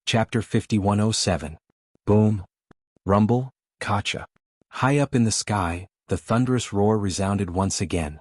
Chapter 5107. Boom. Rumble, Kacha. High up in the sky, the thunderous roar resounded once again.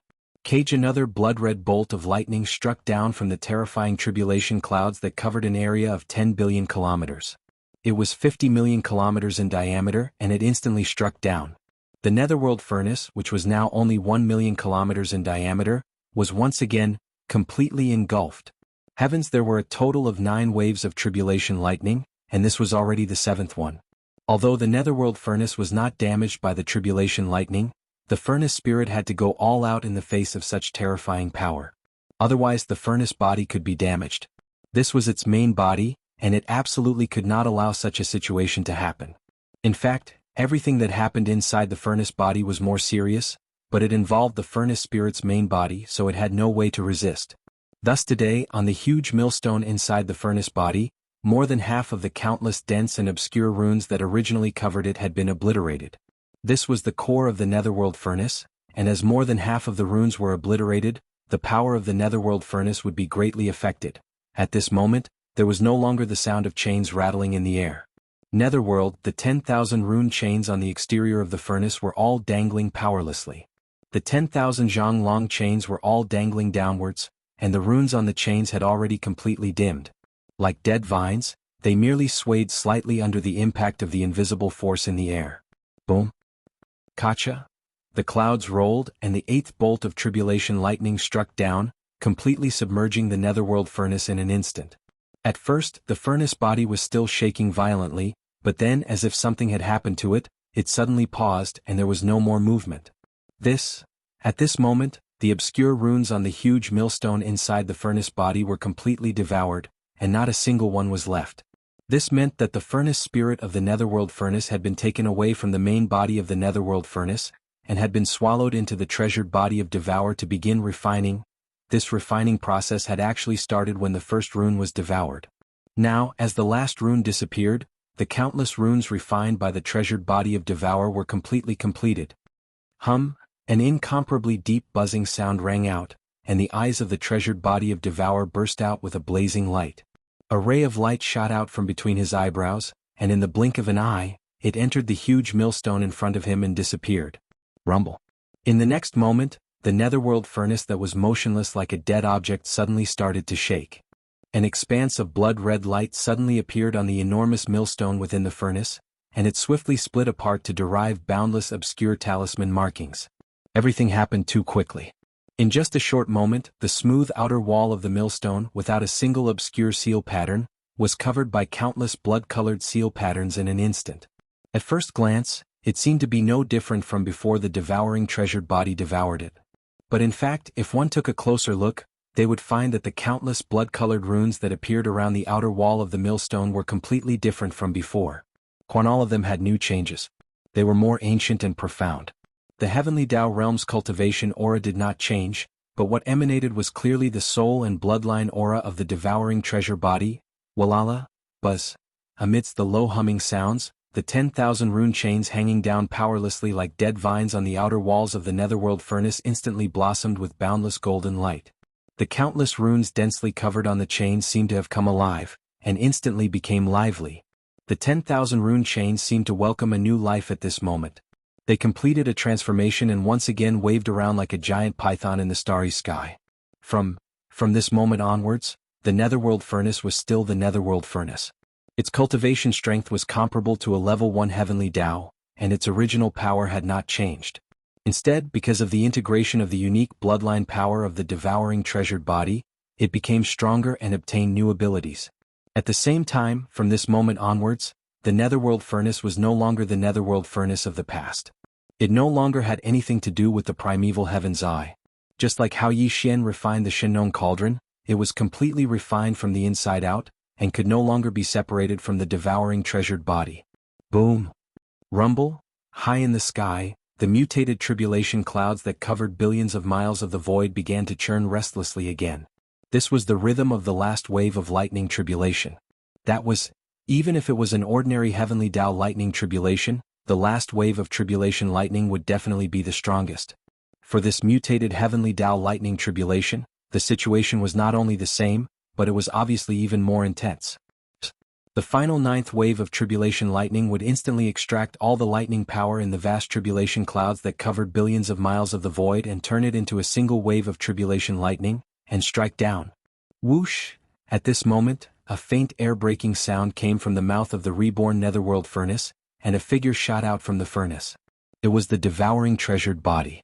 Another blood-red bolt of lightning struck down from the terrifying tribulation clouds that covered an area of 10 billion kilometers. It was 50 million kilometers in diameter, and it instantly struck down. The netherworld furnace, which was now only 1 million kilometers in diameter, was once again completely engulfed. Heavens, there were a total of 9 waves of tribulation lightning, and this was already the 7th one. Although the netherworld furnace was not damaged by the tribulation lightning, the furnace spirit had to go all out in the face of such terrifying power. Otherwise the furnace body could be damaged. This was its main body, and it absolutely could not allow such a situation to happen. In fact, everything that happened inside the furnace body was more serious, but it involved the furnace spirit's main body, so it had no way to resist. Thus today, on the huge millstone inside the furnace body, more than half of the countless dense and obscure runes that originally covered it had been obliterated. This was the core of the netherworld furnace, and as more than half of the runes were obliterated, the power of the netherworld furnace would be greatly affected. At this moment, there was no longer the sound of chains rattling in the air. Netherworld, the 10,000 rune chains on the exterior of the furnace were all dangling powerlessly. The 10,000 Jianghu chains were all dangling downwards, and the runes on the chains had already completely dimmed. Like dead vines, they merely swayed slightly under the impact of the invisible force in the air. Boom. Kacha. The clouds rolled, and the 8th bolt of tribulation lightning struck down, completely submerging the netherworld furnace in an instant. At first, the furnace body was still shaking violently, but then, as if something had happened to it, it suddenly paused and there was no more movement. At this moment, the obscure runes on the huge millstone inside the furnace body were completely devoured, and not a single one was left. This meant that the furnace spirit of the netherworld furnace had been taken away from the main body of the netherworld furnace, and had been swallowed into the treasured body of Devour to begin refining. This refining process had actually started when the first rune was devoured. Now, as the last rune disappeared, the countless runes refined by the treasured body of Devour were completely completed. An incomparably deep buzzing sound rang out, and the eyes of the treasured body of Devour burst out with a blazing light. A ray of light shot out from between his eyebrows, and in the blink of an eye, it entered the huge millstone in front of him and disappeared. Rumble. In the next moment, the netherworld furnace that was motionless like a dead object suddenly started to shake. An expanse of blood-red light suddenly appeared on the enormous millstone within the furnace, and it swiftly split apart to derive boundless obscure talisman markings. Everything happened too quickly. In just a short moment, the smooth outer wall of the millstone, without a single obscure seal pattern, was covered by countless blood-colored seal patterns in an instant. At first glance, it seemed to be no different from before the devouring treasured body devoured it. But in fact, if one took a closer look, they would find that the countless blood-colored runes that appeared around the outer wall of the millstone were completely different from before. All of them had new changes. They were more ancient and profound. The heavenly Tao realm's cultivation aura did not change, but what emanated was clearly the soul and bloodline aura of the devouring treasure body. Walala, buzz. Amidst the low humming sounds, the 10,000 rune chains hanging down powerlessly like dead vines on the outer walls of the netherworld furnace instantly blossomed with boundless golden light. The countless runes densely covered on the chains seemed to have come alive, and instantly became lively. The 10,000 rune chains seemed to welcome a new life at this moment. They completed a transformation and once again waved around like a giant python in the starry sky. From this moment onwards, the netherworld furnace was still the netherworld furnace. Its cultivation strength was comparable to a level 1 heavenly Tao, and its original power had not changed. Instead, because of the integration of the unique bloodline power of the devouring treasured body, it became stronger and obtained new abilities. At the same time, from this moment onwards, the netherworld furnace was no longer the netherworld furnace of the past. It no longer had anything to do with the primeval heaven's eye. Just like how Yi Xian refined the Shenong cauldron, it was completely refined from the inside out, and could no longer be separated from the devouring treasured body. Boom. Rumble. High in the sky, the mutated tribulation clouds that covered billions of miles of the void began to churn restlessly again. This was the rhythm of the last wave of lightning tribulation. That was, even if it was an ordinary heavenly Tao lightning tribulation, the last wave of tribulation lightning would definitely be the strongest. For this mutated heavenly Tao lightning tribulation, the situation was not only the same, but it was obviously even more intense. The final ninth wave of tribulation lightning would instantly extract all the lightning power in the vast tribulation clouds that covered billions of miles of the void and turn it into a single wave of tribulation lightning, and strike down. Whoosh! At this moment, a faint air-breaking sound came from the mouth of the reborn netherworld furnace, and a figure shot out from the furnace. It was the devouring treasured body.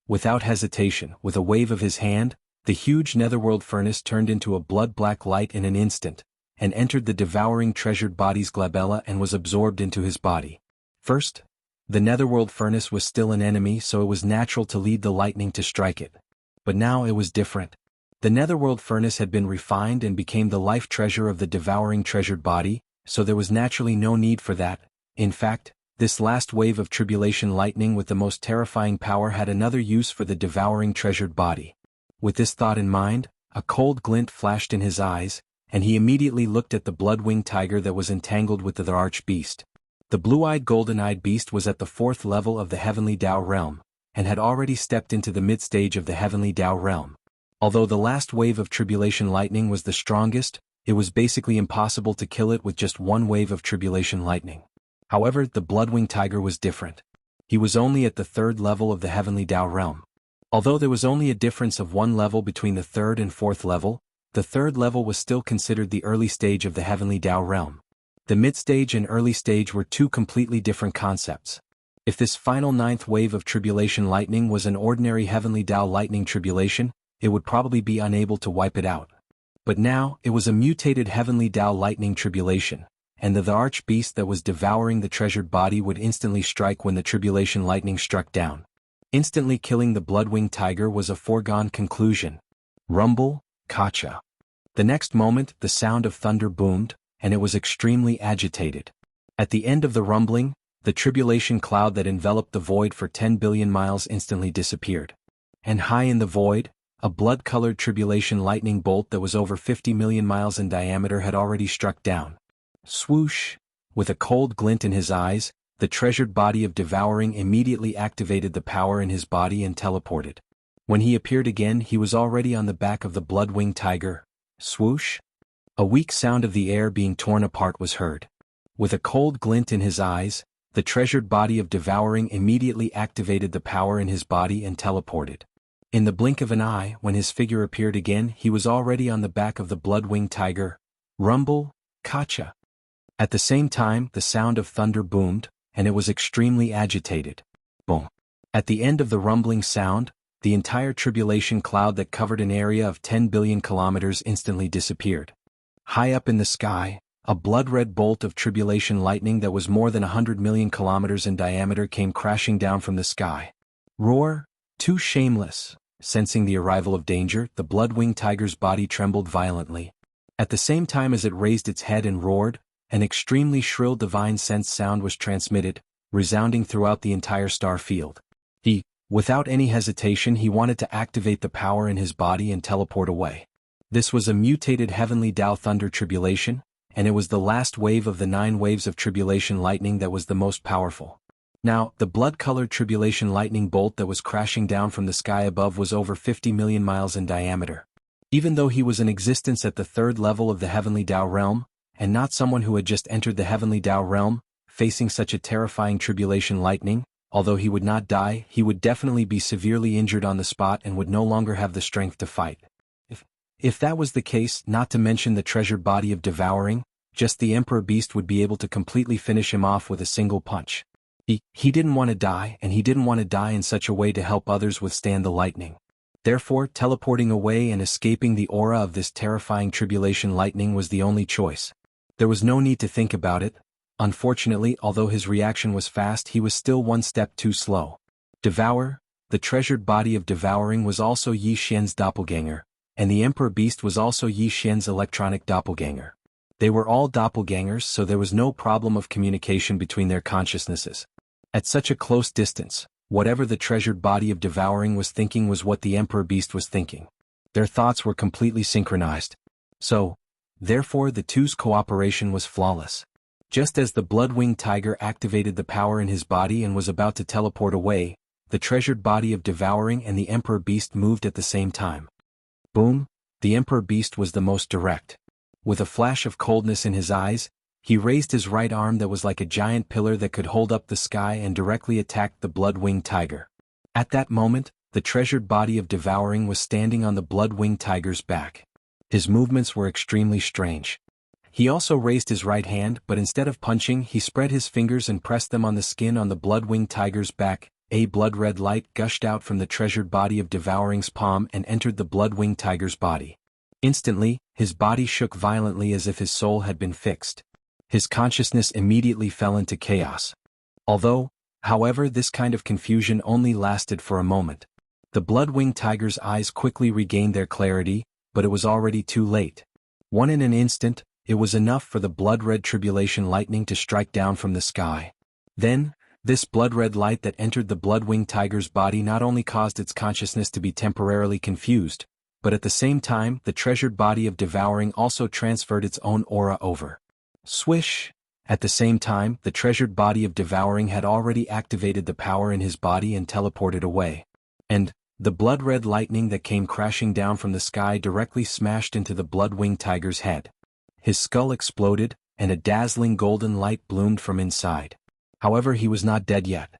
Without hesitation, with a wave of his hand, the huge netherworld furnace turned into a blood-black light in an instant, and entered the devouring treasured body's glabella and was absorbed into his body. First, the netherworld furnace was still an enemy, so it was natural to lead the lightning to strike it. But now it was different. The netherworld furnace had been refined and became the life treasure of the devouring treasured body, so there was naturally no need for that. In fact, this last wave of tribulation lightning with the most terrifying power had another use for the devouring treasured body. With this thought in mind, a cold glint flashed in his eyes, and he immediately looked at the blood-winged tiger that was entangled with the arch-beast. The blue-eyed golden-eyed beast was at the 4th level of the heavenly Tao realm, and had already stepped into the mid-stage of the heavenly Tao realm. Although the last wave of tribulation lightning was the strongest, it was basically impossible to kill it with just one wave of tribulation lightning. However, the blood-winged tiger was different. He was only at the 3rd level of the heavenly Tao realm. Although there was only a difference of 1 level between the 3rd and 4th level, the 3rd level was still considered the early stage of the heavenly Tao realm. The mid-stage and early stage were two completely different concepts. If this final 9th wave of tribulation lightning was an ordinary heavenly Tao lightning tribulation, it would probably be unable to wipe it out. But now, it was a mutated heavenly Tao lightning tribulation, and the arch-beast that was devouring the treasured body would instantly strike when the tribulation lightning struck down. Instantly killing the blood-winged tiger was a foregone conclusion. Rumble, Kacha. The next moment, the sound of thunder boomed, and it was extremely agitated. At the end of the rumbling, the tribulation cloud that enveloped the void for 10 billion miles instantly disappeared. And high in the void, a blood-colored tribulation lightning bolt that was over 50 million miles in diameter had already struck down. Swoosh! With a cold glint in his eyes, the treasured body of devouring immediately activated the power in his body and teleported. When he appeared again, he was already on the back of the blood-winged tiger. Swoosh! A weak sound of the air being torn apart was heard. With a cold glint in his eyes, the treasured body of devouring immediately activated the power in his body and teleported. In the blink of an eye, when his figure appeared again, he was already on the back of the blood-winged tiger. Rumble, Kacha. At the same time, the sound of thunder boomed, and it was extremely agitated. Boom. At the end of the rumbling sound, the entire tribulation cloud that covered an area of 10 billion kilometers instantly disappeared. High up in the sky, a blood-red bolt of tribulation lightning that was more than 100 million kilometers in diameter came crashing down from the sky. Roar, too shameless. Sensing the arrival of danger, the blood-winged tiger's body trembled violently. At the same time as it raised its head and roared, an extremely shrill divine sense sound was transmitted, resounding throughout the entire star field. Without any hesitation, he wanted to activate the power in his body and teleport away. This was a mutated heavenly Tao thunder tribulation, and it was the last wave of the 9 waves of tribulation lightning that was the most powerful. Now, the blood-colored tribulation lightning bolt that was crashing down from the sky above was over 50 million miles in diameter. Even though he was in existence at the 3rd level of the heavenly Tao realm, and not someone who had just entered the heavenly Tao realm, facing such a terrifying tribulation lightning, although he would not die, he would definitely be severely injured on the spot and would no longer have the strength to fight. If that was the case, not to mention the treasured body of devouring, just the Emperor Beast would be able to completely finish him off with a single punch. He didn't want to die, and he didn't want to die in such a way to help others withstand the lightning. Therefore, teleporting away and escaping the aura of this terrifying tribulation lightning was the only choice. There was no need to think about it. Unfortunately, although his reaction was fast, he was still one step too slow. Devour, the treasured body of devouring, was also Yi Xian's doppelganger, and the Emperor Beast was also Yi Xian's electronic doppelganger. They were all doppelgangers, so there was no problem of communication between their consciousnesses. At such a close distance, whatever the treasured body of devouring was thinking was what the Emperor Beast was thinking. Their thoughts were completely synchronized. Therefore the two's cooperation was flawless. Just as the blood-winged tiger activated the power in his body and was about to teleport away, the treasured body of devouring and the Emperor Beast moved at the same time. Boom! The Emperor Beast was the most direct. With a flash of coldness in his eyes, He raised his right arm that was like a giant pillar that could hold up the sky and directly attacked the blood-winged tiger. At that moment, the treasured body of Devouring was standing on the blood-winged tiger's back. His movements were extremely strange. He also raised his right hand, but instead of punching, he spread his fingers and pressed them on the skin on the blood-winged tiger's back. A blood-red light gushed out from the treasured body of Devouring's palm and entered the blood-winged tiger's body. Instantly, his body shook violently as if his soul had been fixed. His consciousness immediately fell into chaos. However, this kind of confusion only lasted for a moment. The blood-winged tiger's eyes quickly regained their clarity, but it was already too late. In an instant, it was enough for the blood-red tribulation lightning to strike down from the sky. Then, this blood-red light that entered the blood-winged tiger's body not only caused its consciousness to be temporarily confused, but at the same time the treasured body of Devouring also transferred its own aura over. Swish! At the same time, the treasured body of Devouring had already activated the power in his body and teleported away. And, the blood-red lightning that came crashing down from the sky directly smashed into the blood-winged tiger's head. His skull exploded, and a dazzling golden light bloomed from inside. However, he was not dead yet.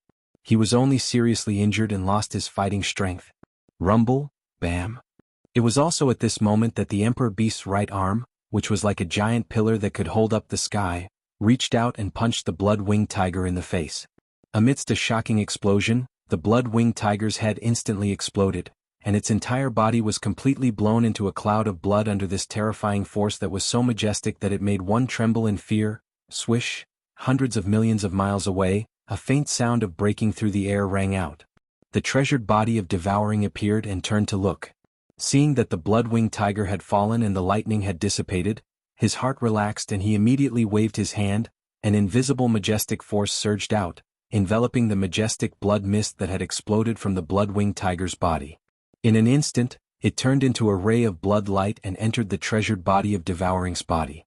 He was only seriously injured and lost his fighting strength. Rumble, bam. It was also at this moment that the Emperor Beast's right arm, which was like a giant pillar that could hold up the sky, reached out and punched the blood-winged tiger in the face. Amidst a shocking explosion, the blood-winged tiger's head instantly exploded, and its entire body was completely blown into a cloud of blood under this terrifying force that was so majestic that it made one tremble in fear. Swish! Hundreds of millions of miles away, a faint sound of breaking through the air rang out. The treasured body of Devouring appeared and turned to look. Seeing that the blood-winged tiger had fallen and the lightning had dissipated, his heart relaxed and he immediately waved his hand. An invisible majestic force surged out, enveloping the majestic blood mist that had exploded from the blood-winged tiger's body. In an instant, it turned into a ray of blood light and entered the treasured body of Devouring's body.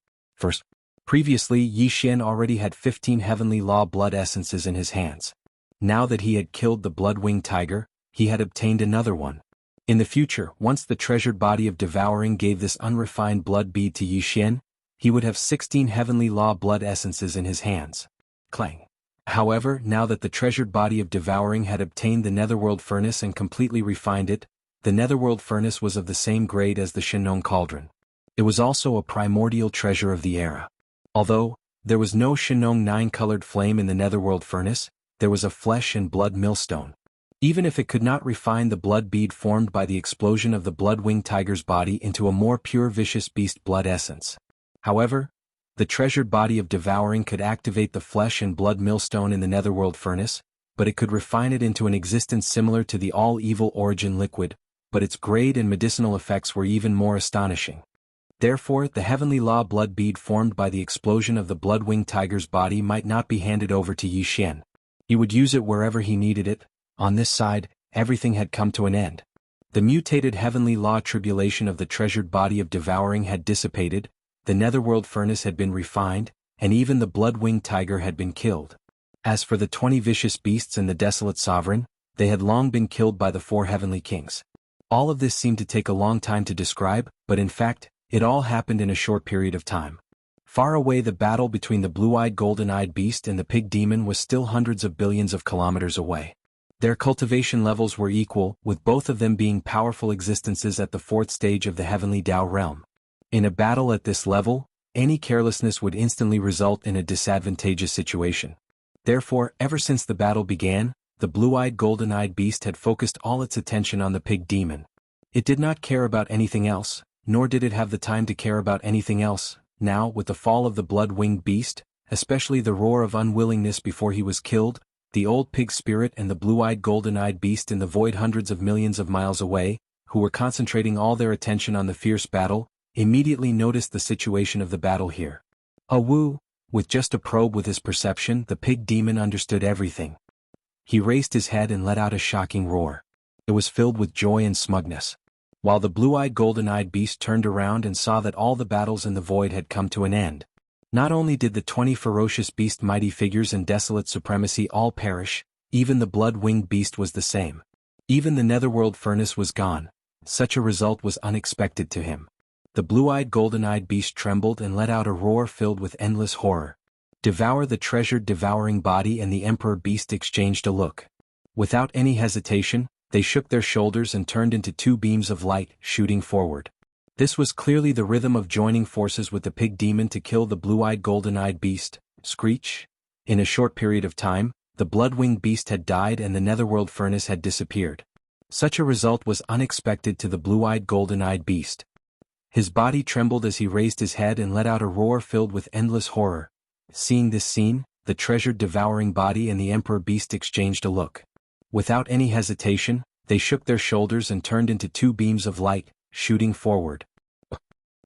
Previously, Yi Xian already had 15 heavenly law blood essences in his hands. Now that he had killed the blood-winged tiger, he had obtained another one. In the future, once the treasured body of Devouring gave this unrefined blood bead to Yi Xian, he would have 16 heavenly law blood essences in his hands. Clang. However, now that the treasured body of Devouring had obtained the netherworld furnace and completely refined it, the netherworld furnace was of the same grade as the Shenong cauldron. It was also a primordial treasure of the era. Although there was no Shenong 9-colored flame in the netherworld furnace, there was a flesh and blood millstone. Even if it could not refine the blood bead formed by the explosion of the blood-winged tiger's body into a more pure vicious beast blood essence. However, the treasured body of Devouring could activate the flesh and blood millstone in the netherworld furnace, but it could refine it into an existence similar to the all-evil origin liquid, but its grade and medicinal effects were even more astonishing. Therefore, the heavenly law blood bead formed by the explosion of the blood-winged tiger's body might not be handed over to Yi Xian. He would use it wherever he needed it. On this side, everything had come to an end. The mutated heavenly law tribulation of the treasured body of Devouring had dissipated, the netherworld furnace had been refined, and even the blood-winged tiger had been killed. As for the 20 vicious beasts and the desolate sovereign, they had long been killed by the 4 heavenly kings. All of this seemed to take a long time to describe, but in fact, it all happened in a short period of time. Far away, the battle between the blue-eyed golden-eyed beast and the pig demon was still hundreds of billions of kilometers away. Their cultivation levels were equal, with both of them being powerful existences at the 4th stage of the heavenly Tao realm. In a battle at this level, any carelessness would instantly result in a disadvantageous situation. Therefore, ever since the battle began, the blue-eyed golden-eyed beast had focused all its attention on the pig demon. It did not care about anything else, nor did it have the time to care about anything else. Now, with the fall of the blood-winged beast, especially the roar of unwillingness before he was killed, the old pig spirit and the blue-eyed golden-eyed beast in the void hundreds of millions of miles away, who were concentrating all their attention on the fierce battle, immediately noticed the situation of the battle here. With just a probe with his perception, the pig demon understood everything. He raised his head and let out a shocking roar. It was filled with joy and smugness. While the blue-eyed golden-eyed beast turned around and saw that all the battles in the void had come to an end. Not only did the 20 ferocious beast mighty figures and desolate supremacy all perish, even the blood-winged beast was the same. Even the netherworld furnace was gone. Such a result was unexpected to him. The blue-eyed golden-eyed beast trembled and let out a roar filled with endless horror. Devour the treasured devouring body, and the emperor beast exchanged a look. Without any hesitation, they shook their shoulders and turned into two beams of light, shooting forward. This was clearly the rhythm of joining forces with the pig demon to kill the blue-eyed golden-eyed beast. Screech! In a short period of time, the blood-winged beast had died and the netherworld furnace had disappeared. Such a result was unexpected to the blue-eyed golden-eyed beast. His body trembled as he raised his head and let out a roar filled with endless horror. Seeing this scene, the treasured devouring body and the emperor beast exchanged a look. Without any hesitation, they shook their shoulders and turned into two beams of light, shooting forward.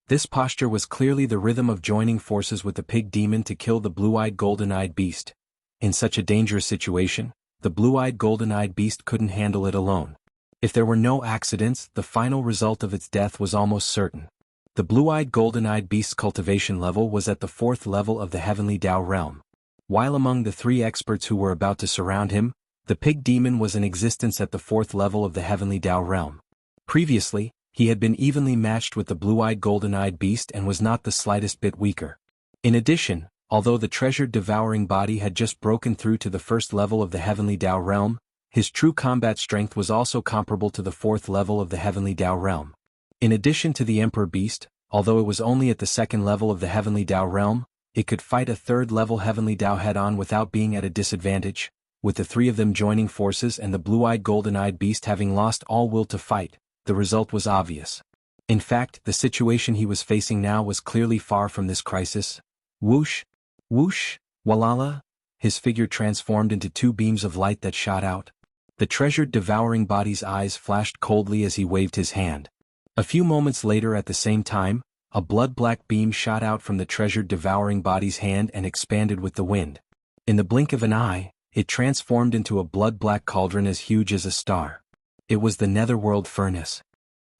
This posture was clearly the rhythm of joining forces with the pig demon to kill the blue-eyed golden-eyed beast. In such a dangerous situation, the blue-eyed golden-eyed beast couldn't handle it alone. If there were no accidents, the final result of its death was almost certain. The blue-eyed golden-eyed beast's cultivation level was at the 4th level of the heavenly Tao realm. While among the 3 experts who were about to surround him, the pig demon was in existence at the 4th level of the heavenly Tao realm. Previously, he had been evenly matched with the blue-eyed golden-eyed beast and was not the slightest bit weaker. In addition, although the treasured devouring body had just broken through to the 1st level of the heavenly Tao realm, his true combat strength was also comparable to the 4th level of the heavenly Tao realm. In addition to the emperor beast, although it was only at the 2nd level of the heavenly Tao realm, it could fight a 3rd level heavenly Tao head-on without being at a disadvantage. With the 3 of them joining forces and the blue-eyed golden-eyed beast having lost all will to fight, the result was obvious. In fact, the situation he was facing now was clearly far from this crisis. Whoosh! Whoosh! Walala! His figure transformed into 2 beams of light that shot out. The treasured devouring body's eyes flashed coldly as he waved his hand. A few moments later at the same time, a blood-black beam shot out from the treasured devouring body's hand and expanded with the wind. In the blink of an eye, it transformed into a blood-black cauldron as huge as a star. It was the netherworld furnace.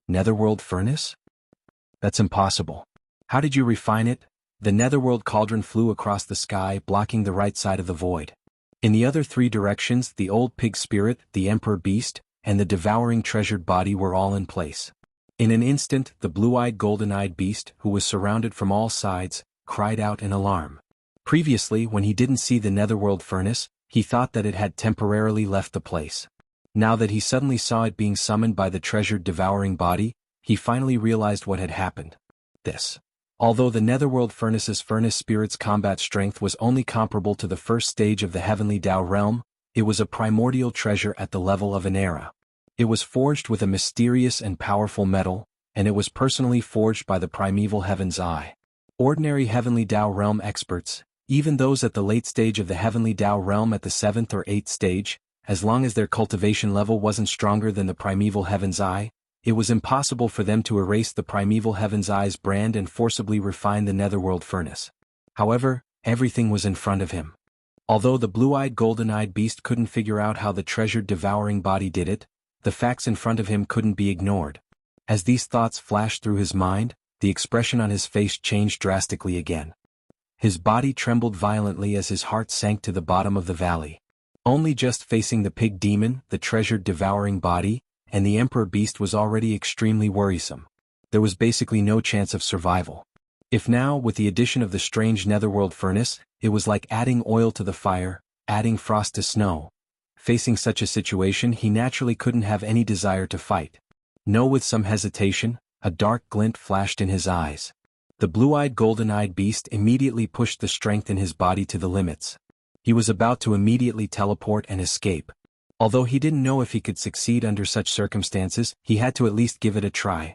Netherworld furnace? That's impossible. How did you refine it? The netherworld cauldron flew across the sky, blocking the right side of the void. In the other 3 directions, the old pig spirit, the emperor beast, and the devouring treasured body were all in place. In an instant, the blue-eyed golden-eyed beast, who was surrounded from all sides, cried out in alarm. Previously, when he didn't see the netherworld furnace, he thought that it had temporarily left the place. Now that he suddenly saw it being summoned by the treasured devouring body, he finally realized what had happened. Although the netherworld furnace's furnace spirit's combat strength was only comparable to the 1st stage of the heavenly Tao realm, it was a primordial treasure at the level of an era. It was forged with a mysterious and powerful metal, and it was personally forged by the primeval Heaven's Eye. Ordinary heavenly Tao realm experts, even those at the late stage of the heavenly Tao realm at the 7th or 8th stage, as long as their cultivation level wasn't stronger than the primeval Heaven's Eye, it was impossible for them to erase the primeval Heaven's Eye's brand and forcibly refine the netherworld furnace. However, everything was in front of him. Although the blue-eyed golden-eyed beast couldn't figure out how the treasured devouring body did it, the facts in front of him couldn't be ignored. As these thoughts flashed through his mind, the expression on his face changed drastically again. His body trembled violently as his heart sank to the bottom of the valley. Only just facing the pig demon, the treasured devouring body, and the emperor beast was already extremely worrisome. There was basically no chance of survival. If now, with the addition of the strange netherworld furnace, it was like adding oil to the fire, adding frost to snow. Facing such a situation, he naturally couldn't have any desire to fight. No, with some hesitation, a dark glint flashed in his eyes. The blue-eyed golden-eyed beast immediately pushed the strength in his body to the limits. He was about to immediately teleport and escape. Although he didn't know if he could succeed under such circumstances, he had to at least give it a try.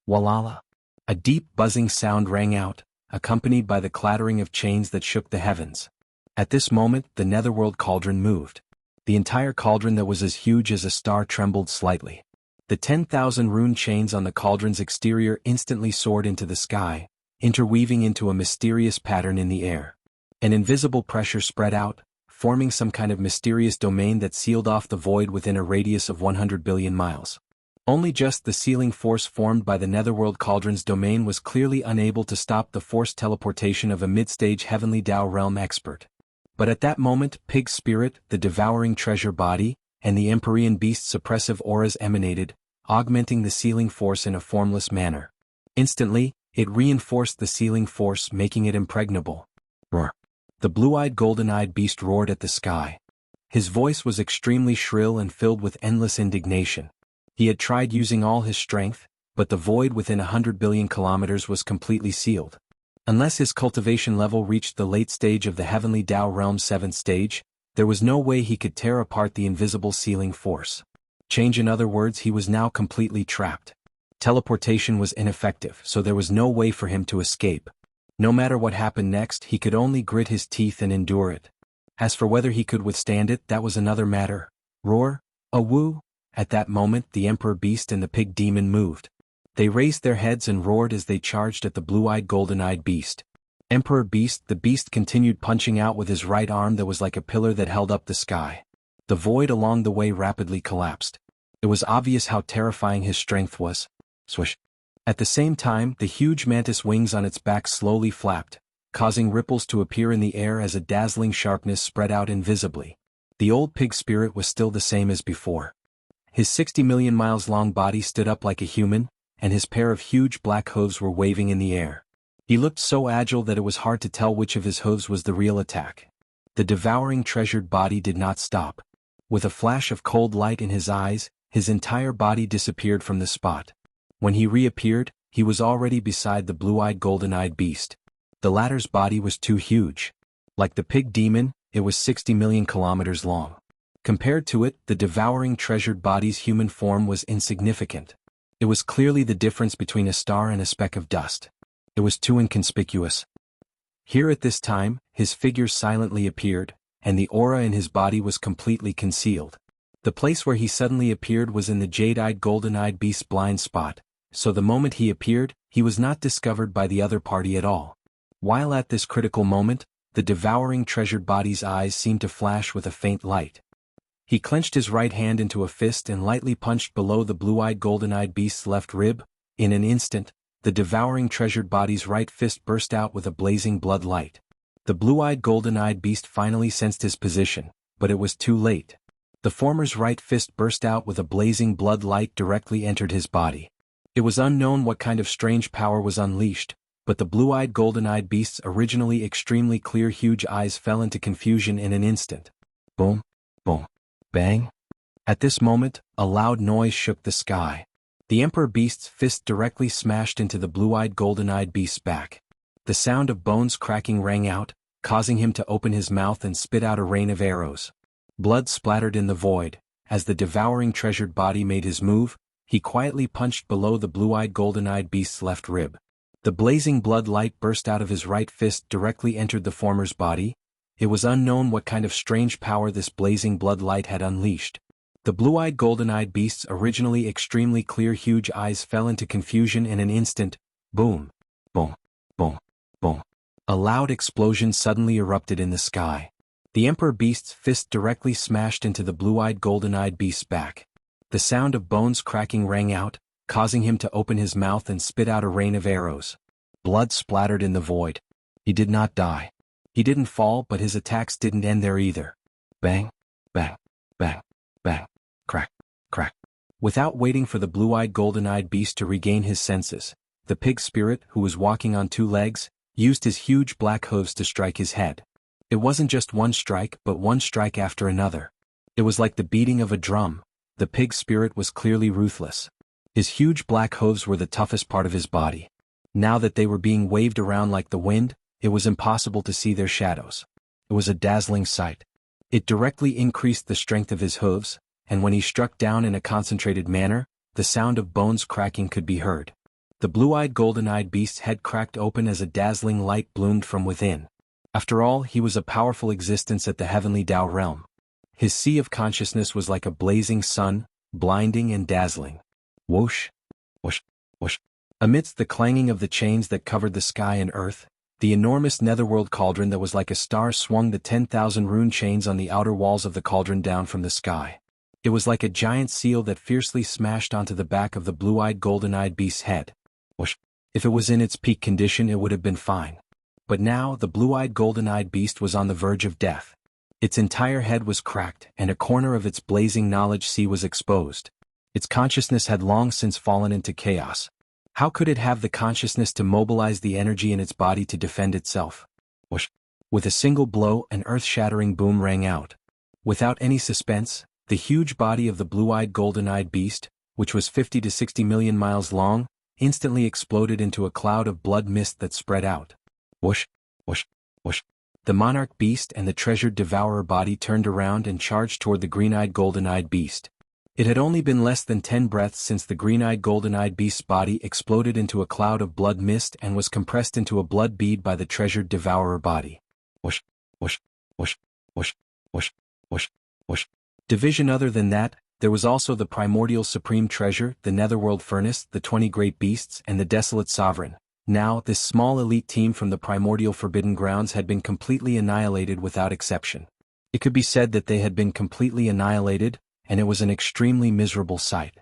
Walala. A deep buzzing sound rang out, accompanied by the clattering of chains that shook the heavens. At this moment, the netherworld cauldron moved. The entire cauldron that was as huge as a star trembled slightly. The 10,000 rune chains on the cauldron's exterior instantly soared into the sky, interweaving into a mysterious pattern in the air. An invisible pressure spread out, forming some kind of mysterious domain that sealed off the void within a radius of 100 billion miles. Only just the sealing force formed by the netherworld cauldron's domain was clearly unable to stop the forced teleportation of a mid-stage heavenly Tao realm expert. But at that moment, Pig Spirit, the devouring treasure body, and the Empyrean beast's suppressive auras emanated, augmenting the sealing force in a formless manner. Instantly, it reinforced the sealing force, making it impregnable. Roar. The blue-eyed golden-eyed beast roared at the sky. His voice was extremely shrill and filled with endless indignation. He had tried using all his strength, but the void within 100 billion kilometers was completely sealed. Unless his cultivation level reached the late stage of the Heavenly Tao Realm's 7th stage, there was no way he could tear apart the invisible sealing force. In other words, he was now completely trapped. Teleportation was ineffective, so there was no way for him to escape. No matter what happened next, he could only grit his teeth and endure it. As for whether he could withstand it, that was another matter. Roar, Awu! At that moment, the Emperor Beast and the Pig Demon moved. They raised their heads and roared as they charged at the blue-eyed golden-eyed beast. Emperor Beast, the beast continued punching out with his right arm that was like a pillar that held up the sky. The void along the way rapidly collapsed. It was obvious how terrifying his strength was. Swish. At the same time, the huge mantis wings on its back slowly flapped, causing ripples to appear in the air as a dazzling sharpness spread out invisibly. The old pig spirit was still the same as before. His 60 million miles long body stood up like a human, and his pair of huge black hooves were waving in the air. He looked so agile that it was hard to tell which of his hooves was the real attack. The devouring treasured body did not stop. With a flash of cold light in his eyes, his entire body disappeared from the spot. When he reappeared, he was already beside the blue-eyed golden-eyed beast. The latter's body was too huge. Like the pig demon, it was 60 million kilometers long. Compared to it, the devouring treasured body's human form was insignificant. It was clearly the difference between a star and a speck of dust. It was too inconspicuous. Here at this time, his figure silently appeared, and the aura in his body was completely concealed. The place where he suddenly appeared was in the jade-eyed golden-eyed beast's blind spot, so the moment he appeared, he was not discovered by the other party at all. While at this critical moment, the devouring treasured body's eyes seemed to flash with a faint light. He clenched his right hand into a fist and lightly punched below the blue-eyed golden-eyed beast's left rib. In an instant, the devouring treasured body's right fist burst out with a blazing blood light. The blue-eyed golden-eyed beast finally sensed his position, but it was too late. The former's right fist burst out with a blazing blood light directly entered his body. It was unknown what kind of strange power was unleashed, but the blue-eyed golden-eyed beast's originally extremely clear huge eyes fell into confusion in an instant. Boom, boom, bang. At this moment, a loud noise shook the sky. The Emperor Beast's fist directly smashed into the blue-eyed golden-eyed beast's back. The sound of bones cracking rang out, causing him to open his mouth and spit out a rain of arrows. Blood splattered in the void. As the devouring treasured body made his move, he quietly punched below the blue-eyed golden-eyed beast's left rib. The blazing blood light burst out of his right fist directly entered the former's body. It was unknown what kind of strange power this blazing blood light had unleashed. The blue-eyed golden-eyed beast's originally extremely clear huge eyes fell into confusion in an instant. Boom, boom, boom, boom. A loud explosion suddenly erupted in the sky. The Emperor Beast's fist directly smashed into the blue-eyed golden-eyed beast's back. The sound of bones cracking rang out, causing him to open his mouth and spit out a rain of arrows. Blood splattered in the void. He did not die. He didn't fall, but his attacks didn't end there either. Bang, bang, bang, bang, crack, crack. Without waiting for the blue-eyed golden-eyed beast to regain his senses, the pig spirit, who was walking on two legs, used his huge black hooves to strike his head. It wasn't just one strike, but one strike after another. It was like the beating of a drum. The pig spirit was clearly ruthless. His huge black hooves were the toughest part of his body. Now that they were being waved around like the wind, it was impossible to see their shadows. It was a dazzling sight. It directly increased the strength of his hooves, and when he struck down in a concentrated manner, the sound of bones cracking could be heard. The blue-eyed golden-eyed beast's head cracked open as a dazzling light bloomed from within. After all, he was a powerful existence at the Heavenly Tao realm. His sea of consciousness was like a blazing sun, blinding and dazzling. Whoosh, whoosh, whoosh. Amidst the clanging of the chains that covered the sky and earth, the enormous netherworld cauldron that was like a star swung the 10,000 rune chains on the outer walls of the cauldron down from the sky. It was like a giant seal that fiercely smashed onto the back of the blue-eyed golden-eyed beast's head. Whoosh. If it was in its peak condition, it would have been fine. But now, the blue-eyed golden-eyed beast was on the verge of death. Its entire head was cracked, and a corner of its blazing knowledge sea was exposed. Its consciousness had long since fallen into chaos. How could it have the consciousness to mobilize the energy in its body to defend itself? Whoosh! With a single blow, an earth-shattering boom rang out. Without any suspense, the huge body of the blue-eyed golden-eyed beast, which was 50 to 60 million miles long, instantly exploded into a cloud of blood mist that spread out. Whoosh! Whoosh! Whoosh! The monarch beast and the treasured devourer body turned around and charged toward the green-eyed golden-eyed beast. It had only been less than 10 breaths since the green-eyed golden-eyed beast's body exploded into a cloud of blood mist and was compressed into a blood bead by the treasured devourer body. Whoosh! Whoosh! Whoosh! Whoosh! Whoosh! Whoosh! Whoosh! Division. Other than that, there was also the primordial supreme treasure, the netherworld furnace, the 20 great beasts, and the desolate sovereign. Now, this small elite team from the primordial forbidden grounds had been completely annihilated without exception. It could be said that they had been completely annihilated, and it was an extremely miserable sight.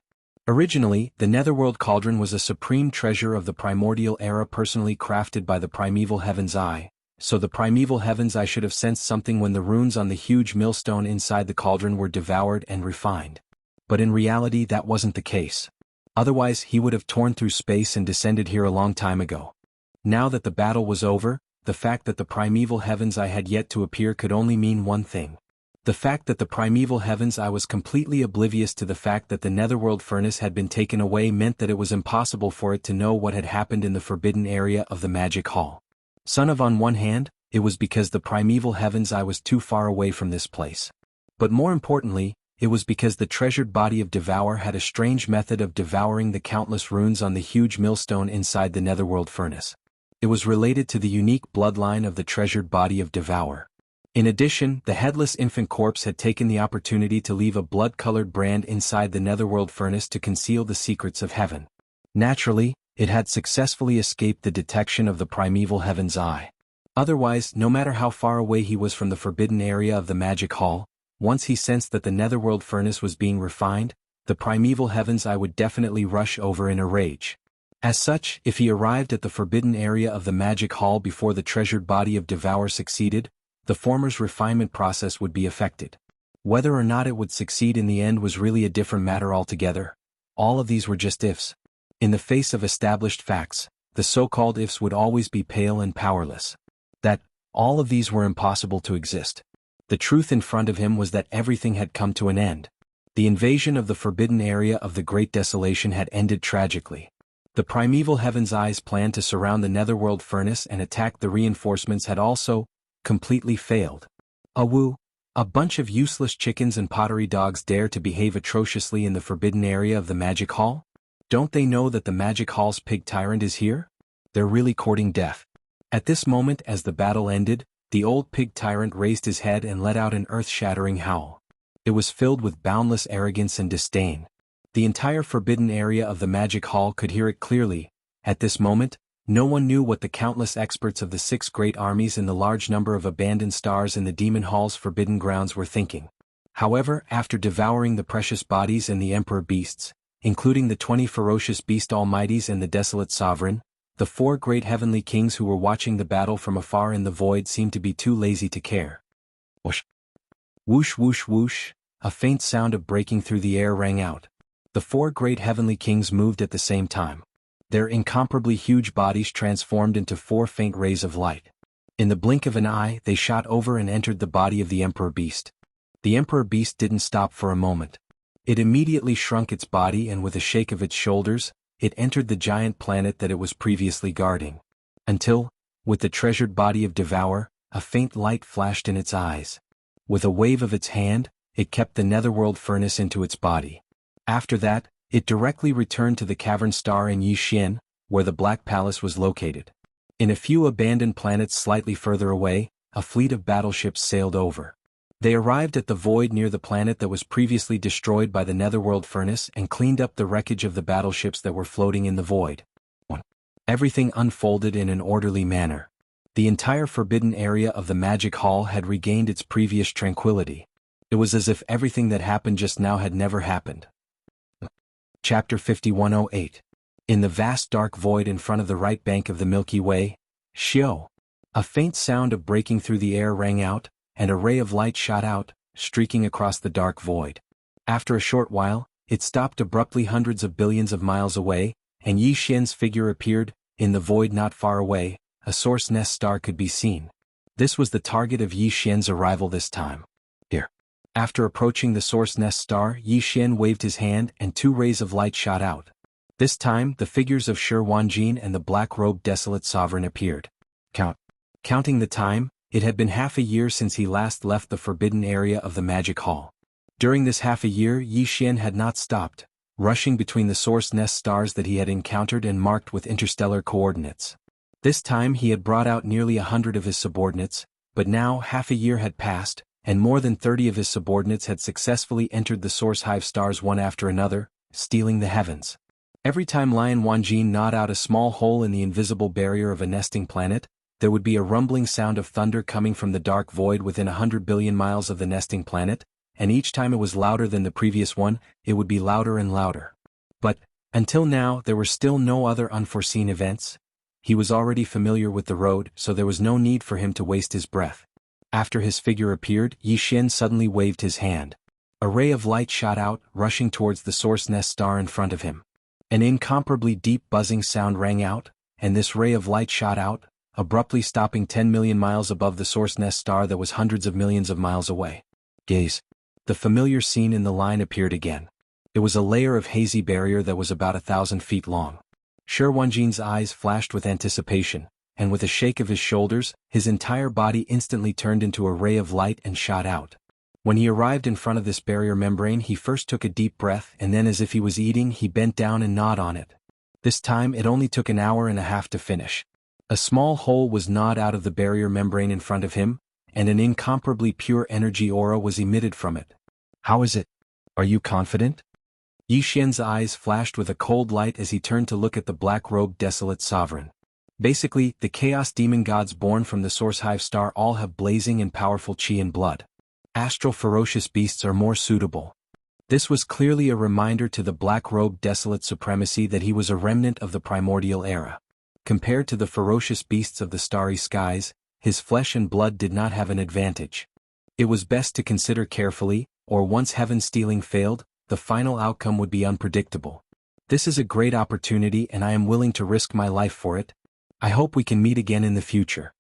Originally, the netherworld cauldron was a supreme treasure of the primordial era personally crafted by the primeval Heaven's Eye, so the primeval Heaven's Eye should have sensed something when the runes on the huge millstone inside the cauldron were devoured and refined. But in reality that wasn't the case. Otherwise he would have torn through space and descended here a long time ago. Now that the battle was over, the fact that the primeval Heaven's Eye had yet to appear could only mean one thing. The fact that the primeval Heaven's Eye was completely oblivious to the fact that the netherworld furnace had been taken away meant that it was impossible for it to know what had happened in the forbidden area of the magic hall. Son of, on one hand, it was because the primeval Heaven's Eye was too far away from this place. But more importantly, it was because the treasured body of Devour had a strange method of devouring the countless runes on the huge millstone inside the netherworld furnace. It was related to the unique bloodline of the treasured body of Devour. In addition, the headless infant corpse had taken the opportunity to leave a blood-colored brand inside the netherworld furnace to conceal the secrets of heaven. Naturally, it had successfully escaped the detection of the primeval Heaven's Eye. Otherwise, no matter how far away he was from the forbidden area of the magic hall, once he sensed that the netherworld furnace was being refined, the primeval Heaven's Eye would definitely rush over in a rage. As such, if he arrived at the forbidden area of the magic hall before the treasured body of Devour succeeded, the former's refinement process would be affected. Whether or not it would succeed in the end was really a different matter altogether. All of these were just ifs. In the face of established facts, the so-called ifs would always be pale and powerless. That, all of these were impossible to exist. The truth in front of him was that everything had come to an end. The invasion of the forbidden area of the Great Desolation had ended tragically. The primeval Heaven's Eye's plan to surround the netherworld furnace and attack the reinforcements had also completely failed. A bunch of useless chickens and pottery dogs dare to behave atrociously in the forbidden area of the magic hall? Don't they know that the magic hall's pig tyrant is here? They're really courting death. At this moment, as the battle ended, the old pig tyrant raised his head and let out an earth-shattering howl. It was filled with boundless arrogance and disdain. The entire forbidden area of the magic hall could hear it clearly. At this moment, no one knew what the countless experts of the 6 great armies and the large number of abandoned stars in the demon hall's forbidden grounds were thinking. However, after devouring the precious bodies and the emperor beasts, including the 20 ferocious beast almighties and the desolate sovereign, the 4 great heavenly kings who were watching the battle from afar in the void seemed to be too lazy to care. Whoosh! Whoosh whoosh whoosh, a faint sound of breaking through the air rang out. The 4 great heavenly kings moved at the same time. Their incomparably huge bodies transformed into 4 faint rays of light. In the blink of an eye, they shot over and entered the body of the Emperor Beast. The Emperor Beast didn't stop for a moment. It immediately shrunk its body and with a shake of its shoulders, it entered the giant planet that it was previously guarding. Until, with the treasured body of Devour, a faint light flashed in its eyes. With a wave of its hand, it kept the netherworld furnace into its body. After that, it directly returned to the cavern star in Yixian, where the Black Palace was located. In a few abandoned planets slightly further away, a fleet of battleships sailed over. They arrived at the void near the planet that was previously destroyed by the netherworld furnace and cleaned up the wreckage of the battleships that were floating in the void. Everything unfolded in an orderly manner. The entire forbidden area of the magic hall had regained its previous tranquility. It was as if everything that happened just now had never happened. Chapter 5108. In the vast dark void in front of the right bank of the Milky Way, Xiao. A faint sound of breaking through the air rang out, and a ray of light shot out, streaking across the dark void. After a short while, it stopped abruptly hundreds of billions of miles away, and Yi Xian's figure appeared. In the void not far away, a source nest star could be seen. This was the target of Yi Xian's arrival this time. Here. After approaching the source nest star, Yi Xian waved his hand and 2 rays of light shot out. This time, the figures of Shi Wanjin and the black-robed desolate sovereign appeared. Counting the time, it had been half a year since he last left the forbidden area of the magic hall. During this half a year, Yi Xian had not stopped, rushing between the source nest stars that he had encountered and marked with interstellar coordinates. This time he had brought out nearly 100 of his subordinates, but now half a year had passed, and more than 30 of his subordinates had successfully entered the source hive stars one after another, stealing the heavens. Every time Lion Wanjin gnawed out a small hole in the invisible barrier of a nesting planet, there would be a rumbling sound of thunder coming from the dark void within 100 billion miles of the nesting planet, and each time it was louder than the previous one, it would be louder and louder. But, until now there were still no other unforeseen events. He was already familiar with the road, so there was no need for him to waste his breath. After his figure appeared, Yi Xian suddenly waved his hand. A ray of light shot out, rushing towards the source nest star in front of him. An incomparably deep buzzing sound rang out, and this ray of light shot out, abruptly stopping 10 million miles above the source nest star that was hundreds of millions of miles away. Gaze. The familiar scene in the line appeared again. It was a layer of hazy barrier that was about 1,000 feet long. Shi Wanjin's eyes flashed with anticipation, and with a shake of his shoulders, his entire body instantly turned into a ray of light and shot out. When he arrived in front of this barrier membrane, he first took a deep breath, and then, as if he was eating, he bent down and gnawed on it. This time it only took an hour and a half to finish. A small hole was gnawed out of the barrier membrane in front of him, and an incomparably pure energy aura was emitted from it. How is it? Are you confident? Yi Xian's eyes flashed with a cold light as he turned to look at the black-robed desolate sovereign. Basically, the chaos demon gods born from the source hive star all have blazing and powerful chi and blood. Astral ferocious beasts are more suitable. This was clearly a reminder to the black-robed desolate supremacy that he was a remnant of the primordial era. Compared to the ferocious beasts of the starry skies, his flesh and blood did not have an advantage. It was best to consider carefully, or once heaven stealing failed, the final outcome would be unpredictable. This is a great opportunity and I am willing to risk my life for it. I hope we can meet again in the future.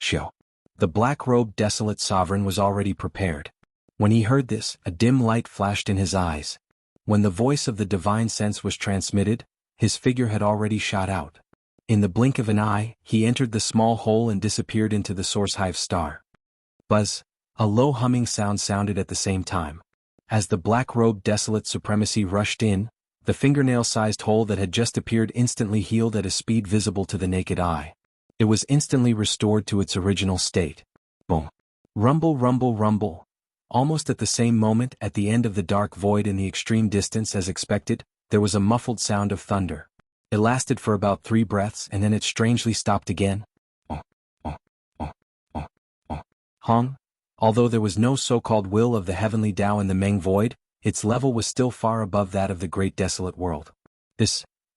Show. The black-robed desolate sovereign was already prepared. When he heard this, a dim light flashed in his eyes. When the voice of the divine sense was transmitted, his figure had already shot out. In the blink of an eye, he entered the small hole and disappeared into the source hive star. Buzz. A low humming sound sounded at the same time. As the black-robed desolate supremacy rushed in, the fingernail-sized hole that had just appeared instantly healed at a speed visible to the naked eye. It was instantly restored to its original state. Boom. Rumble, rumble, rumble. Almost at the same moment, at the end of the dark void in the extreme distance as expected, there was a muffled sound of thunder. It lasted for about 3 breaths and then it strangely stopped again. Hong. Although there was no so-called will of the heavenly Tao in the Meng void, its level was still far above that of the great desolate world.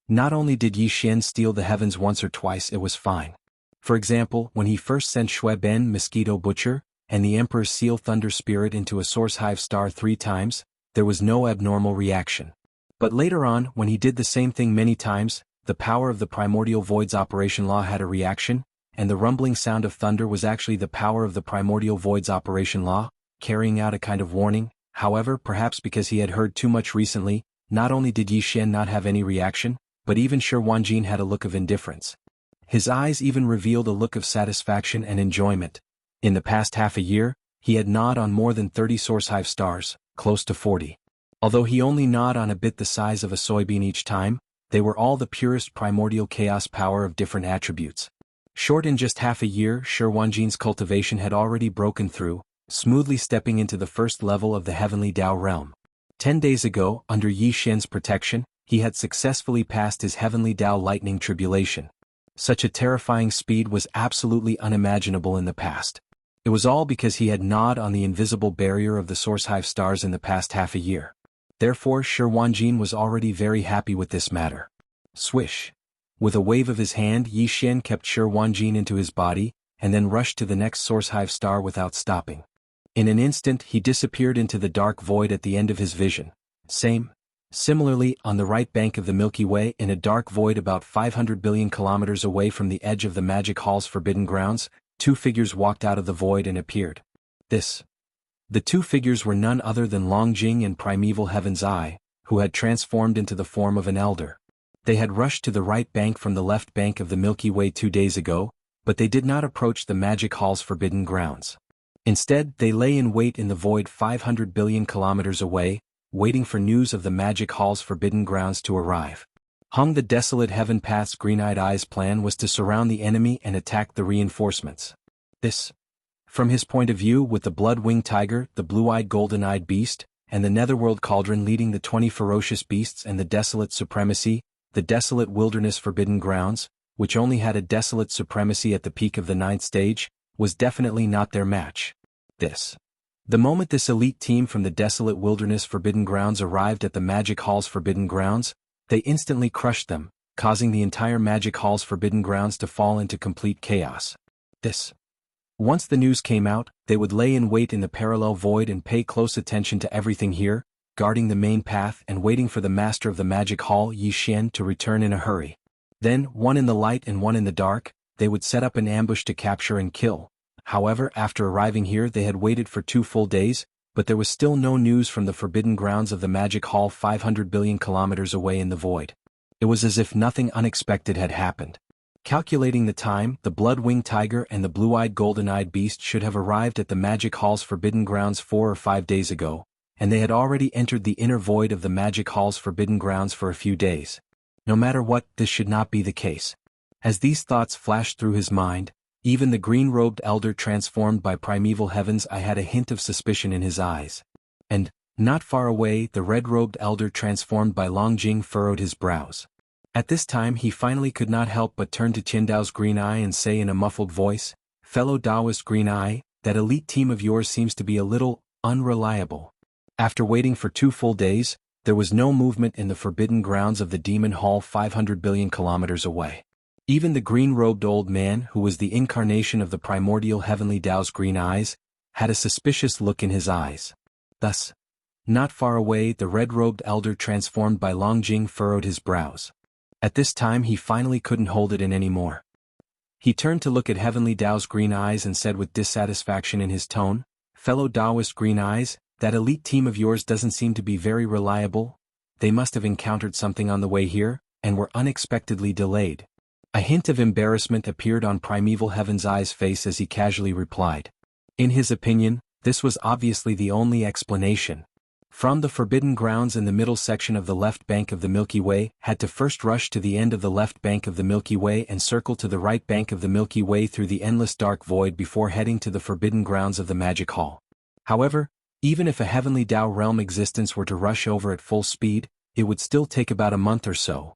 Not only did Yi Xian steal the heavens once or twice, it was fine. For example, when he first sent Shui Ben Mosquito Butcher, and the Emperor's Seal Thunder Spirit into a source hive star 3 times, there was no abnormal reaction. But later on, when he did the same thing many times, the power of the primordial void's operation law had a reaction, and the rumbling sound of thunder was actually the power of the primordial void's operation law, carrying out a kind of warning. However, perhaps because he had heard too much recently, not only did Yi Xian not have any reaction, but even Shi Wanjin had a look of indifference. His eyes even revealed a look of satisfaction and enjoyment. In the past half a year, he had gnawed on more than 30 source hive stars, close to 40. Although he only gnawed on a bit the size of a soybean each time, they were all the purest primordial chaos power of different attributes. Short in just half a year, Shi Wanjin's cultivation had already broken through, smoothly stepping into the first level of the heavenly Tao realm. 10 days ago, under Yi Xian's protection, he had successfully passed his heavenly Tao lightning tribulation. Such a terrifying speed was absolutely unimaginable in the past. It was all because he had gnawed on the invisible barrier of the source hive stars in the past half a year. Therefore Shi Wanjin was already very happy with this matter. Swish. With a wave of his hand, Yi Xian kept Shi Wanjin into his body, and then rushed to the next source hive star without stopping. In an instant he disappeared into the dark void at the end of his vision. Same Similarly, on the right bank of the Milky Way in a dark void about 500 billion kilometers away from the edge of the Magic Hall's forbidden grounds, two figures walked out of the void and appeared. The two figures were none other than Longjing and Primeval Heaven's Eye, who had transformed into the form of an elder. They had rushed to the right bank from the left bank of the Milky Way 2 days ago, but they did not approach the Magic Hall's forbidden grounds. Instead, they lay in wait in the void 500 billion kilometers away, waiting for news of the Magic Hall's forbidden grounds to arrive. Hung the Desolate Heaven Path's Green-Eyed Eye's plan was to surround the enemy and attack the reinforcements. From his point of view, with the Blood-Winged Tiger, the Blue-Eyed Golden-Eyed Beast, and the Netherworld Cauldron leading the 20 ferocious beasts and the Desolate Supremacy, the Desolate Wilderness Forbidden Grounds, which only had a Desolate Supremacy at the peak of the 9th stage, was definitely not their match. The moment this elite team from the Desolate Wilderness Forbidden Grounds arrived at the Magic Hall's Forbidden Grounds, they instantly crushed them, causing the entire Magic Hall's Forbidden Grounds to fall into complete chaos. Once the news came out, they would lay in wait in the parallel void and pay close attention to everything here, guarding the main path and waiting for the master of the Magic Hall, Yi Xian, to return in a hurry. Then, one in the light and one in the dark, they would set up an ambush to capture and kill. However, after arriving here they had waited for 2 full days, but there was still no news from the forbidden grounds of the Magic Hall 500 billion kilometers away in the void. It was as if nothing unexpected had happened. Calculating the time, the Blood-Winged Tiger and the Blue-Eyed Golden-Eyed Beast should have arrived at the Magic Hall's forbidden grounds 4 or 5 days ago, and they had already entered the inner void of the Magic Hall's forbidden grounds for a few days. No matter what, this should not be the case. As these thoughts flashed through his mind, even the green-robed elder transformed by Primeval Heaven's Eye had a hint of suspicion in his eyes. And, not far away, the red-robed elder transformed by Longjing furrowed his brows. At this time he finally could not help but turn to Qindao's Green Eye and say in a muffled voice, "Fellow Taoist Green Eye, that elite team of yours seems to be a little unreliable." After waiting for 2 full days, there was no movement in the forbidden grounds of the Demon Hall 500 billion kilometers away. Even the green-robed old man, who was the incarnation of the primordial heavenly Tao's green eyes, had a suspicious look in his eyes. Thus, not far away, the red-robed elder transformed by Longjing furrowed his brows. At this time he finally couldn't hold it in anymore. He turned to look at Heavenly Tao's green eyes and said with dissatisfaction in his tone, "Fellow Taoist Green Eyes, that elite team of yours doesn't seem to be very reliable. They must have encountered something on the way here, and were unexpectedly delayed." A hint of embarrassment appeared on Primeval Heaven's Eye's face as he casually replied. In his opinion, this was obviously the only explanation. From the forbidden grounds in the middle section of the left bank of the Milky Way had to first rush to the end of the left bank of the Milky Way and circle to the right bank of the Milky Way through the endless dark void before heading to the forbidden grounds of the Magic Hall. However, even if a heavenly Tao realm existence were to rush over at full speed, it would still take about a month or so.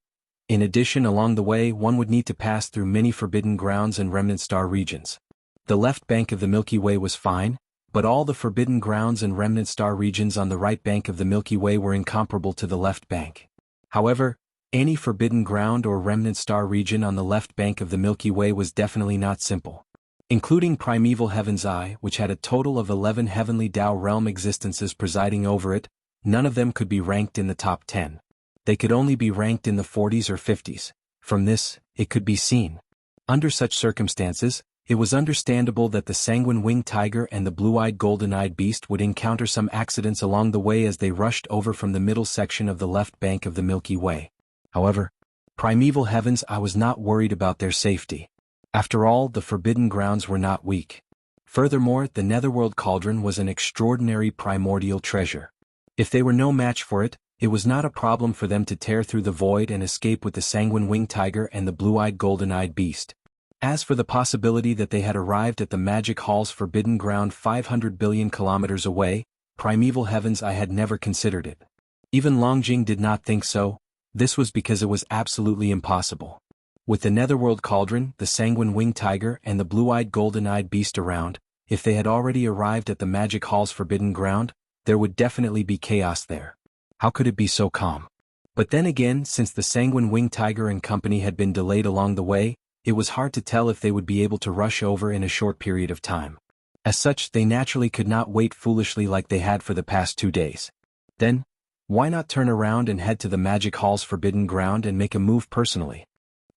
In addition, along the way one would need to pass through many forbidden grounds and remnant star regions. The left bank of the Milky Way was fine, but all the forbidden grounds and remnant star regions on the right bank of the Milky Way were incomparable to the left bank. However, any forbidden ground or remnant star region on the left bank of the Milky Way was definitely not simple. Including Primeval Heaven's Eye, which had a total of 11 heavenly Tao realm existences presiding over it, none of them could be ranked in the top 10. They could only be ranked in the 40s or 50s. From this, it could be seen. Under such circumstances, it was understandable that the Sanguine-Winged Tiger and the Blue-Eyed Golden-Eyed Beast would encounter some accidents along the way as they rushed over from the middle section of the left bank of the Milky Way. However, Primeval Heaven's Eye was not worried about their safety. After all, the forbidden grounds were not weak. Furthermore, the Netherworld Cauldron was an extraordinary primordial treasure. If they were no match for it, it was not a problem for them to tear through the void and escape with the Sanguine-Winged Tiger and the Blue-Eyed Golden-Eyed Beast. As for the possibility that they had arrived at the Magic Hall's forbidden ground 500 billion kilometers away, Primeval Heaven's Eye had never considered it. Even Longjing did not think so. This was because it was absolutely impossible. With the Netherworld Cauldron, the Sanguine-Winged Tiger and the Blue-Eyed Golden-Eyed Beast around, if they had already arrived at the Magic Hall's forbidden ground, there would definitely be chaos there. How could it be so calm? But then again, since the Sanguine-Winged Tiger and company had been delayed along the way, it was hard to tell if they would be able to rush over in a short period of time. As such, they naturally could not wait foolishly like they had for the past 2 days. Then, Why not turn around and head to the magic hall's forbidden ground and make a move personally?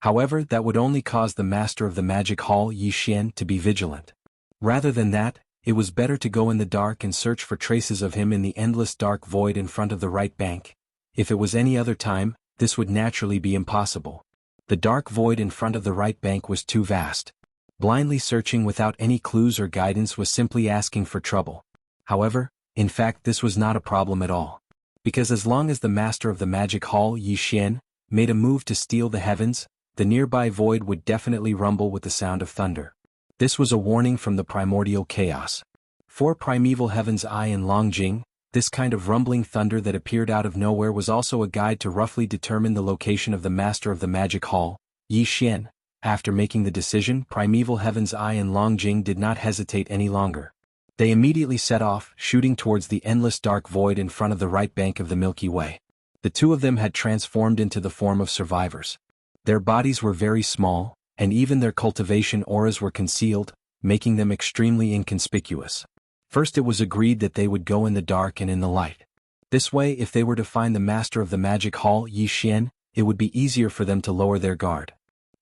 However, that would only cause the master of the magic hall, Yi Xian, to be vigilant. Rather than that, it was better to go in the dark and search for traces of him in the endless dark void in front of the right bank. If it was any other time, this would naturally be impossible. The dark void in front of the right bank was too vast. Blindly searching without any clues or guidance was simply asking for trouble. However, in fact this was not a problem at all. Because as long as the master of the magic hall, Yi Xian, made a move to steal the heavens, the nearby void would definitely rumble with the sound of thunder. This was a warning from the primordial chaos. For primeval heaven's eye in Longjing, this kind of rumbling thunder that appeared out of nowhere was also a guide to roughly determine the location of the master of the magic hall, Yi Xian. After making the decision, primeval heaven's eye in Longjing did not hesitate any longer. They immediately set off, shooting towards the endless dark void in front of the right bank of the Milky Way. The two of them had transformed into the form of survivors. Their bodies were very small, and even their cultivation auras were concealed, making them extremely inconspicuous. First it was agreed that they would go in the dark and in the light. This way, if they were to find the master of the magic hall, Yi Xian, it would be easier for them to lower their guard.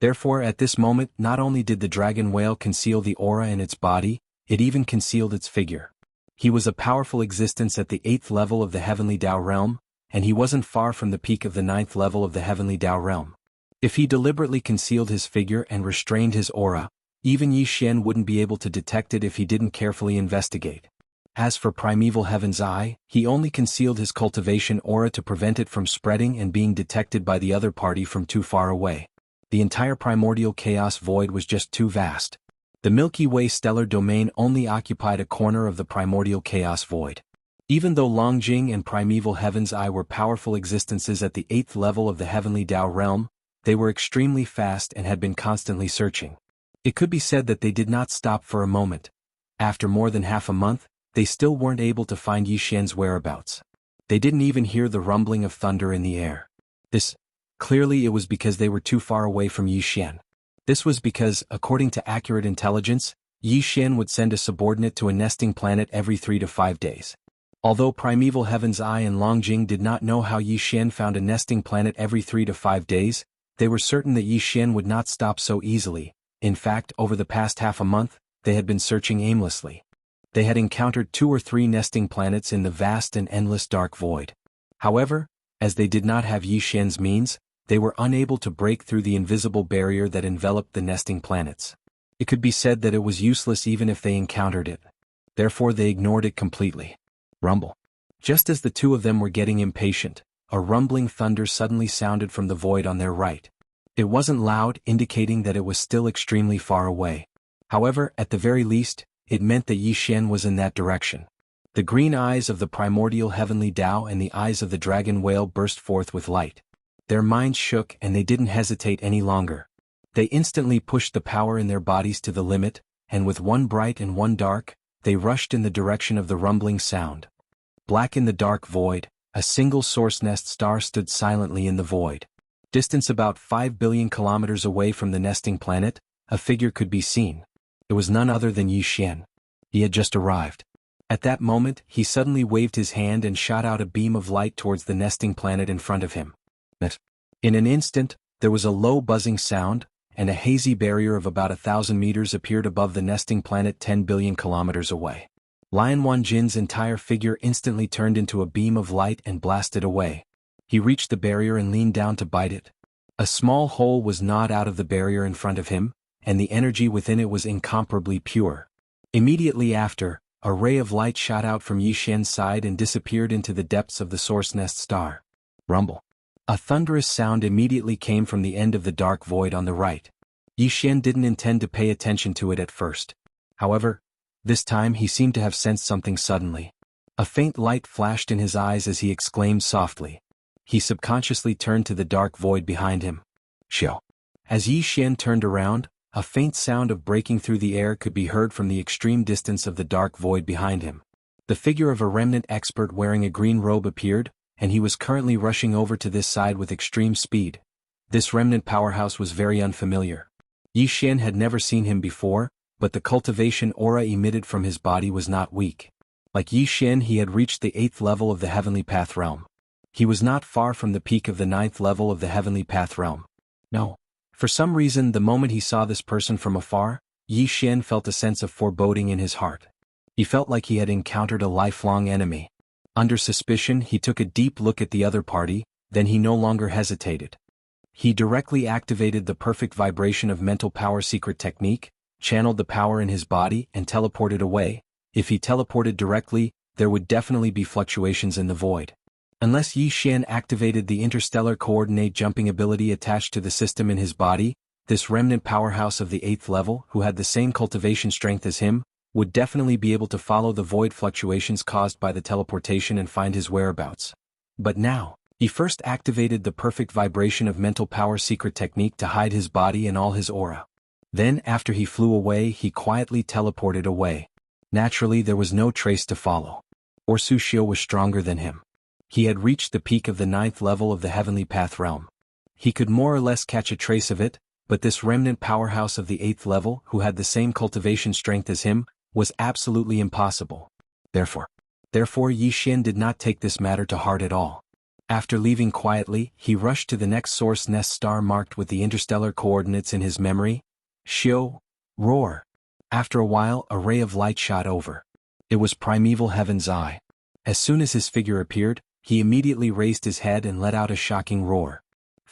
Therefore at this moment not only did the dragon whale conceal the aura in its body, it even concealed its figure. He was a powerful existence at the 8th level of the heavenly Dao realm, and he wasn't far from the peak of the 9th level of the heavenly Dao realm. If he deliberately concealed his figure and restrained his aura, even Yi Xian wouldn't be able to detect it if he didn't carefully investigate. As for primeval heaven's eye, he only concealed his cultivation aura to prevent it from spreading and being detected by the other party from too far away. The entire primordial chaos void was just too vast. The Milky Way stellar domain only occupied a corner of the primordial chaos void. Even though Longjing and primeval heaven's eye were powerful existences at the 8th level of the heavenly Dao realm, they were extremely fast and had been constantly searching. It could be said that they did not stop for a moment. After more than half a month, they still weren't able to find Yi Xian's whereabouts. They didn't even hear the rumbling of thunder in the air. Clearly it was because they were too far away from Yi Xian. This was because, according to accurate intelligence, Yi Xian would send a subordinate to a nesting planet every 3 to 5 days. Although primeval heaven's eye and Longjing did not know how Yi Xian found a nesting planet every 3 to 5 days, they were certain that Yi Xian would not stop so easily. In fact, over the past half a month, they had been searching aimlessly. They had encountered 2 or 3 nesting planets in the vast and endless dark void. However, as they did not have Yi Xian's means, they were unable to break through the invisible barrier that enveloped the nesting planets. It could be said that it was useless even if they encountered it. Therefore they ignored it completely. Rumble. Just as the two of them were getting impatient, a rumbling thunder suddenly sounded from the void on their right. It wasn't loud, indicating that it was still extremely far away. However, at the very least, it meant that Yi Xian was in that direction. The green eyes of the primordial heavenly Dao and the eyes of the dragon whale burst forth with light. Their minds shook and they didn't hesitate any longer. They instantly pushed the power in their bodies to the limit, and with one bright and one dark, they rushed in the direction of the rumbling sound. Black in the dark void, a single source nest star stood silently in the void. Distance about 5 billion kilometers away from the nesting planet, a figure could be seen. It was none other than Yi Xian. He had just arrived. At that moment, he suddenly waved his hand and shot out a beam of light towards the nesting planet in front of him. In an instant, there was a low buzzing sound, and a hazy barrier of about 1,000 meters appeared above the nesting planet 10 billion kilometers away. Lian Wanjin's entire figure instantly turned into a beam of light and blasted away. He reached the barrier and leaned down to bite it. A small hole was gnawed out of the barrier in front of him, and the energy within it was incomparably pure. Immediately after, a ray of light shot out from Yi Xian's side and disappeared into the depths of the source nest star. Rumble. A thunderous sound immediately came from the end of the dark void on the right. Yi Xian didn't intend to pay attention to it at first. However, this time he seemed to have sensed something suddenly. A faint light flashed in his eyes as he exclaimed softly. He subconsciously turned to the dark void behind him. Xiao. As Yi Xian turned around, a faint sound of breaking through the air could be heard from the extreme distance of the dark void behind him. The figure of a remnant expert wearing a green robe appeared, and he was currently rushing over to this side with extreme speed. This remnant powerhouse was very unfamiliar. Yi Xian had never seen him before, but the cultivation aura emitted from his body was not weak. Like Yi Xian, he had reached the 8th level of the heavenly path realm. He was not far from the peak of the 9th level of the Heavenly Path realm. No. For some reason, the moment he saw this person from afar, Yi Xian felt a sense of foreboding in his heart. He felt like he had encountered a lifelong enemy. Under suspicion, he took a deep look at the other party, then he no longer hesitated. He directly activated the perfect vibration of mental power secret technique, channeled the power in his body and teleported away. If he teleported directly, there would definitely be fluctuations in the void. Unless Yi Xian activated the interstellar coordinate jumping ability attached to the system in his body, this remnant powerhouse of the 8th level, who had the same cultivation strength as him, would definitely be able to follow the void fluctuations caused by the teleportation and find his whereabouts. But now, he first activated the perfect vibration of mental power secret technique to hide his body and all his aura. Then, after he flew away, he quietly teleported away. Naturally, there was no trace to follow. Or Su Xiu was stronger than him. He had reached the peak of the 9th level of the Heavenly Path realm. He could more or less catch a trace of it, but this remnant powerhouse of the 8th level, who had the same cultivation strength as him, was absolutely impossible. Therefore, Yi Xian did not take this matter to heart at all. After leaving quietly, he rushed to the next source nest star marked with the interstellar coordinates in his memory. Xiu, roar. After a while, a ray of light shot over. It was Primeval Heaven's Eye. As soon as his figure appeared, he immediately raised his head and let out a shocking roar.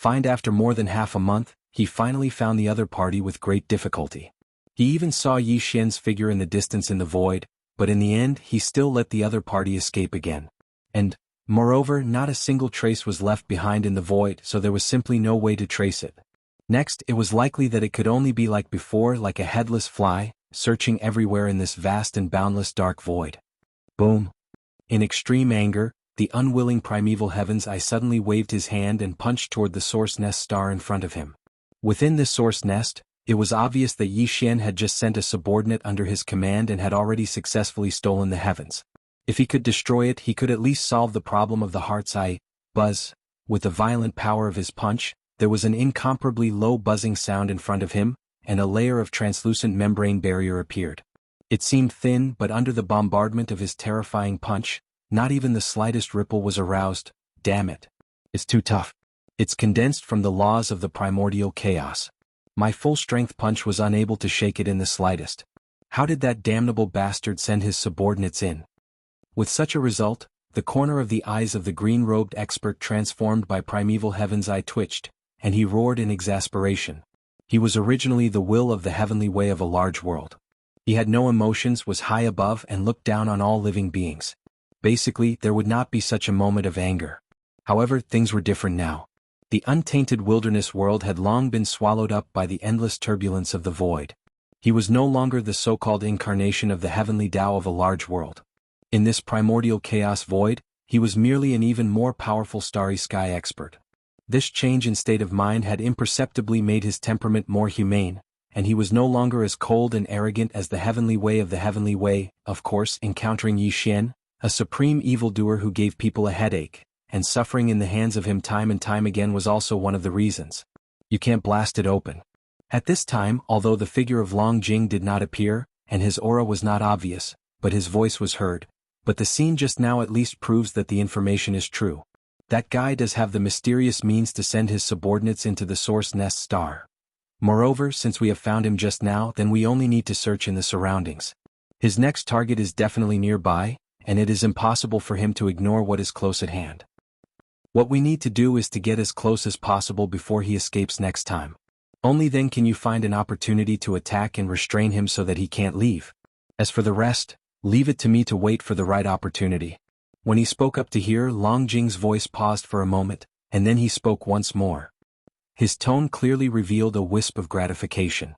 After more than half a month, he finally found the other party with great difficulty. He even saw Yi Xian's figure in the distance in the void, but in the end he still let the other party escape again. And, moreover, not a single trace was left behind in the void, so there was simply no way to trace it. Next, it was likely that it could only be like before, like a headless fly, searching everywhere in this vast and boundless dark void. Boom. In extreme anger, the unwilling Primeval Heaven's Eye suddenly waved his hand and punched toward the source nest star in front of him. Within this source nest, it was obvious that Yi Xian had just sent a subordinate under his command and had already successfully stolen the heavens. If he could destroy it, he could at least solve the problem of the heart's eye. Buzz. With the violent power of his punch, there was an incomparably low buzzing sound in front of him, and a layer of translucent membrane barrier appeared. It seemed thin, but under the bombardment of his terrifying punch, not even the slightest ripple was aroused. Damn it. It's too tough. It's condensed from the laws of the primordial chaos. My full-strength punch was unable to shake it in the slightest. How did that damnable bastard send his subordinates in? With such a result, the corner of the eyes of the green-robed expert transformed by Primeval Heaven's Eye twitched, and he roared in exasperation. He was originally the will of the heavenly way of a large world. He had no emotions, was high above and looked down on all living beings. Basically, there would not be such a moment of anger. However, things were different now. The untainted wilderness world had long been swallowed up by the endless turbulence of the void. He was no longer the so-called incarnation of the heavenly Tao of a large world. In this primordial chaos void, he was merely an even more powerful starry sky expert. This change in state of mind had imperceptibly made his temperament more humane, and he was no longer as cold and arrogant as the heavenly way of the heavenly way. Of course, encountering Yi Xian, a supreme evildoer who gave people a headache, and suffering in the hands of him time and time again was also one of the reasons. You can't blast it open. At this time, although the figure of Long Jing did not appear, and his aura was not obvious, but his voice was heard, but the scene just now at least proves that the information is true. That guy does have the mysterious means to send his subordinates into the source nest star. Moreover, since we have found him just now, then we only need to search in the surroundings. His next target is definitely nearby, and it is impossible for him to ignore what is close at hand. What we need to do is to get as close as possible before he escapes next time. Only then can you find an opportunity to attack and restrain him so that he can't leave. As for the rest, leave it to me to wait for the right opportunity. When he spoke up to hear, Long Jing's voice paused for a moment, and then he spoke once more. His tone clearly revealed a wisp of gratification.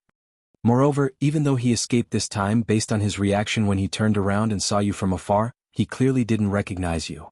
Moreover, even though he escaped this time based on his reaction when he turned around and saw you from afar, he clearly didn't recognize you.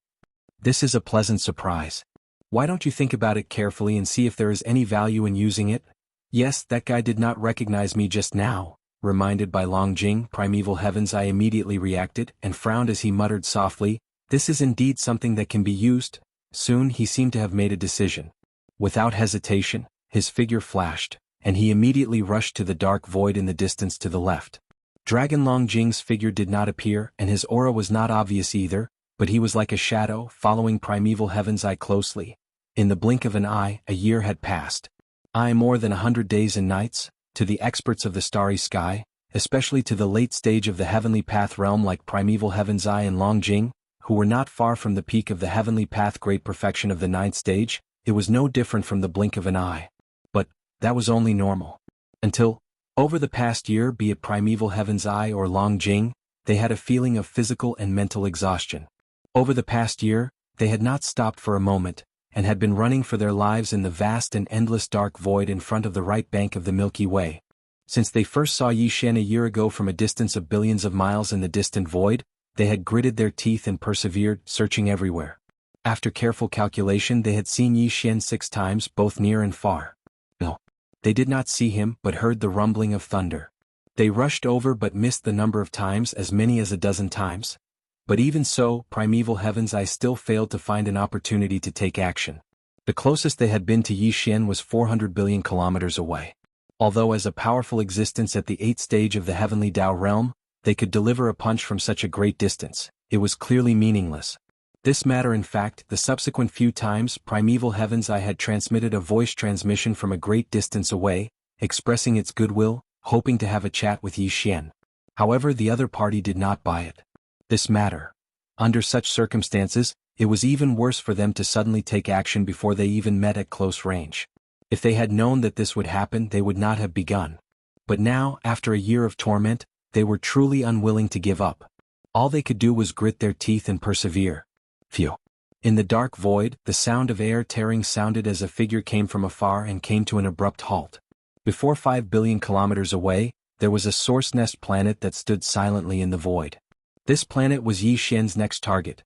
This is a pleasant surprise. Why don't you think about it carefully and see if there is any value in using it? Yes, that guy did not recognize me just now. Reminded by Long Jing, Primeval Heaven's Eye immediately reacted and frowned as he muttered softly, "This is indeed something that can be used." Soon he seemed to have made a decision. Without hesitation, his figure flashed, and he immediately rushed to the dark void in the distance to the left. Dragon Long Jing's figure did not appear, and his aura was not obvious either, but he was like a shadow, following primeval heaven's eye closely. In the blink of an eye, a year had passed. More than 100 days and nights, to the experts of the starry sky, especially to the late stage of the heavenly path realm like primeval heaven's eye and Longjing, who were not far from the peak of the heavenly path great perfection of the ninth stage. It was no different from the blink of an eye. But that was only normal. Until, over the past year, be it primeval heaven's eye or Longjing, they had a feeling of physical and mental exhaustion. Over the past year, they had not stopped for a moment, and had been running for their lives in the vast and endless dark void in front of the right bank of the Milky Way. Since they first saw Yishan a year ago from a distance of billions of miles in the distant void, they had gritted their teeth and persevered, searching everywhere. After careful calculation, they had seen Yishan 6 times, both near and far. No. They did not see him, but heard the rumbling of thunder. They rushed over but missed the number of times, as many as a dozen times. But even so, primeval heaven's eye still failed to find an opportunity to take action. The closest they had been to Yishan was 400 billion kilometers away. Although as a powerful existence at the 8th stage of the heavenly Tao realm, they could deliver a punch from such a great distance, it was clearly meaningless. This matter in fact, the subsequent few times primeval heaven's eye had transmitted a voice transmission from a great distance away, expressing its goodwill, hoping to have a chat with Yishan. However, the other party did not buy it. This matter. Under such circumstances, it was even worse for them to suddenly take action before they even met at close range. If they had known that this would happen, they would not have begun. But now, after a year of torment, they were truly unwilling to give up. All they could do was grit their teeth and persevere. Phew. In the dark void, the sound of air tearing sounded as a figure came from afar and came to an abrupt halt. Before 5 billion kilometers away, there was a source nest planet that stood silently in the void. This planet was Yishan's next target.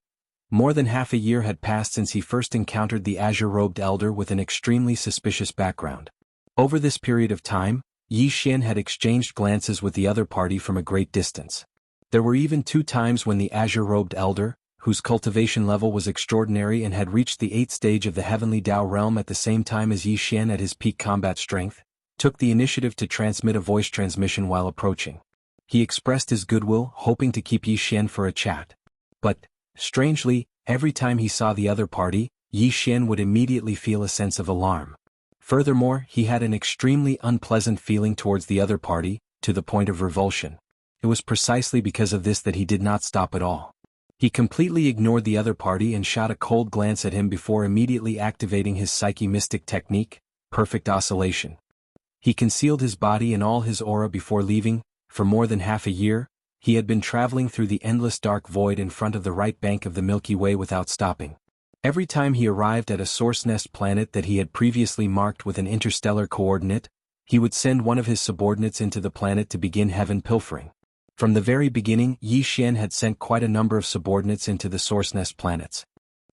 More than half a year had passed since he first encountered the azure-robed elder with an extremely suspicious background. Over this period of time, Yishan had exchanged glances with the other party from a great distance. There were even 2 times when the azure-robed elder, whose cultivation level was extraordinary and had reached the 8th stage of the heavenly Tao realm at the same time as Yishan at his peak combat strength, took the initiative to transmit a voice transmission while approaching. He expressed his goodwill, hoping to keep Yishan for a chat. But, strangely, every time he saw the other party, Yishan would immediately feel a sense of alarm. Furthermore, he had an extremely unpleasant feeling towards the other party, to the point of revulsion. It was precisely because of this that he did not stop at all. He completely ignored the other party and shot a cold glance at him before immediately activating his psyche mystic technique, perfect oscillation. He concealed his body and all his aura before leaving. For more than half a year, he had been traveling through the endless dark void in front of the right bank of the Milky Way without stopping. Every time he arrived at a source nest planet that he had previously marked with an interstellar coordinate, he would send one of his subordinates into the planet to begin heaven pilfering. From the very beginning, Yishan had sent quite a number of subordinates into the source nest planets.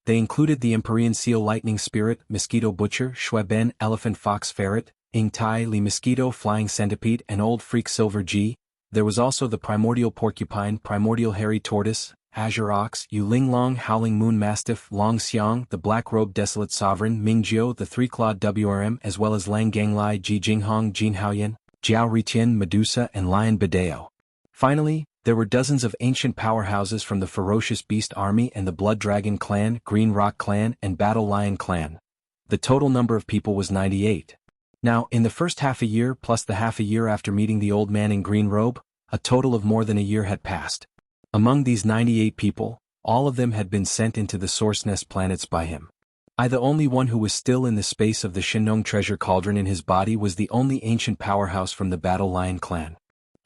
They included the Empyrean Seal Lightning Spirit, Mosquito Butcher, Shueben, Elephant Fox Ferret, Ing Tai Li Mosquito Flying Centipede and Old Freak Silver G. There was also the Primordial Porcupine, Primordial Hairy Tortoise, Azure Ox, Yu Ling Long Howling Moon Mastiff, Long Xiang, the Black-Robed Desolate Sovereign, Mingjiu, the Three-Clawed WRM, as well as Lang Ganglai, Ji Jinghong, Jin Haoyan, Jiao Riqian, Medusa and Lion Bideo. Finally, there were dozens of ancient powerhouses from the Ferocious Beast Army and the Blood Dragon Clan, Green Rock Clan and Battle Lion Clan. The total number of people was 98. Now, in the first half a year plus the half a year after meeting the old man in green robe, a total of more than a year had passed. Among these 98 people, all of them had been sent into the source nest planets by him. The only one who was still in the space of the Shinong treasure cauldron in his body was the only ancient powerhouse from the Battle Lion Clan.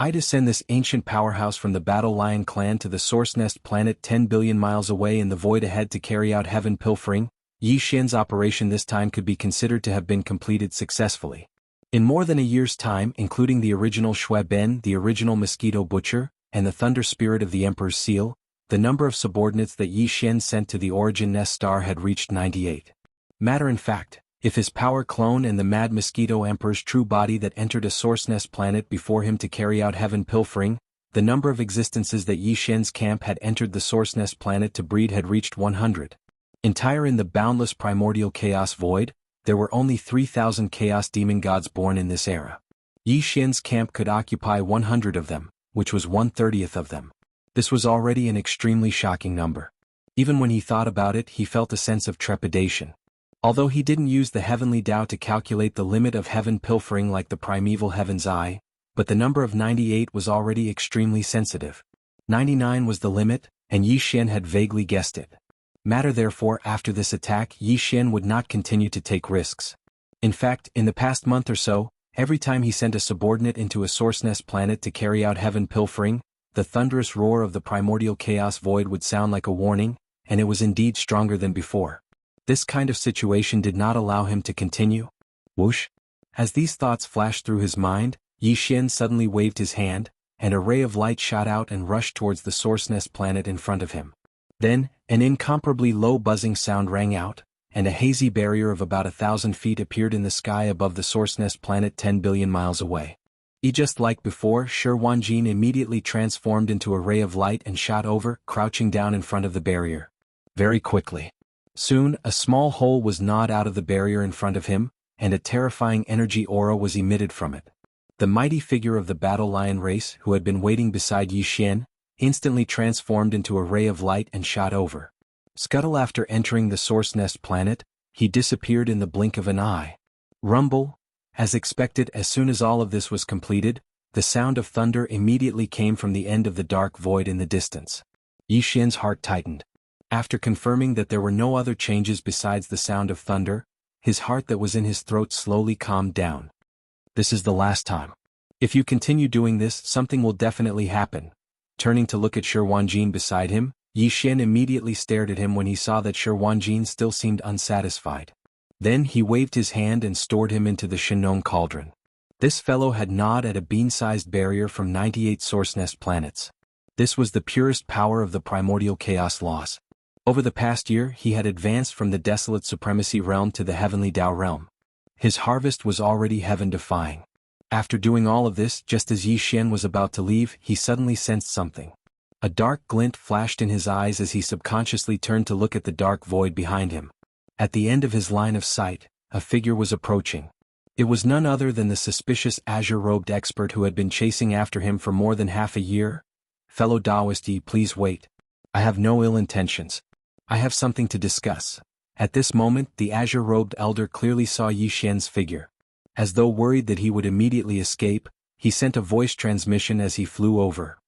To send this ancient powerhouse from the Battle Lion Clan to the source nest planet 10 billion miles away in the void ahead to carry out heaven pilfering, Yishan's operation this time could be considered to have been completed successfully. In more than a year's time, including the original Shueben, the original Mosquito Butcher, and the Thunder Spirit of the Emperor's Seal, the number of subordinates that Yishan sent to the Origin Nest Star had reached 98. Matter in fact, if his power clone and the Mad Mosquito Emperor's true body that entered a source nest planet before him to carry out heaven pilfering, the number of existences that Yishan's camp had entered the source nest planet to breed had reached 100. Entire in the boundless primordial chaos void, there were only 3,000 chaos demon gods born in this era. Yishan's camp could occupy 100 of them, which was 1/30th of them. This was already an extremely shocking number. Even when he thought about it, he felt a sense of trepidation. Although he didn't use the heavenly Tao to calculate the limit of heaven pilfering like the primeval heaven's eye, but the number of 98 was already extremely sensitive. 99 was the limit, and Yi Xian had vaguely guessed it. Therefore, after this attack, Yi Xian would not continue to take risks. In fact, in the past month or so, every time he sent a subordinate into a source nest planet to carry out heaven pilfering, the thunderous roar of the primordial chaos void would sound like a warning, and it was indeed stronger than before. This kind of situation did not allow him to continue. Whoosh! As these thoughts flashed through his mind, Yi Xian suddenly waved his hand, and a ray of light shot out and rushed towards the source nest planet in front of him. Then, an incomparably low buzzing sound rang out, and a hazy barrier of about 1,000 feet appeared in the sky above the source nest planet 10 billion miles away. Just like before, Shi Wanjin immediately transformed into a ray of light and shot over, crouching down in front of the barrier. Very quickly. Soon, a small hole was gnawed out of the barrier in front of him, and a terrifying energy aura was emitted from it. The mighty figure of the battle lion race, who had been waiting beside Yi Xian, instantly transformed into a ray of light and shot over. Scuttle after entering the source nest planet, he disappeared in the blink of an eye. Rumble. As expected, as soon as all of this was completed, the sound of thunder immediately came from the end of the dark void in the distance. Yi Xian's heart tightened. After confirming that there were no other changes besides the sound of thunder, his heart that was in his throat slowly calmed down. This is the last time. If you continue doing this, something will definitely happen. Turning to look at Shi Wanjin beside him, Yi Xian immediately stared at him when he saw that Shi Wanjin still seemed unsatisfied. Then he waved his hand and stored him into the Shinong cauldron. This fellow had gnawed at a bean-sized barrier from 98 source nest planets. This was the purest power of the primordial chaos laws. Over the past year, he had advanced from the desolate supremacy realm to the heavenly Tao realm. His harvest was already heaven-defying. After doing all of this, just as Yi Xian was about to leave, he suddenly sensed something. A dark glint flashed in his eyes as he subconsciously turned to look at the dark void behind him. At the end of his line of sight, a figure was approaching. It was none other than the suspicious azure-robed expert who had been chasing after him for more than half a year. Fellow Taoist Yi, please wait. I have no ill intentions. I have something to discuss. At this moment, the azure-robed elder clearly saw Yi Xian's figure. As though worried that he would immediately escape, he sent a voice transmission as he flew over.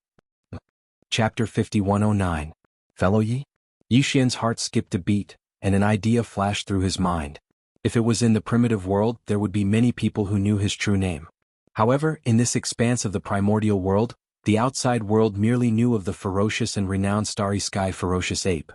Chapter 5109. Fellow Yi? Yi Xian's heart skipped a beat, and an idea flashed through his mind. If it was in the primitive world, there would be many people who knew his true name. However, in this expanse of the primordial world, the outside world merely knew of the ferocious and renowned Starry Sky ferocious ape.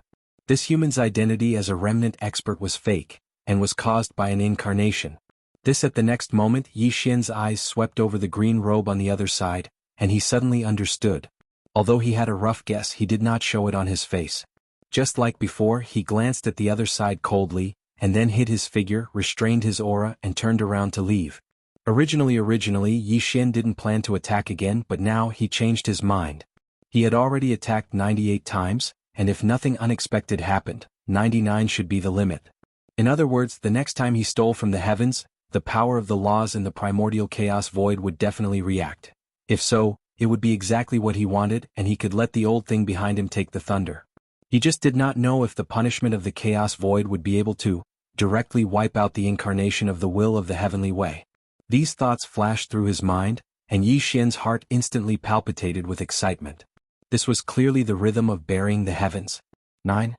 This human's identity as a remnant expert was fake, and was caused by an incarnation. This at the next moment, Yi Xian's eyes swept over the green robe on the other side, and he suddenly understood. Although he had a rough guess, he did not show it on his face. Just like before, he glanced at the other side coldly, and then hid his figure, restrained his aura, and turned around to leave. Originally, Yi Xian didn't plan to attack again, but now he changed his mind. He had already attacked 98 times, and if nothing unexpected happened, 99 should be the limit. In other words, the next time he stole from the heavens, the power of the laws in the primordial chaos void would definitely react. If so, it would be exactly what he wanted, and he could let the old thing behind him take the thunder. He just did not know if the punishment of the chaos void would be able to directly wipe out the incarnation of the will of the heavenly way. These thoughts flashed through his mind, and Yi Xian's heart instantly palpitated with excitement. This was clearly the rhythm of burying the heavens. 9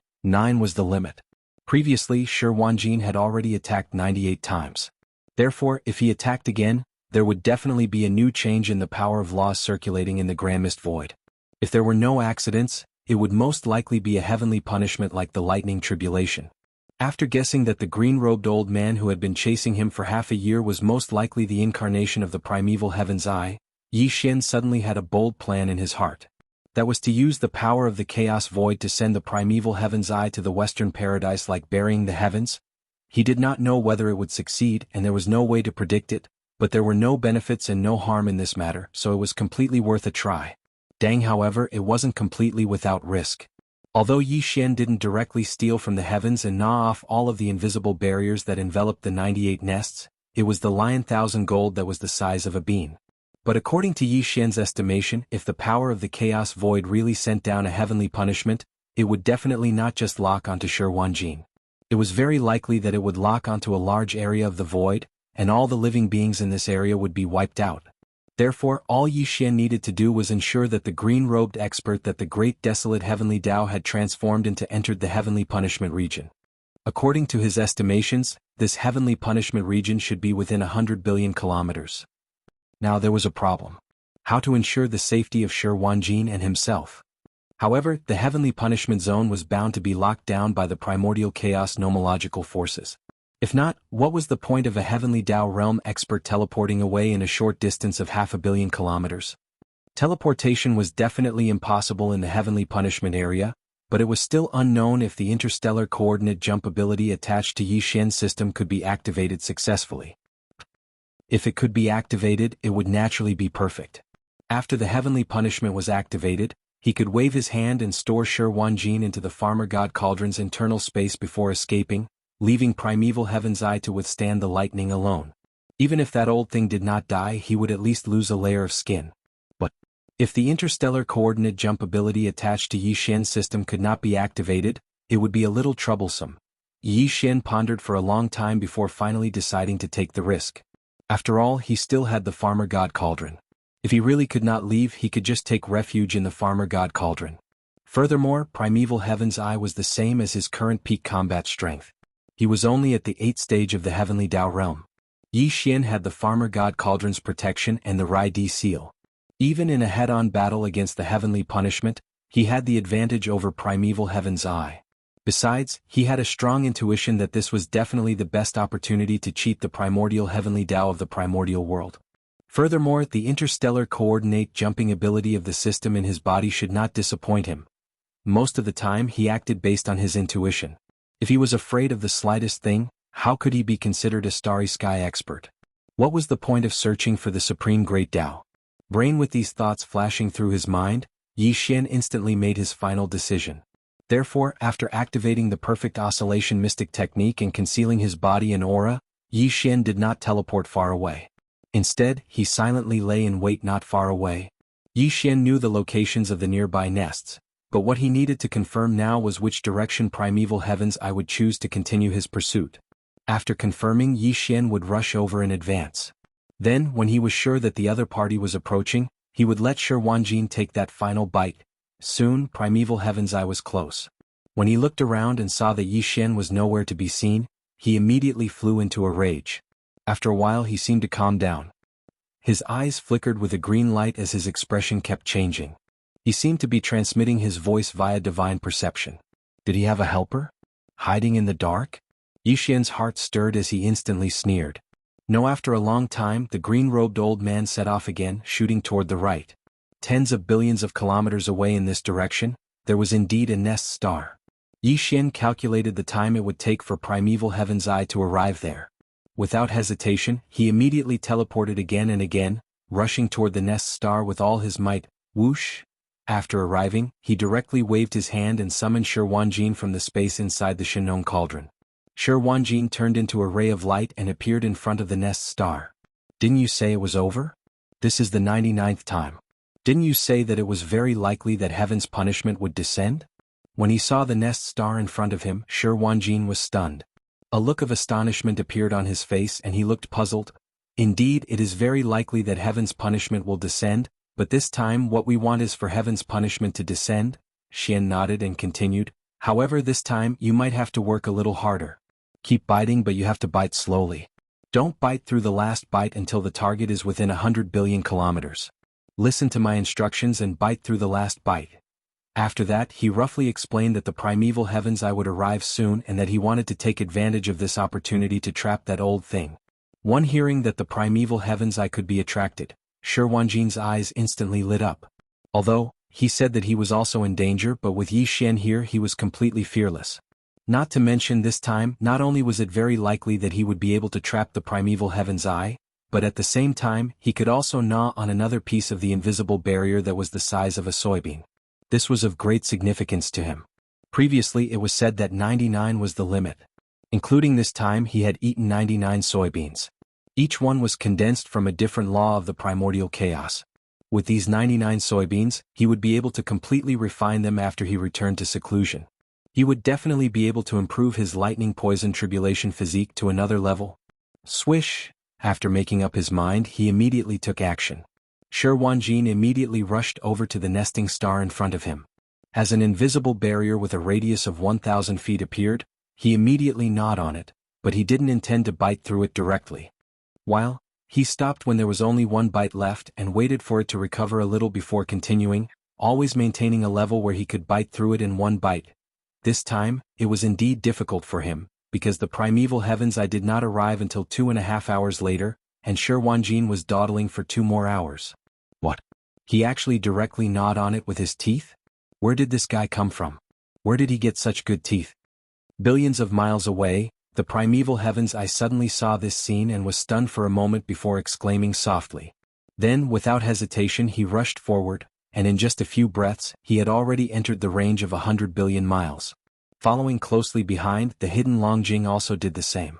was the limit. Previously, Shi Wanjin had already attacked 98 times. Therefore, if he attacked again, there would definitely be a new change in the power of laws circulating in the Grand Mist Void. If there were no accidents, it would most likely be a heavenly punishment like the lightning tribulation. After guessing that the green-robed old man who had been chasing him for half a year was most likely the incarnation of the primeval heaven's eye, Yi Xian suddenly had a bold plan in his heart. That was to use the power of the chaos void to send the primeval heaven's eye to the western paradise like burying the heavens. He did not know whether it would succeed, and there was no way to predict it, but there were no benefits and no harm in this matter, so it was completely worth a try. Dang, however, it wasn't completely without risk. Although Yi Xian didn't directly steal from the heavens and gnaw off all of the invisible barriers that enveloped the 98 nests, it was the lion 1,000 gold that was the size of a bean. But according to Yi Xian's estimation, if the power of the chaos void really sent down a heavenly punishment, it would definitely not just lock onto Shi Wanjin. It was very likely that it would lock onto a large area of the void, and all the living beings in this area would be wiped out. Therefore, all Yi Xian needed to do was ensure that the green-robed expert that the great desolate heavenly Tao had transformed into entered the heavenly punishment region. According to his estimations, this heavenly punishment region should be within 100 billion kilometers. Now there was a problem. How to ensure the safety of Shi Wanjin and himself? However, the heavenly punishment zone was bound to be locked down by the primordial chaos nomological forces. If not, what was the point of a heavenly Tao realm expert teleporting away in a short distance of 500 million kilometers? Teleportation was definitely impossible in the heavenly punishment area, but it was still unknown if the interstellar coordinate jump ability attached to Yi Xian's system could be activated successfully. If it could be activated, it would naturally be perfect. After the heavenly punishment was activated, he could wave his hand and store Shi Wanjin into the Farmer God Cauldron's internal space before escaping, leaving Primeval Heaven's Eye to withstand the lightning alone. Even if that old thing did not die, he would at least lose a layer of skin. But if the interstellar coordinate jump ability attached to Yi Xian's system could not be activated, it would be a little troublesome. Yi Xian pondered for a long time before finally deciding to take the risk. After all, he still had the Farmer God Cauldron. If he really could not leave, he could just take refuge in the Farmer God Cauldron. Furthermore, Primeval Heaven's Eye was the same as his current peak combat strength. He was only at the 8th stage of the Heavenly Tao realm. Yi Xian had the Farmer God Cauldron's protection and the Rai Di seal. Even in a head-on battle against the heavenly punishment, he had the advantage over Primeval Heaven's Eye. Besides, he had a strong intuition that this was definitely the best opportunity to cheat the primordial heavenly Tao of the primordial world. Furthermore, the interstellar coordinate jumping ability of the system in his body should not disappoint him. Most of the time he acted based on his intuition. If he was afraid of the slightest thing, how could he be considered a starry sky expert? What was the point of searching for the supreme great Tao? Brain with these thoughts flashing through his mind, Yi Xian instantly made his final decision. Therefore, after activating the perfect oscillation mystic technique and concealing his body and aura, Yi Xian did not teleport far away. Instead, he silently lay in wait not far away. Yi Xian knew the locations of the nearby nests, but what he needed to confirm now was which direction Primeval Heaven's Eye would choose to continue his pursuit. After confirming, Yi Xian would rush over in advance. Then, when he was sure that the other party was approaching, he would let Shi Wanjin take that final bite. Soon, Primeval Heaven's Eye was close. When he looked around and saw that Yi Xian was nowhere to be seen, he immediately flew into a rage. After a while he seemed to calm down. His eyes flickered with a green light as his expression kept changing. He seemed to be transmitting his voice via divine perception. Did he have a helper? Hiding in the dark? Yi Xian's heart stirred as he instantly sneered. No, after a long time, the green-robed old man set off again, shooting toward the right. Tens of billions of kilometers away in this direction, there was indeed a nest star. Yi Xian calculated the time it would take for Primeval Heaven's Eye to arrive there. Without hesitation, he immediately teleported again and again, rushing toward the nest star with all his might. Whoosh! After arriving, he directly waved his hand and summoned Shi Wanjin from the space inside the Shinong cauldron. Shi Wanjin turned into a ray of light and appeared in front of the nest star. Didn't you say it was over? This is the 99th time. Didn't you say that it was very likely that heaven's punishment would descend? When he saw the nest star in front of him, Shi Wanjin was stunned. A look of astonishment appeared on his face and he looked puzzled. Indeed, it is very likely that heaven's punishment will descend, but this time what we want is for heaven's punishment to descend. Xian nodded and continued, however this time you might have to work a little harder. Keep biting, but you have to bite slowly. Don't bite through the last bite until the target is within 100 billion kilometers. Listen to my instructions and bite through the last bite. After that, he roughly explained that the Primeval Heaven's Eye would arrive soon and that he wanted to take advantage of this opportunity to trap that old thing. One hearing that the Primeval Heaven's Eye could be attracted, Shi Wanjin's eyes instantly lit up. Although, he said that he was also in danger, but with Yi Xian here he was completely fearless. Not to mention this time, not only was it very likely that he would be able to trap the Primeval Heaven's Eye, but at the same time he could also gnaw on another piece of the invisible barrier that was the size of a soybean. This was of great significance to him. Previously it was said that 99 was the limit. Including this time he had eaten 99 soybeans. Each one was condensed from a different law of the primordial chaos. With these 99 soybeans, he would be able to completely refine them after he returned to seclusion. He would definitely be able to improve his lightning poison tribulation physique to another level. Swish! After making up his mind, he immediately took action. Shi Wanjin immediately rushed over to the nesting star in front of him. As an invisible barrier with a radius of 1,000 feet appeared, he immediately gnawed on it, but he didn't intend to bite through it directly. He stopped when there was only one bite left and waited for it to recover a little before continuing, always maintaining a level where he could bite through it in one bite. This time, it was indeed difficult for him, because the primeval heavens did not arrive until 2.5 hours later, and Shi Wanjin was dawdling for 2 more hours. What? He actually directly gnawed on it with his teeth? Where did this guy come from? Where did he get such good teeth? Billions of miles away, the primeval heavens suddenly saw this scene and was stunned for a moment before exclaiming softly. Then, without hesitation, he rushed forward, and in just a few breaths, he had already entered the range of 100 billion miles. Following closely behind, the hidden Longjing also did the same.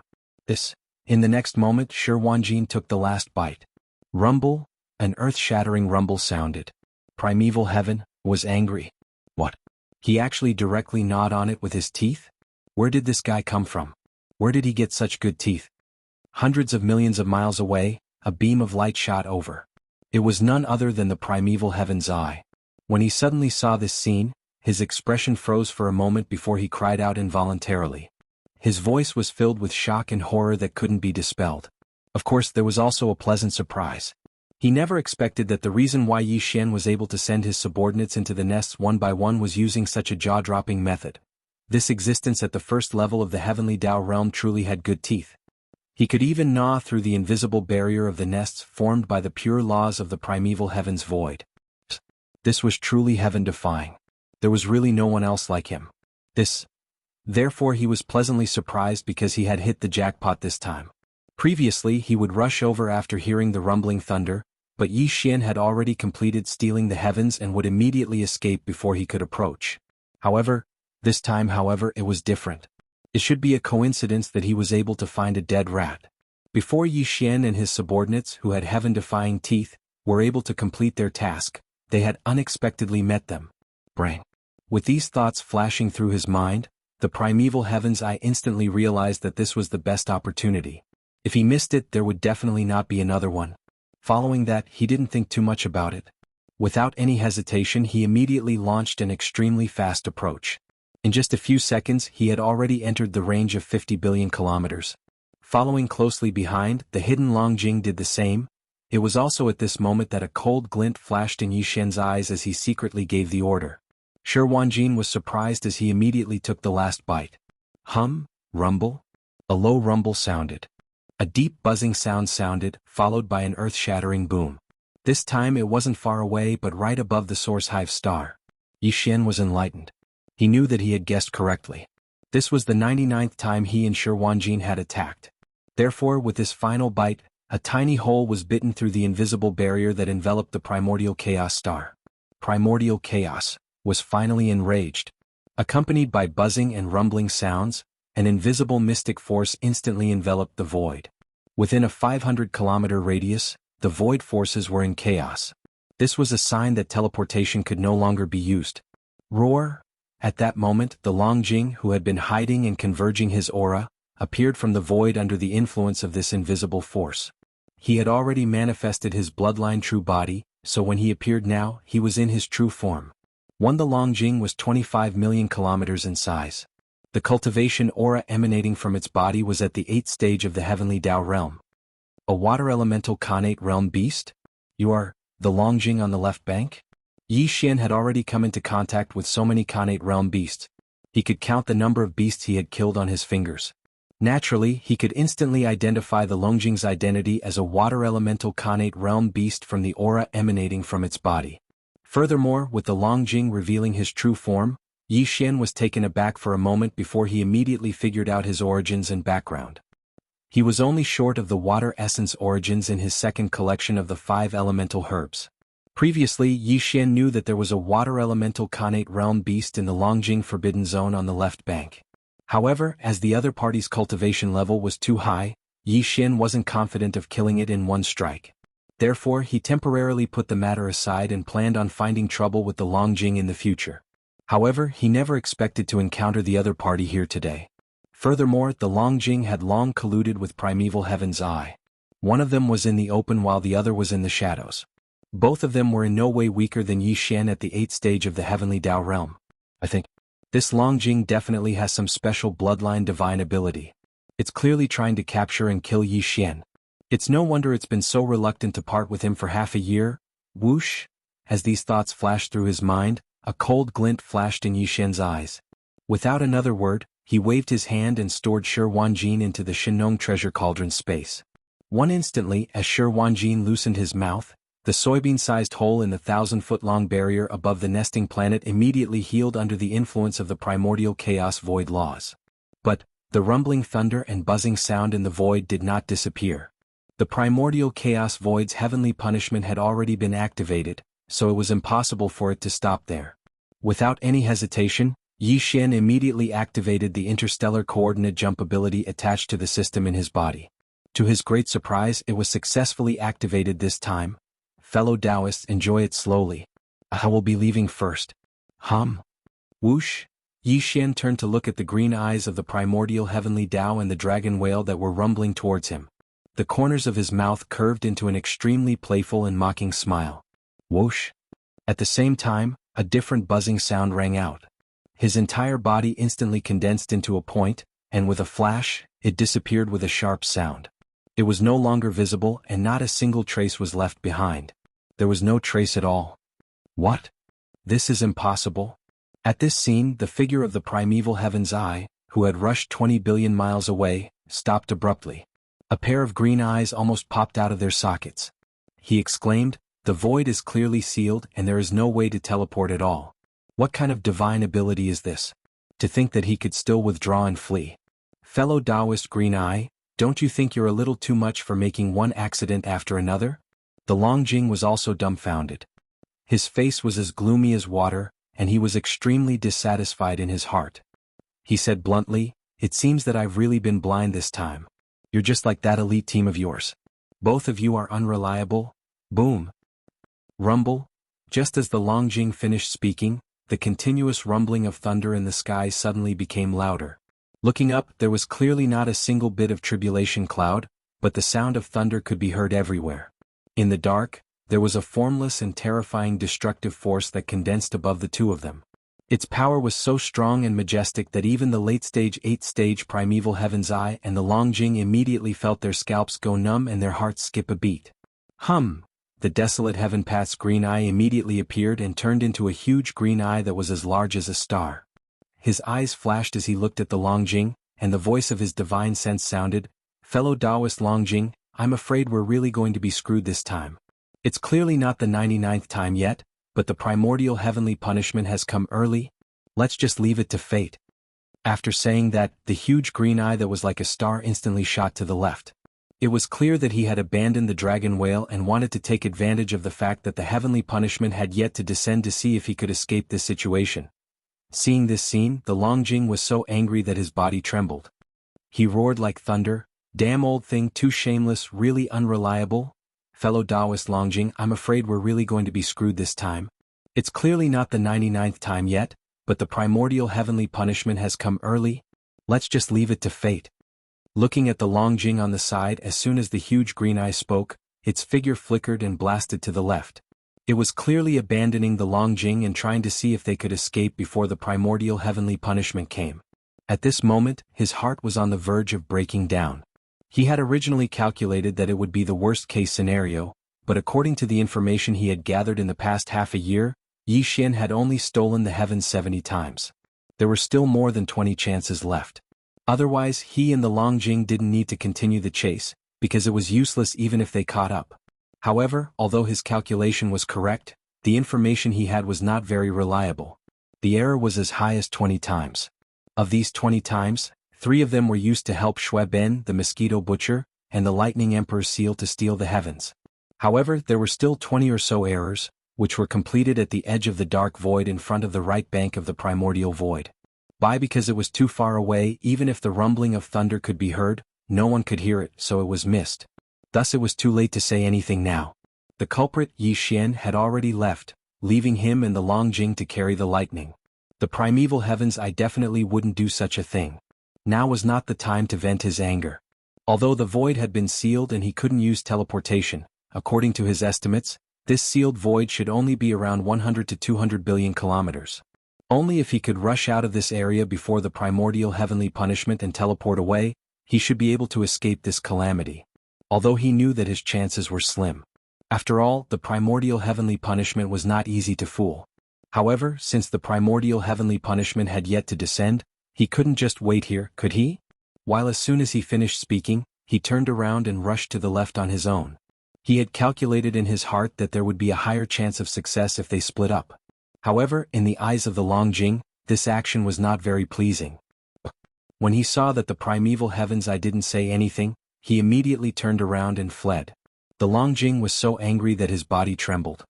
In the next moment, Shi Wanjin took the last bite. Rumble! An earth-shattering rumble sounded. Primeval heaven was angry. What? He actually directly gnawed on it with his teeth? Where did this guy come from? Where did he get such good teeth? Hundreds of millions of miles away, a beam of light shot over. It was none other than the primeval heaven's eye. When he suddenly saw this scene, his expression froze for a moment before he cried out involuntarily. His voice was filled with shock and horror that couldn't be dispelled. Of course, there was also a pleasant surprise. He never expected that the reason why Yi Xian was able to send his subordinates into the nests one by one was using such a jaw-dropping method. This existence at the first level of the heavenly Dao realm truly had good teeth. He could even gnaw through the invisible barrier of the nests formed by the pure laws of the primeval heaven's void. This was truly heaven-defying. There was really no one else like him. Therefore he was pleasantly surprised because he had hit the jackpot this time. Previously he would rush over after hearing the rumbling thunder, but Yi Xian had already completed stealing the heavens and would immediately escape before he could approach. This time, it was different. It should be a coincidence that he was able to find a dead rat. Before Yi Xian and his subordinates, who had heaven-defying teeth, were able to complete their task, they had unexpectedly met them. Brain. With these thoughts flashing through his mind, the primeval heavens instantly realized that this was the best opportunity. If he missed it, there would definitely not be another one. Following that, he didn't think too much about it. Without any hesitation, he immediately launched an extremely fast approach. In just a few seconds, he had already entered the range of 50 billion kilometers. Following closely behind, the hidden Longjing did the same. It was also at this moment that a cold glint flashed in Yi Xian's eyes as he secretly gave the order. Shi Wanjin was surprised as he immediately took the last bite. Rumble? A low rumble sounded. A deep buzzing sound sounded, followed by an earth-shattering boom. This time it wasn't far away but right above the Source Hive star. Yi Xian was enlightened. He knew that he had guessed correctly. This was the 99th time he and Shi Wanjin had attacked. Therefore, with this final bite, a tiny hole was bitten through the invisible barrier that enveloped the primordial chaos star. Primordial chaos was finally enraged. Accompanied by buzzing and rumbling sounds, an invisible mystic force instantly enveloped the void. Within a 500-kilometer radius, the void forces were in chaos. This was a sign that teleportation could no longer be used. Roar! At that moment, the Longjing, who had been hiding and converging his aura, appeared from the void under the influence of this invisible force. He had already manifested his bloodline true body, so when he appeared now, he was in his true form. The Longjing was 25 million kilometers in size. The cultivation aura emanating from its body was at the 8th stage of the heavenly Dao realm. A water elemental Khanate realm beast? You are the Longjing on the left bank? Yi Xian had already come into contact with so many Khanate realm beasts. He could count the number of beasts he had killed on his fingers. Naturally, he could instantly identify the Longjing's identity as a water elemental Khanate realm beast from the aura emanating from its body. Furthermore, with the Longjing revealing his true form, Yi Xian was taken aback for a moment before he immediately figured out his origins and background. He was only short of the water essence origins in his second collection of the 5 elemental herbs. Previously, Yi Xian knew that there was a water elemental Khanate realm beast in the Longjing Forbidden Zone on the left bank. However, as the other party's cultivation level was too high, Yi Xian wasn't confident of killing it in one strike. Therefore he temporarily put the matter aside and planned on finding trouble with the Longjing in the future. However, he never expected to encounter the other party here today. Furthermore, the Longjing had long colluded with Primeval Heaven's Eye. One of them was in the open while the other was in the shadows. Both of them were in no way weaker than Yi Xian at the 8th stage of the Heavenly Dao realm. I think this Longjing definitely has some special bloodline divine ability. It's clearly trying to capture and kill Yi Xian. It's no wonder it's been so reluctant to part with him for half a year. Whoosh! As these thoughts flashed through his mind, a cold glint flashed in Yi Xian's eyes. Without another word, he waved his hand and stored Shi Wanjin into the Shinong treasure cauldron space. One instantly, as Shi Wanjin loosened his mouth, the soybean-sized hole in the 1,000-foot-long barrier above the nesting planet immediately healed under the influence of the primordial chaos void laws. But the rumbling thunder and buzzing sound in the void did not disappear. The primordial chaos void's heavenly punishment had already been activated, so it was impossible for it to stop there. Without any hesitation, Yi Xian immediately activated the interstellar coordinate jump ability attached to the system in his body. To his great surprise, it was successfully activated this time. Fellow Taoists, enjoy it slowly. I will be leaving first. Whoosh! Yi Xian turned to look at the green eyes of the primordial heavenly Tao and the dragon whale that were rumbling towards him. The corners of his mouth curved into an extremely playful and mocking smile. Whoosh! At the same time, a different buzzing sound rang out. His entire body instantly condensed into a point, and with a flash, it disappeared with a sharp sound. It was no longer visible and not a single trace was left behind. There was no trace at all. What? This is impossible. At this scene, the figure of the primeval Heaven's Eye, who had rushed 20 billion miles away, stopped abruptly. A pair of green eyes almost popped out of their sockets. He exclaimed, "The void is clearly sealed and there is no way to teleport at all. What kind of divine ability is this? To think that he could still withdraw and flee. Fellow Taoist Green Eye, don't you think you're a little too much for making one accident after another?" The Longjing was also dumbfounded. His face was as gloomy as water, and he was extremely dissatisfied in his heart. He said bluntly, "It seems that I've really been blind this time. You're just like that elite team of yours. Both of you are unreliable." Boom! Rumble! Just as the Longjing finished speaking, the continuous rumbling of thunder in the sky suddenly became louder. Looking up, there was clearly not a single bit of tribulation cloud, but the sound of thunder could be heard everywhere. In the dark, there was a formless and terrifying destructive force that condensed above the two of them. Its power was so strong and majestic that even the late-stage 8th-stage primeval Heaven's Eye and the Longjing immediately felt their scalps go numb and their hearts skip a beat. The desolate Heaven Path's green eye immediately appeared and turned into a huge green eye that was as large as a star. His eyes flashed as he looked at the Longjing, and the voice of his divine sense sounded, "Fellow Taoist Longjing, I'm afraid we're really going to be screwed this time. It's clearly not the 99th time yet, but the primordial heavenly punishment has come early. Let's just leave it to fate." After saying that, the huge green eye that was like a star instantly shot to the left. It was clear that he had abandoned the dragon whale and wanted to take advantage of the fact that the heavenly punishment had yet to descend to see if he could escape this situation. Seeing this scene, the Longjing was so angry that his body trembled. He roared like thunder, "Damn old thing, too shameless, really unreliable. Fellow Taoist Longjing, I'm afraid we're really going to be screwed this time. It's clearly not the 99th time yet, but the primordial heavenly punishment has come early. Let's just leave it to fate." Looking at the Longjing on the side, as soon as the huge green eye spoke, its figure flickered and blasted to the left. It was clearly abandoning the Longjing and trying to see if they could escape before the primordial heavenly punishment came. At this moment, his heart was on the verge of breaking down. He had originally calculated that it would be the worst-case scenario, but according to the information he had gathered in the past half a year, Yi Xian had only stolen the heavens 70 times. There were still more than 20 chances left. Otherwise, he and the Longjing didn't need to continue the chase, because it was useless even if they caught up. However, although his calculation was correct, the information he had was not very reliable. The error was as high as 20 times. Of these 20 times, 3 of them were used to help Shui Ben, the mosquito butcher, and the lightning emperor's seal to steal the heavens. However, there were still 20 or so errors, which were completed at the edge of the dark void in front of the right bank of the primordial void. Because it was too far away, even if the rumbling of thunder could be heard, no one could hear it, so it was missed. Thus it was too late to say anything now. The culprit, Yi Xian, had already left, leaving him and the Long Jing to carry the lightning. The primeval heavens, I definitely wouldn't do such a thing. Now was not the time to vent his anger. Although the void had been sealed and he couldn't use teleportation, according to his estimates, this sealed void should only be around 100 to 200 billion kilometers. Only if he could rush out of this area before the primordial heavenly punishment and teleport away, he should be able to escape this calamity. Although he knew that his chances were slim. After all, the primordial heavenly punishment was not easy to fool. However, since the primordial heavenly punishment had yet to descend, he couldn't just wait here, could he? While as soon as he finished speaking, he turned around and rushed to the left on his own. He had calculated in his heart that there would be a higher chance of success if they split up. However, in the eyes of the Long Jing, this action was not very pleasing. When he saw that the primeval heavens I didn't say anything, he immediately turned around and fled. The Long Jing was so angry that his body trembled.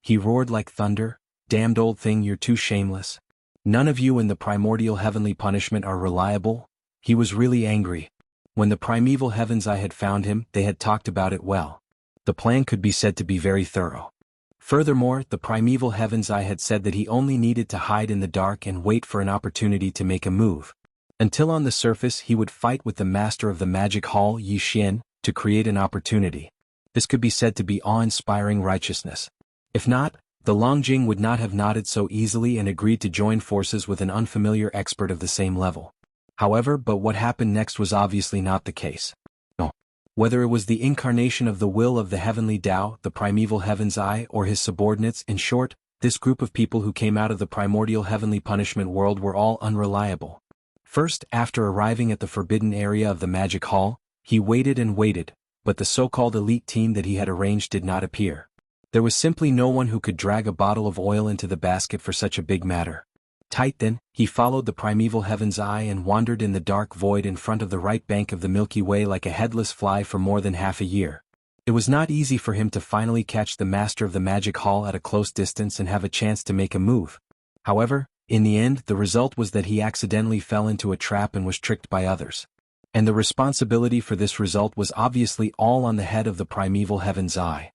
He roared like thunder, "Damned old thing, you're too shameless. None of you in the primordial heavenly punishment are reliable." He was really angry. When the primeval heavens I had found him, they had talked about it well. The plan could be said to be very thorough. Furthermore, the primeval heavens I had said that he only needed to hide in the dark and wait for an opportunity to make a move. Until on the surface he would fight with the master of the magic hall, Yi Xian, to create an opportunity. This could be said to be awe-inspiring righteousness. If not, the Long Jing would not have nodded so easily and agreed to join forces with an unfamiliar expert of the same level. However, but what happened next was obviously not the case. No. Whether it was the incarnation of the will of the heavenly Tao, the primeval heavens I, or his subordinates, in short, this group of people who came out of the primordial heavenly punishment world were all unreliable. First, after arriving at the forbidden area of the magic hall, he waited and waited, but the so-called elite team that he had arranged did not appear. There was simply no one who could drag a bottle of oil into the basket for such a big matter. Tight then, he followed the primeval heaven's eye and wandered in the dark void in front of the right bank of the Milky Way like a headless fly for more than half a year. It was not easy for him to finally catch the master of the magic hall at a close distance and have a chance to make a move. However, in the end, the result was that he accidentally fell into a trap and was tricked by others. And the responsibility for this result was obviously all on the head of the primeval heaven's eye.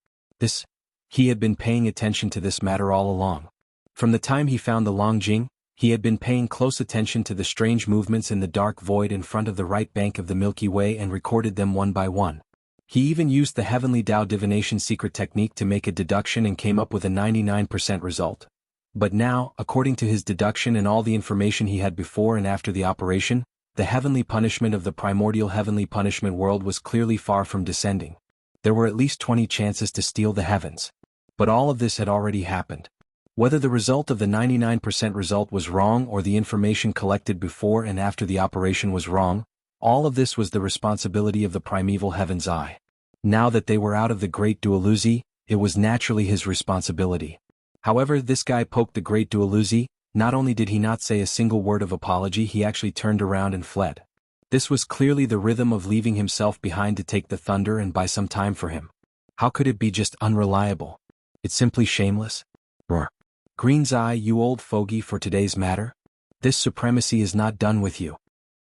He had been paying attention to this matter all along. From the time he found the Long Jing, he had been paying close attention to the strange movements in the dark void in front of the right bank of the Milky Way and recorded them one by one. He even used the Heavenly Tao divination secret technique to make a deduction and came up with a 99% result. But now, according to his deduction and all the information he had before and after the operation, the heavenly punishment of the primordial heavenly punishment world was clearly far from descending. There were at least 20 chances to steal the heavens. But all of this had already happened. Whether the result of the 99% result was wrong or the information collected before and after the operation was wrong, all of this was the responsibility of the primeval heaven's eye. Now that they were out of the Great Dualuzi, it was naturally his responsibility. However, this guy poked the Great Dualuzi. Not only did he not say a single word of apology, he actually turned around and fled. This was clearly the rhythm of leaving himself behind to take the thunder and buy some time for him. How could it be just unreliable? It's simply shameless. Roar. Green's eye, you old fogey, for today's matter? This supremacy is not done with you.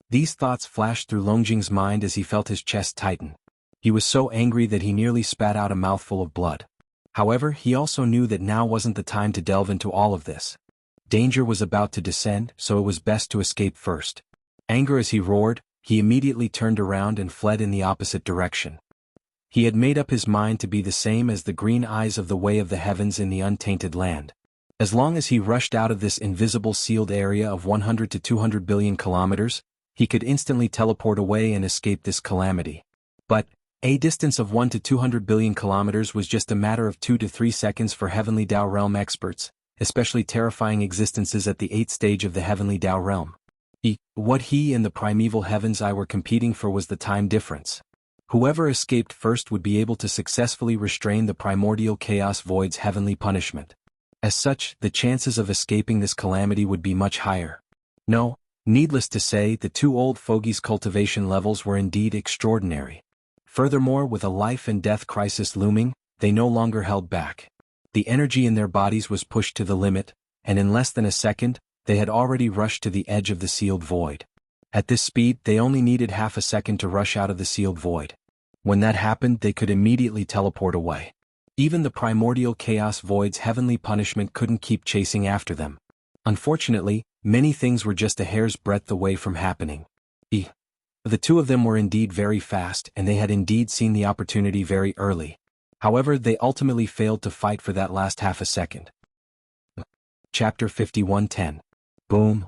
These thoughts flashed through Longjing's mind as he felt his chest tighten. He was so angry that he nearly spat out a mouthful of blood. However, he also knew that now wasn't the time to delve into all of this. Danger was about to descend, so it was best to escape first. Anger as he roared, he immediately turned around and fled in the opposite direction. He had made up his mind to be the same as the green eyes of the way of the heavens in the untainted land. As long as he rushed out of this invisible sealed area of 100 to 200 billion kilometers, he could instantly teleport away and escape this calamity. But a distance of 1 to 200 billion kilometers was just a matter of 2 to 3 seconds for Heavenly Tao realm experts, especially terrifying existences at the 8th stage of the Heavenly Tao realm. What he and the primeval heavens I were competing for was the time difference. Whoever escaped first would be able to successfully restrain the primordial chaos void's heavenly punishment. As such, the chances of escaping this calamity would be much higher. No, needless to say, the two old fogies' cultivation levels were indeed extraordinary. Furthermore, with a life and death crisis looming, they no longer held back. The energy in their bodies was pushed to the limit, and in less than a second, they had already rushed to the edge of the sealed void. At this speed, they only needed half a second to rush out of the sealed void. When that happened, they could immediately teleport away. Even the primordial chaos void's heavenly punishment couldn't keep chasing after them. Unfortunately, many things were just a hair's breadth away from happening. The two of them were indeed very fast, and they had indeed seen the opportunity very early. However, they ultimately failed to fight for that last half a second. Chapter 51:10. Boom.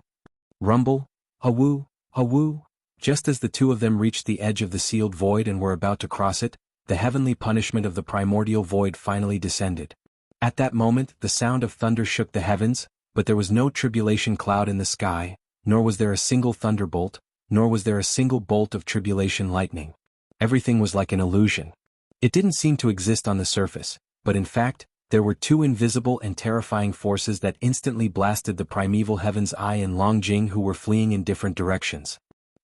Rumble. Hawoo. Hawoo. Just as the two of them reached the edge of the sealed void and were about to cross it, the heavenly punishment of the primordial void finally descended. At that moment, the sound of thunder shook the heavens, but there was no tribulation cloud in the sky, nor was there a single thunderbolt, nor was there a single bolt of tribulation lightning. Everything was like an illusion. It didn't seem to exist on the surface, but in fact, there were two invisible and terrifying forces that instantly blasted the primeval heaven's eye and Longjing, who were fleeing in different directions.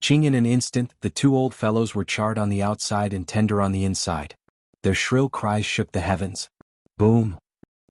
In an instant, the two old fellows were charred on the outside and tender on the inside. Their shrill cries shook the heavens. Boom.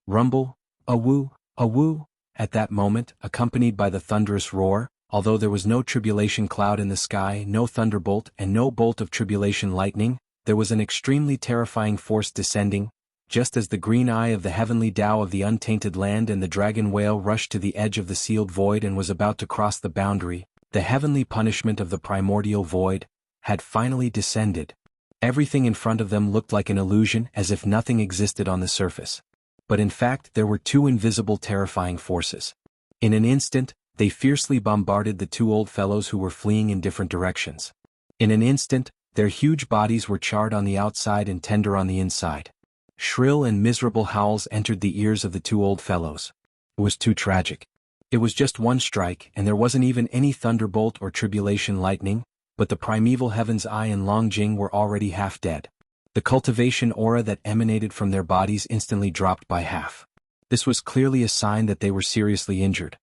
Rumble. Awoo. Awoo. At that moment, accompanied by the thunderous roar, although there was no tribulation cloud in the sky, no thunderbolt, and no bolt of tribulation lightning, there was an extremely terrifying force descending, just as the green eye of the heavenly Tao of the untainted land and the dragon whale rushed to the edge of the sealed void and was about to cross the boundary. The heavenly punishment of the primordial void had finally descended. Everything in front of them looked like an illusion, as if nothing existed on the surface. But in fact, there were two invisible terrifying forces. In an instant, they fiercely bombarded the two old fellows who were fleeing in different directions. In an instant, their huge bodies were charred on the outside and tender on the inside. Shrill and miserable howls entered the ears of the two old fellows. It was too tragic. It was just one strike, and there wasn't even any thunderbolt or tribulation lightning, but the primeval heaven's eye and Longjing were already half dead. The cultivation aura that emanated from their bodies instantly dropped by half. This was clearly a sign that they were seriously injured.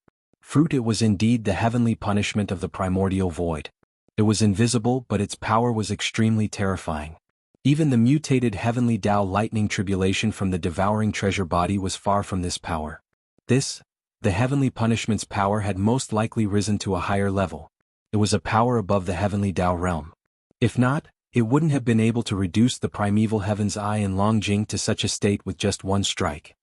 It was indeed the heavenly punishment of the primordial void. It was invisible, but its power was extremely terrifying. Even the mutated heavenly Tao lightning tribulation from the devouring treasure body was far from this power. The heavenly punishment's power had most likely risen to a higher level. It was a power above the heavenly Tao realm. If not, it wouldn't have been able to reduce the primeval heaven's eye and Longjing to such a state with just one strike.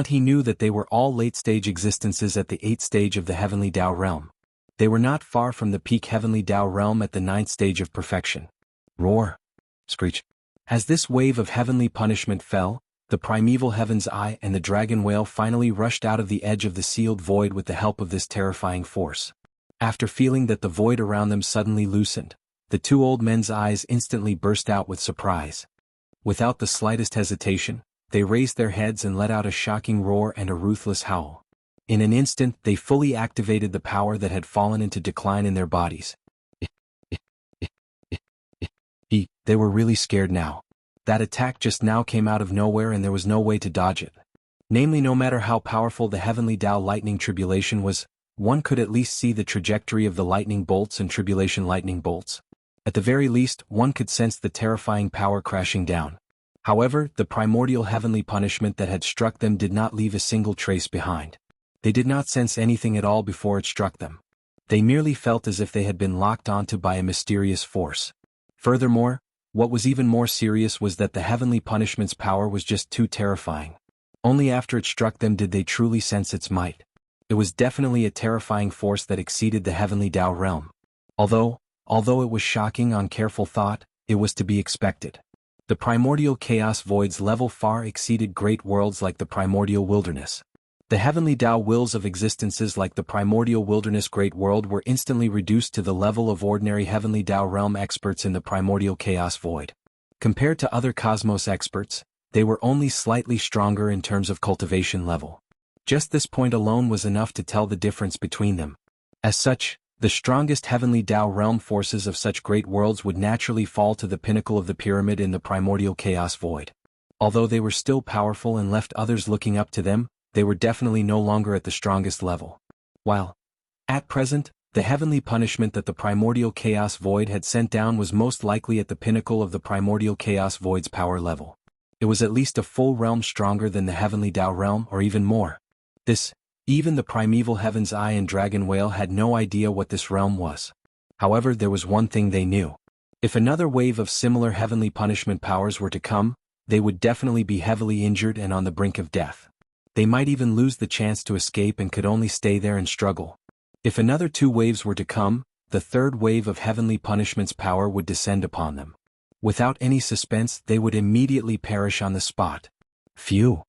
He knew that they were all late-stage existences at the 8th stage of the heavenly Tao realm. They were not far from the peak heavenly Tao realm at the 9th stage of perfection. Roar. Screech. As this wave of heavenly punishment fell, the primeval heaven's eye and the dragon whale finally rushed out of the edge of the sealed void with the help of this terrifying force. After feeling that the void around them suddenly loosened, the two old men's eyes instantly burst out with surprise. Without the slightest hesitation, they raised their heads and let out a shocking roar and a ruthless howl. In an instant, they fully activated the power that had fallen into decline in their bodies. They were really scared now. That attack just now came out of nowhere and there was no way to dodge it. Namely, no matter how powerful the heavenly Tao lightning tribulation was, one could at least see the trajectory of the lightning bolts and tribulation lightning bolts. At the very least, one could sense the terrifying power crashing down. However, the primordial heavenly punishment that had struck them did not leave a single trace behind. They did not sense anything at all before it struck them. They merely felt as if they had been locked onto by a mysterious force. Furthermore, what was even more serious was that the heavenly punishment's power was just too terrifying. Only after it struck them did they truly sense its might. It was definitely a terrifying force that exceeded the heavenly Tao realm. Although it was shocking on careful thought, it was to be expected. The primordial chaos void's level far exceeded great worlds like the primordial wilderness. The heavenly Tao wills of existences like the primordial wilderness great world were instantly reduced to the level of ordinary heavenly Tao realm experts in the primordial chaos void. Compared to other cosmos experts, they were only slightly stronger in terms of cultivation level. Just this point alone was enough to tell the difference between them. As such, the strongest heavenly Tao realm forces of such great worlds would naturally fall to the pinnacle of the pyramid in the primordial chaos void. Although they were still powerful and left others looking up to them, they were definitely no longer at the strongest level. While, at present, the heavenly punishment that the primordial chaos void had sent down was most likely at the pinnacle of the primordial chaos void's power level. It was at least a full realm stronger than the heavenly Tao realm, or even more. Even the primeval heaven's eye and dragon whale had no idea what this realm was. However, there was one thing they knew. If another wave of similar heavenly punishment powers were to come, they would definitely be heavily injured and on the brink of death. They might even lose the chance to escape and could only stay there and struggle. If another 2 waves were to come, the 3rd wave of heavenly punishment's power would descend upon them. Without any suspense, they would immediately perish on the spot. Phew.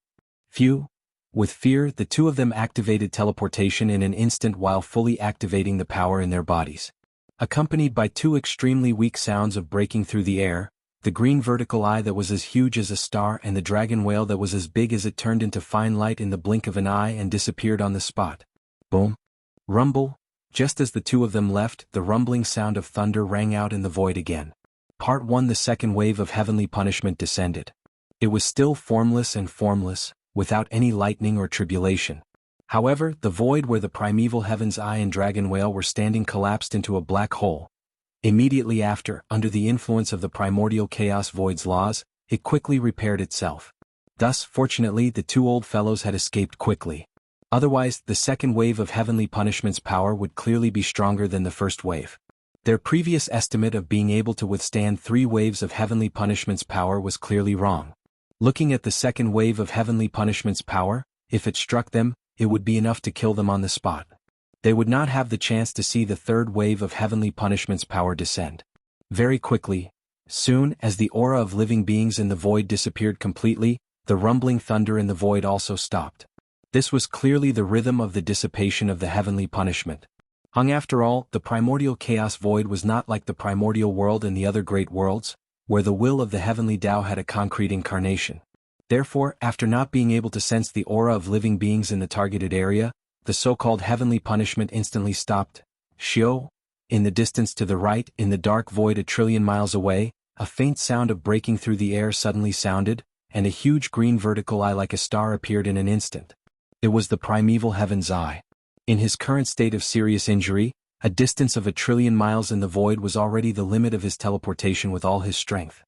With fear, the 2 of them activated teleportation in an instant while fully activating the power in their bodies. Accompanied by 2 extremely weak sounds of breaking through the air, the green vertical eye that was as huge as a star and the dragon whale that was as big as it turned into fine light in the blink of an eye and disappeared on the spot. Boom. Rumble. Just as the 2 of them left, the rumbling sound of thunder rang out in the void again. Part 1. The 2nd wave of heavenly punishment descended. It was still formless, without any lightning or tribulation. However, the void where the primeval heaven's eye and dragon whale were standing collapsed into a black hole. Immediately after, under the influence of the primordial chaos void's laws, it quickly repaired itself. Thus, fortunately, the 2 old fellows had escaped quickly. Otherwise, the 2nd wave of heavenly punishment's power would clearly be stronger than the 1st wave. Their previous estimate of being able to withstand 3 waves of heavenly punishment's power was clearly wrong. Looking at the 2nd wave of heavenly punishment's power, if it struck them, it would be enough to kill them on the spot. They would not have the chance to see the 3rd wave of heavenly punishment's power descend. Very quickly, soon as the aura of living beings in the void disappeared completely, the rumbling thunder in the void also stopped. This was clearly the rhythm of the dissipation of the heavenly punishment. After all, the primordial chaos void was not like the primordial world and the other great worlds, where the will of the heavenly Tao had a concrete incarnation. Therefore, after not being able to sense the aura of living beings in the targeted area, the so-called heavenly punishment instantly stopped. Shio. In the distance to the right, in the dark void a trillion miles away, a faint sound of breaking through the air suddenly sounded, and a huge green vertical eye like a star appeared in an instant. It was the primeval heaven's eye. In his current state of serious injury, a distance of a trillion miles in the void was already the limit of his teleportation with all his strength.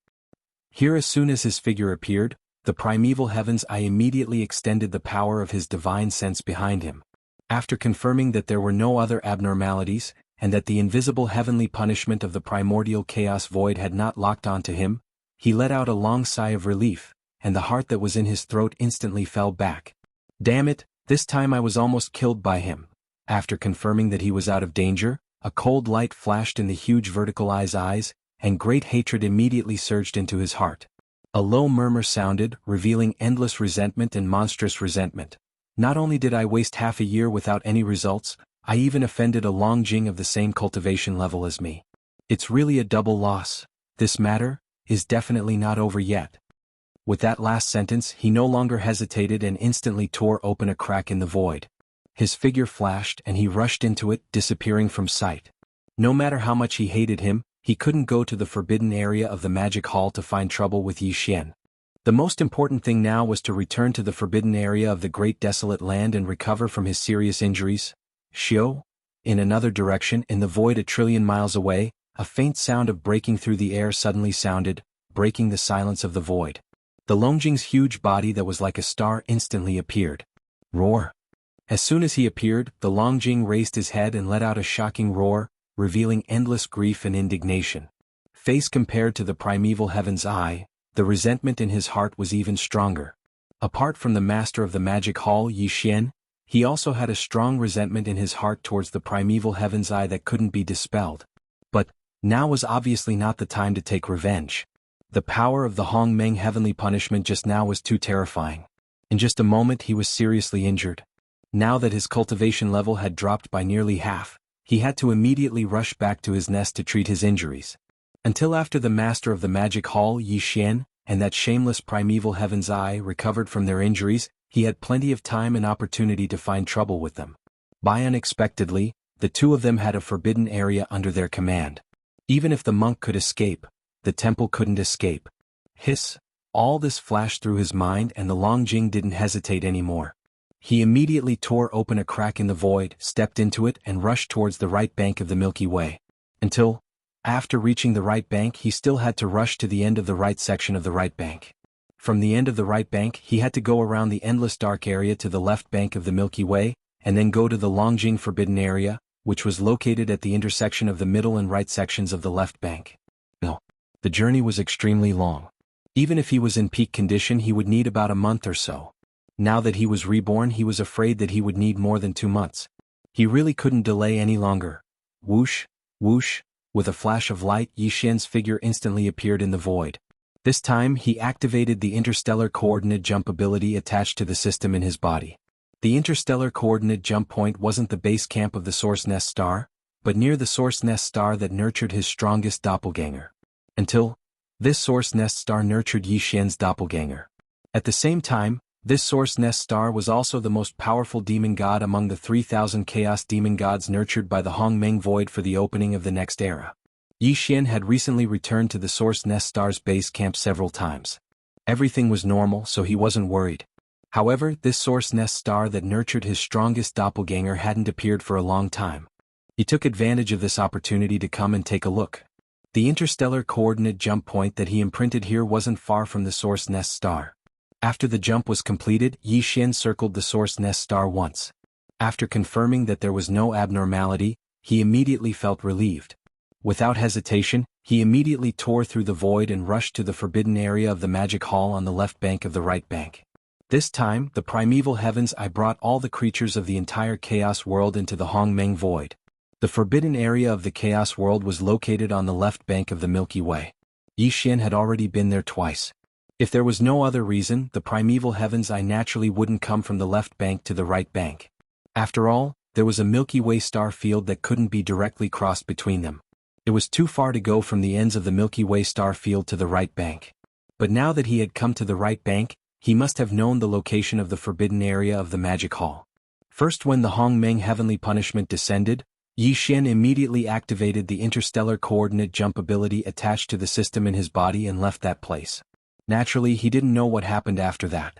Here, as soon as his figure appeared, the primeval heaven's eye immediately extended the power of his divine sense behind him. After confirming that there were no other abnormalities, and that the invisible heavenly punishment of the primordial chaos void had not locked onto him, he let out a long sigh of relief, and the heart that was in his throat instantly fell back. Damn it, this time I was almost killed by him. After confirming that he was out of danger, a cold light flashed in the huge vertical eye's eyes, and great hatred immediately surged into his heart. A low murmur sounded, revealing endless resentment and monstrous resentment. Not only did I waste half a year without any results, I even offended a Longjing of the same cultivation level as me. It's really a double loss. This matter is definitely not over yet. With that last sentence, he no longer hesitated and instantly tore open a crack in the void. His figure flashed and he rushed into it, disappearing from sight. No matter how much he hated him, he couldn't go to the forbidden area of the magic hall to find trouble with Yi Xian. The most important thing now was to return to the forbidden area of the great desolate land and recover from his serious injuries. Shio. In another direction, in the void a trillion miles away, a faint sound of breaking through the air suddenly sounded, breaking the silence of the void. The Longjing's huge body that was like a star instantly appeared. Roar. As soon as he appeared, the Longjing raised his head and let out a shocking roar, revealing endless grief and indignation. Face compared to the primeval heaven's eye, the resentment in his heart was even stronger. Apart from the master of the magic hall, Yi Xian, he also had a strong resentment in his heart towards the primeval heaven's eye that couldn't be dispelled. But now was obviously not the time to take revenge. The power of the Hong Meng heavenly punishment just now was too terrifying. In just a moment he was seriously injured. Now that his cultivation level had dropped by nearly half, he had to immediately rush back to his nest to treat his injuries. Until after the master of the magic hall, Yi Xian, and that shameless primeval heaven's eye recovered from their injuries, he had plenty of time and opportunity to find trouble with them. Unexpectedly, the 2 of them had a forbidden area under their command. Even if the monk could escape, the temple couldn't escape. Hiss. All this flashed through his mind and the Longjing didn't hesitate anymore. He immediately tore open a crack in the void, stepped into it and rushed towards the right bank of the Milky Way. Until, after reaching the right bank, he still had to rush to the end of the right section of the right bank. From the end of the right bank, he had to go around the endless dark area to the left bank of the Milky Way, and then go to the Longjing forbidden area, which was located at the intersection of the middle and right sections of the left bank. No. The journey was extremely long. Even if he was in peak condition, he would need about a month or so. Now that he was reborn, he was afraid that he would need more than 2 months. He really couldn't delay any longer. Whoosh, whoosh, with a flash of light, Yi Xian's figure instantly appeared in the void. This time, he activated the interstellar coordinate jump ability attached to the system in his body. The interstellar coordinate jump point wasn't the base camp of the Source Nest star, but near the Source Nest star that nurtured his strongest doppelganger. Until this Source Nest star nurtured Yi Xian's doppelganger. At the same time, this Source Nest star was also the most powerful demon god among the 3,000 chaos demon gods nurtured by the Hongmeng Void for the opening of the next era. Yi Xian had recently returned to the Source Nest star's base camp several times. Everything was normal, so he wasn't worried. However, this Source Nest star that nurtured his strongest doppelganger hadn't appeared for a long time. He took advantage of this opportunity to come and take a look. The interstellar coordinate jump point that he imprinted here wasn't far from the Source Nest star. After the jump was completed, Yi Xian circled the Source Nest star once. After confirming that there was no abnormality, he immediately felt relieved. Without hesitation, he immediately tore through the void and rushed to the forbidden area of the magic hall on the left bank of the right bank. This time, the primeval heavens, I brought all the creatures of the entire chaos world into the Hongmeng Void. The forbidden area of the chaos world was located on the left bank of the Milky Way. Yi Xian had already been there twice. If there was no other reason, the primeval heavens I naturally wouldn't come from the left bank to the right bank. After all, there was a Milky Way star field that couldn't be directly crossed between them. It was too far to go from the ends of the Milky Way star field to the right bank. But now that he had come to the right bank, he must have known the location of the forbidden area of the magic hall. First, when the Hongmeng heavenly punishment descended, Yi Xian immediately activated the interstellar coordinate jump ability attached to the system in his body and left that place. Naturally, he didn't know what happened after that.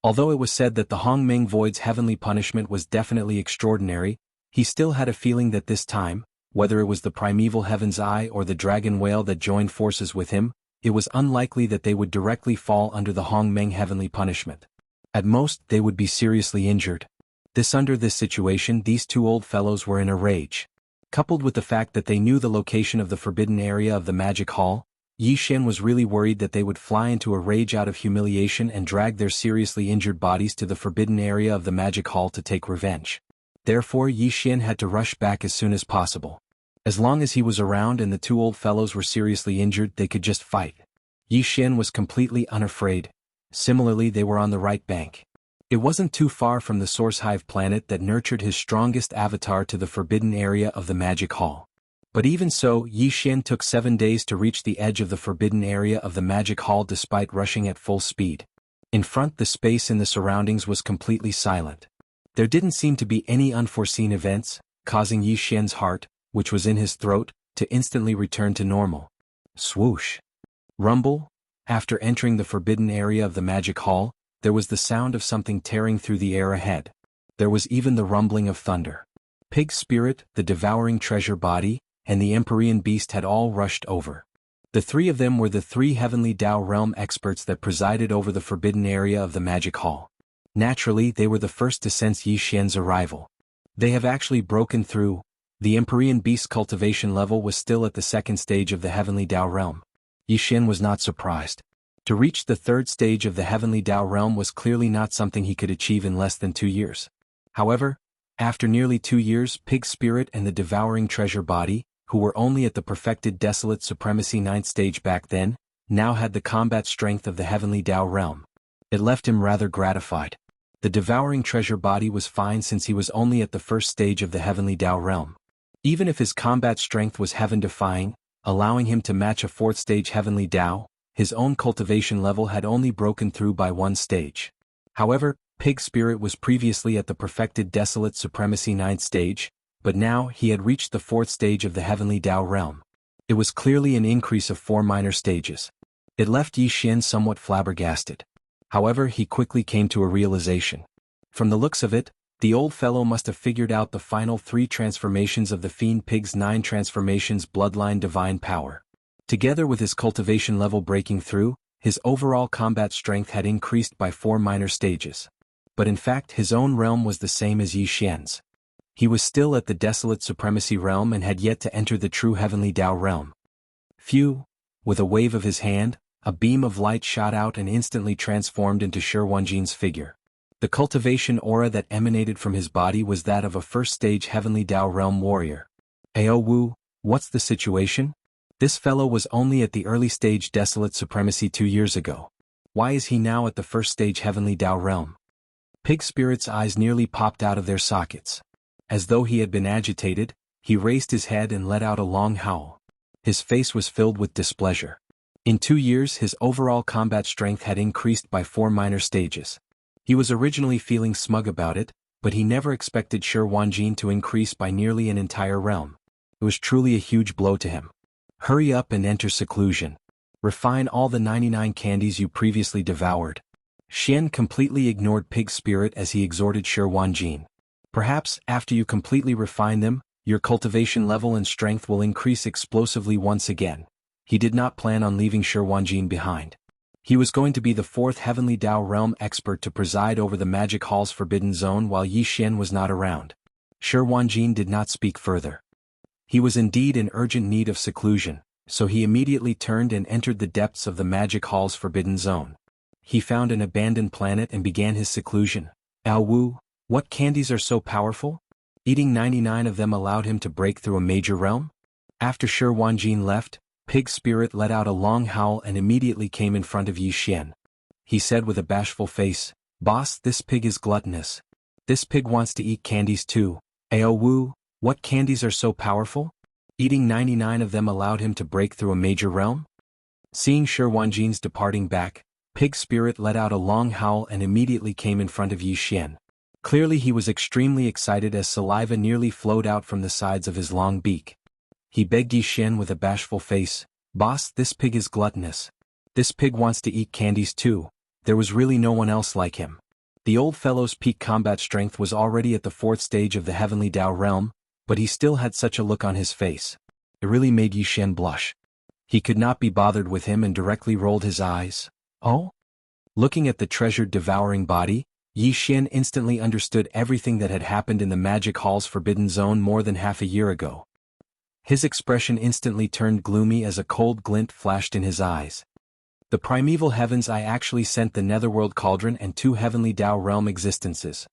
Although it was said that the Hongmeng Void's heavenly punishment was definitely extraordinary, he still had a feeling that this time, whether it was the primeval heaven's eye or the dragon whale that joined forces with him, it was unlikely that they would directly fall under the Hongmeng heavenly punishment. At most, they would be seriously injured. Under this situation, these two old fellows were in a rage. Coupled with the fact that they knew the location of the forbidden area of the magic hall, Yi Xian was really worried that they would fly into a rage out of humiliation and drag their seriously injured bodies to the forbidden area of the magic hall to take revenge. Therefore, Yi Xian had to rush back as soon as possible. As long as he was around and the two old fellows were seriously injured, they could just fight. Yi Xian was completely unafraid. Similarly, they were on the right bank. It wasn't too far from the Source Hive planet that nurtured his strongest avatar to the forbidden area of the magic hall. But even so, Yi Xian took 7 days to reach the edge of the forbidden area of the magic hall despite rushing at full speed. In front, the space in the surroundings was completely silent. There didn't seem to be any unforeseen events, causing Yi Xian's heart, which was in his throat, to instantly return to normal. Swoosh. Rumble. After entering the forbidden area of the magic hall, there was the sound of something tearing through the air ahead. There was even the rumbling of thunder. Pig Spirit, the devouring treasure body, and the Empyrean beast had all rushed over. The three of them were the 3 heavenly Tao realm experts that presided over the forbidden area of the magic hall. Naturally, they were the first to sense Yi Xian's arrival. They have actually broken through. The Empyrean beast's cultivation level was still at the 2nd stage of the heavenly Tao realm. Yi Xian was not surprised. To reach the 3rd stage of the heavenly Tao realm was clearly not something he could achieve in less than 2 years. However, after nearly 2 years, Pig Spirit and the devouring treasure body, who were only at the perfected desolate supremacy 9th stage back then, now had the combat strength of the heavenly Tao realm. It left him rather gratified. The devouring treasure body was fine since he was only at the 1st stage of the heavenly Tao realm. Even if his combat strength was heaven-defying, allowing him to match a 4th stage heavenly Tao, his own cultivation level had only broken through by 1 stage. However, Pig Spirit was previously at the perfected desolate supremacy 9th stage, but now he had reached the 4th stage of the heavenly Tao realm. It was clearly an increase of 4 minor stages. It left Yi Xian somewhat flabbergasted. However, he quickly came to a realization. From the looks of it, the old fellow must have figured out the final 3 transformations of the Fiend Pig's 9 transformations bloodline divine power. Together with his cultivation level breaking through, his overall combat strength had increased by 4 minor stages. But in fact, his own realm was the same as Yi Xian's. He was still at the desolate supremacy realm and had yet to enter the true heavenly Tao realm. Phew! With a wave of his hand, A beam of light shot out and instantly transformed into Shi Wanjin's figure. The cultivation aura that emanated from his body was that of a first-stage Heavenly Dao Realm warrior. Ao Wu, what's the situation? This fellow was only at the early stage Desolate Supremacy 2 years ago. Why is he now at the first stage Heavenly Dao Realm? Pig Spirit's eyes nearly popped out of their sockets. As though he had been agitated, he raised his head and let out a long howl. His face was filled with displeasure. In 2 years his overall combat strength had increased by 4 minor stages. He was originally feeling smug about it, but he never expected Shi Wanjin to increase by nearly an entire realm. It was truly a huge blow to him. Hurry up and enter seclusion. Refine all the 99 candies you previously devoured. Xian completely ignored Pig Spirit as he exhorted Shi Wanjin. Perhaps, after you completely refine them, your cultivation level and strength will increase explosively once again. He did not plan on leaving Shi Wanjin behind. He was going to be the 4th Heavenly Dao Realm expert to preside over the Magic Hall's Forbidden Zone while Yi Xian was not around. Shi Wanjin did not speak further. He was indeed in urgent need of seclusion, so he immediately turned and entered the depths of the Magic Hall's Forbidden Zone. He found an abandoned planet and began his seclusion. Ao Wu, what candies are so powerful? Eating 99 of them allowed him to break through a major realm? After Shi Wanjin left, Pig Spirit let out a long howl and immediately came in front of Yi Xian. He said with a bashful face, "Boss, this pig is gluttonous. This pig wants to eat candies too. Ao Wu, what candies are so powerful? Eating 99 of them allowed him to break through a major realm?" Seeing Shi Wanjin's departing back, Pig Spirit let out a long howl and immediately came in front of Yi Xian. Clearly he was extremely excited as saliva nearly flowed out from the sides of his long beak. He begged Yi Xian with a bashful face, "Boss, this pig is gluttonous. This pig wants to eat candies too." There was really no one else like him. The old fellow's peak combat strength was already at the 4th stage of the Heavenly Dao Realm, but he still had such a look on his face. It really made Yi Xian blush. He could not be bothered with him and directly rolled his eyes. Oh? Looking at the treasured devouring body, Yi Xian instantly understood everything that had happened in the Magic Hall's Forbidden Zone more than half a year ago. His expression instantly turned gloomy as a cold glint flashed in his eyes. The primeval heavens, I actually sent the Netherworld Cauldron and 2 Heavenly Dao Realm existences.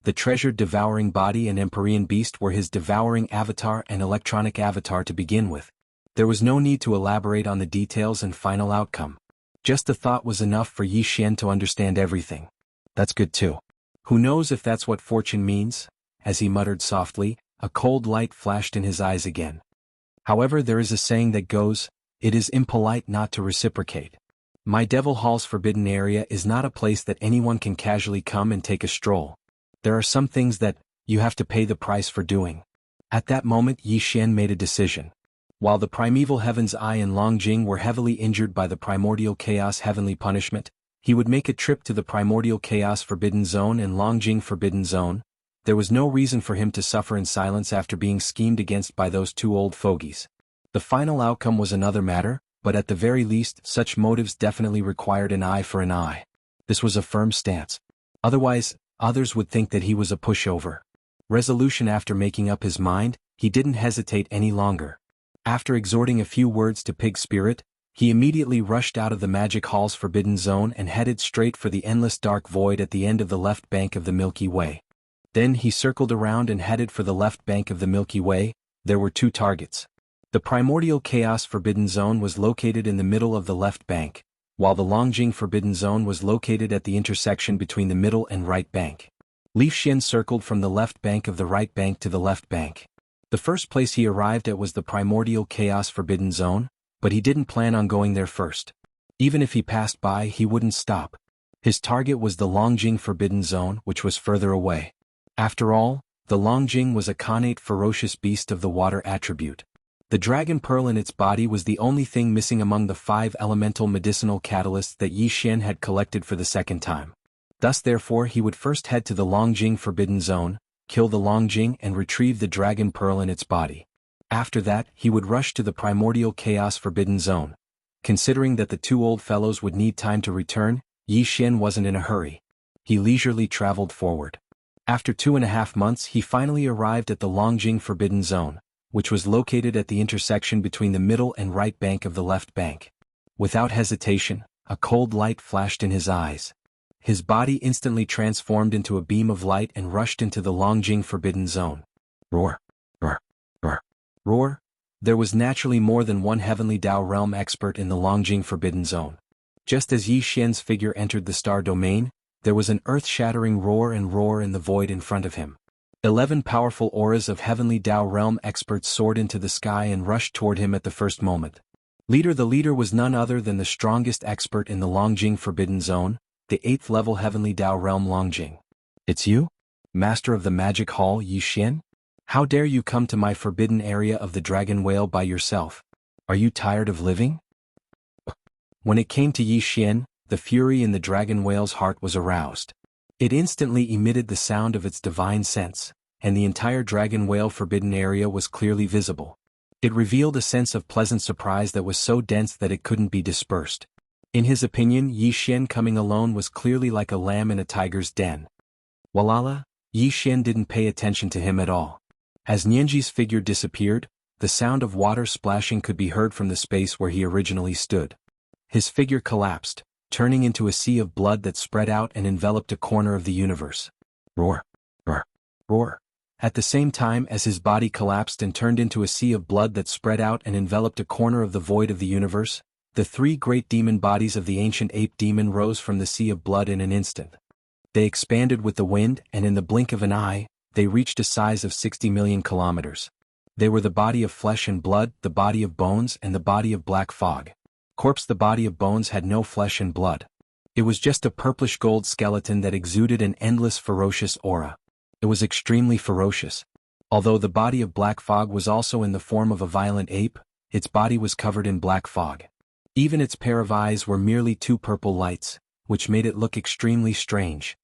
The treasured devouring body and Empyrean beast were his devouring avatar and electronic avatar to begin with. There was no need to elaborate on the details and final outcome. Just the thought was enough for Yi Xian to understand everything. That's good too. Who knows if that's what fortune means? As he muttered softly, a cold light flashed in his eyes again. However, there is a saying that goes, "It is impolite not to reciprocate." My Devil Hall's forbidden area is not a place that anyone can casually come and take a stroll. There are some things that you have to pay the price for doing. At that moment Yi Xian made a decision. While the primeval heavens Ai and Longjing were heavily injured by the primordial chaos heavenly punishment, he would make a trip to the primordial chaos forbidden zone and Longjing forbidden zone. There was no reason for him to suffer in silence after being schemed against by those 2 old fogies. The final outcome was another matter, but at the very least such motives definitely required an eye for an eye. This was a firm stance. Otherwise, others would think that he was a pushover. Resolution after making up his mind, he didn't hesitate any longer. After exhorting a few words to Pig Spirit, he immediately rushed out of the Magic Hall's Forbidden Zone and headed straight for the endless dark void at the end of the left bank of the Milky Way. Then he circled around and headed for the left bank of the Milky Way. There were 2 targets. The Primordial Chaos Forbidden Zone was located in the middle of the left bank, while the Longjing Forbidden Zone was located at the intersection between the middle and right bank. Li Xian circled from the left bank of the right bank to the left bank. The first place he arrived at was the Primordial Chaos Forbidden Zone, but he didn't plan on going there first. Even if he passed by, he wouldn't stop. His target was the Longjing Forbidden Zone, which was further away. After all, the Longjing was a connate ferocious beast of the water attribute. The dragon pearl in its body was the only thing missing among the 5 elemental medicinal catalysts that Yi Xian had collected for the second time. Thus therefore he would first head to the Longjing Forbidden Zone, kill the Longjing and retrieve the dragon pearl in its body. After that, he would rush to the Primordial Chaos Forbidden Zone. Considering that the 2 old fellows would need time to return, Yi Xian wasn't in a hurry. He leisurely traveled forward. After 2.5 months he finally arrived at the Longjing Forbidden Zone, which was located at the intersection between the middle and right bank of the left bank. Without hesitation, a cold light flashed in his eyes. His body instantly transformed into a beam of light and rushed into the Longjing Forbidden Zone. Roar! Roar! Roar! Roar! There was naturally more than one Heavenly Dao realm expert in the Longjing Forbidden Zone. Just as Yi Xian's figure entered the star domain, there was an earth-shattering roar in the void in front of him. 11 powerful auras of Heavenly Dao realm experts soared into the sky and rushed toward him at the first moment. The leader was none other than the strongest expert in the Longjing Forbidden Zone, the 8th level Heavenly Dao realm Longjing. It's you? Master of the Magic Hall Yi Xian? How dare you come to my forbidden area of the Dragon Whale by yourself? Are you tired of living? When it came to Yi Xian, the fury in the Dragon Whale's heart was aroused. It instantly emitted the sound of its divine sense, and the entire Dragon Whale forbidden area was clearly visible. It revealed a sense of pleasant surprise that was so dense that it couldn't be dispersed. In his opinion, Yi Xian coming alone was clearly like a lamb in a tiger's den. Walala, Yi Xian didn't pay attention to him at all. As Nianji's figure disappeared, the sound of water splashing could be heard from the space where he originally stood. His figure collapsed, turning into a sea of blood that spread out and enveloped a corner of the universe. Roar! Roar! Roar! At the same time as his body collapsed and turned into a sea of blood that spread out and enveloped a corner of the void of the universe, the 3 great demon bodies of the ancient ape demon rose from the sea of blood in an instant. They expanded with the wind, and in the blink of an eye, they reached a size of 60 million kilometers. They were the body of flesh and blood, the body of bones, and the body of black fog. The body of bones had no flesh and blood. It was just a purplish gold skeleton that exuded an endless ferocious aura. It was extremely ferocious. Although the body of black fog was also in the form of a violent ape, its body was covered in black fog. Even its pair of eyes were merely 2 purple lights, which made it look extremely strange.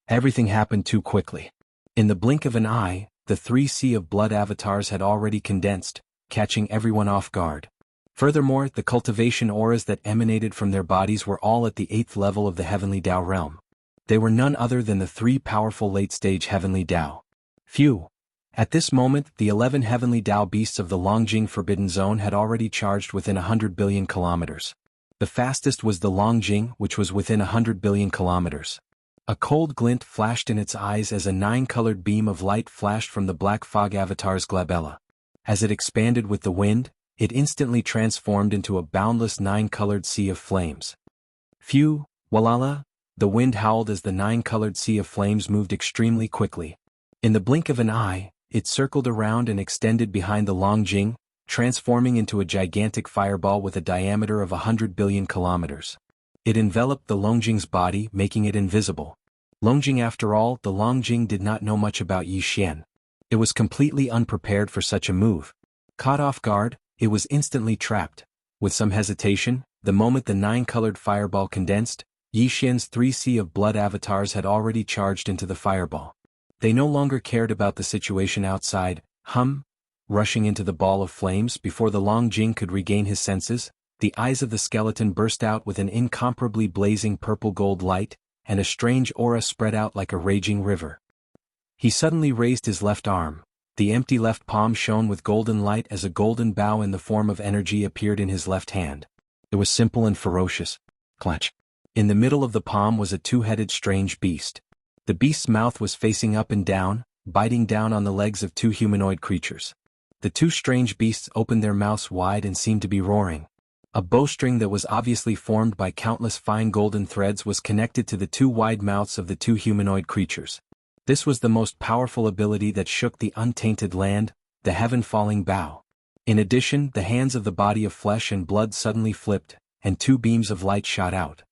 Everything happened too quickly. In the blink of an eye, the 3 sea of blood avatars had already condensed, catching everyone off guard. Furthermore, the cultivation auras that emanated from their bodies were all at the 8th level of the Heavenly Dao realm. They were none other than the 3 powerful late-stage Heavenly Dao. Phew! At this moment, the 11 Heavenly Dao beasts of the Longjing Forbidden Zone had already charged within 100 billion kilometers. The fastest was the Longjing, which was within 100 billion kilometers. A cold glint flashed in its eyes as a 9-colored beam of light flashed from the black fog avatar's glabella. As it expanded with the wind, it instantly transformed into a boundless 9-colored sea of flames. Phew! Walala! The wind howled as the 9-colored sea of flames moved extremely quickly. In the blink of an eye, it circled around and extended behind the Longjing, transforming into a gigantic fireball with a diameter of 100 billion kilometers. It enveloped the Longjing's body, making it invisible. Longjing, after all, the Longjing did not know much about Yi Xian. It was completely unprepared for such a move. Caught off guard, it was instantly trapped. With some hesitation, the moment the 9-colored fireball condensed, Yi Xian's 3 sea of blood avatars had already charged into the fireball. They no longer cared about the situation outside. Rushing into the ball of flames before the Longjing could regain his senses, the eyes of the skeleton burst out with an incomparably blazing purple-gold light, and a strange aura spread out like a raging river. He suddenly raised his left arm. The empty left palm shone with golden light as a golden bow in the form of energy appeared in his left hand. It was simple and ferocious. Clutch. In the middle of the palm was a 2-headed strange beast. The beast's mouth was facing up and down, biting down on the legs of 2 humanoid creatures. The 2 strange beasts opened their mouths wide and seemed to be roaring. A bowstring that was obviously formed by countless fine golden threads was connected to the 2 wide mouths of the 2 humanoid creatures. This was the most powerful ability that shook the untainted land, the heaven-falling bow. In addition, the hands of the body of flesh and blood suddenly flipped, and 2 beams of light shot out.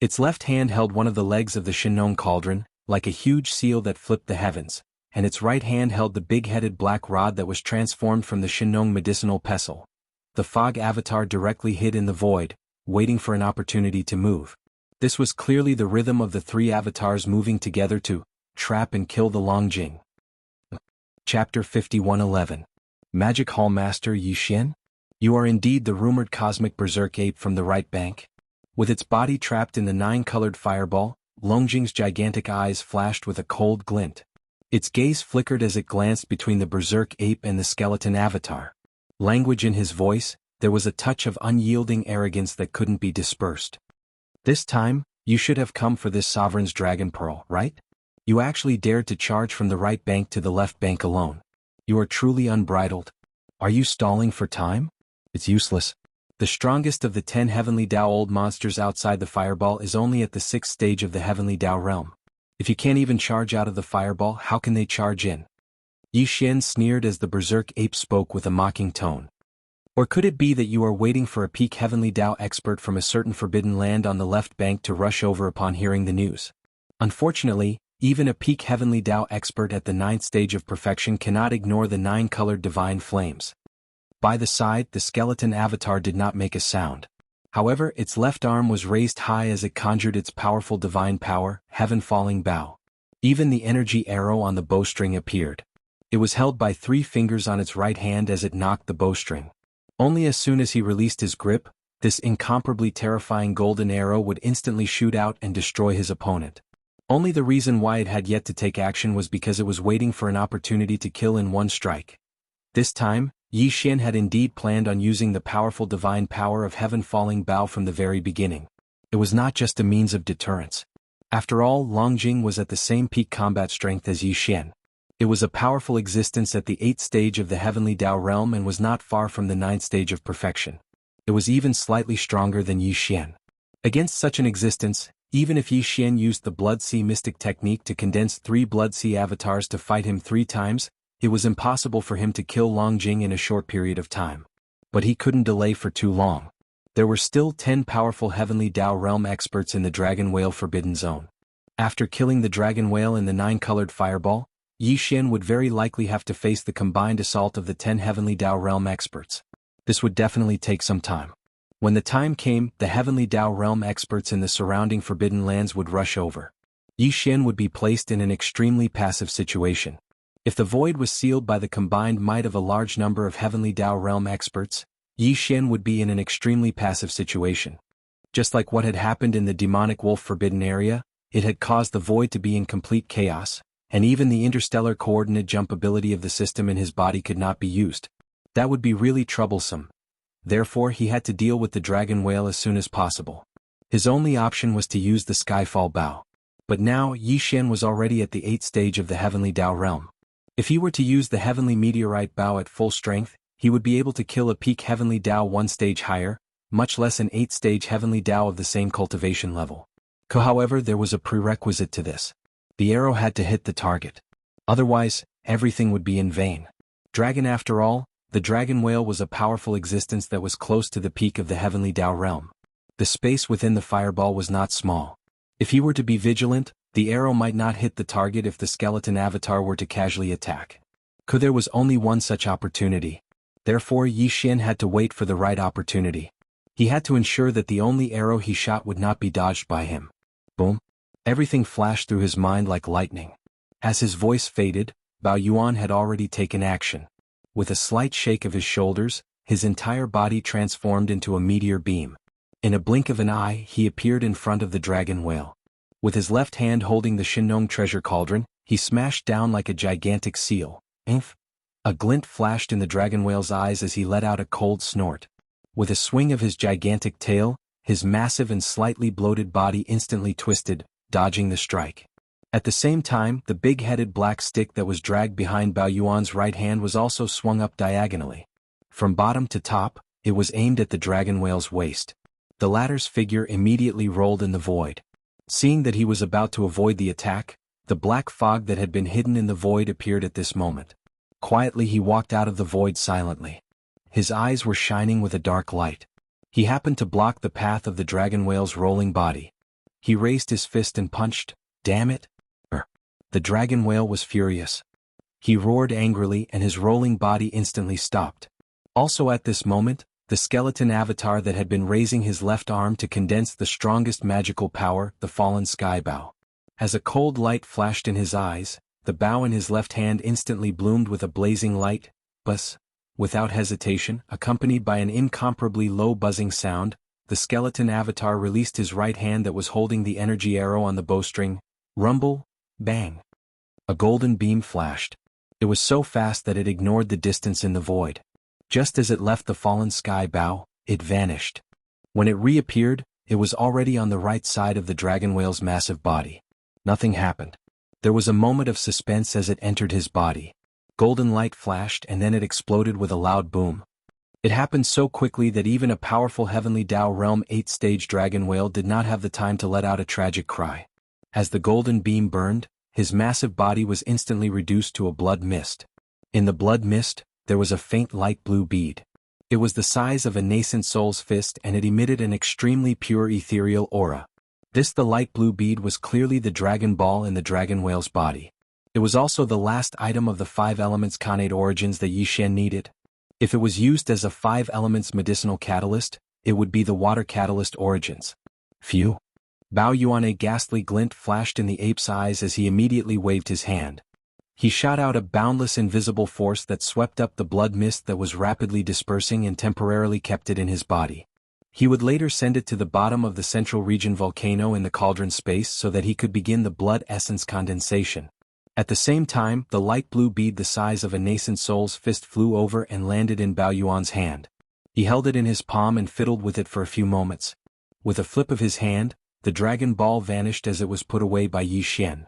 Its left hand held one of the legs of the Shinong cauldron, like a huge seal that flipped the heavens, and its right hand held the big-headed black rod that was transformed from the Shinong medicinal pestle. The fog avatar directly hid in the void, waiting for an opportunity to move. This was clearly the rhythm of the 3 avatars moving together to trap and kill the Longjing. Chapter 5111. Magic Hall Master Yi Xian? You are indeed the rumored cosmic berserk ape from the right bank. With its body trapped in the 9-colored fireball, Longjing's gigantic eyes flashed with a cold glint. Its gaze flickered as it glanced between the berserk ape and the skeleton avatar. Language in his voice, there was a touch of unyielding arrogance that couldn't be dispersed. This time, you should have come for this sovereign's dragon pearl, right? You actually dared to charge from the right bank to the left bank alone. You are truly unbridled. Are you stalling for time? It's useless. The strongest of the 10 Heavenly Dao old monsters outside the fireball is only at the 6th stage of the Heavenly Dao realm. If you can't even charge out of the fireball, how can they charge in? Yi Xian sneered as the berserk ape spoke with a mocking tone. Or could it be that you are waiting for a peak Heavenly Dao expert from a certain forbidden land on the left bank to rush over upon hearing the news? Unfortunately, even a peak Heavenly Dao expert at the 9th stage of perfection cannot ignore the 9-colored divine flames. By the side, the skeleton avatar did not make a sound. However, its left arm was raised high as it conjured its powerful divine power, Heaven Falling Bow. Even the energy arrow on the bowstring appeared. It was held by 3 fingers on its right hand as it knocked the bowstring. Only as soon as he released his grip, this incomparably terrifying golden arrow would instantly shoot out and destroy his opponent. Only the reason why it had yet to take action was because it was waiting for an opportunity to kill in one strike. This time, Yi Xian had indeed planned on using the powerful divine power of Heaven Falling Bow from the very beginning. It was not just a means of deterrence. After all, Longjing was at the same peak combat strength as Yi Xian. It was a powerful existence at the 8th stage of the Heavenly Dao realm and was not far from the 9th stage of perfection. It was even slightly stronger than Yi Xian. Against such an existence, even if Yi Xian used the Blood Sea mystic technique to condense 3 Blood Sea avatars to fight him 3 times, it was impossible for him to kill Longjing in a short period of time. But he couldn't delay for too long. There were still 10 powerful Heavenly Dao realm experts in the Dragon Whale Forbidden Zone. After killing the Dragon Whale in the 9-colored fireball, Yi Xian would very likely have to face the combined assault of the 10 Heavenly Dao realm experts. This would definitely take some time. When the time came, the Heavenly Dao realm experts in the surrounding forbidden lands would rush over. Yi Xian would be placed in an extremely passive situation. If the void was sealed by the combined might of a large number of Heavenly Dao realm experts, Yi Xian would be in an extremely passive situation. Just like what had happened in the demonic wolf forbidden area, it had caused the void to be in complete chaos, and even the interstellar coordinate jump ability of the system in his body could not be used. That would be really troublesome. Therefore, he had to deal with the dragon whale as soon as possible. His only option was to use the Skyfall Bow. But now, Yi Xian was already at the 8th stage of the Heavenly Dao realm. If he were to use the Heavenly Meteorite Bow at full strength, he would be able to kill a peak Heavenly Dao 1 stage higher, much less an 8th stage Heavenly Dao of the same cultivation level. However, there was a prerequisite to this. The arrow had to hit the target. Otherwise, everything would be in vain. Dragon after all, the dragon whale was a powerful existence that was close to the peak of the Heavenly Dao realm. The space within the fireball was not small. If he were to be vigilant, the arrow might not hit the target if the skeleton avatar were to casually attack. There was only one such opportunity. Therefore, Yi Xian had to wait for the right opportunity. He had to ensure that the only arrow he shot would not be dodged by him. Boom! Everything flashed through his mind like lightning. As his voice faded, Bao Yuan had already taken action. With a slight shake of his shoulders, his entire body transformed into a meteor beam. In a blink of an eye, he appeared in front of the dragon whale. With his left hand holding the Shinong treasure cauldron, he smashed down like a gigantic seal. A glint flashed in the dragon whale's eyes as he let out a cold snort. With a swing of his gigantic tail, his massive and slightly bloated body instantly twisted, dodging the strike. At the same time, the big-headed black stick that was dragged behind Bao Yuan's right hand was also swung up diagonally. From bottom to top, it was aimed at the dragon whale's waist. The latter's figure immediately rolled in the void. Seeing that he was about to avoid the attack, the black fog that had been hidden in the void appeared at this moment. Quietly he walked out of the void silently. His eyes were shining with a dark light. He happened to block the path of the dragon whale's rolling body. He raised his fist and punched. Damn it! The dragon whale was furious. He roared angrily and his rolling body instantly stopped. Also at this moment, the skeleton avatar that had been raising his left arm to condense the strongest magical power, the fallen sky bow. As a cold light flashed in his eyes, the bow in his left hand instantly bloomed with a blazing light. Buzz! Without hesitation, accompanied by an incomparably low buzzing sound, the skeleton avatar released his right hand that was holding the energy arrow on the bowstring. Rumble! Bang! A golden beam flashed. It was so fast that it ignored the distance in the void. Just as it left the fallen sky bow, it vanished. When it reappeared, it was already on the right side of the dragon whale's massive body. Nothing happened. There was a moment of suspense as it entered his body. Golden light flashed and then it exploded with a loud boom. It happened so quickly that even a powerful Heavenly Tao Realm 8th-stage dragon whale did not have the time to let out a tragic cry. As the golden beam burned, his massive body was instantly reduced to a blood mist. In the blood mist, there was a faint light blue bead. It was the size of a nascent soul's fist and it emitted an extremely pure ethereal aura. The light blue bead was clearly the dragon ball in the dragon whale's body. It was also the last item of the 5 elements Khanate origins that Yixian needed. If it was used as a 5 elements medicinal catalyst, it would be the water catalyst origins. Phew. Bao Yuan, a ghastly glint flashed in the ape's eyes as he immediately waved his hand. He shot out a boundless invisible force that swept up the blood mist that was rapidly dispersing and temporarily kept it in his body. He would later send it to the bottom of the central region volcano in the cauldron space so that he could begin the blood essence condensation. At the same time, the light blue bead the size of a nascent soul's fist flew over and landed in Bao Yuan's hand. He held it in his palm and fiddled with it for a few moments. With a flip of his hand, the dragon ball vanished as it was put away by Yixian.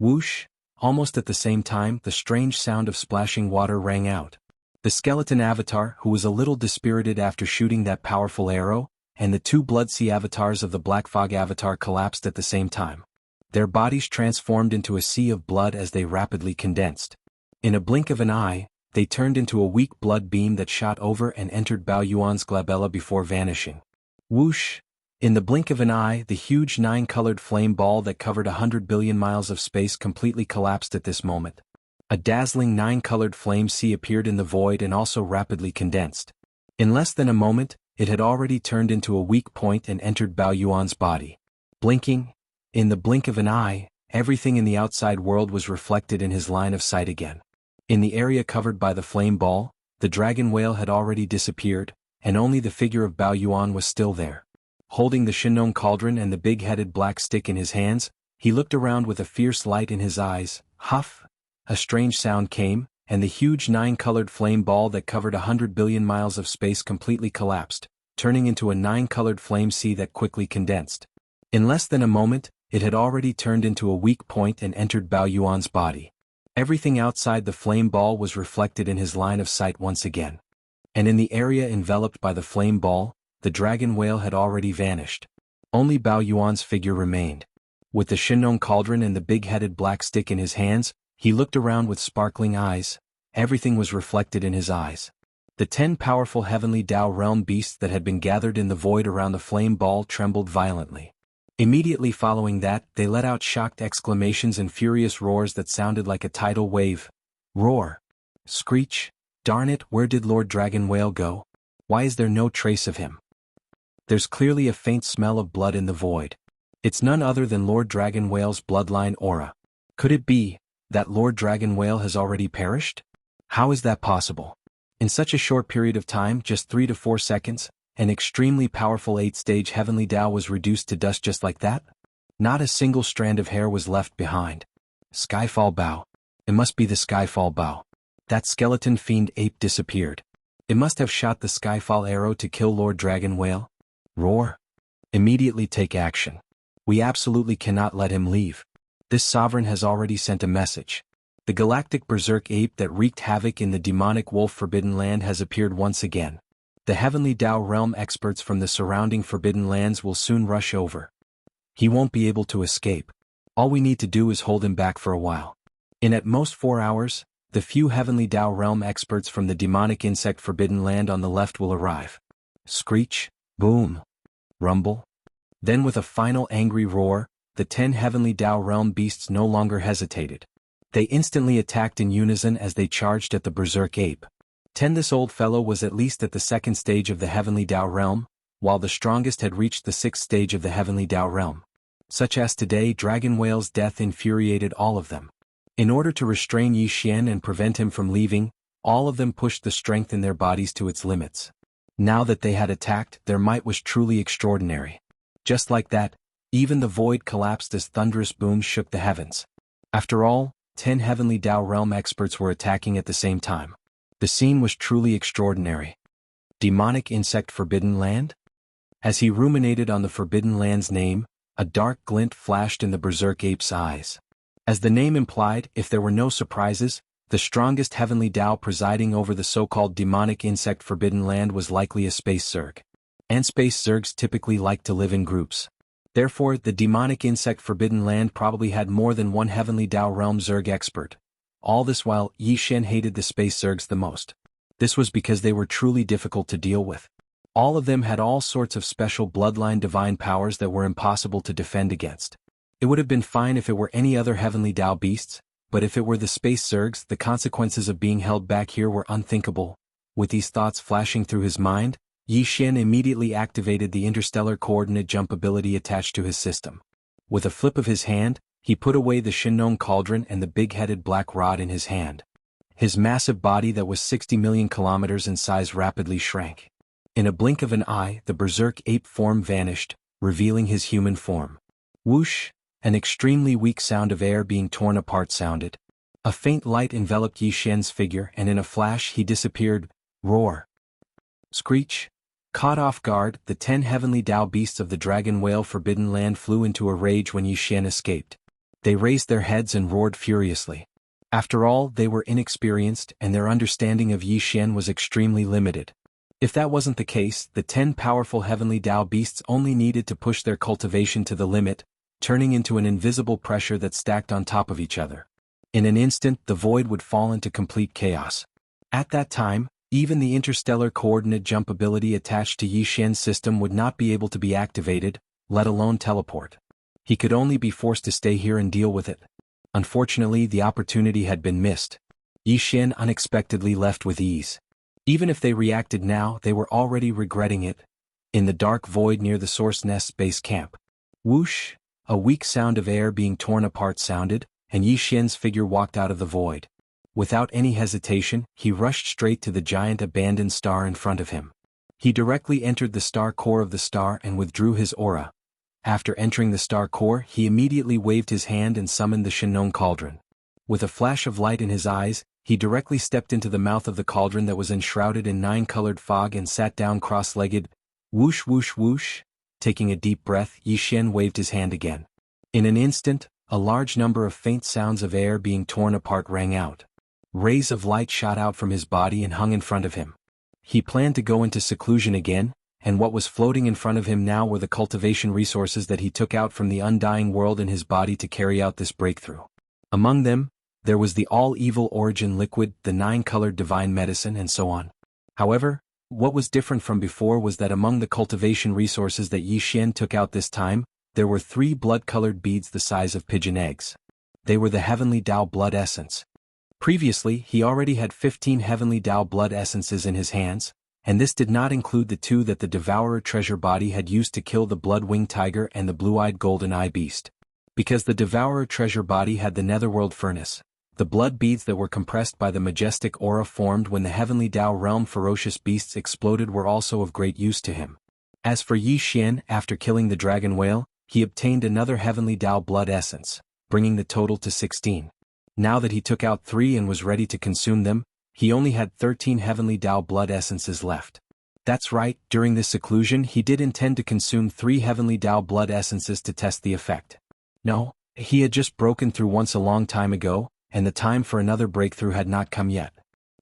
Whoosh! Almost at the same time, the strange sound of splashing water rang out. The skeleton avatar, who was a little dispirited after shooting that powerful arrow, and the 2 Blood Sea avatars of the Black Fog avatar collapsed at the same time. Their bodies transformed into a sea of blood as they rapidly condensed. In a blink of an eye, they turned into a weak blood beam that shot over and entered Bao Yuan's glabella before vanishing. Whoosh! In the blink of an eye, the huge 9-colored flame ball that covered 100 billion miles of space completely collapsed at this moment. A dazzling 9-colored flame sea appeared in the void and also rapidly condensed. In less than a moment, it had already turned into a weak point and entered Bao Yuan's body. Blinking, in the blink of an eye, everything in the outside world was reflected in his line of sight again. In the area covered by the flame ball, the dragon whale had already disappeared, and only the figure of Bao Yuan was still there. Holding the Shinnong cauldron and the big-headed black stick in his hands, he looked around with a fierce light in his eyes. Huff! A strange sound came, and the huge 9-colored flame ball that covered 100 billion miles of space completely collapsed, turning into a 9-colored flame sea that quickly condensed. In less than a moment, it had already turned into a weak point and entered Bao Yuan's body. Everything outside the flame ball was reflected in his line of sight once again. And in the area enveloped by the flame ball, the dragon whale had already vanished. Only Bao Yuan's figure remained. With the Shinnong cauldron and the big-headed black stick in his hands, he looked around with sparkling eyes. Everything was reflected in his eyes. The 10 powerful Heavenly Tao Realm beasts that had been gathered in the void around the flame ball trembled violently. Immediately following that, they let out shocked exclamations and furious roars that sounded like a tidal wave. Roar! Screech! Darn it, where did Lord Dragon Whale go? Why is there no trace of him? There's clearly a faint smell of blood in the void. It's none other than Lord Dragon Whale's bloodline aura. Could it be that Lord Dragon Whale has already perished? How is that possible? In such a short period of time, just 3 to 4 seconds, an extremely powerful 8th-stage Heavenly Tao was reduced to dust just like that? Not a single strand of hair was left behind. Skyfall Bao. It must be the Skyfall Bao. That skeleton fiend ape disappeared. It must have shot the Skyfall arrow to kill Lord Dragon Whale. Roar! Immediately take action. We absolutely cannot let him leave. This sovereign has already sent a message. The galactic berserk ape that wreaked havoc in the demonic wolf Forbidden Land has appeared once again. The Heavenly Tao Realm experts from the surrounding Forbidden Lands will soon rush over. He won't be able to escape. All we need to do is hold him back for a while. In at most 4 hours, the few Heavenly Tao Realm experts from the demonic insect Forbidden Land on the left will arrive. Screech, boom, rumble. Then with a final angry roar, the 10 Heavenly Tao Realm beasts no longer hesitated. They instantly attacked in unison as they charged at the berserk ape. This old fellow was at least at the 2nd stage of the Heavenly Tao Realm, while the strongest had reached the 6th stage of the Heavenly Tao Realm. Such as today, Dragon Whale's death infuriated all of them. In order to restrain Yixian and prevent him from leaving, all of them pushed the strength in their bodies to its limits. Now that they had attacked, their might was truly extraordinary. Just like that, even the void collapsed as thunderous booms shook the heavens. After all, 10 Heavenly Tao Realm experts were attacking at the same time. The scene was truly extraordinary. Demonic insect forbidden land? As he ruminated on the forbidden land's name, a dark glint flashed in the berserk ape's eyes. As the name implied, if there were no surprises, the strongest heavenly Tao presiding over the so-called demonic insect forbidden land was likely a space zerg. And space zergs typically like to live in groups. Therefore, the demonic insect forbidden land probably had more than one heavenly Tao realm zerg expert. All this while, Yi Xian hated the space zergs the most. This was because they were truly difficult to deal with. All of them had all sorts of special bloodline divine powers that were impossible to defend against. It would have been fine if it were any other heavenly Tao beasts, but if it were the space zergs, the consequences of being held back here were unthinkable. With these thoughts flashing through his mind, Yi Xian immediately activated the interstellar coordinate jump ability attached to his system. With a flip of his hand, he put away the Shinong cauldron and the big-headed black rod in his hand. His massive body that was 60 million kilometers in size rapidly shrank. In a blink of an eye, the berserk ape form vanished, revealing his human form. Whoosh! An extremely weak sound of air being torn apart sounded. A faint light enveloped Yi Xian's figure and in a flash he disappeared. Roar! Screech! Caught off guard, the 10 heavenly Tao beasts of the dragon whale forbidden land flew into a rage when Yi Xian escaped. They raised their heads and roared furiously. After all, they were inexperienced and their understanding of Yi Xian was extremely limited. If that wasn't the case, the 10 powerful heavenly Tao beasts only needed to push their cultivation to the limit, turning into an invisible pressure that stacked on top of each other. In an instant, the void would fall into complete chaos. At that time, even the interstellar coordinate jump ability attached to Yi Xian's system would not be able to be activated, let alone teleport. He could only be forced to stay here and deal with it. Unfortunately, the opportunity had been missed. Yi Xian unexpectedly left with ease. Even if they reacted now, they were already regretting it. In the dark void near the Source Nest's base camp. Whoosh! A weak sound of air being torn apart sounded, and Yi Xian's figure walked out of the void. Without any hesitation, he rushed straight to the giant abandoned star in front of him. He directly entered the star core of the star and withdrew his aura. After entering the star core, he immediately waved his hand and summoned the Shinong cauldron. With a flash of light in his eyes, he directly stepped into the mouth of the cauldron that was enshrouded in 9-colored fog and sat down cross-legged. Whoosh whoosh whoosh! Taking a deep breath, Yi Xian waved his hand again. In an instant, a large number of faint sounds of air being torn apart rang out. Rays of light shot out from his body and hung in front of him. He planned to go into seclusion again, and what was floating in front of him now were the cultivation resources that he took out from the undying world in his body to carry out this breakthrough. Among them, there was the all-evil origin liquid, the 9-colored divine medicine, and so on. However, what was different from before was that among the cultivation resources that Yi Xian took out this time, there were 3 blood-colored beads the size of pigeon eggs. They were the heavenly Tao blood essence. Previously, he already had 15 heavenly Tao blood essences in his hands, and this did not include the 2 that the Devourer treasure body had used to kill the blood-winged tiger and the blue-eyed golden eye beast. Because the Devourer treasure body had the netherworld furnace, the blood beads that were compressed by the majestic aura formed when the heavenly Tao realm ferocious beasts exploded were also of great use to him. As for Yi Xian, after killing the dragon whale, he obtained another heavenly Tao blood essence, bringing the total to 16. Now that he took out 3 and was ready to consume them, he only had 13 heavenly Tao blood essences left. That's right, during this seclusion he did intend to consume 3 heavenly Tao blood essences to test the effect. No, he had just broken through once a long time ago, and the time for another breakthrough had not come yet.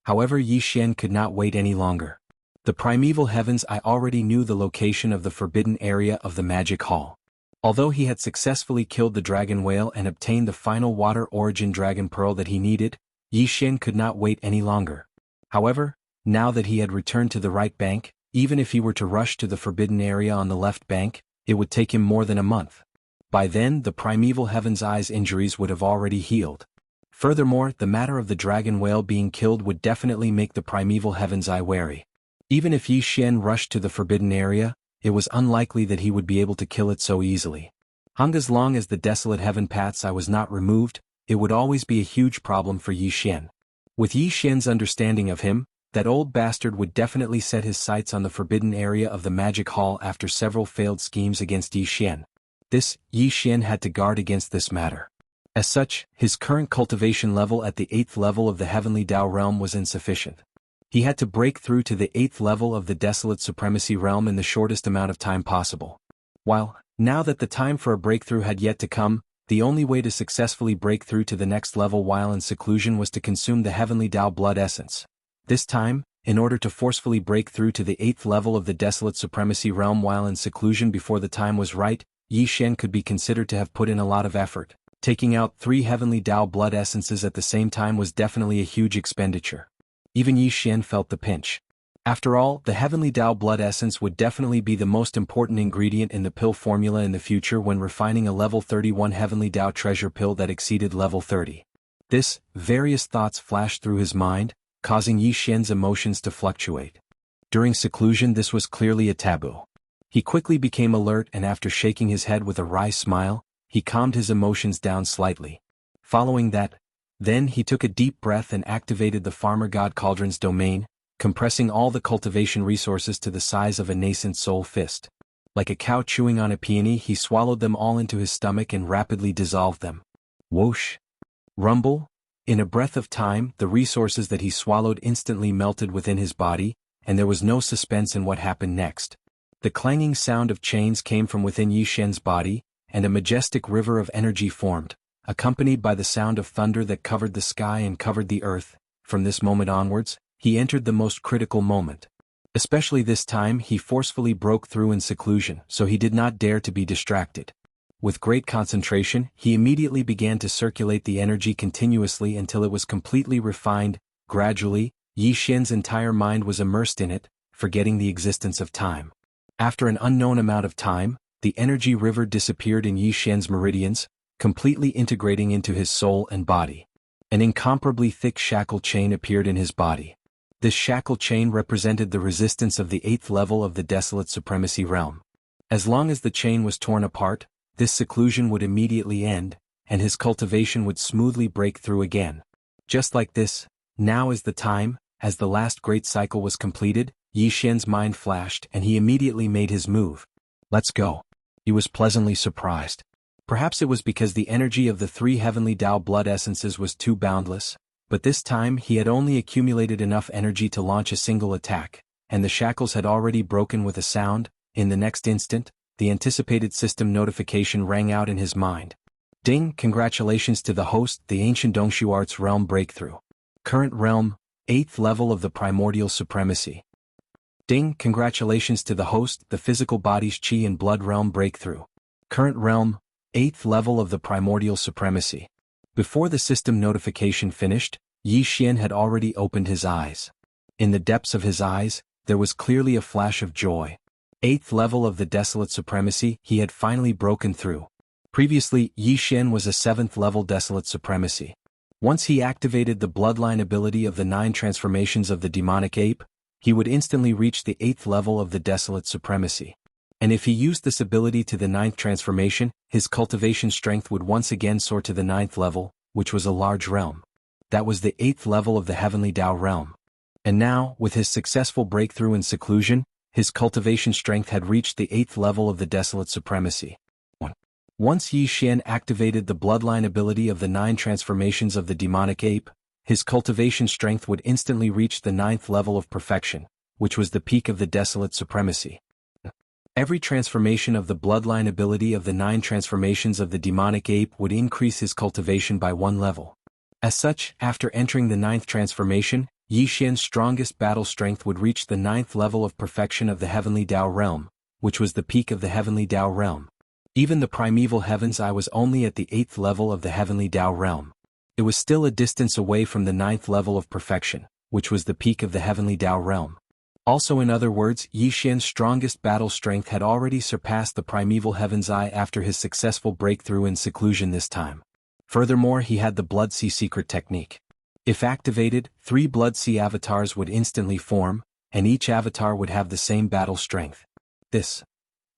However, Yi Xian could not wait any longer. The primeval heavens. I already knew the location of the forbidden area of the magic hall. Although he had successfully killed the dragon whale and obtained the final water origin dragon pearl that he needed, Yi Xian could not wait any longer. However, now that he had returned to the right bank, even if he were to rush to the forbidden area on the left bank, it would take him more than a month. By then, the primeval heaven's eye's injuries would have already healed. Furthermore, the matter of the dragon whale being killed would definitely make the primeval heaven's eye wary. Even if Yi Xian rushed to the forbidden area, it was unlikely that he would be able to kill it so easily. As long as the desolate heaven path's eye was not removed, it would always be a huge problem for Yi Xian. With Yi Xian's understanding of him, that old bastard would definitely set his sights on the forbidden area of the magic hall after several failed schemes against Yi Xian. Yi Xian had to guard against this matter. As such, his current cultivation level at the 8th level of the heavenly Tao realm was insufficient. He had to break through to the 8th level of the Desolate Supremacy realm in the shortest amount of time possible. While, now that the time for a breakthrough had yet to come, the only way to successfully break through to the next level while in seclusion was to consume the Heavenly Tao blood essence. This time, in order to forcefully break through to the 8th level of the Desolate Supremacy realm while in seclusion before the time was right, Yi Xian could be considered to have put in a lot of effort. Taking out 3 Heavenly Tao blood essences at the same time was definitely a huge expenditure. Even Yi Xian felt the pinch. After all, the Heavenly Tao blood essence would definitely be the most important ingredient in the pill formula in the future when refining a level 31 Heavenly Tao treasure pill that exceeded level 30. Various thoughts flashed through his mind, causing Yi Xian's emotions to fluctuate. During seclusion, this was clearly a taboo. He quickly became alert, and after shaking his head with a wry smile, he calmed his emotions down slightly. Following that, then he took a deep breath and activated the Farmer God Cauldron's domain, compressing all the cultivation resources to the size of a nascent soul fist. Like a cow chewing on a peony, he swallowed them all into his stomach and rapidly dissolved them. Whoosh! Rumble! In a breath of time, the resources that he swallowed instantly melted within his body, and there was no suspense in what happened next. The clanging sound of chains came from within Yi Xian's body, and a majestic river of energy formed, accompanied by the sound of thunder that covered the sky and covered the earth. From this moment onwards, he entered the most critical moment. Especially this time, he forcefully broke through in seclusion, so he did not dare to be distracted. With great concentration, he immediately began to circulate the energy continuously until it was completely refined. Gradually, Yi Xian's entire mind was immersed in it, forgetting the existence of time. After an unknown amount of time, the energy river disappeared in Yi Xian's meridians, completely integrating into his soul and body. An incomparably thick shackle chain appeared in his body. This shackle chain represented the resistance of the 8th level of the Desolate Supremacy realm. As long as the chain was torn apart, this seclusion would immediately end, and his cultivation would smoothly break through again. Just like this, now is the time. As the last great cycle was completed, Yi Xian's mind flashed and he immediately made his move. Let's go. He was pleasantly surprised. Perhaps it was because the energy of the 3 Heavenly Tao blood essences was too boundless, but this time he had only accumulated enough energy to launch a single attack, and the shackles had already broken with a sound. In the next instant, the anticipated system notification rang out in his mind. Ding! Congratulations to the host, the ancient Dongshu Arts realm breakthrough. Current realm, 8th level of the primordial supremacy. Ding! Congratulations to the host, the physical body's chi and blood realm breakthrough. Current realm, 8th level of the primordial supremacy. Before the system notification finished, Yi Xian had already opened his eyes. In the depths of his eyes, there was clearly a flash of joy. 8th level of the Desolate Supremacy, he had finally broken through. Previously, Yi Xian was a 7th level Desolate Supremacy. Once he activated the bloodline ability of the 9 transformations of the demonic ape, he would instantly reach the 8th level of the Desolate Supremacy. And if he used this ability to the 9th transformation, his cultivation strength would once again soar to the 9th level, which was a large realm. That was the 8th level of the Heavenly Tao realm. And now, with his successful breakthrough in seclusion, his cultivation strength had reached the 8th level of the Desolate Supremacy. Once Yi Xian activated the bloodline ability of the 9 transformations of the demonic ape, his cultivation strength would instantly reach the 9th level of perfection, which was the peak of the Desolate Supremacy. Every transformation of the bloodline ability of the 9 transformations of the demonic ape would increase his cultivation by 1 level. As such, after entering the 9th transformation, Yi Xian's strongest battle strength would reach the 9th level of perfection of the Heavenly Tao realm, which was the peak of the Heavenly Tao realm. Even the primeval heavens I was only at the 8th level of the Heavenly Tao realm. It was still a distance away from the 9th level of perfection, which was the peak of the Heavenly Tao realm. Also, in other words, Yi Xian's strongest battle strength had already surpassed the primeval heaven's eye after his successful breakthrough in seclusion this time. Furthermore, he had the Blood Sea secret technique. If activated, 3 Blood Sea avatars would instantly form, and each avatar would have the same battle strength.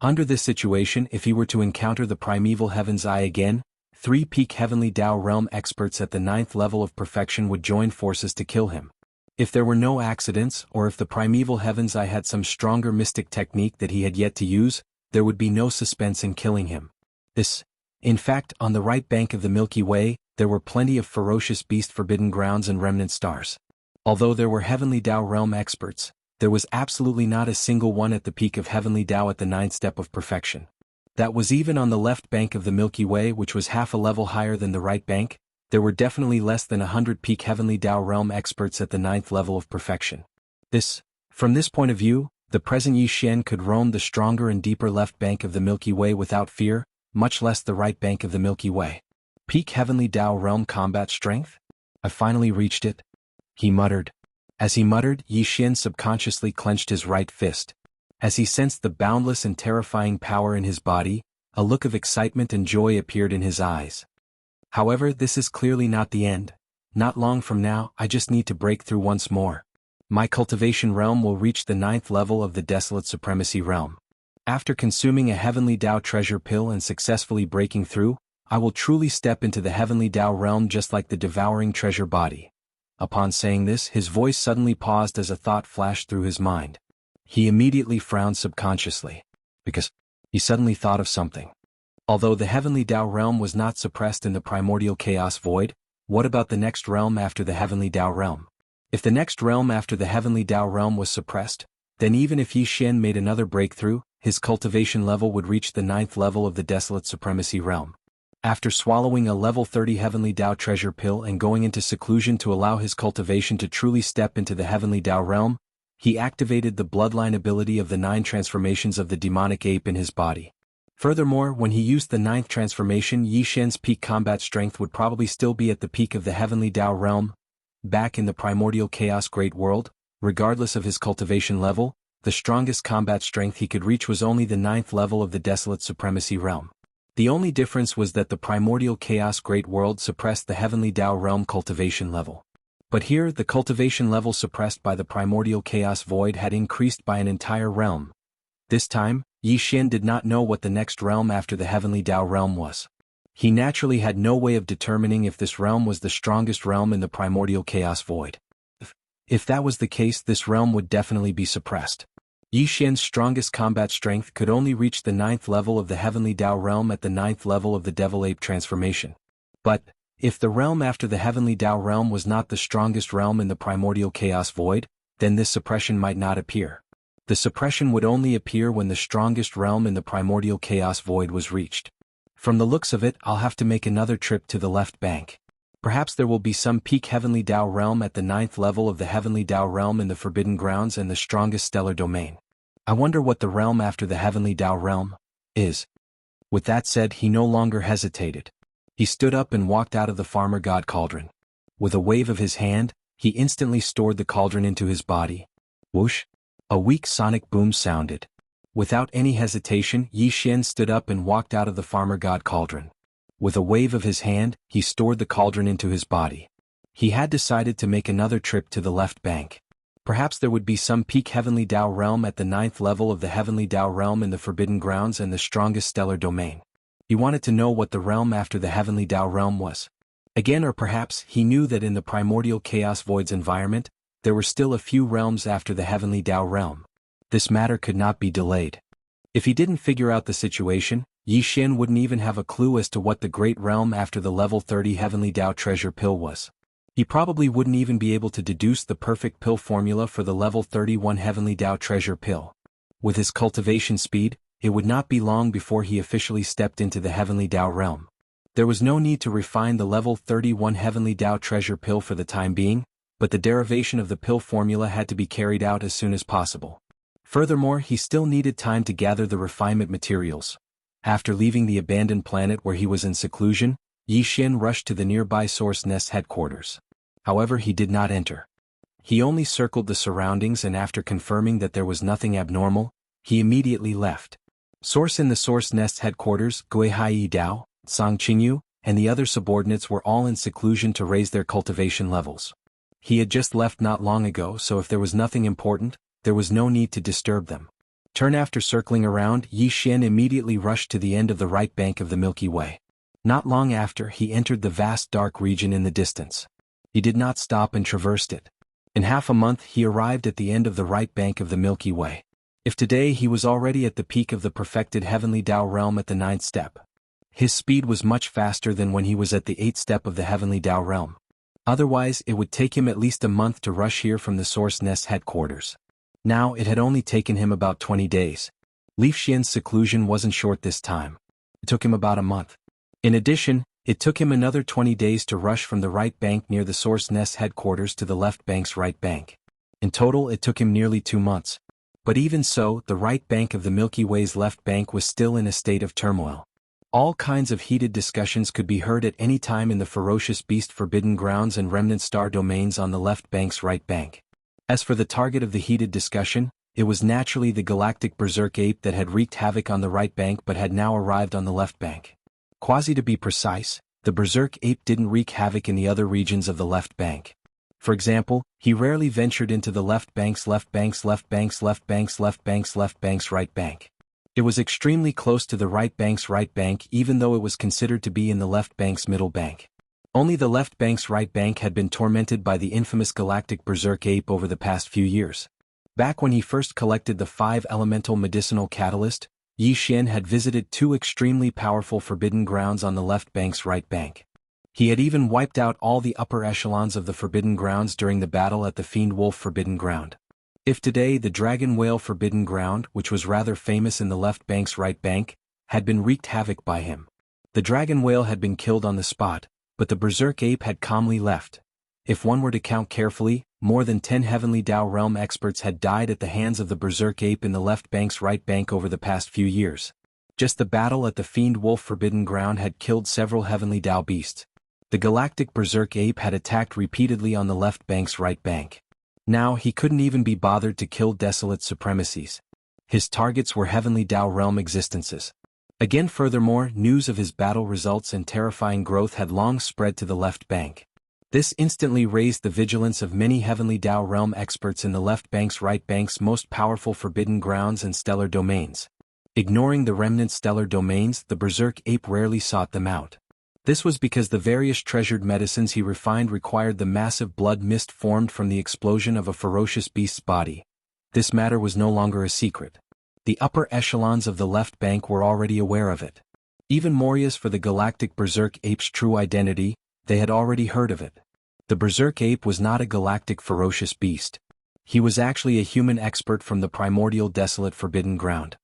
Under this situation, if he were to encounter the primeval heaven's eye again, 3 peak Heavenly Tao realm experts at the 9th level of perfection would join forces to kill him. If there were no accidents, or if the primeval heaven's eye had some stronger mystic technique that he had yet to use, there would be no suspense in killing him. In fact, on the right bank of the Milky Way, there were plenty of ferocious beast forbidden grounds and remnant stars. Although there were Heavenly Tao realm experts, there was absolutely not a single one at the peak of Heavenly Tao at the ninth step of perfection. That was even on the left bank of the Milky Way, which was half a level higher than the right bank. There were definitely less than 100 peak Heavenly Tao realm experts at the ninth level of perfection. From this point of view, the present Yi Xian could roam the stronger and deeper left bank of the Milky Way without fear, much less the right bank of the Milky Way. Peak Heavenly Tao realm combat strength? I finally reached it, he muttered. As he muttered, Yi Xian subconsciously clenched his right fist. As he sensed the boundless and terrifying power in his body, a look of excitement and joy appeared in his eyes. However, this is clearly not the end. Not long from now, I just need to break through once more. My cultivation realm will reach the ninth level of the Desolate Supremacy realm. After consuming a Heavenly Tao treasure pill and successfully breaking through, I will truly step into the Heavenly Tao realm just like the devouring treasure body. Upon saying this, his voice suddenly paused as a thought flashed through his mind. He immediately frowned subconsciously, because he suddenly thought of something. Although the Heavenly Tao realm was not suppressed in the primordial chaos void, what about the next realm after the Heavenly Tao realm? If the next realm after the Heavenly Tao realm was suppressed, then even if Yi Xian made another breakthrough, his cultivation level would reach the ninth level of the Desolate Supremacy realm. After swallowing a level 30 Heavenly Tao treasure pill and going into seclusion to allow his cultivation to truly step into the Heavenly Tao realm, he activated the bloodline ability of the 9 transformations of the demonic ape in his body. Furthermore, when he used the 9th transformation, Yi Xian's peak combat strength would probably still be at the peak of the Heavenly Tao realm. Back in the primordial chaos great world, regardless of his cultivation level, the strongest combat strength he could reach was only the 9th level of the Desolate Supremacy realm. The only difference was that the primordial chaos great world suppressed the Heavenly Tao realm cultivation level. But here, the cultivation level suppressed by the primordial chaos void had increased by an entire realm. This time, Yi Xian did not know what the next realm after the Heavenly Tao realm was. He naturally had no way of determining if this realm was the strongest realm in the primordial chaos void. If that was the case, this realm would definitely be suppressed. Yi Xian's strongest combat strength could only reach the 9th level of the Heavenly Tao realm at the 9th level of the Devil Ape transformation. But, if the realm after the Heavenly Tao realm was not the strongest realm in the primordial chaos void, then this suppression might not appear. The suppression would only appear when the strongest realm in the primordial chaos void was reached. From the looks of it, I'll have to make another trip to the left bank. Perhaps there will be some peak Heavenly Tao realm at the 9th level of the Heavenly Tao realm in the Forbidden Grounds and the strongest stellar domain. I wonder what the realm after the Heavenly Tao realm is. With that said, he no longer hesitated. He stood up and walked out of the Farmer God Cauldron. With a wave of his hand, he instantly stored the cauldron into his body. Whoosh! A weak sonic boom sounded. Without any hesitation, Yi Xian stood up and walked out of the Farmer God Cauldron. With a wave of his hand, he stored the cauldron into his body. He had decided to make another trip to the left bank. Perhaps there would be some peak Heavenly Tao realm at the 9th level of the Heavenly Tao realm in the Forbidden Grounds and the strongest stellar domain. He wanted to know what the realm after the Heavenly Tao realm was. Again, or perhaps he knew that in the primordial chaos void's environment, there were still a few realms after the Heavenly Tao realm. This matter could not be delayed. If he didn't figure out the situation, Yi Xian wouldn't even have a clue as to what the great realm after the level 30 Heavenly Tao treasure pill was. He probably wouldn't even be able to deduce the perfect pill formula for the level 31 Heavenly Tao treasure pill. With his cultivation speed, it would not be long before he officially stepped into the Heavenly Tao realm. There was no need to refine the level 31 Heavenly Tao treasure pill for the time being, but the derivation of the pill formula had to be carried out as soon as possible. Furthermore, he still needed time to gather the refinement materials. After leaving the abandoned planet where he was in seclusion, Yi Xian rushed to the nearby Source Nest headquarters. However, he did not enter. He only circled the surroundings, and after confirming that there was nothing abnormal, he immediately left. Source in the Source Nest headquarters, Gui Hai Dao, Song Qingyu, and the other subordinates were all in seclusion to raise their cultivation levels. He had just left not long ago, so if there was nothing important, there was no need to disturb them. After circling around, Yi Xian immediately rushed to the end of the right bank of the Milky Way. Not long after, he entered the vast dark region in the distance. He did not stop and traversed it. In half a month, he arrived at the end of the right bank of the Milky Way. If today he was already at the peak of the perfected Heavenly Tao realm at the 9th step. His speed was much faster than when he was at the 8th step of the Heavenly Tao realm. Otherwise, it would take him at least a month to rush here from the Source Nest headquarters. Now, it had only taken him about 20 days. Li Xian's seclusion wasn't short this time. It took him about a month. In addition, it took him another 20 days to rush from the right bank near the Source Nest headquarters to the left bank's right bank. In total, it took him nearly 2 months. But even so, the right bank of the Milky Way's left bank was still in a state of turmoil. All kinds of heated discussions could be heard at any time in the ferocious beast forbidden grounds and remnant star domains on the left bank's right bank. As for the target of the heated discussion, it was naturally the galactic berserk ape that had wreaked havoc on the right bank but had now arrived on the left bank. To be precise, the berserk ape didn't wreak havoc in the other regions of the left bank. For example, he rarely ventured into the left bank's right bank. It was extremely close to the right bank's right bank even though it was considered to be in the left bank's middle bank. Only the left bank's right bank had been tormented by the infamous galactic berserk ape over the past few years. Back when he first collected the 5-elemental medicinal catalyst, Yi Xian had visited 2 extremely powerful forbidden grounds on the left bank's right bank. He had even wiped out all the upper echelons of the forbidden grounds during the battle at the Fiend Wolf Forbidden Ground. If today the Dragon Whale Forbidden Ground, which was rather famous in the left bank's right bank, had been wreaked havoc by him. The Dragon Whale had been killed on the spot, but the Berserk Ape had calmly left. If one were to count carefully, more than 10 Heavenly Dao Realm experts had died at the hands of the Berserk Ape in the left bank's right bank over the past few years. Just the battle at the Fiend Wolf Forbidden Ground had killed several Heavenly Dao beasts. The Galactic Berserk Ape had attacked repeatedly on the left bank's right bank. Now he couldn't even be bothered to kill desolate supremacies. His targets were Heavenly Dao Realm existences. Again, furthermore, news of his battle results and terrifying growth had long spread to the left bank. This instantly raised the vigilance of many Heavenly Dao Realm experts in the left bank's right bank's most powerful forbidden grounds and stellar domains. Ignoring the remnant stellar domains, the Berserk Ape rarely sought them out. This was because the various treasured medicines he refined required the massive blood mist formed from the explosion of a ferocious beast's body. This matter was no longer a secret. The upper echelons of the left bank were already aware of it. Even Morias for the galactic Berserk Ape's true identity, they had already heard of it. The Berserk Ape was not a galactic ferocious beast. He was actually a human expert from the primordial desolate forbidden ground.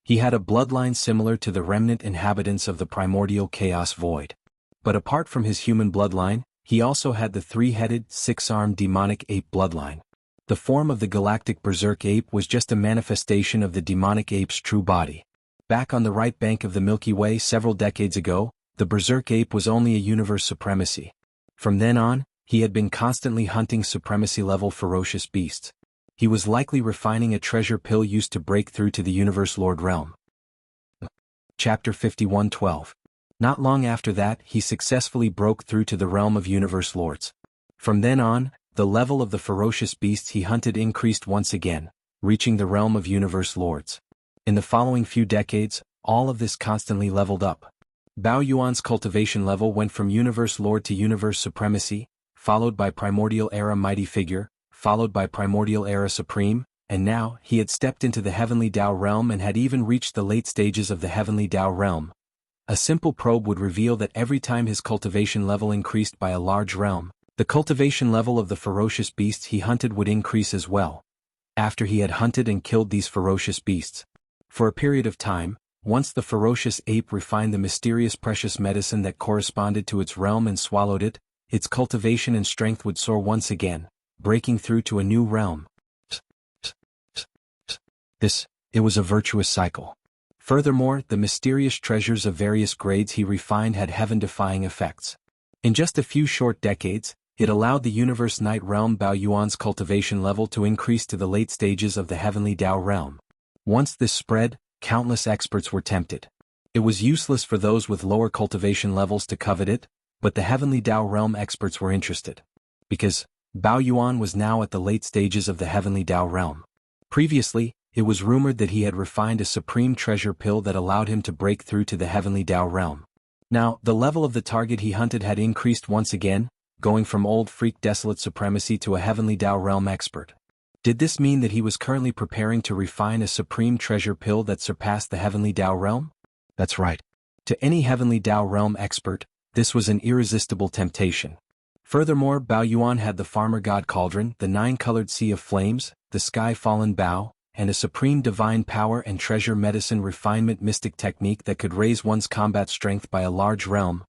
He had a bloodline similar to the remnant inhabitants of the primordial chaos void. But apart from his human bloodline, he also had the 3-headed, 6-armed demonic ape bloodline. The form of the galactic berserk ape was just a manifestation of the demonic ape's true body. Back on the right bank of the Milky Way several decades ago, the berserk ape was only a universe supremacy. From then on, he had been constantly hunting supremacy-level ferocious beasts. He was likely refining a treasure pill used to break through to the Universe Lord realm. Chapter 51:12. Not long after that, he successfully broke through to the realm of Universe Lords. From then on, the level of the ferocious beasts he hunted increased once again, reaching the realm of Universe Lords. In the following few decades, all of this constantly leveled up. Bao Yuan's cultivation level went from Universe Lord to Universe Supremacy, followed by Primordial Era Mighty Figure, followed by Primordial Era Supreme, and now, he had stepped into the Heavenly Dao realm and had even reached the late stages of the Heavenly Dao realm. A simple probe would reveal that every time his cultivation level increased by a large realm, the cultivation level of the ferocious beasts he hunted would increase as well. After he had hunted and killed these ferocious beasts. For a period of time, once the ferocious ape refined the mysterious precious medicine that corresponded to its realm and swallowed it, its cultivation and strength would soar once again, breaking through to a new realm. It was a virtuous cycle. Furthermore, the mysterious treasures of various grades he refined had heaven-defying effects. In just a few short decades, it allowed the Universe Night Realm Bao Yuan's cultivation level to increase to the late stages of the Heavenly Dao realm. Once this spread, countless experts were tempted. It was useless for those with lower cultivation levels to covet it, but the Heavenly Dao realm experts were interested. Because Bao Yuan was now at the late stages of the Heavenly Dao realm. Previously, it was rumored that he had refined a supreme treasure pill that allowed him to break through to the Heavenly Dao realm. Now, the level of the target he hunted had increased once again, going from old freak desolate supremacy to a Heavenly Dao realm expert. Did this mean that he was currently preparing to refine a supreme treasure pill that surpassed the Heavenly Dao realm? That's right. To any Heavenly Dao realm expert, this was an irresistible temptation. Furthermore, Bao Yuan had the farmer god cauldron, the nine-colored sea of flames, the sky fallen Bao, and a supreme divine power and treasure medicine refinement mystic technique that could raise one's combat strength by a large realm.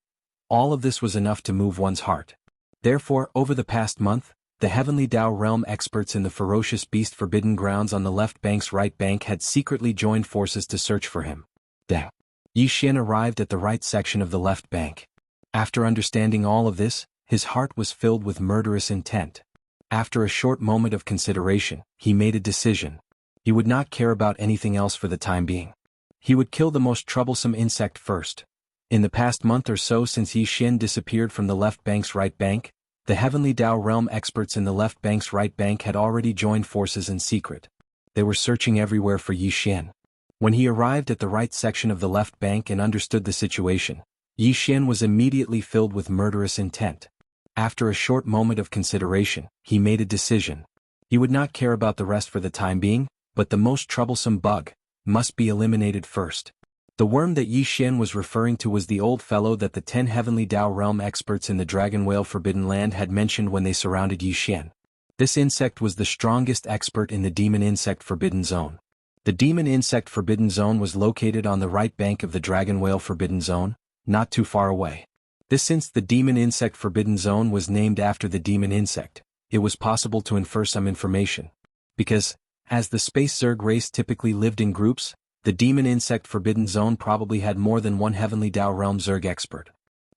All of this was enough to move one's heart. Therefore, over the past month, the Heavenly Dao Realm experts in the ferocious beast Forbidden Grounds on the left bank's right bank had secretly joined forces to search for him. Yi Xian arrived at the right section of the left bank. After understanding all of this, his heart was filled with murderous intent. After a short moment of consideration, he made a decision. He would not care about anything else for the time being. He would kill the most troublesome insect first. In the past month or so since Yi Xian disappeared from the left bank's right bank, the Heavenly Dao Realm experts in the left bank's right bank had already joined forces in secret. They were searching everywhere for Yi Xian. When he arrived at the right section of the left bank and understood the situation, Yi Xian was immediately filled with murderous intent. After a short moment of consideration, he made a decision. He would not care about the rest for the time being, but the most troublesome bug must be eliminated first. The worm that Yi Xian was referring to was the old fellow that the 10 Heavenly Dao Realm experts in the Dragon Whale Forbidden Land had mentioned when they surrounded Yi Xian. This insect was the strongest expert in the Demon Insect Forbidden Zone. The Demon Insect Forbidden Zone was located on the right bank of the Dragon Whale Forbidden Zone, not too far away. Since the Demon Insect Forbidden Zone was named after the demon insect, it was possible to infer some information. Because, as the Space Zerg race typically lived in groups, the Demon Insect Forbidden Zone probably had more than one Heavenly Dao Realm Zerg expert.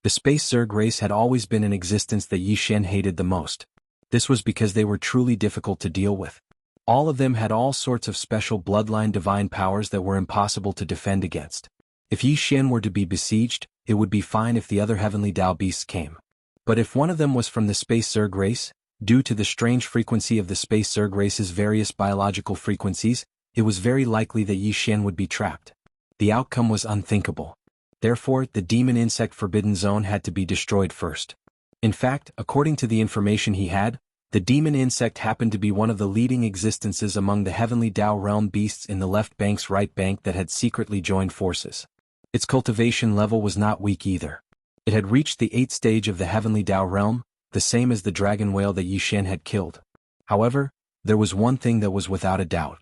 The Space Zerg race had always been an existence that Yi Xian hated the most. This was because they were truly difficult to deal with. All of them had all sorts of special bloodline divine powers that were impossible to defend against. If Yi Xian were to be besieged, it would be fine if the other Heavenly Dao beasts came. But if one of them was from the Space Zerg race, due to the strange frequency of the Space Zerg race's various biological frequencies, it was very likely that Yi Xian would be trapped. The outcome was unthinkable. Therefore, the Demon Insect Forbidden Zone had to be destroyed first. In fact, according to the information he had, the demon insect happened to be one of the leading existences among the Heavenly Dao Realm beasts in the left bank's right bank that had secretly joined forces. Its cultivation level was not weak either. It had reached the 8th stage of the Heavenly Dao Realm, the same as the dragon whale that Yi Xian had killed. However, there was one thing that was without a doubt.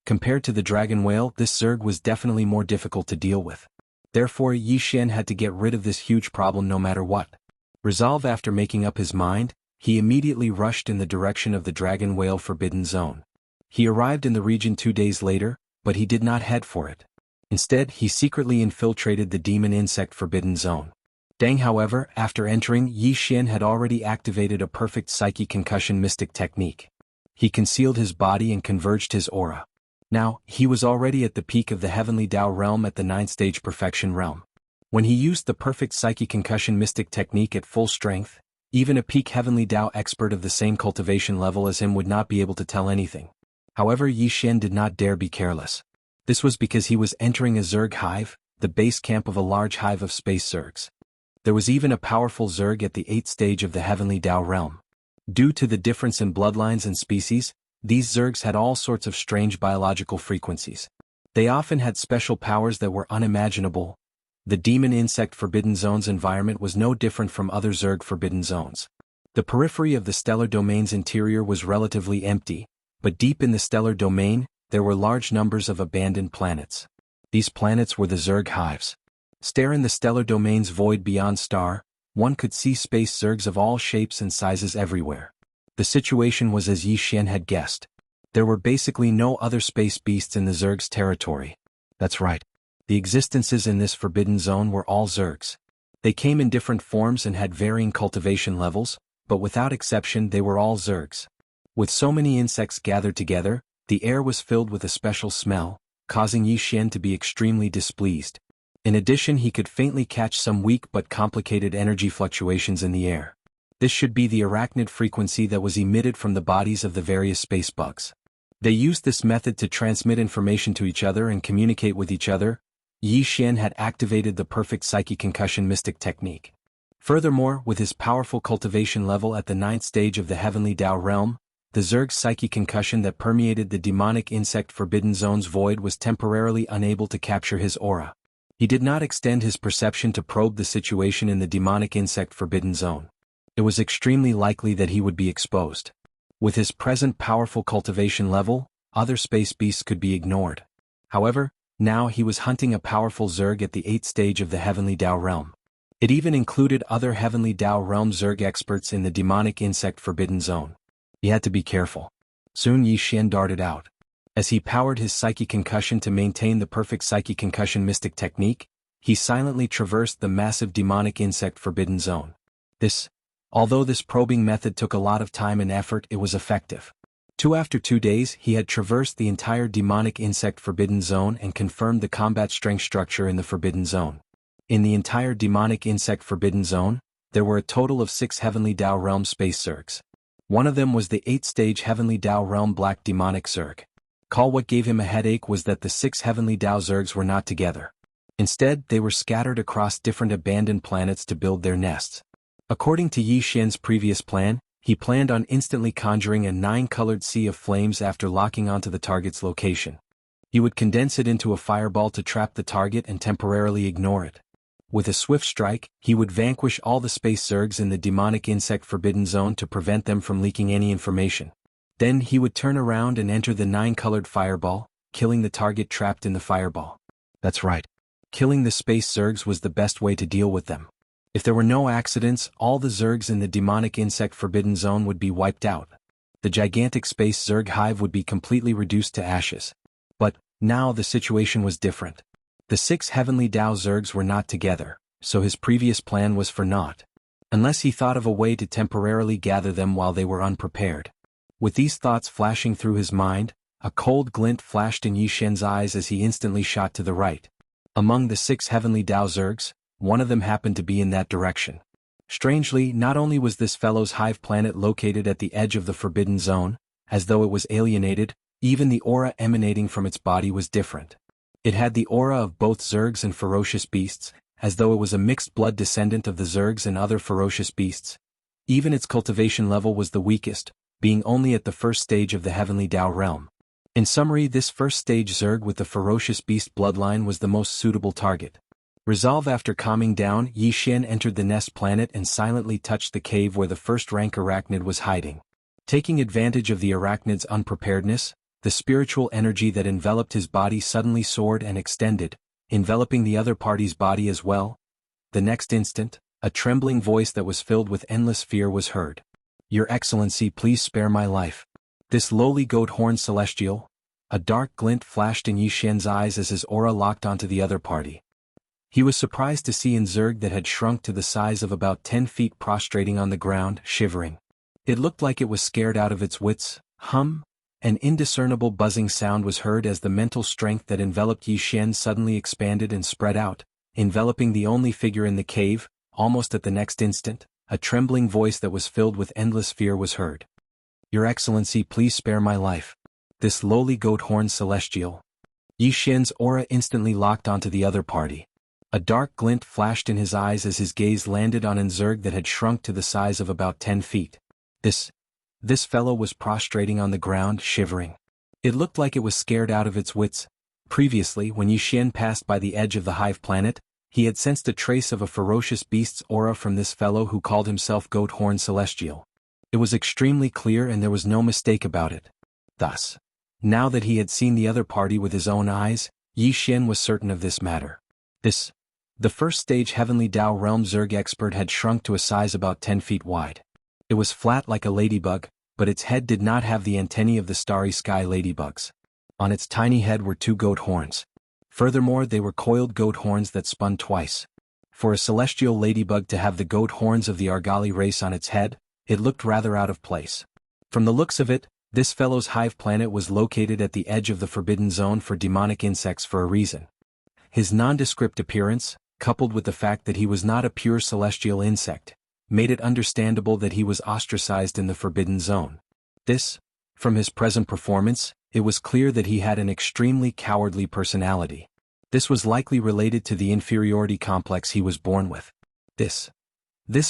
Compared to the dragon whale, this Zerg was definitely more difficult to deal with. Therefore, Yi Xian had to get rid of this huge problem no matter what. Resolve after making up his mind, he immediately rushed in the direction of the Dragon Whale Forbidden Zone. He arrived in the region 2 days later, but he did not head for it. Instead, he secretly infiltrated the Demon Insect Forbidden Zone. Deng, however, after entering, Yi Xian had already activated a perfect Psyche Concussion mystic technique. He concealed his body and converged his aura. Now, he was already at the peak of the Heavenly Dao Realm at the 9th stage Perfection Realm. When he used the perfect Psyche Concussion mystic technique at full strength, even a peak Heavenly Dao expert of the same cultivation level as him would not be able to tell anything. However, Yi Xian did not dare be careless. This was because he was entering a Zerg hive, the base camp of a large hive of space Zergs. There was even a powerful Zerg at the 8th stage of the Heavenly Dao Realm. Due to the difference in bloodlines and species, these Zergs had all sorts of strange biological frequencies. They often had special powers that were unimaginable. The Demon Insect Forbidden Zone's environment was no different from other Zerg Forbidden Zones. The periphery of the stellar domain's interior was relatively empty, but deep in the stellar domain, there were large numbers of abandoned planets. These planets were the Zerg hives. Stare in the stellar domain's void beyond star, one could see space Zergs of all shapes and sizes everywhere. The situation was as Yi Xian had guessed. There were basically no other space beasts in the Zerg's territory. That's right. The existences in this forbidden zone were all Zergs. They came in different forms and had varying cultivation levels, but without exception they were all Zergs. With so many insects gathered together, the air was filled with a special smell, causing Yi Xian to be extremely displeased. In addition, he could faintly catch some weak but complicated energy fluctuations in the air. This should be the arachnid frequency that was emitted from the bodies of the various space bugs. They used this method to transmit information to each other and communicate with each other. Yi Xian had activated the perfect Psyche Concussion mystic technique. Furthermore, with his powerful cultivation level at the 9th stage of the Heavenly Dao Realm, the Zerg's Psyche Concussion that permeated the demonic insect Forbidden Zone's void was temporarily unable to capture his aura. He did not extend his perception to probe the situation in the demonic insect Forbidden Zone. It was extremely likely that he would be exposed. With his present powerful cultivation level, other space beasts could be ignored. However, now he was hunting a powerful Zerg at the 8th stage of the Heavenly Dao realm. It even included other Heavenly Dao realm Zerg experts in the demonic insect forbidden zone. He had to be careful. Soon Yi Xian darted out. As he powered his Psychic Concussion to maintain the perfect Psychic Concussion mystic technique, he silently traversed the massive demonic insect forbidden zone. Although this probing method took a lot of time and effort, it was effective. After 2 days, he had traversed the entire demonic insect forbidden zone and confirmed the combat strength structure in the forbidden zone. In the entire demonic insect forbidden zone, there were a total of 6 Heavenly Dao realm space Zergs. One of them was the 8th stage Heavenly Dao realm black demonic Zerg. What gave him a headache was that the 6 Heavenly Dao Zergs were not together. Instead, they were scattered across different abandoned planets to build their nests. According to Yi Xian's previous plan, he planned on instantly conjuring a 9-colored sea of flames after locking onto the target's location. He would condense it into a fireball to trap the target and temporarily ignore it. With a swift strike, he would vanquish all the space Zergs in the demonic insect forbidden zone to prevent them from leaking any information. Then he would turn around and enter the 9-colored fireball, killing the target trapped in the fireball. That's right. Killing the space Zergs was the best way to deal with them. If there were no accidents, all the Zergs in the demonic insect forbidden zone would be wiped out. The gigantic space Zerg hive would be completely reduced to ashes. But now the situation was different. The 6 Heavenly Dao Zergs were not together, so his previous plan was for naught. Unless he thought of a way to temporarily gather them while they were unprepared. With these thoughts flashing through his mind, a cold glint flashed in Yi Xian's eyes as he instantly shot to the right. Among the 6 Heavenly Dao Zergs, one of them happened to be in that direction. Strangely, not only was this fellow's hive planet located at the edge of the forbidden zone, as though it was alienated, even the aura emanating from its body was different. It had the aura of both Zergs and ferocious beasts, as though it was a mixed blood descendant of the Zergs and other ferocious beasts. Even its cultivation level was the weakest, being only at the 1st stage of the Heavenly Dao realm. In summary, this 1st stage Zerg with the ferocious beast bloodline was the most suitable target. Resolve after calming down, Yi Xian entered the nest planet and silently touched the cave where the 1st-rank arachnid was hiding. Taking advantage of the arachnid's unpreparedness, the spiritual energy that enveloped his body suddenly soared and extended, enveloping the other party's body as well. The next instant, a trembling voice that was filled with endless fear was heard. "Your Excellency, please spare my life." This lowly goat-horned celestial. A dark glint flashed in Yi Xian's eyes as his aura locked onto the other party. He was surprised to see an Zerg that had shrunk to the size of about 10 feet prostrating on the ground, shivering. It looked like it was scared out of its wits. An indiscernible buzzing sound was heard as the mental strength that enveloped Yi Xian suddenly expanded and spread out, enveloping the only figure in the cave. Almost at the next instant, a trembling voice that was filled with endless fear was heard. "Your Excellency, please spare my life." This lowly goat-horned celestial. Yi Xian's aura instantly locked onto the other party. A dark glint flashed in his eyes as his gaze landed on an Zerg that had shrunk to the size of about 10 feet. This fellow was prostrating on the ground, shivering. It looked like it was scared out of its wits. Previously, when Yi Xian passed by the edge of the hive planet, he had sensed a trace of a ferocious beast's aura from this fellow who called himself Goat-Horn Celestial. It was extremely clear and there was no mistake about it. Thus, now that he had seen the other party with his own eyes, Yi Xian was certain of this matter. The 1st stage Heavenly Dao Realm Zerg expert had shrunk to a size about 10 feet wide. It was flat like a ladybug, but its head did not have the antennae of the starry sky ladybugs. On its tiny head were 2 goat horns. Furthermore, they were coiled goat horns that spun twice. For a celestial ladybug to have the goat horns of the Argali race on its head, it looked rather out of place. From the looks of it, this fellow's hive planet was located at the edge of the forbidden zone for demonic insects for a reason. His nondescript appearance, coupled with the fact that he was not a pure celestial insect, made it understandable that he was ostracized in the forbidden zone. From his present performance, it was clear that he had an extremely cowardly personality. This was likely related to the inferiority complex he was born with. This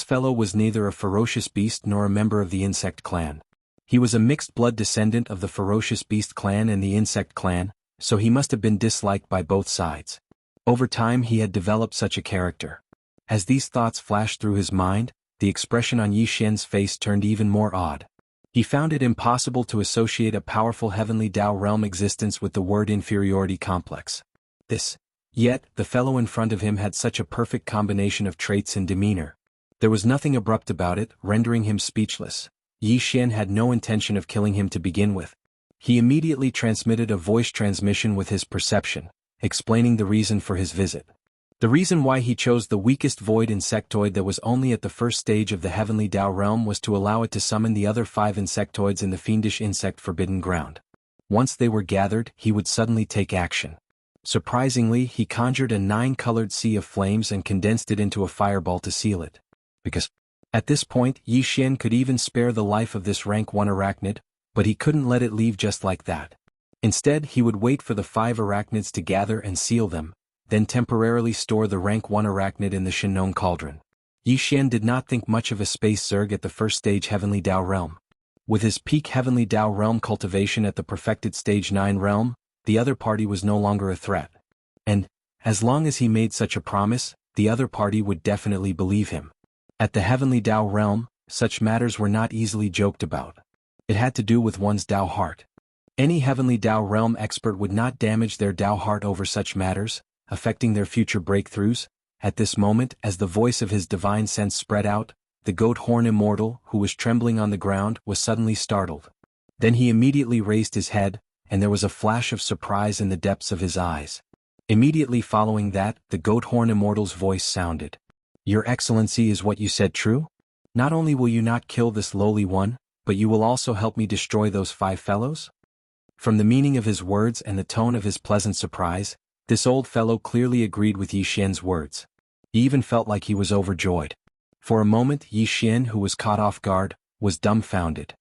fellow was neither a ferocious beast nor a member of the insect clan. He was a mixed blood descendant of the ferocious beast clan and the insect clan, so he must have been disliked by both sides. Over time he had developed such a character. As these thoughts flashed through his mind, the expression on Yi Xian's face turned even more odd. He found it impossible to associate a powerful heavenly Tao realm existence with the word inferiority complex. Yet, the fellow in front of him had such a perfect combination of traits and demeanor. There was nothing abrupt about it, rendering him speechless. Yi Xian had no intention of killing him to begin with. He immediately transmitted a voice transmission with his perception, explaining the reason for his visit. The reason why he chose the weakest void insectoid that was only at the first stage of the heavenly Tao realm was to allow it to summon the other 5 insectoids in the fiendish insect forbidden ground. Once they were gathered, he would suddenly take action. Surprisingly, he conjured a 9-colored sea of flames and condensed it into a fireball to seal it. Because at this point, Yi Xian could even spare the life of this rank 1 arachnid, but he couldn't let it leave just like that. Instead, he would wait for the 5 arachnids to gather and seal them, then temporarily store the rank 1 arachnid in the Shinnon cauldron. Yi Xian did not think much of a space Zerg at the first stage Heavenly Tao realm. With his peak Heavenly Tao realm cultivation at the perfected stage 9 realm, the other party was no longer a threat. And, as long as he made such a promise, the other party would definitely believe him. At the Heavenly Tao realm, such matters were not easily joked about. It had to do with one's Tao heart. Any Heavenly Tao realm expert would not damage their Tao heart over such matters, affecting their future breakthroughs. At this moment, as the voice of his divine sense spread out, the goat horn immortal, who was trembling on the ground, was suddenly startled. Then he immediately raised his head, and there was a flash of surprise in the depths of his eyes. Immediately following that, the goat horn immortal's voice sounded. "Your Excellency, is what you said true? Not only will you not kill this lowly one, but you will also help me destroy those 5 fellows?" From the meaning of his words and the tone of his pleasant surprise, this old fellow clearly agreed with Yi Xian's words. He even felt like he was overjoyed. For a moment, Yi Xian, who was caught off guard, was dumbfounded.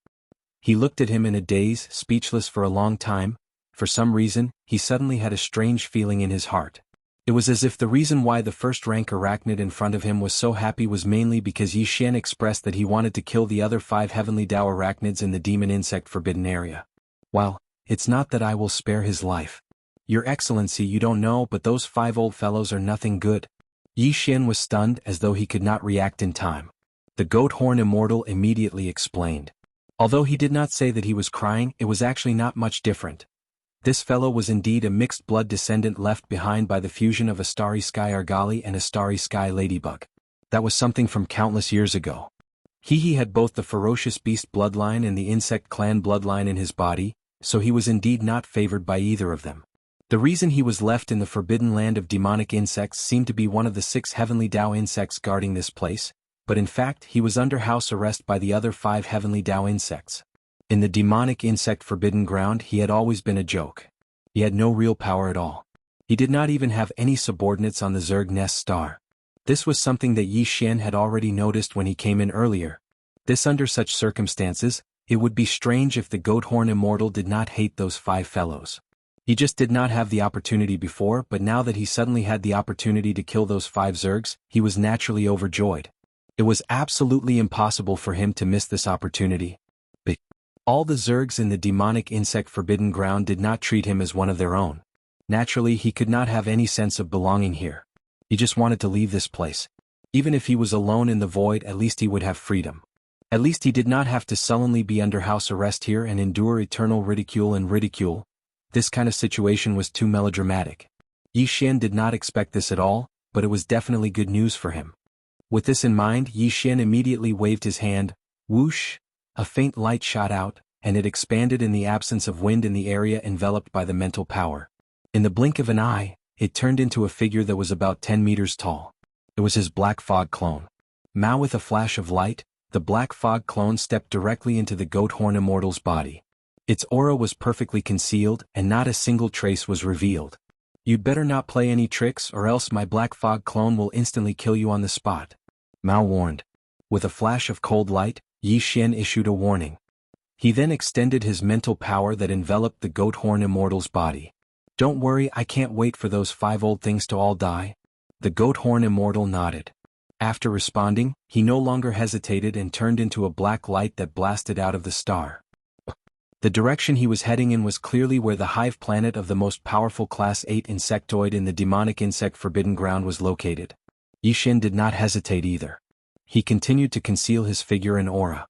He looked at him in a daze, speechless for a long time. For some reason, he suddenly had a strange feeling in his heart. It was as if the reason why the first-rank arachnid in front of him was so happy was mainly because Yi Xian expressed that he wanted to kill the other 5 Heavenly Tao arachnids in the demon insect forbidden area. "Well, it's not that I will spare his life. Your Excellency, you don't know, but those 5 old fellows are nothing good." Yi Xian was stunned as though he could not react in time. The goat horn immortal immediately explained. Although he did not say that he was crying, it was actually not much different. This fellow was indeed a mixed-blood descendant left behind by the fusion of a starry sky argali and a starry sky ladybug. That was something from countless years ago. He had both the ferocious beast bloodline and the insect clan bloodline in his body, so he was indeed not favored by either of them. The reason he was left in the forbidden land of demonic insects seemed to be one of the 6 Heavenly Tao insects guarding this place, but in fact he was under house arrest by the other 5 Heavenly Tao insects. In the demonic insect forbidden ground he had always been a joke. He had no real power at all. He did not even have any subordinates on the Zerg Nest star. This was something that Yi Xian had already noticed when he came in earlier. Under such circumstances, it would be strange if the goat horn immortal did not hate those 5 fellows. He just did not have the opportunity before, but now that he suddenly had the opportunity to kill those 5 Zergs, he was naturally overjoyed. It was absolutely impossible for him to miss this opportunity. But all the Zergs in the demonic insect forbidden ground did not treat him as one of their own. Naturally, he could not have any sense of belonging here. He just wanted to leave this place. Even if he was alone in the void, at least he would have freedom. At least he did not have to sullenly be under house arrest here and endure eternal ridicule and ridicule. This kind of situation was too melodramatic. Yi Xian did not expect this at all, but it was definitely good news for him. With this in mind, Yi Xian immediately waved his hand. Whoosh! A faint light shot out, and it expanded in the absence of wind in the area enveloped by the mental power. In the blink of an eye, it turned into a figure that was about 10 meters tall. It was his black fog clone. Now with a flash of light, the black fog clone stepped directly into the goat horn immortal's body. Its aura was perfectly concealed, and not a single trace was revealed. "You'd better not play any tricks, or else my black fog clone will instantly kill you on the spot," Mao warned. With a flash of cold light, Yi Xian issued a warning. He then extended his mental power that enveloped the goat horn immortal's body. "Don't worry, I can't wait for those 5 old things to all die." The goat horn immortal nodded. After responding, he no longer hesitated and turned into a black light that blasted out of the star. The direction he was heading in was clearly where the hive planet of the most powerful Class 8 insectoid in the demonic insect forbidden ground was located. Yi Xian did not hesitate either. He continued to conceal his figure and aura.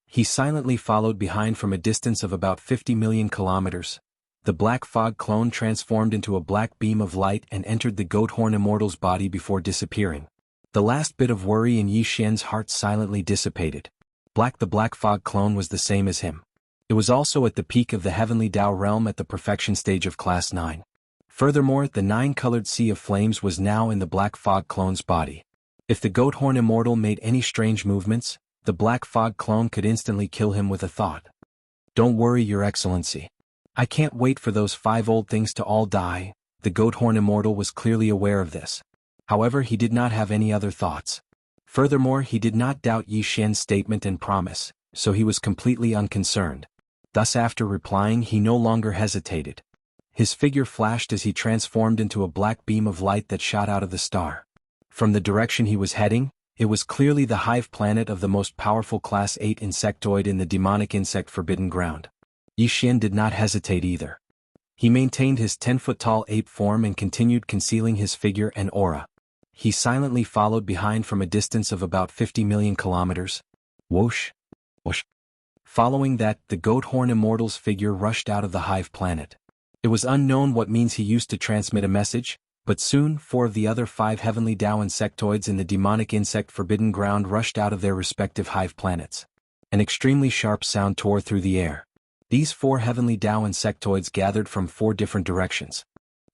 He silently followed behind from a distance of about 50 million kilometers. The black fog clone transformed into a black beam of light and entered the Goathorn Immortal's body before disappearing. The last bit of worry in Yi Xian's heart silently dissipated. The black fog clone was the same as him. It was also at the peak of the heavenly Dao realm at the perfection stage of Class 9. Furthermore, the 9-colored sea of flames was now in the black fog clone's body. If the Goathorn Immortal made any strange movements, the black fog clone could instantly kill him with a thought. "Don't worry, Your Excellency. I can't wait for those 5 old things to all die." The Goathorn Immortal was clearly aware of this. However, he did not have any other thoughts. Furthermore, he did not doubt Yi Xian's statement and promise, so he was completely unconcerned. Thus, after replying, he no longer hesitated. His figure flashed as he transformed into a black beam of light that shot out of the star. From the direction he was heading, it was clearly the hive planet of the most powerful Class 8 insectoid in the demonic insect forbidden ground. Yi Xian did not hesitate either. He maintained his 10-foot-tall ape form and continued concealing his figure and aura. He silently followed behind from a distance of about 50 million kilometers. Whoosh! Whoosh! Following that, the Goathorn Immortal's figure rushed out of the hive planet. It was unknown what means he used to transmit a message, but soon 4 of the other 5 heavenly Dao insectoids in the demonic insect forbidden ground rushed out of their respective hive planets. An extremely sharp sound tore through the air. These 4 heavenly Dao insectoids gathered from 4 different directions.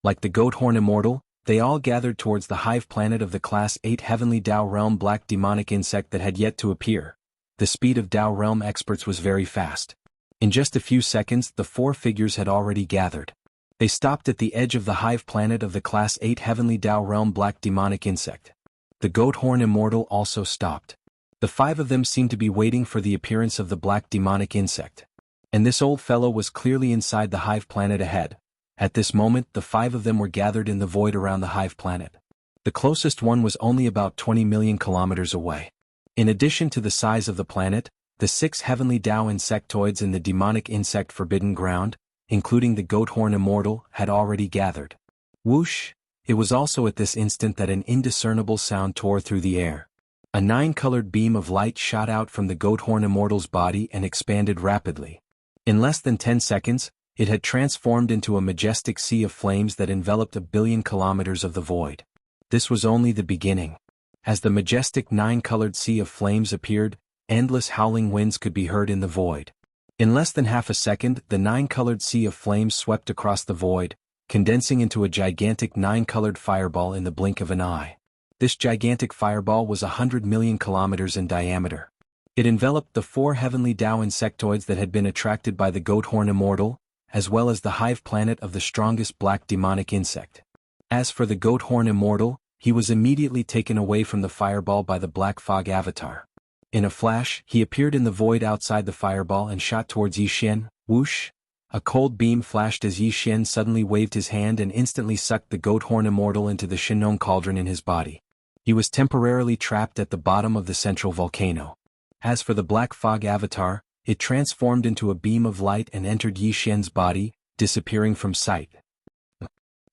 Like the Goathorn Immortal, they all gathered towards the hive planet of the Class 8 heavenly Dao realm black demonic insect that had yet to appear. The speed of Dao realm experts was very fast. In just a few seconds, the 4 figures had already gathered. They stopped at the edge of the hive planet of the Class 8 heavenly Dao realm black demonic insect. The Goathorn Immortal also stopped. The 5 of them seemed to be waiting for the appearance of the black demonic insect. And this old fellow was clearly inside the hive planet ahead. At this moment, the 5 of them were gathered in the void around the hive planet. The closest one was only about 20 million kilometers away. In addition to the size of the planet, the 6 heavenly Dao insectoids in the demonic insect forbidden ground, including the Goathorn Immortal, had already gathered. Whoosh! It was also at this instant that an indiscernible sound tore through the air. A 9-colored beam of light shot out from the Goathorn Immortal's body and expanded rapidly. In less than 10 seconds, it had transformed into a majestic sea of flames that enveloped 1 billion kilometers of the void. This was only the beginning. As the majestic 9-colored sea of flames appeared, endless howling winds could be heard in the void. In less than half a second, the 9-colored sea of flames swept across the void, condensing into a gigantic 9-colored fireball in the blink of an eye. This gigantic fireball was 100 million kilometers in diameter. It enveloped the 4 heavenly Dao insectoids that had been attracted by the Goathorn Immortal, as well as the hive planet of the strongest black demonic insect. As for the Goathorn Immortal, he was immediately taken away from the fireball by the black fog avatar. In a flash, he appeared in the void outside the fireball and shot towards Yi Xian. Whoosh! A cold beam flashed as Yi Xian suddenly waved his hand and instantly sucked the Goathorn Immortal into the Shinnong cauldron in his body. He was temporarily trapped at the bottom of the central volcano. As for the black fog avatar, it transformed into a beam of light and entered Yi Xian's body, disappearing from sight.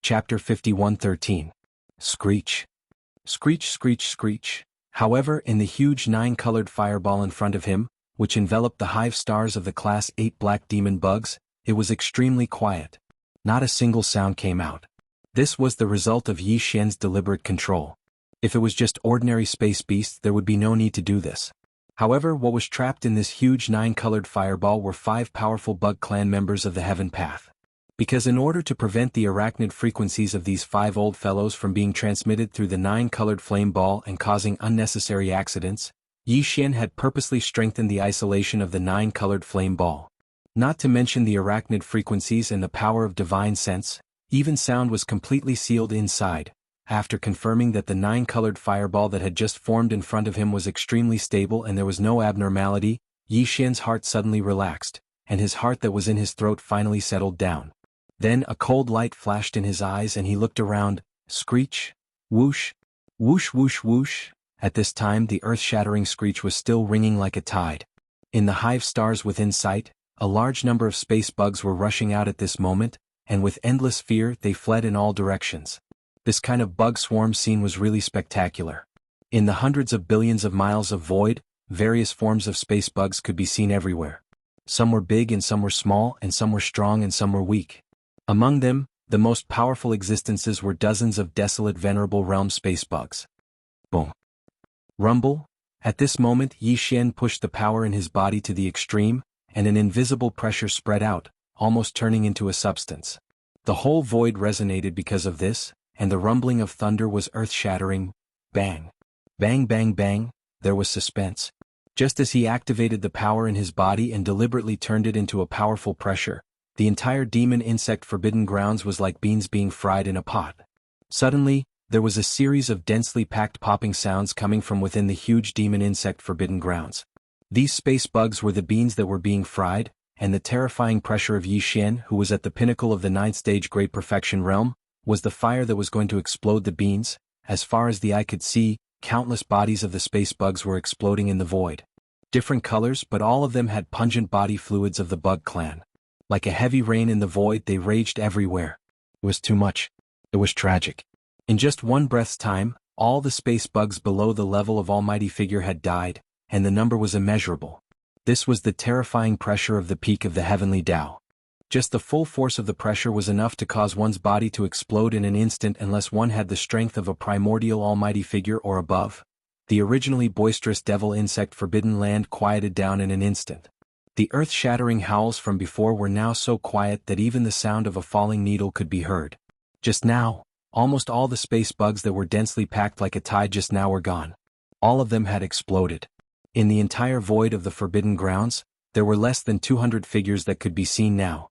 Chapter 51:13. Screech. Screech, screech, screech. However, in the huge 9-colored fireball in front of him, which enveloped the hive stars of the Class 8 black demon bugs, it was extremely quiet. Not a single sound came out. This was the result of Yi Xian's deliberate control. If it was just ordinary space beasts, there would be no need to do this. However, what was trapped in this huge 9-colored fireball were 5 powerful bug clan members of the Heaven Path. Because in order to prevent the arachnid frequencies of these 5 old fellows from being transmitted through the 9-colored flame ball and causing unnecessary accidents, Yi Xian had purposely strengthened the isolation of the 9-colored flame ball. Not to mention the arachnid frequencies and the power of divine sense, even sound was completely sealed inside. After confirming that the 9-colored fireball that had just formed in front of him was extremely stable and there was no abnormality, Yi Xian's heart suddenly relaxed, and his heart that was in his throat finally settled down. Then a cold light flashed in his eyes and he looked around. Screech! Whoosh! Whoosh whoosh whoosh! At this time the earth-shattering screech was still ringing like a tide. In the hive stars within sight, a large number of space bugs were rushing out at this moment, and with endless fear they fled in all directions. This kind of bug swarm scene was really spectacular. In the hundreds of billions of miles of void, various forms of space bugs could be seen everywhere. Some were big and some were small, and some were strong and some were weak. Among them, the most powerful existences were dozens of desolate venerable realm space bugs. Boom. Rumble. At this moment Yi Xian pushed the power in his body to the extreme, and an invisible pressure spread out, almost turning into a substance. The whole void resonated because of this, and the rumbling of thunder was earth-shattering. Bang. Bang bang bang, there was suspense. Just as he activated the power in his body and deliberately turned it into a powerful pressure, the entire demon insect forbidden grounds was like beans being fried in a pot. Suddenly, there was a series of densely packed popping sounds coming from within the huge demon insect forbidden grounds. These space bugs were the beans that were being fried, and the terrifying pressure of Yi Xian, who was at the pinnacle of the 9th stage Great Perfection realm, was the fire that was going to explode the beans. As far as the eye could see, countless bodies of the space bugs were exploding in the void. Different colors, but all of them had pungent body fluids of the bug clan. Like a heavy rain in the void, they raged everywhere. It was too much. It was tragic. In just one breath's time, all the space bugs below the level of Almighty Figure had died, and the number was immeasurable. This was the terrifying pressure of the peak of the heavenly Tao. Just the full force of the pressure was enough to cause one's body to explode in an instant unless one had the strength of a primordial Almighty Figure or above. The originally boisterous devil insect forbidden land quieted down in an instant. The earth-shattering howls from before were now so quiet that even the sound of a falling needle could be heard. Just now, almost all the space bugs that were densely packed like a tide just now were gone. All of them had exploded. In the entire void of the forbidden grounds, there were less than 200 figures that could be seen now.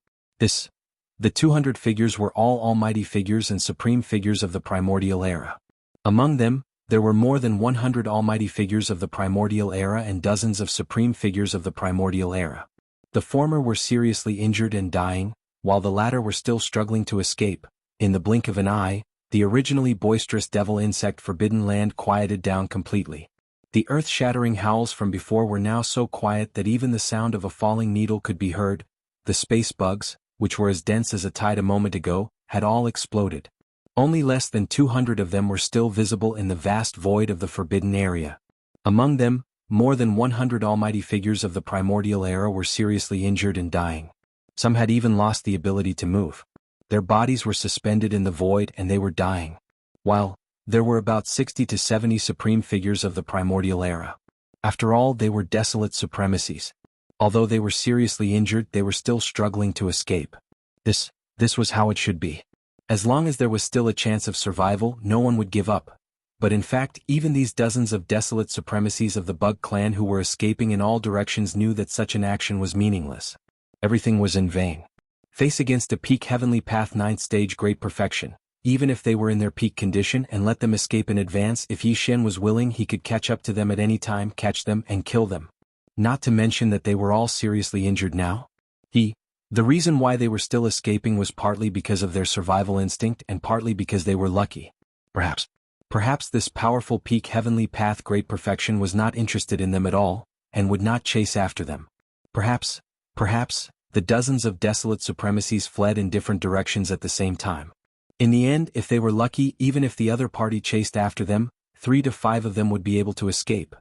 The 200 figures were all almighty figures and supreme figures of the primordial era. Among them, there were more than 100 almighty figures of the primordial era and dozens of supreme figures of the primordial era. The former were seriously injured and dying, while the latter were still struggling to escape. In the blink of an eye, the originally boisterous devil insect forbidden land quieted down completely. The earth-shattering howls from before were now so quiet that even the sound of a falling needle could be heard. The space bugs, which were as dense as a tide a moment ago, had all exploded. Only less than 200 of them were still visible in the vast void of the forbidden area. Among them, more than 100 almighty figures of the primordial era were seriously injured and dying. Some had even lost the ability to move. Their bodies were suspended in the void and they were dying. While there were about 60 to 70 supreme figures of the primordial era. After all, they were desolate supremacies. Although they were seriously injured, they were still struggling to escape. This was how it should be. As long as there was still a chance of survival, no one would give up. But in fact, even these dozens of desolate supremacies of the Bug Clan who were escaping in all directions knew that such an action was meaningless. Everything was in vain. Face against a peak heavenly path 9th stage Great Perfection, even if they were in their peak condition, and let them escape in advance. If Yi Xian was willing, he could catch up to them at any time, catch them and kill them. Not to mention that they were all seriously injured now. The reason why they were still escaping was partly because of their survival instinct and partly because they were lucky. Perhaps this powerful peak heavenly path Great Perfection was not interested in them at all, and would not chase after them. Perhaps, the dozens of desolate supremacies fled in different directions at the same time. In the end, if they were lucky, even if the other party chased after them, 3 to 5 of them would be able to escape.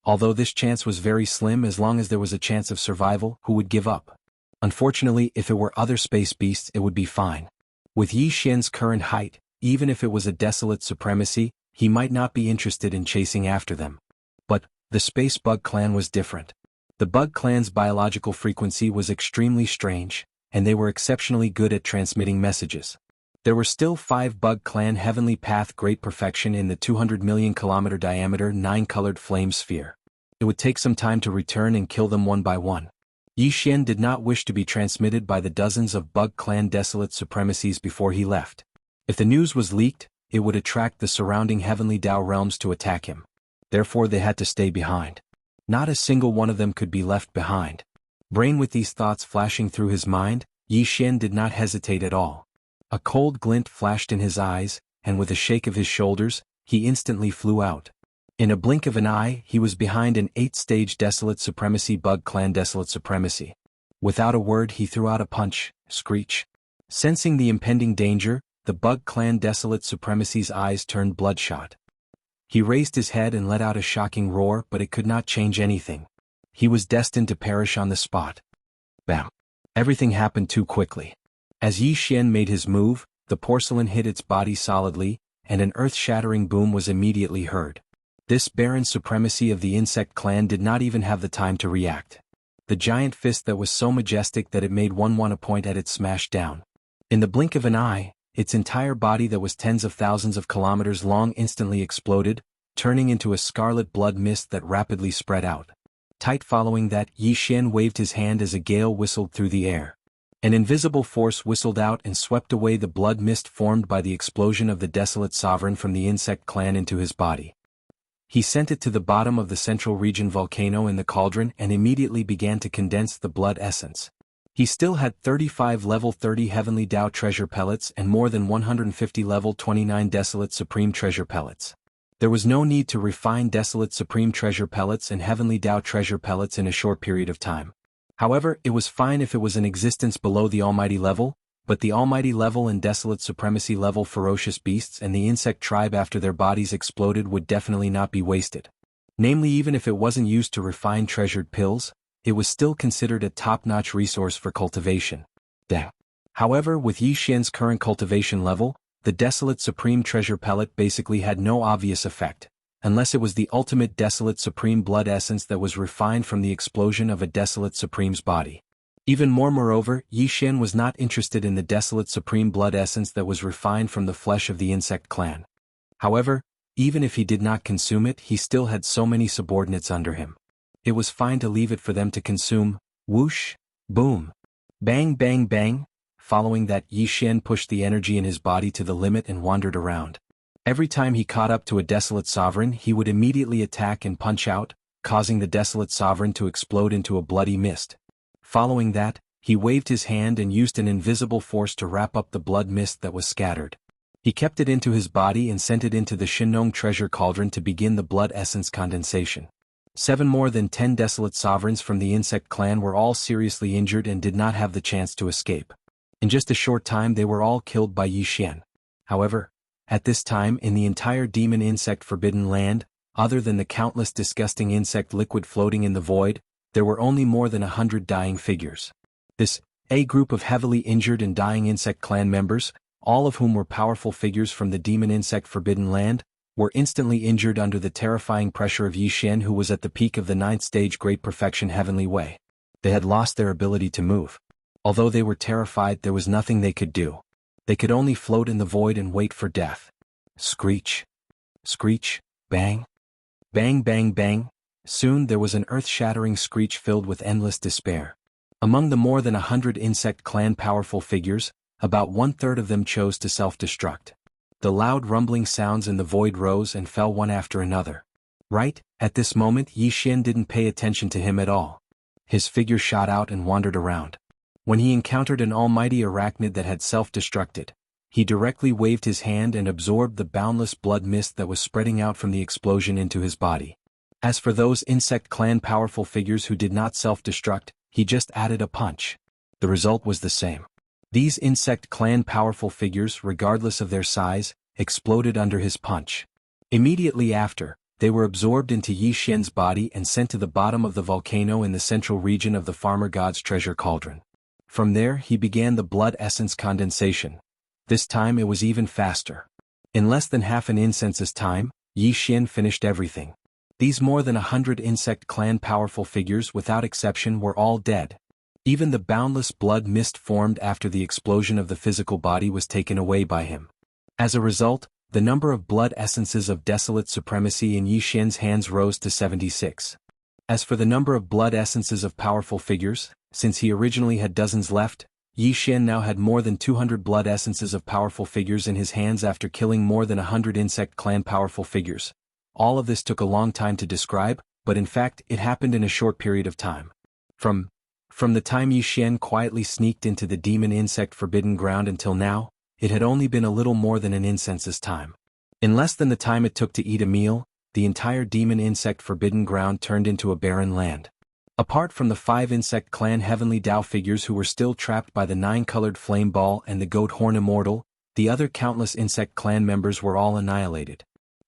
Although this chance was very slim, as long as there was a chance of survival, who would give up? Unfortunately, if it were other space beasts, it would be fine. With Yi Xian's current height, even if it was a desolate supremacy, he might not be interested in chasing after them. But the Space Bug Clan was different. The Bug Clan's biological frequency was extremely strange, and they were exceptionally good at transmitting messages. There were still 5 Bug Clan Heavenly Path Great Perfection in the 200 million kilometer diameter 9-colored flame sphere. It would take some time to return and kill them one by one. Yi Xian did not wish to be transmitted by the dozens of Bug Clan desolate supremacies before he left. If the news was leaked, it would attract the surrounding Heavenly Tao realms to attack him. Therefore they had to stay behind. Not a single one of them could be left behind. Brain with these thoughts flashing through his mind, Yi Xian did not hesitate at all. A cold glint flashed in his eyes, and with a shake of his shoulders, he instantly flew out. In a blink of an eye, he was behind an 8-stage Desolate Supremacy Bug Clan Desolate Supremacy. Without a word, he threw out a punch, screech. Sensing the impending danger, the Bug Clan Desolate Supremacy's eyes turned bloodshot. He raised his head and let out a shocking roar, but it could not change anything. He was destined to perish on the spot. Bam! Everything happened too quickly. As Yi Xian made his move, the porcelain hit its body solidly, and an earth-shattering boom was immediately heard. This barren supremacy of the insect clan did not even have the time to react. The giant fist that was so majestic that it made one want to point at it smashed down. In the blink of an eye, its entire body that was tens of thousands of kilometers long instantly exploded, turning into a scarlet blood mist that rapidly spread out. Tight following that, Yi Xian waved his hand as a gale whistled through the air. An invisible force whistled out and swept away the blood mist formed by the explosion of the desolate sovereign from the insect clan into his body. He sent it to the bottom of the central region volcano in the cauldron and immediately began to condense the blood essence. He still had 35 level 30 Heavenly Dao treasure pellets and more than 150 level 29 Desolate Supreme treasure pellets. There was no need to refine Desolate Supreme treasure pellets and Heavenly Dao treasure pellets in a short period of time. However, it was fine if it was in existence below the Almighty level, but the Almighty level and Desolate Supremacy level ferocious beasts and the insect tribe after their bodies exploded would definitely not be wasted. Namely, even if it wasn't used to refine treasured pills, it was still considered a top-notch resource for cultivation. However, with Yi Xian's current cultivation level, the Desolate Supreme treasure pellet basically had no obvious effect, unless it was the ultimate Desolate Supreme blood essence that was refined from the explosion of a Desolate Supreme's body. Even more moreover, Yi Xian was not interested in the Desolate Supreme blood essence that was refined from the flesh of the insect clan. However, even if he did not consume it, he still had so many subordinates under him. It was fine to leave it for them to consume. Whoosh! Boom! Bang bang bang! Following that, Yi Xian pushed the energy in his body to the limit and wandered around. Every time he caught up to a Desolate Sovereign, he would immediately attack and punch out, causing the Desolate Sovereign to explode into a bloody mist. Following that, he waved his hand and used an invisible force to wrap up the blood mist that was scattered. He kept it into his body and sent it into the Shinnong treasure cauldron to begin the blood essence condensation. 7 more than 10 Desolate Sovereigns from the insect clan were all seriously injured and did not have the chance to escape. In just a short time they were all killed by Yi Xian. However, at this time in the entire demon insect forbidden land, other than the countless disgusting insect liquid floating in the void, there were only more than 100 dying figures. This group of heavily injured and dying insect clan members, all of whom were powerful figures from the demon insect forbidden land, were instantly injured under the terrifying pressure of Yi Xian, who was at the peak of the 9th stage Great Perfection Heavenly Way. They had lost their ability to move. Although they were terrified, there was nothing they could do. They could only float in the void and wait for death. Screech! Screech! Bang! Bang bang bang! Soon there was an earth-shattering screech filled with endless despair. Among the more than 100 insect clan powerful figures, about 1/3 of them chose to self-destruct. The loud rumbling sounds in the void rose and fell one after another. Right at this moment, Yi Xian didn't pay attention to him at all. His figure shot out and wandered around. When he encountered an almighty arachnid that had self-destructed, he directly waved his hand and absorbed the boundless blood mist that was spreading out from the explosion into his body. As for those insect clan powerful figures who did not self-destruct, he just added a punch. The result was the same. These insect clan powerful figures, regardless of their size, exploded under his punch. Immediately after, they were absorbed into Yi Xian's body and sent to the bottom of the volcano in the central region of the farmer god's treasure cauldron. From there he began the blood essence condensation. This time it was even faster. In less than half an incense's time, Yi Xian finished everything. These more than 100 insect clan powerful figures without exception were all dead. Even the boundless blood mist formed after the explosion of the physical body was taken away by him. As a result, the number of blood essences of desolate supremacy in Yi Xian's hands rose to 76. As for the number of blood essences of powerful figures, since he originally had dozens left, Yi Xian now had more than 200 blood essences of powerful figures in his hands after killing more than 100 insect clan powerful figures. All of this took a long time to describe, but in fact it happened in a short period of time. From the time Yi Xian quietly sneaked into the demon insect forbidden ground until now, it had only been a little more than an incense's time. In less than the time it took to eat a meal, the entire demon insect forbidden ground turned into a barren land. Apart from the 5 insect clan heavenly Dao figures who were still trapped by the 9-colored flame ball and the goat horn immortal, the other countless insect clan members were all annihilated.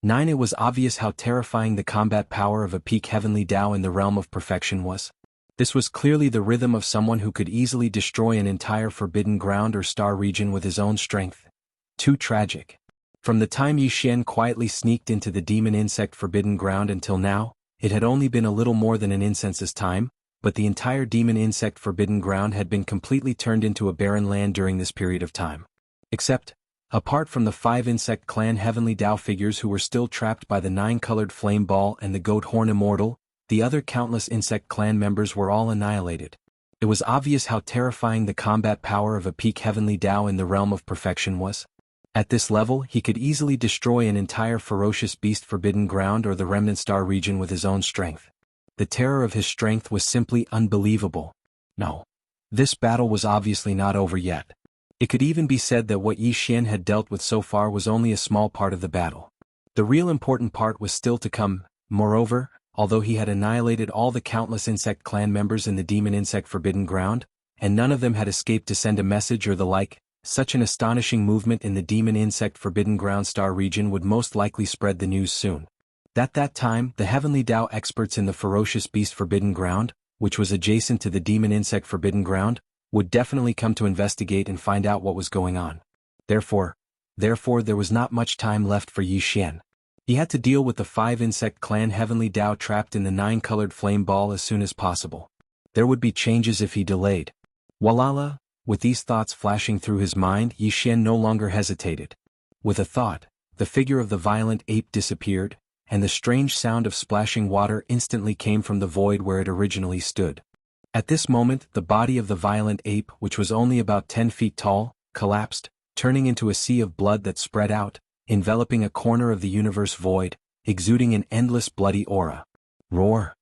9. It was obvious how terrifying the combat power of a peak heavenly Tao in the realm of perfection was. This was clearly the rhythm of someone who could easily destroy an entire forbidden ground or star region with his own strength. Too tragic. From the time Yi Xian quietly sneaked into the demon insect forbidden ground until now, it had only been a little more than an incense's time, but the entire demon insect forbidden ground had been completely turned into a barren land during this period of time. Except, apart from the 5 insect clan heavenly Tao figures who were still trapped by the 9-colored flame ball and the goat horn immortal, the other countless insect clan members were all annihilated. It was obvious how terrifying the combat power of a peak heavenly Tao in the realm of perfection was. At this level, he could easily destroy an entire ferocious beast forbidden ground or the remnant star region with his own strength. The terror of his strength was simply unbelievable. No. This battle was obviously not over yet. It could even be said that what Yi Xian had dealt with so far was only a small part of the battle. The real important part was still to come. Moreover, although he had annihilated all the countless insect clan members in the demon insect forbidden ground, and none of them had escaped to send a message or the like, such an astonishing movement in the demon insect forbidden ground star region would most likely spread the news soon. At that time, the heavenly Tao experts in the ferocious beast forbidden ground, which was adjacent to the demon insect forbidden ground, would definitely come to investigate and find out what was going on. Therefore, there was not much time left for Yi Xian. He had to deal with the 5 insect clan heavenly Tao trapped in the 9-colored flame ball as soon as possible. There would be changes if he delayed. Walala, with these thoughts flashing through his mind, Yi Xian no longer hesitated. With a thought, the figure of the violent ape disappeared, and the strange sound of splashing water instantly came from the void where it originally stood. At this moment, the body of the violent ape, which was only about 10 feet tall, collapsed, turning into a sea of blood that spread out, enveloping a corner of the universe void, exuding an endless bloody aura. Roar.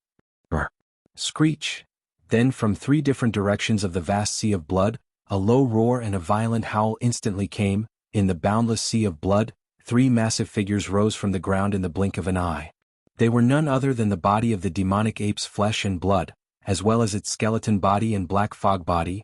Roar. Screech. Then from 3 different directions of the vast sea of blood, a low roar and a violent howl instantly came. In the boundless sea of blood, 3 massive figures rose from the ground in the blink of an eye. They were none other than the body of the demonic ape's flesh and blood, as well as its skeleton body and black fog body.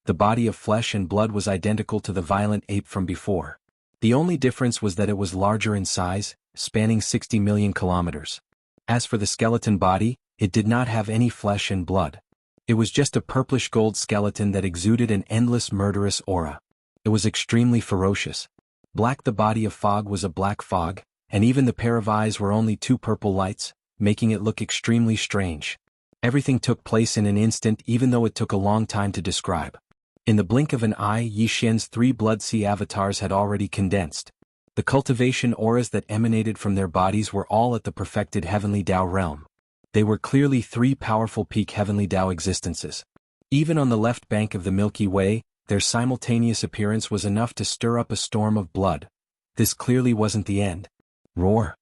The body of flesh and blood was identical to the violent ape from before. The only difference was that it was larger in size, spanning 60 million kilometers. As for the skeleton body, it did not have any flesh and blood. It was just a purplish gold skeleton that exuded an endless murderous aura. It was extremely ferocious. Black the body of fog was a black fog, and even the pair of eyes were only 2 purple lights, making it look extremely strange. Everything took place in an instant even though it took a long time to describe. In the blink of an eye, Yi Xian's 3 Blood Sea avatars had already condensed. The cultivation auras that emanated from their bodies were all at the perfected heavenly Tao realm. They were clearly 3 powerful peak heavenly Tao existences. Even on the left bank of the Milky Way, their simultaneous appearance was enough to stir up a storm of blood. This clearly wasn't the end. Roar.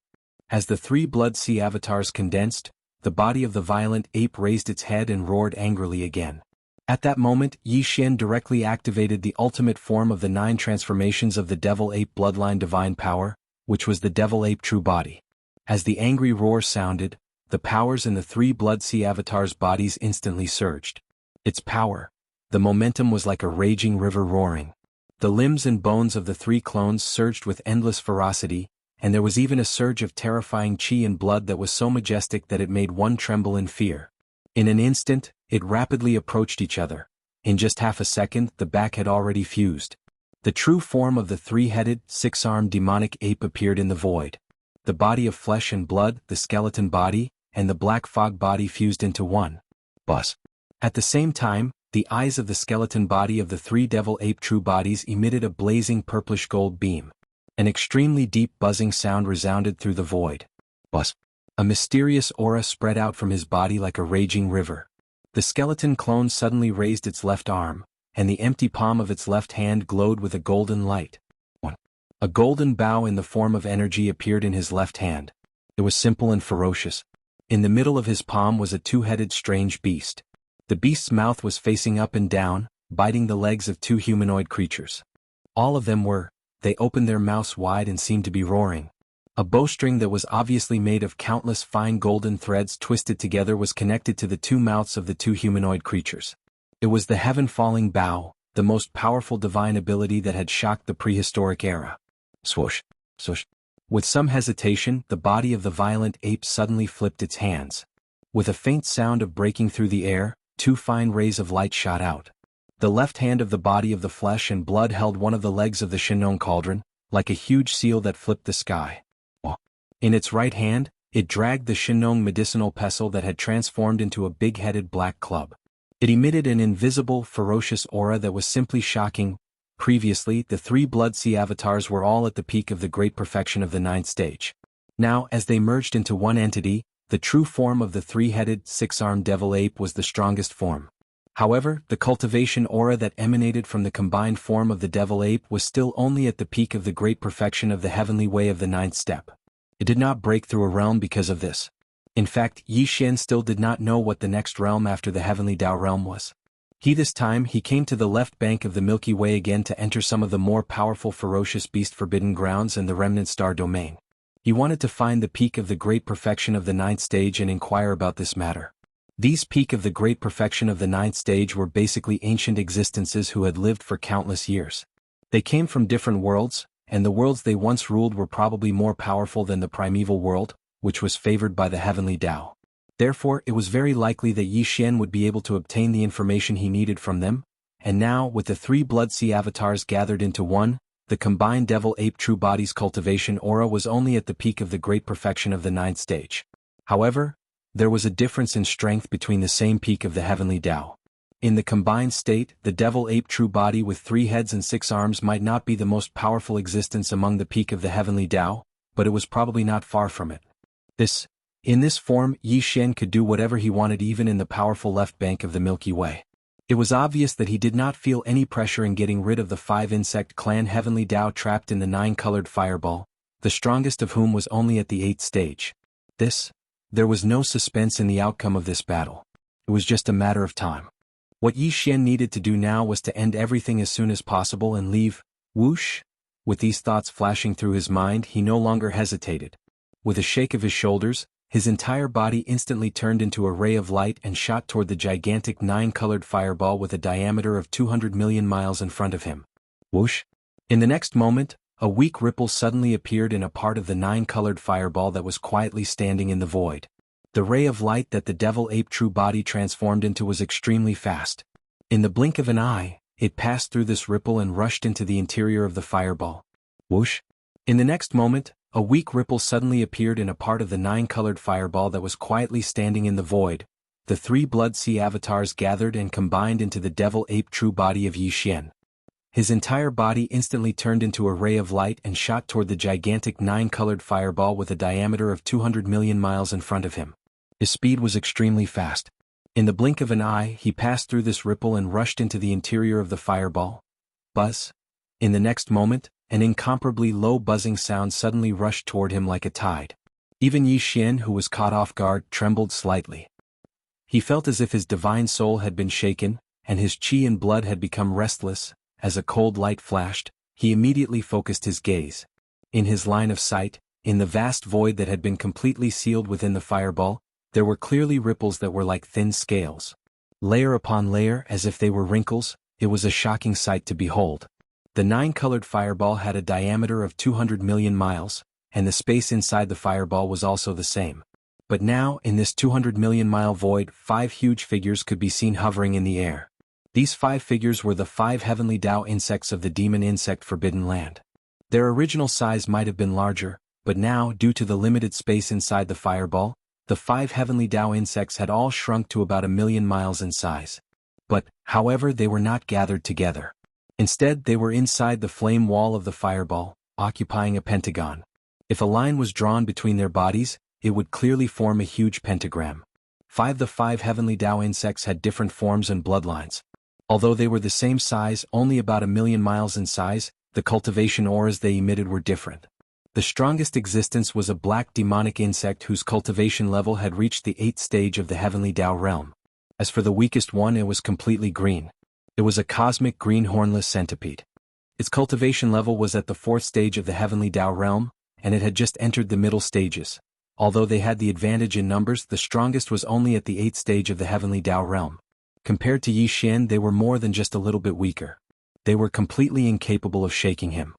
As the 3 Blood Sea avatars condensed, the body of the violent ape raised its head and roared angrily again. At that moment, Yi Xian directly activated the ultimate form of the 9 transformations of the Devil Ape Bloodline Divine Power, which was the Devil Ape True Body. As the angry roar sounded, the powers in the 3 Blood Sea avatars' bodies instantly surged. Its power. The momentum was like a raging river roaring. The limbs and bones of the 3 clones surged with endless ferocity, and there was even a surge of terrifying chi and blood that was so majestic that it made one tremble in fear. In an instant, it rapidly approached each other. In just half a second, the back had already fused. The true form of the 3-headed, 6-armed demonic ape appeared in the void. The body of flesh and blood, the skeleton body, and the black fog body fused into one. Buzz. At the same time, the eyes of the skeleton body of the 3 devil ape true bodies emitted a blazing purplish gold beam. An extremely deep buzzing sound resounded through the void. Buzz. A mysterious aura spread out from his body like a raging river. The skeleton clone suddenly raised its left arm, and the empty palm of its left hand glowed with a golden light. A golden bow in the form of energy appeared in his left hand. It was simple and ferocious. In the middle of his palm was a 2-headed strange beast. The beast's mouth was facing up and down, biting the legs of 2 humanoid creatures. All of them they opened their mouths wide and seemed to be roaring. A bowstring that was obviously made of countless fine golden threads twisted together was connected to the 2 mouths of the 2 humanoid creatures. It was the heaven-falling bow, the most powerful divine ability that had shocked the prehistoric era. Swoosh, swoosh. With some hesitation, the body of the violent ape suddenly flipped its hands. With a faint sound of breaking through the air, two fine rays of light shot out. The left hand of the body of the flesh and blood held one of the legs of the Shinong cauldron, like a huge seal that flipped the sky. In its right hand, it dragged the Shinong medicinal pestle that had transformed into a big-headed black club. It emitted an invisible, ferocious aura that was simply shocking. Previously, the three Blood Sea avatars were all at the peak of the great perfection of the 9th stage. Now, as they merged into one entity, the true form of the three-headed, six-armed devil ape was the strongest form. However, the cultivation aura that emanated from the combined form of the devil ape was still only at the peak of the great perfection of the heavenly way of the 9th step. It did not break through a realm because of this. In fact, Yi Xian still did not know what the next realm after the heavenly Tao realm was. This time he came to the left bank of the Milky Way again to enter some of the more powerful ferocious beast forbidden grounds and the remnant star domain. He wanted to find the peak of the great perfection of the 9th stage and inquire about this matter. These peak of the great perfection of the 9th stage were basically ancient existences who had lived for countless years. They came from different worlds, and the worlds they once ruled were probably more powerful than the primeval world, which was favored by the heavenly Tao. Therefore, it was very likely that Yi Xian would be able to obtain the information he needed from them, and now, with the three Blood Sea avatars gathered into one, the combined devil-ape true body's cultivation aura was only at the peak of the great perfection of the 9th stage. However, there was a difference in strength between the same peak of the heavenly Tao. In the combined state, the devil-ape true body with 3 heads and 6 arms might not be the most powerful existence among the peak of the heavenly Tao, but it was probably not far from it. In this form, Yi Xian could do whatever he wanted even in the powerful left bank of the Milky Way. It was obvious that he did not feel any pressure in getting rid of the 5 insect clan heavenly Tao trapped in the 9-colored fireball, the strongest of whom was only at the 8th stage. There was no suspense in the outcome of this battle. It was just a matter of time. What Yi Xian needed to do now was to end everything as soon as possible and leave. Whoosh! With these thoughts flashing through his mind, he no longer hesitated. With a shake of his shoulders, his entire body instantly turned into a ray of light and shot toward the gigantic 9-colored fireball with a diameter of 200 million miles in front of him. Whoosh! In the next moment, a weak ripple suddenly appeared in a part of the 9-colored fireball that was quietly standing in the void. The ray of light that the devil-ape true body transformed into was extremely fast. In the blink of an eye, it passed through this ripple and rushed into the interior of the fireball. Whoosh! In the next moment, a weak ripple suddenly appeared in a part of the 9-colored fireball that was quietly standing in the void. The 3 Blood Sea avatars gathered and combined into the devil-ape true body of Yi Xian. His entire body instantly turned into a ray of light and shot toward the gigantic 9-colored fireball with a diameter of 200 million miles in front of him. His speed was extremely fast. In the blink of an eye, he passed through this ripple and rushed into the interior of the fireball. Buzz! In the next moment, an incomparably low buzzing sound suddenly rushed toward him like a tide. Even Yi Xian, who was caught off guard, trembled slightly. He felt as if his divine soul had been shaken, and his qi and blood had become restless. As a cold light flashed, he immediately focused his gaze. In his line of sight, in the vast void that had been completely sealed within the fireball, there were clearly ripples that were like thin scales. Layer upon layer, as if they were wrinkles, it was a shocking sight to behold. The 9-colored fireball had a diameter of 200 million miles, and the space inside the fireball was also the same. But now, in this 200 million mile void, 5 huge figures could be seen hovering in the air. These 5 figures were the 5 heavenly Tao insects of the demon insect forbidden land. Their original size might have been larger, but now, due to the limited space inside the fireball, the 5 heavenly Tao insects had all shrunk to about 1 million miles in size. However, they were not gathered together. Instead, they were inside the flame wall of the fireball, occupying a pentagon. If a line was drawn between their bodies, it would clearly form a huge pentagram. The 5 heavenly Tao insects had different forms and bloodlines. Although they were the same size, only about 1 million miles in size, the cultivation auras they emitted were different. The strongest existence was a black demonic insect whose cultivation level had reached the 8th stage of the heavenly Tao realm. As for the weakest one, it was completely green. It was a cosmic green hornless centipede. Its cultivation level was at the 4th stage of the heavenly Tao realm, and it had just entered the middle stages. Although they had the advantage in numbers, the strongest was only at the 8th stage of the heavenly Tao realm. Compared to Yi Xian, they were more than just a little bit weaker. They were completely incapable of shaking him.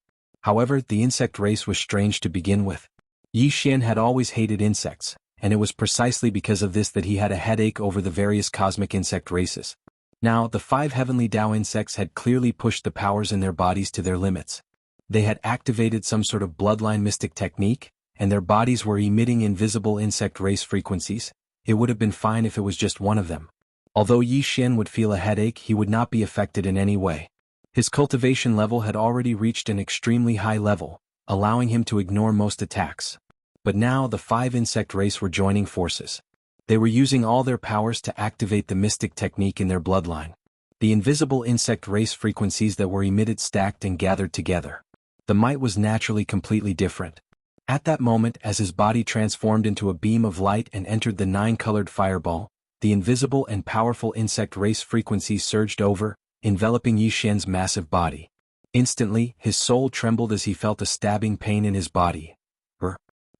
However, the insect race was strange to begin with. Yi Xian had always hated insects, and it was precisely because of this that he had a headache over the various cosmic insect races. Now, the 5 heavenly Tao insects had clearly pushed the powers in their bodies to their limits. They had activated some sort of bloodline mystic technique, and their bodies were emitting invisible insect race frequencies. It would have been fine if it was just one of them. Although Yi Xian would feel a headache, he would not be affected in any way. His cultivation level had already reached an extremely high level, allowing him to ignore most attacks. But now the 5 insect race were joining forces. They were using all their powers to activate the mystic technique in their bloodline. The invisible insect race frequencies that were emitted stacked and gathered together. The might was naturally completely different. At that moment, as his body transformed into a beam of light and entered the 9-colored fireball, the invisible and powerful insect race frequencies surged over, enveloping Yi Xian's massive body. Instantly, his soul trembled as he felt a stabbing pain in his body.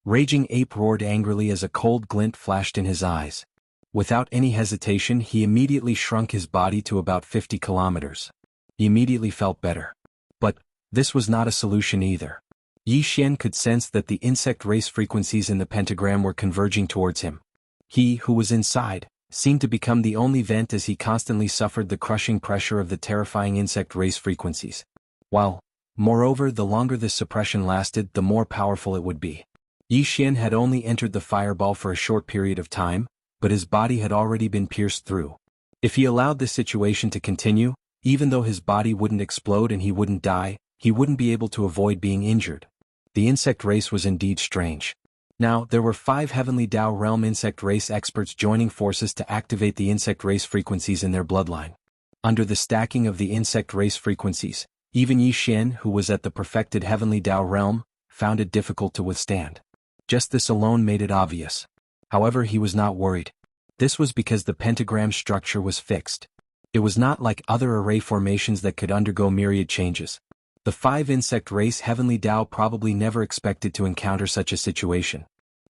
Raging Ape roared angrily as a cold glint flashed in his eyes. Without any hesitation, he immediately shrunk his body to about 50 kilometers. He immediately felt better. But this was not a solution either. Yi Xian could sense that the insect race frequencies in the pentagram were converging towards him. He, who was inside, seemed to become the only vent as he constantly suffered the crushing pressure of the terrifying insect race frequencies. While, moreover, the longer this suppression lasted, the more powerful it would be. Yi Xian had only entered the fireball for a short period of time, but his body had already been pierced through. If he allowed this situation to continue, even though his body wouldn't explode and he wouldn't die, he wouldn't be able to avoid being injured. The insect race was indeed strange. Now, there were 5 heavenly Tao realm insect race experts joining forces to activate the insect race frequencies in their bloodline. Under the stacking of the insect race frequencies, even Yi Xian, who was at the perfected heavenly Tao realm, found it difficult to withstand. Just this alone made it obvious. However, he was not worried. This was because the pentagram structure was fixed. It was not like other array formations that could undergo myriad changes. The 5 insect race heavenly Tao probably never expected to encounter such a situation.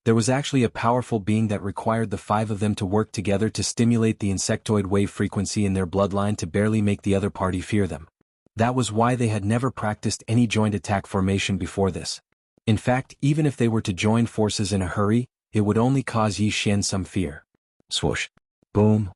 There was actually a powerful being that required the 5 of them to work together to stimulate the insectoid wave frequency in their bloodline to barely make the other party fear them. That was why they had never practiced any joint attack formation before this. In fact, even if they were to join forces in a hurry, it would only cause Yi Xian some fear. Swoosh. Boom.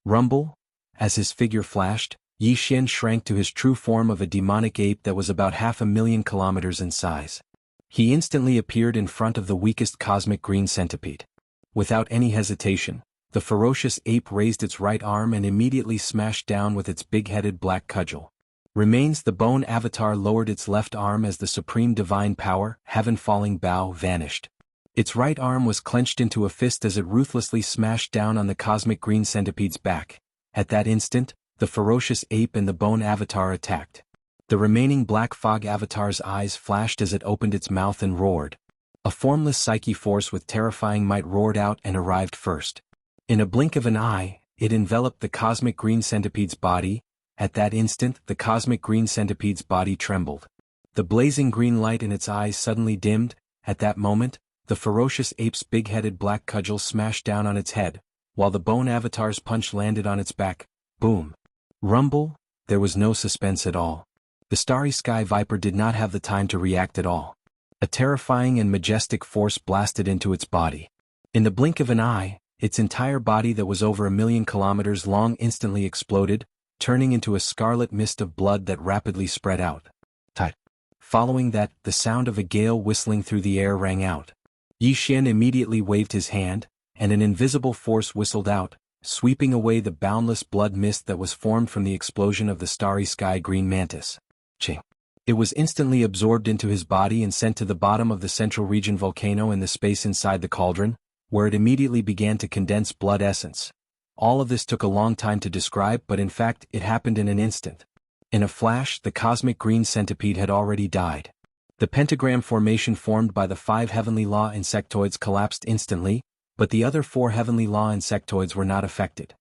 Rumble. As his figure flashed, Yi Xian shrank to his true form of a demonic ape that was about 500,000 kilometers in size. He instantly appeared in front of the weakest cosmic green centipede. Without any hesitation, the ferocious ape raised its right arm and immediately smashed down with its big-headed black cudgel. Remains the bone avatar lowered its left arm as the supreme divine power, heaven-falling bow, vanished. Its right arm was clenched into a fist as it ruthlessly smashed down on the cosmic green centipede's back. At that instant, the ferocious ape and the bone avatar attacked. The remaining black fog avatar's eyes flashed as it opened its mouth and roared. A formless psyche force with terrifying might roared out and arrived first. In a blink of an eye, it enveloped the cosmic green centipede's body. At that instant, the cosmic green centipede's body trembled. The blazing green light in its eyes suddenly dimmed. At that moment, the ferocious ape's big-headed black cudgel smashed down on its head, while the bone avatar's punch landed on its back. Boom. Rumble. There was no suspense at all. The starry sky viper did not have the time to react at all. A terrifying and majestic force blasted into its body. In the blink of an eye, its entire body that was over 1,000,000 kilometers long instantly exploded, turning into a scarlet mist of blood that rapidly spread out. Tut. Following that, the sound of a gale whistling through the air rang out. Yi Xian immediately waved his hand, and an invisible force whistled out, sweeping away the boundless blood mist that was formed from the explosion of the starry sky green mantis. Ching. It was instantly absorbed into his body and sent to the bottom of the central region volcano in the space inside the cauldron, where it immediately began to condense blood essence. All of this took a long time to describe, but in fact, it happened in an instant. In a flash, the cosmic green centipede had already died. The pentagram formation formed by the 5 heavenly law insectoids collapsed instantly, but the other 4 heavenly law insectoids were not affected.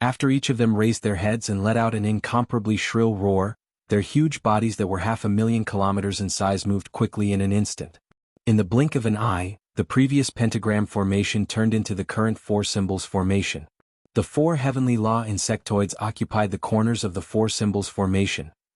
After each of them raised their heads and let out an incomparably shrill roar, their huge bodies that were 500,000 kilometers in size moved quickly in an instant. In the blink of an eye, the previous pentagram formation turned into the current 4 symbols formation. The 4 heavenly law insectoids occupied the corners of the 4 symbols formation,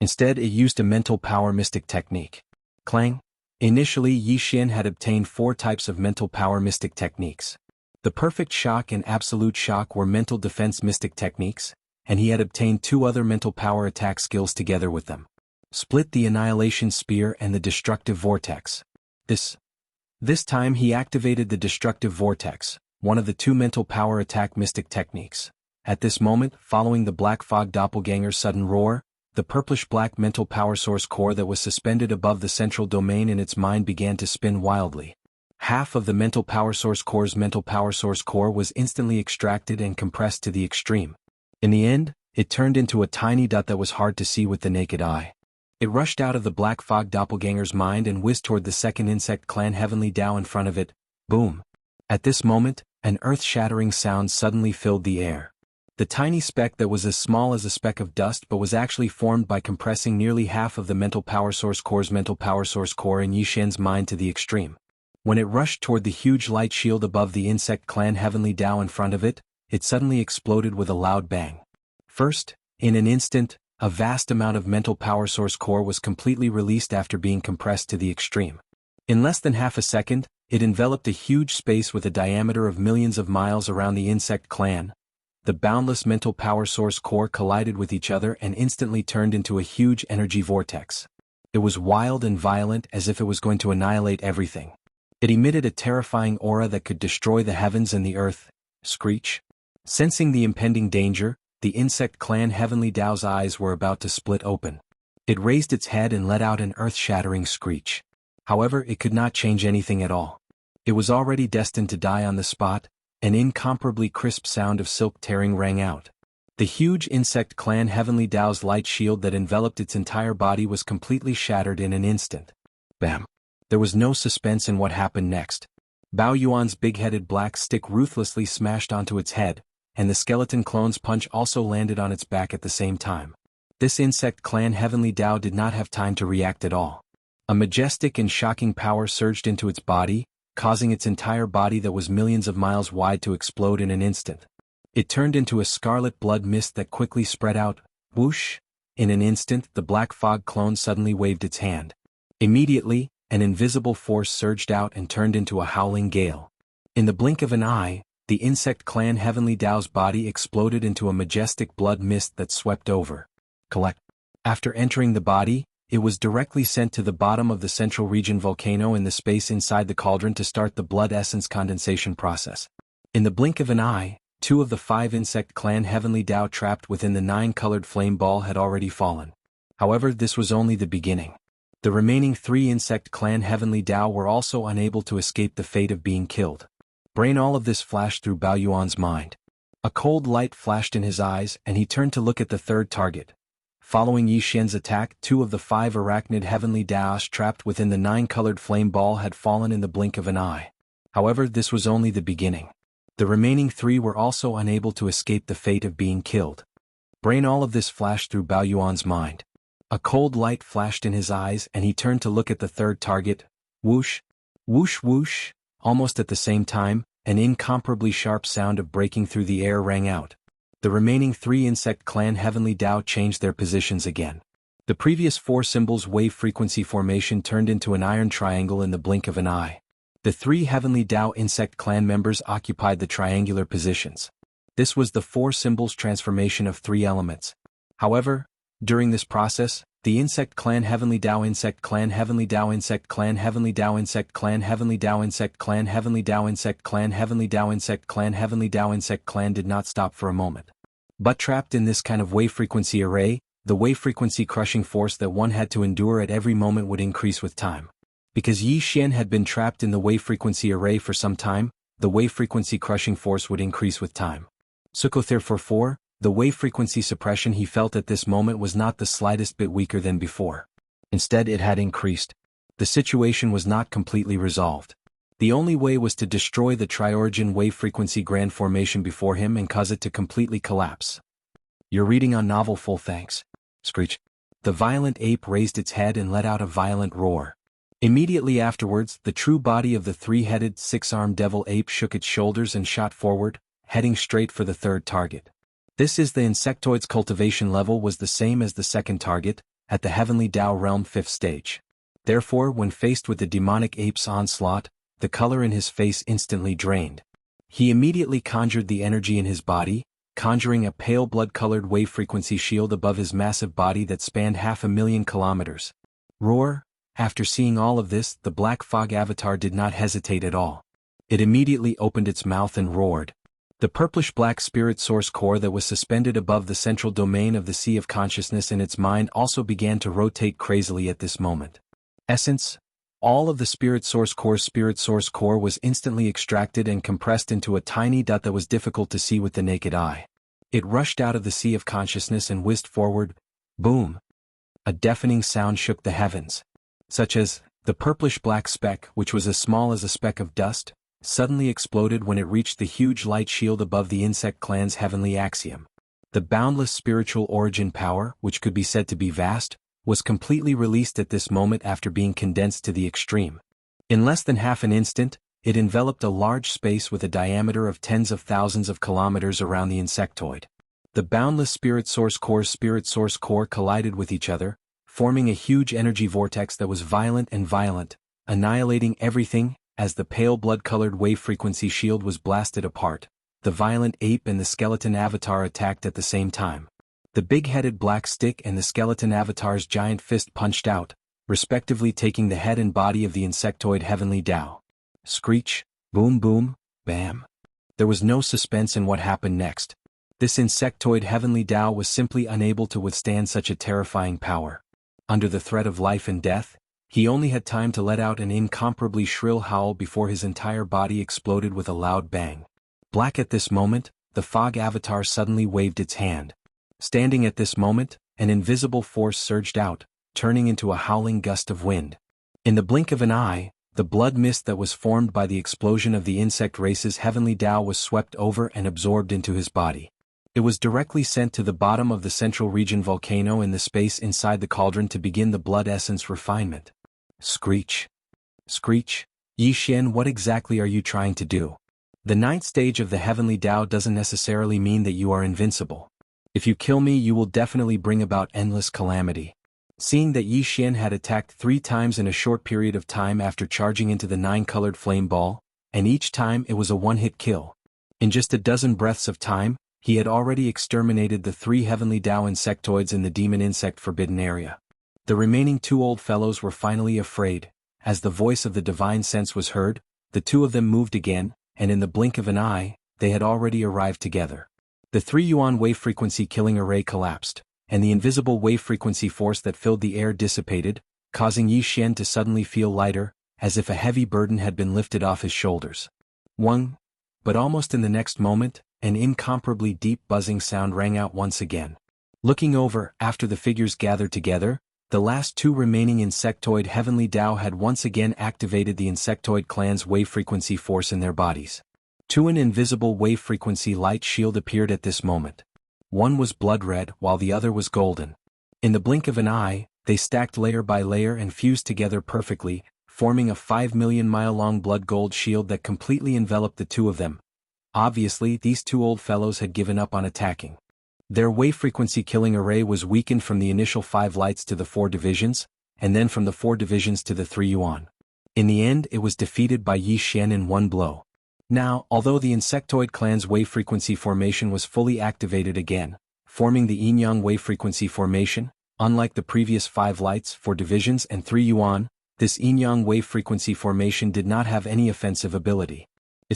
Instead, it used a mental power mystic technique. Clang. Initially, Yi Xian had obtained 4 types of mental power mystic techniques. The perfect shock and absolute shock were mental defense mystic techniques, and he had obtained 2 other mental power attack skills together with them. Split the Annihilation Spear and the Destructive Vortex. This time he activated the Destructive Vortex, one of the 2 mental power attack mystic techniques. At this moment, following the Black Fog Doppelganger's sudden roar, the purplish-black mental power source core that was suspended above the central domain in its mind began to spin wildly. Half of the mental power source core's mental power source core was instantly extracted and compressed to the extreme. In the end, it turned into a tiny dot that was hard to see with the naked eye. It rushed out of the Black Fog Doppelganger's mind and whizzed toward the second insect clan Heavenly Dao in front of it. Boom! At this moment, an earth-shattering sound suddenly filled the air. The tiny speck that was as small as a speck of dust but was actually formed by compressing nearly half of the mental power source core's mental power source core in Yi Xian's mind to the extreme. When it rushed toward the huge light shield above the insect clan Heavenly Dao in front of it, it suddenly exploded with a loud bang. First, in an instant, a vast amount of mental power source core was completely released after being compressed to the extreme. In less than half a second, it enveloped a huge space with a diameter of millions of miles around the insect clan. The boundless mental power source core collided with each other and instantly turned into a huge energy vortex. It was wild and violent, as if it was going to annihilate everything. It emitted a terrifying aura that could destroy the heavens and the earth. Screech. Sensing the impending danger, the insect clan Heavenly Dao's eyes were about to split open. It raised its head and let out an earth-shattering screech. However, it could not change anything at all. It was already destined to die on the spot. An incomparably crisp sound of silk tearing rang out. The huge insect clan Heavenly Dao's light shield that enveloped its entire body was completely shattered in an instant. Bam! There was no suspense in what happened next. Bao Yuan's big-headed black stick ruthlessly smashed onto its head, and the skeleton clone's punch also landed on its back at the same time. This insect clan Heavenly Dao did not have time to react at all. A majestic and shocking power surged into its body, causing its entire body that was millions of miles wide to explode in an instant. It turned into a scarlet blood mist that quickly spread out. Whoosh! In an instant, the Black Fog clone suddenly waved its hand. Immediately, an invisible force surged out and turned into a howling gale. In the blink of an eye, the insect clan Heavenly Dao's body exploded into a majestic blood mist that swept over. Collect. After entering the body, it was directly sent to the bottom of the central region volcano in the space inside the cauldron to start the blood essence condensation process. In the blink of an eye, 2 of the 5 insect clan Heavenly Dao trapped within the 9-colored flame ball had already fallen. However, this was only the beginning. The remaining 3 insect clan Heavenly Dao were also unable to escape the fate of being killed. Brain, all of this flashed through Bao Yuan's mind. A cold light flashed in his eyes and he turned to look at the third target. Following Yi Xian's attack, 2 of the 5 arachnid Heavenly Daos trapped within the 9-colored flame ball had fallen in the blink of an eye. However, this was only the beginning. The remaining 3 were also unable to escape the fate of being killed. Brain, all of this flashed through Bao Yuan's mind. A cold light flashed in his eyes and he turned to look at the third target. Whoosh! Whoosh whoosh! Almost at the same time, an incomparably sharp sound of breaking through the air rang out. The remaining 3 insect clan Heavenly Dao changed their positions again. The previous 4 symbols wave frequency formation turned into an iron triangle in the blink of an eye. The 3 Heavenly Dao insect clan members occupied the triangular positions. This was the 4 symbols transformation of 3 elements. However, during this process, the insect clan Heavenly Dao insect clan Heavenly Dao insect clan Heavenly Dao insect clan Heavenly Dao insect clan Heavenly Dao insect clan Heavenly Dao insect clan Heavenly Dao insect clan did not stop for a moment. But trapped in this kind of wave frequency array, the wave frequency crushing force that one had to endure at every moment would increase with time. Because Yi Xian had been trapped in the wave frequency array for some time, the wave frequency crushing force would increase with time. Therefore 4, the wave frequency suppression he felt at this moment was not the slightest bit weaker than before. Instead, it had increased. The situation was not completely resolved. The only way was to destroy the tri-origin wave frequency grand formation before him and cause it to completely collapse. You're reading on novel full thanks. Screech. The violent ape raised its head and let out a violent roar. Immediately afterwards, the true body of the 3-headed, 6-armed devil ape shook its shoulders and shot forward, heading straight for the third target. The insectoid's cultivation level was the same as the second target, at the Heavenly Tao Realm 5th stage. Therefore, when faced with the demonic ape's onslaught, the color in his face instantly drained. He immediately conjured the energy in his body, conjuring a pale blood-colored wave-frequency shield above his massive body that spanned 500,000 kilometers. Roar! After seeing all of this, the Black Fog avatar did not hesitate at all. It immediately opened its mouth and roared. The purplish-black spirit source core that was suspended above the central domain of the Sea of Consciousness in its mind also began to rotate crazily at this moment. Essence: all of the spirit source core was instantly extracted and compressed into a tiny dot that was difficult to see with the naked eye. It rushed out of the Sea of Consciousness and whizzed forward. Boom! A deafening sound shook the heavens. Such as, the purplish-black speck, which was as small as a speck of dust, suddenly exploded when it reached the huge light shield above the insect clan's heavenly axiom. The boundless spiritual origin power, which could be said to be vast, was completely released at this moment after being condensed to the extreme. In less than half an instant, it enveloped a large space with a diameter of tens of thousands of kilometers around the insectoid. The boundless spirit source core collided with each other, forming a huge energy vortex that was violent, annihilating everything. As the pale blood-colored wave-frequency shield was blasted apart, the violent ape and the skeleton avatar attacked at the same time. The big-headed black stick and the skeleton avatar's giant fist punched out, respectively taking the head and body of the insectoid Heavenly Tao. Screech, boom boom, bam. There was no suspense in what happened next. This insectoid Heavenly Tao was simply unable to withstand such a terrifying power. Under the threat of life and death, he only had time to let out an incomparably shrill howl before his entire body exploded with a loud bang. Black at this moment, the fog avatar suddenly waved its hand. Standing at this moment, an invisible force surged out, turning into a howling gust of wind. In the blink of an eye, the blood mist that was formed by the explosion of the insect race's Heavenly Tao was swept over and absorbed into his body. It was directly sent to the bottom of the central region volcano in the space inside the cauldron to begin the blood essence refinement. Screech. Screech. Yi Xian, what exactly are you trying to do? The 9th stage of the Heavenly Tao doesn't necessarily mean that you are invincible. If you kill me, you will definitely bring about endless calamity. Seeing that Yi Xian had attacked 3 times in a short period of time after charging into the 9-colored flame ball, and each time it was a one-hit kill. In just a dozen breaths of time, he had already exterminated the 3 Heavenly Tao insectoids in the demon insect forbidden area. The remaining 2 old fellows were finally afraid. As the voice of the divine sense was heard, the 2 of them moved again, and in the blink of an eye, they had already arrived together. The 3-yuan wave-frequency killing array collapsed, and the invisible wave-frequency force that filled the air dissipated, causing Yi Xian to suddenly feel lighter, as if a heavy burden had been lifted off his shoulders. But almost in the next moment, an incomparably deep buzzing sound rang out once again. Looking over, after the figures gathered together, the last 2 remaining insectoid Heavenly Tao had once again activated the insectoid clan's wave-frequency force in their bodies. 2 an invisible wave-frequency light shield appeared at this moment. One was blood-red while the other was golden. In the blink of an eye, they stacked layer by layer and fused together perfectly, forming a 5 million mile-long blood-gold shield that completely enveloped the 2 of them. Obviously, these 2 old fellows had given up on attacking. Their wave-frequency killing array was weakened from the initial 5 lights to the 4 divisions, and then from the 4 divisions to the 3 yuan. In the end, it was defeated by Yi Xian in one blow. Now, although the insectoid clan's wave-frequency formation was fully activated again, forming the yin-yang wave-frequency formation, unlike the previous 5 lights, 4 divisions and 3 yuan, this yin-yang wave-frequency formation did not have any offensive ability.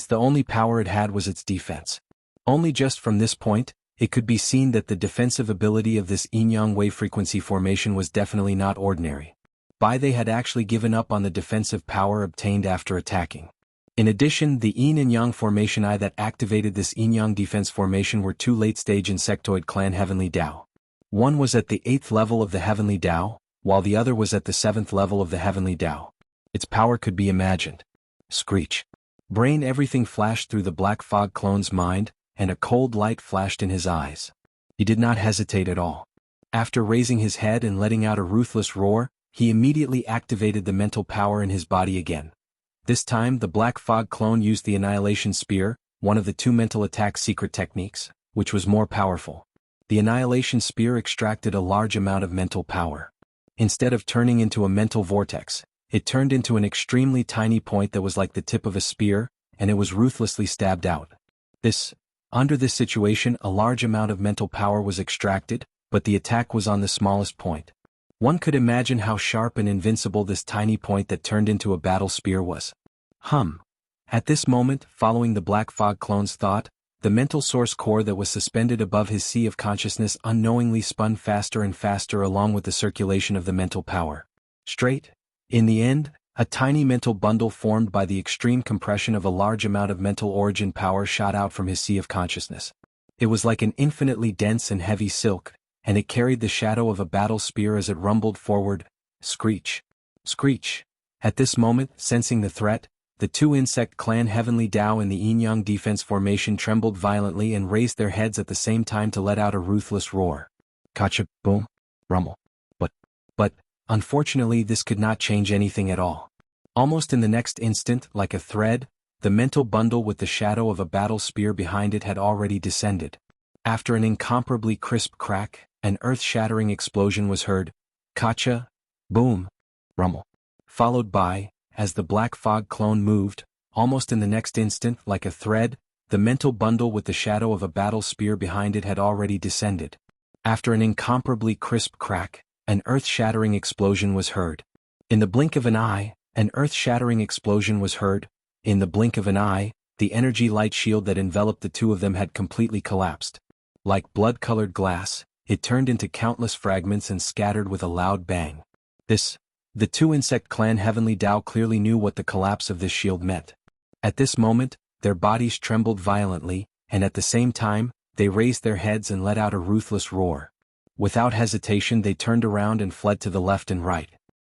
The only power it had was its defense. Only just from this point, it could be seen that the defensive ability of this yin-yang wave-frequency formation was definitely not ordinary. They had actually given up on the defensive power obtained after attacking. In addition, the yin and yang formation that activated this yin-yang defense formation were 2 late-stage insectoid clan Heavenly Tao. One was at the 8th level of the Heavenly Tao, while the other was at the 7th level of the Heavenly Tao. Its power could be imagined. Screech. Brain. Everything flashed through the Black Fog clone's mind, and a cold light flashed in his eyes. He did not hesitate at all. After raising his head and letting out a ruthless roar, he immediately activated the mental power in his body again. This time, the Black Fog clone used the Annihilation Spear, one of the 2 mental attack secret techniques, which was more powerful. The Annihilation Spear extracted a large amount of mental power. instead of turning into a mental vortex, it turned into an extremely tiny point that was like the tip of a spear, and it was ruthlessly stabbed out. Under this situation, a large amount of mental power was extracted, but the attack was on the smallest point. One could imagine how sharp and invincible this tiny point that turned into a battle spear was. At this moment, following the Black Fog clone's thought, the mental source core that was suspended above his sea of consciousness unknowingly spun faster and faster along with the circulation of the mental power. In the end, a tiny mental bundle formed by the extreme compression of a large amount of mental origin power shot out from his sea of consciousness. It was like an infinitely dense and heavy silk, and it carried the shadow of a battle spear as it rumbled forward. Screech. Screech. At this moment, sensing the threat, the two insect clan Heavenly Dao in the Yin-Yang defense formation trembled violently and raised their heads at the same time to let out a ruthless roar. Gotcha, boom, rumble. But, unfortunately this could not change anything at all. Almost in the next instant, like a thread, the mental bundle with the shadow of a battle spear behind it had already descended. After an incomparably crisp crack, an earth-shattering explosion was heard. Gotcha, boom, rumble. Followed by, as the Black Fog clone moved, almost in the next instant, like a thread, the mental bundle with the shadow of a battle spear behind it had already descended. After an incomparably crisp crack, an earth-shattering explosion was heard. In the blink of an eye, an earth-shattering explosion was heard. In the blink of an eye, the energy light shield that enveloped the two of them had completely collapsed. Like blood-colored glass, it turned into countless fragments and scattered with a loud bang. The two insect clan Heavenly Dao clearly knew what the collapse of this shield meant. At this moment, their bodies trembled violently, and at the same time, they raised their heads and let out a ruthless roar. Without hesitation they turned around and fled to the left and right.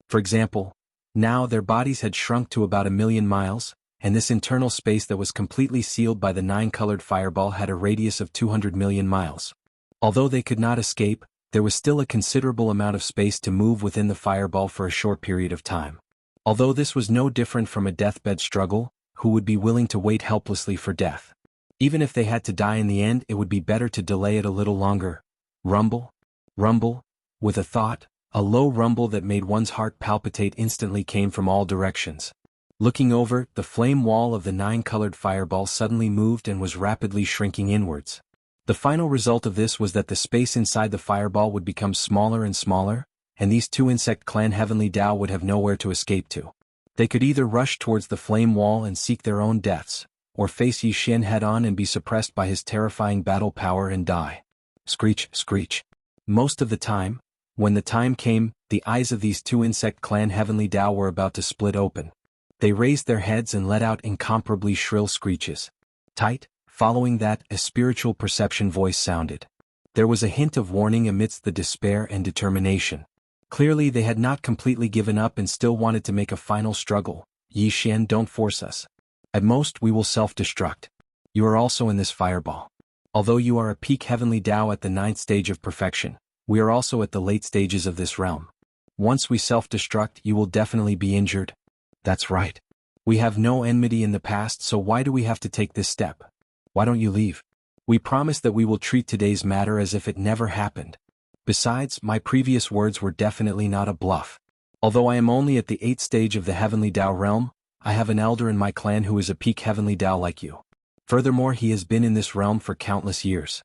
For example, now their bodies had shrunk to about 1,000,000 miles, and this internal space that was completely sealed by the nine-colored fireball had a radius of 200 million miles. Although they could not escape, there was still a considerable amount of space to move within the fireball for a short period of time. Although this was no different from a deathbed struggle, who would be willing to wait helplessly for death? Even if they had to die in the end, it would be better to delay it a little longer. Rumble, rumble, with a thought, a low rumble that made one's heart palpitate instantly came from all directions. Looking over, the flame wall of the nine-colored fireball suddenly moved and was rapidly shrinking inwards. The final result of this was that the space inside the fireball would become smaller and smaller, and these two insect clan Heavenly Dao would have nowhere to escape to. They could either rush towards the flame wall and seek their own deaths, or face Yi Xian head-on and be suppressed by his terrifying battle power and die. Screech, screech. Most of the time, when the time came, the eyes of these two insect clan Heavenly Dao were about to split open. They raised their heads and let out incomparably shrill screeches. Tight. Following that, a spiritual perception voice sounded. There was a hint of warning amidst the despair and determination. Clearly they had not completely given up and still wanted to make a final struggle. Yi Xian, don't force us. At most we will self-destruct. You are also in this fireball. Although you are a peak Heavenly Dao at the 9th stage of perfection, we are also at the late stages of this realm. Once we self-destruct, you will definitely be injured. That's right. We have no enmity in the past, so why do we have to take this step? Why don't you leave? We promise that we will treat today's matter as if it never happened. Besides, my previous words were definitely not a bluff. Although I am only at the 8th stage of the Heavenly Dao realm, I have an elder in my clan who is a peak Heavenly Dao like you. Furthermore, he has been in this realm for countless years.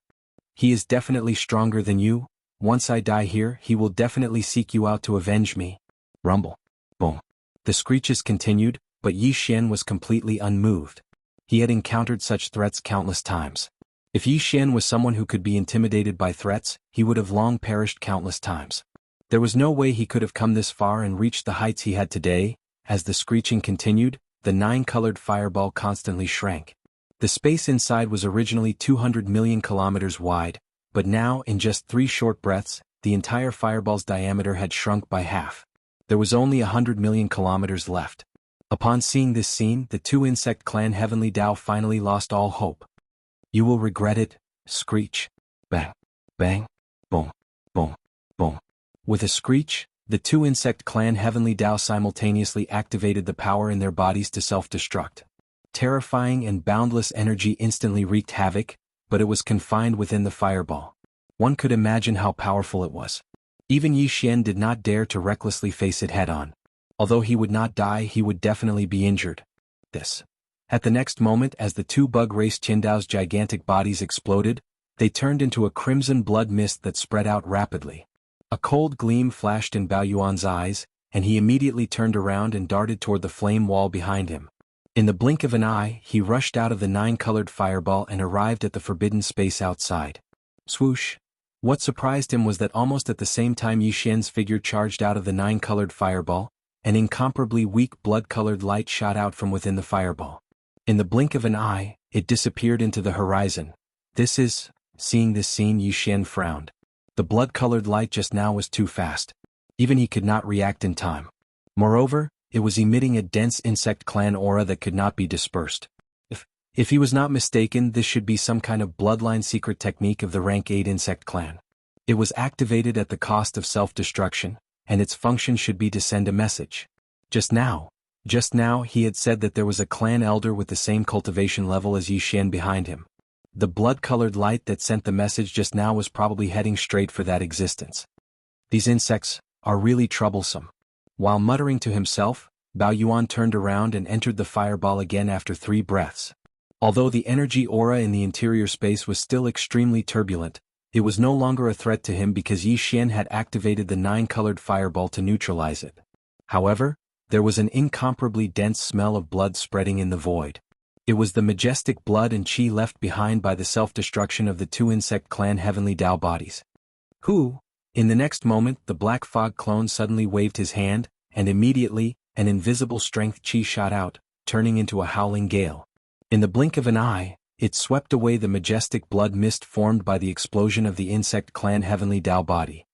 He is definitely stronger than you. Once I die here, he will definitely seek you out to avenge me. Rumble. Boom. The screeches continued, but Yi Xian was completely unmoved. He had encountered such threats countless times. If Yi Xian was someone who could be intimidated by threats, he would have long perished countless times. There was no way he could have come this far and reached the heights he had today. As the screeching continued, the nine-colored fireball constantly shrank. The space inside was originally 200 million kilometers wide, but now, in just 3 short breaths, the entire fireball's diameter had shrunk by half. There was only 100 million kilometers left. Upon seeing this scene, the two insect clan Heavenly Dao finally lost all hope. You will regret it. Screech. Bang. Bang. Boom. Boom. Boom. With a screech, the two insect clan Heavenly Dao simultaneously activated the power in their bodies to self-destruct. Terrifying and boundless energy instantly wreaked havoc, but it was confined within the fireball. One could imagine how powerful it was. Even Yi Xian did not dare to recklessly face it head-on. Although he would not die, he would definitely be injured. At the next moment, as the two bug race Qindao's gigantic bodies exploded, they turned into a crimson blood mist that spread out rapidly. A cold gleam flashed in Bao Yuan's eyes, and he immediately turned around and darted toward the flame wall behind him. In the blink of an eye, he rushed out of the nine-colored fireball and arrived at the forbidden space outside. Swoosh! What surprised him was that almost at the same time Yi Xian's figure charged out of the nine-colored fireball, an incomparably weak blood-colored light shot out from within the fireball. In the blink of an eye, it disappeared into the horizon. Seeing this scene, Yi Xian frowned. The blood-colored light just now was too fast. Even he could not react in time. Moreover, it was emitting a dense insect clan aura that could not be dispersed. If he was not mistaken, this should be some kind of bloodline secret technique of the rank 8 insect clan. It was activated at the cost of self-destruction, and its function should be to send a message. Just now he had said that there was a clan elder with the same cultivation level as Yi Xian behind him. The blood-colored light that sent the message just now was probably heading straight for that existence. These insects are really troublesome. While muttering to himself, Bao Yuan turned around and entered the fireball again after 3 breaths. Although the energy aura in the interior space was still extremely turbulent, it was no longer a threat to him because Yi Xian had activated the 9-colored fireball to neutralize it. However, there was an incomparably dense smell of blood spreading in the void. It was the majestic blood and qi left behind by the self-destruction of the 2 insect clan heavenly Dao bodies. In the next moment, the black fog clone suddenly waved his hand, and immediately, an invisible strength qi shot out, turning into a howling gale. In the blink of an eye, it swept away the majestic blood mist formed by the explosion of the insect clan heavenly Dao body.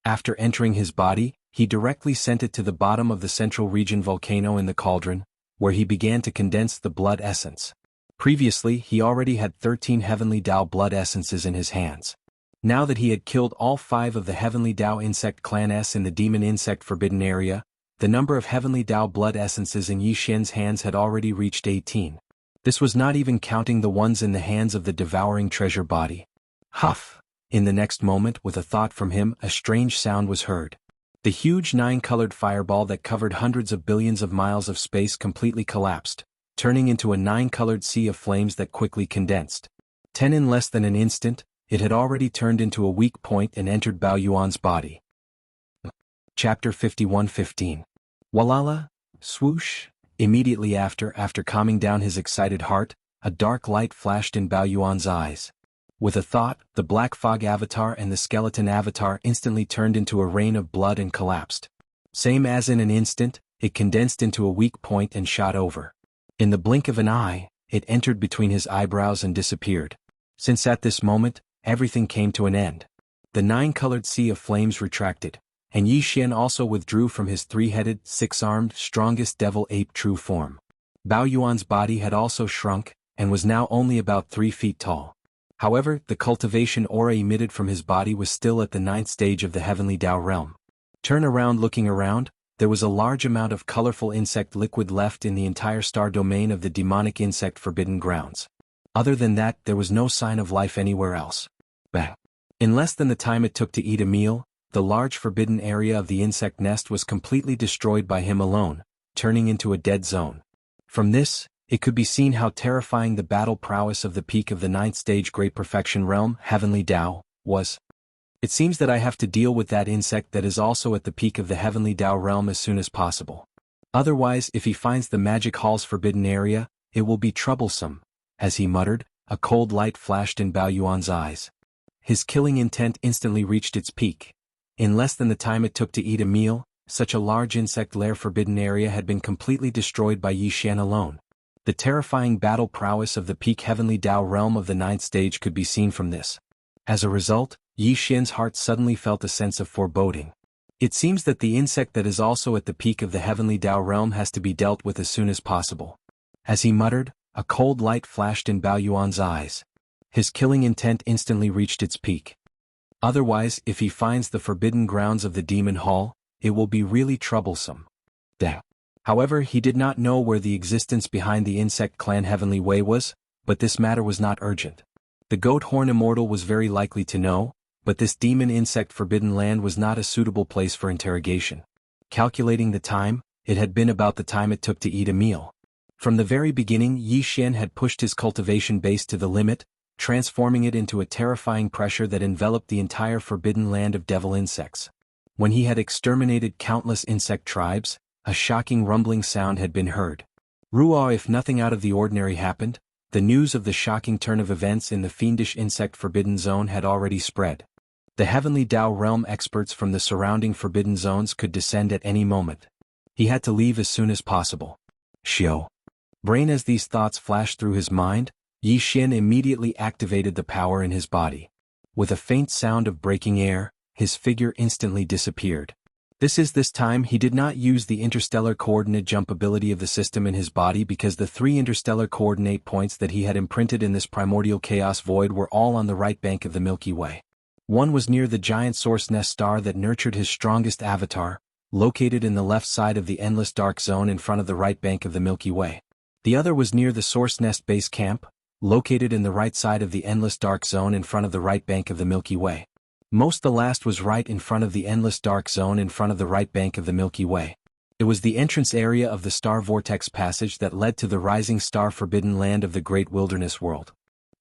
After entering his body, he directly sent it to the bottom of the central region volcano in the cauldron, where he began to condense the blood essence. Previously, he already had 13 heavenly Dao blood essences in his hands. Now that he had killed all 5 of the heavenly Dao insect clan S in the demon insect forbidden area, the number of heavenly Dao blood essences in Yi Xian's hands had already reached 18. This was not even counting the ones in the hands of the devouring treasure body. Huff! In the next moment, with a thought from him, a strange sound was heard. The huge 9-colored fireball that covered hundreds of billions of miles of space completely collapsed, turning into a 9-colored sea of flames that quickly condensed. In less than an instant, it had already turned into a weak point and entered Bao Yuan's body. Chapter 51:15. Walala, swoosh! Immediately after calming down his excited heart, a dark light flashed in Bao Yuan's eyes. With a thought, the black fog avatar and the skeleton avatar instantly turned into a rain of blood and collapsed. Same as in an instant, it condensed into a weak point and shot over. In the blink of an eye, it entered between his eyebrows and disappeared. Since at this moment, everything came to an end. The 9-colored sea of flames retracted, and Yi Xian also withdrew from his 3-headed, 6-armed, strongest devil ape true form. Bao Yuan's body had also shrunk, and was now only about 3 feet tall. However, the cultivation aura emitted from his body was still at the 9th stage of the heavenly Dao realm. Looking around, there was a large amount of colorful insect liquid left in the entire star domain of the demonic insect forbidden grounds. Other than that, there was no sign of life anywhere else. Bang! In less than the time it took to eat a meal, the large forbidden area of the insect nest was completely destroyed by him alone, turning into a dead zone. From this, it could be seen how terrifying the battle prowess of the peak of the 9th stage Great Perfection Realm, Heavenly Dao, was. It seems that I have to deal with that insect that is also at the peak of the Heavenly Dao realm as soon as possible. Otherwise, if he finds the Magic Hall's forbidden area, it will be troublesome. As he muttered, a cold light flashed in Bao Yuan's eyes. His killing intent instantly reached its peak. In less than the time it took to eat a meal, such a large insect lair forbidden area had been completely destroyed by Yi Xian alone. The terrifying battle prowess of the peak Heavenly Dao realm of the 9th stage could be seen from this. As a result, Yi Xian's heart suddenly felt a sense of foreboding. It seems that the insect that is also at the peak of the Heavenly Dao realm has to be dealt with as soon as possible. As he muttered, a cold light flashed in Bao Yuan's eyes. His killing intent instantly reached its peak. Otherwise, if he finds the forbidden grounds of the Demon Hall, it will be really troublesome. However, he did not know where the existence behind the insect clan Heavenly Way was, but this matter was not urgent. The goat horn immortal was very likely to know, but this demon insect forbidden land was not a suitable place for interrogation. Calculating the time, it had been about the time it took to eat a meal. From the very beginning, Yi Xian had pushed his cultivation base to the limit, transforming it into a terrifying pressure that enveloped the entire forbidden land of devil insects. When he had exterminated countless insect tribes, a shocking rumbling sound had been heard. Ruo, if nothing out of the ordinary happened, the news of the shocking turn of events in the fiendish insect forbidden zone had already spread. The heavenly Dao realm experts from the surrounding forbidden zones could descend at any moment. He had to leave as soon as possible. Xiao. Brain. As these thoughts flashed through his mind, Yi Xian immediately activated the power in his body. With a faint sound of breaking air, his figure instantly disappeared. This time he did not use the interstellar coordinate jump ability of the system in his body because the 3 interstellar coordinate points that he had imprinted in this primordial chaos void were all on the right bank of the Milky Way. One was near the giant source nest star that nurtured his strongest avatar, located in the left side of the endless dark zone in front of the right bank of the Milky Way. The other was near the source nest base camp, located in the right side of the endless dark zone in front of the right bank of the Milky Way. The last was right in front of the endless dark zone in front of the right bank of the Milky Way. It was the entrance area of the star vortex passage that led to the rising star forbidden land of the great wilderness world.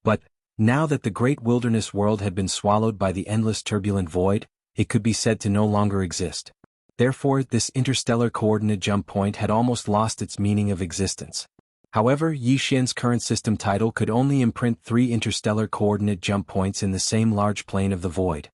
But, now that the great wilderness world had been swallowed by the endless turbulent void, it could be said to no longer exist. Therefore, this interstellar coordinate jump point had almost lost its meaning of existence. However, Yi Xian's current system title could only imprint 3 interstellar coordinate jump points in the same large plane of the void.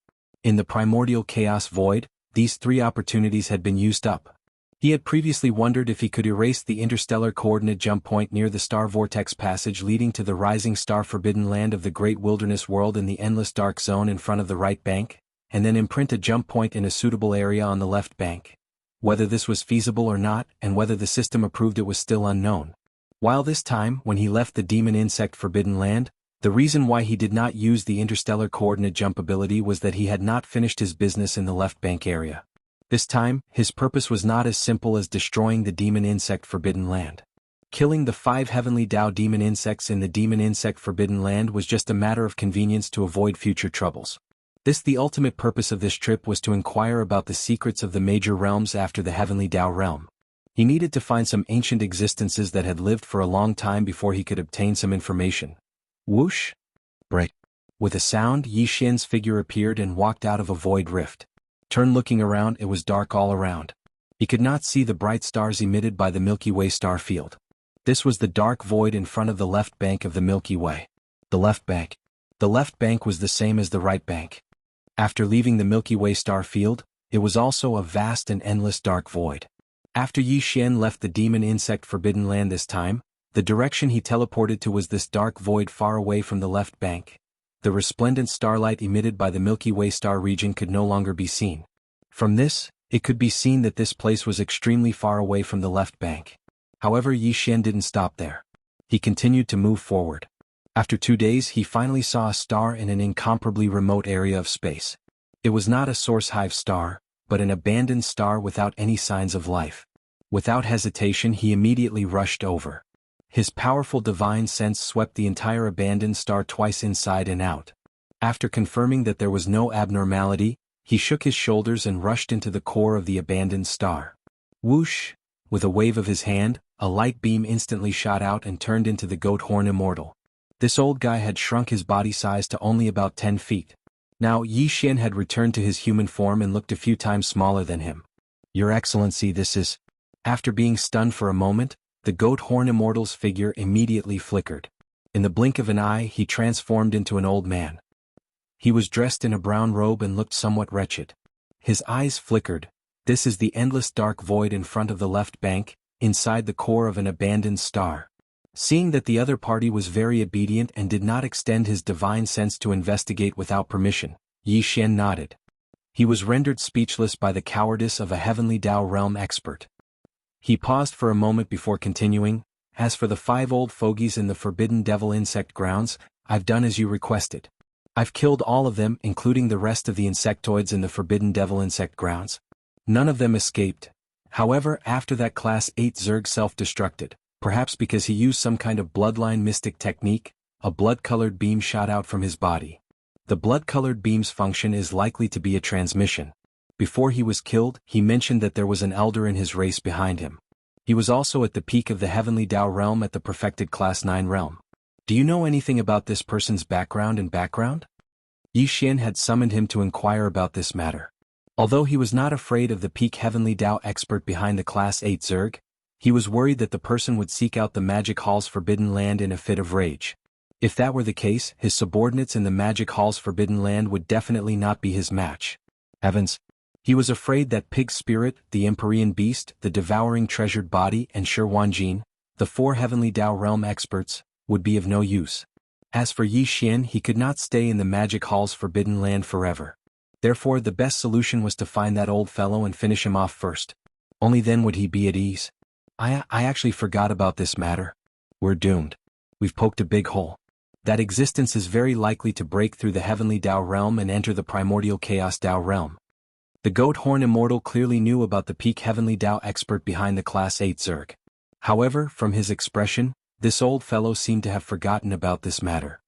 In the primordial chaos void, these 3 opportunities had been used up. He had previously wondered if he could erase the interstellar coordinate jump point near the star vortex passage leading to the rising star forbidden land of the great wilderness world in the endless dark zone in front of the right bank, and then imprint a jump point in a suitable area on the left bank. Whether this was feasible or not, and whether the system approved it, was still unknown. While this time, when he left the demon insect forbidden land, the reason why he did not use the interstellar coordinate jump ability was that he had not finished his business in the left bank area. This time, his purpose was not as simple as destroying the demon insect forbidden land. Killing the 5 heavenly Dao demon insects in the demon insect forbidden land was just a matter of convenience to avoid future troubles. The ultimate purpose of this trip was to inquire about the secrets of the major realms after the heavenly Dao realm. He needed to find some ancient existences that had lived for a long time before he could obtain some information. Whoosh! Break! With a sound, Yi Xian's figure appeared and walked out of a void rift. Looking around, it was dark all around. He could not see the bright stars emitted by the Milky Way star field. This was the dark void in front of the left bank of the Milky Way. The left bank. The left bank was the same as the right bank. After leaving the Milky Way star field, it was also a vast and endless dark void. After Yi Xian left the demon insect forbidden land this time, the direction he teleported to was this dark void far away from the left bank. The resplendent starlight emitted by the Milky Way star region could no longer be seen. From this, it could be seen that this place was extremely far away from the left bank. However, Yi Xian didn't stop there. He continued to move forward. After 2 days, he finally saw a star in an incomparably remote area of space. It was not a source hive star, but an abandoned star without any signs of life. Without hesitation, he immediately rushed over. His powerful divine sense swept the entire abandoned star twice inside and out. After confirming that there was no abnormality, he shook his shoulders and rushed into the core of the abandoned star. Whoosh! With a wave of his hand, a light beam instantly shot out and turned into the goat horn immortal. This old guy had shrunk his body size to only about 10 feet. Now Yi Xian had returned to his human form and looked a few times smaller than him. Your Excellency, this is... After being stunned for a moment, the goat horn immortal's figure immediately flickered. In the blink of an eye, he transformed into an old man. He was dressed in a brown robe and looked somewhat wretched. His eyes flickered. This is the endless dark void in front of the left bank, inside the core of an abandoned star. Seeing that the other party was very obedient and did not extend his divine sense to investigate without permission, Yi Xian nodded. He was rendered speechless by the cowardice of a heavenly Dao realm expert. He paused for a moment before continuing, "As for the 5 old fogies in the forbidden devil insect grounds, I've done as you requested. I've killed all of them, including the rest of the insectoids in the forbidden devil insect grounds. None of them escaped. However, after that Class 8 Zerg self-destructed, perhaps because he used some kind of bloodline mystic technique, a blood-colored beam shot out from his body. The blood-colored beam's function is likely to be a transmission. Before he was killed, he mentioned that there was an elder in his race behind him. He was also at the peak of the Heavenly Tao realm at the perfected Class 9 realm. Do you know anything about this person's background and background? Yi Xian had summoned him to inquire about this matter. Although he was not afraid of the peak Heavenly Tao expert behind the Class 8 Zerg, he was worried that the person would seek out the Magic Hall's Forbidden Land in a fit of rage. If that were the case, his subordinates in the Magic Hall's Forbidden Land would definitely not be his match. Heavens! He was afraid that Pig Spirit, the Empyrean Beast, the Devouring Treasured Body, and Shi Wanjin, the 4 Heavenly Tao realm experts, would be of no use. As for Yi Xian, he could not stay in the Magic Hall's Forbidden Land forever. Therefore the best solution was to find that old fellow and finish him off first. Only then would he be at ease. I actually forgot about this matter. We're doomed. We've poked a big hole. That existence is very likely to break through the Heavenly Tao realm and enter the Primordial Chaos Tao realm. The Goat Horn Immortal clearly knew about the peak Heavenly Tao expert behind the Class 8 Zerg. However, from his expression, this old fellow seemed to have forgotten about this matter.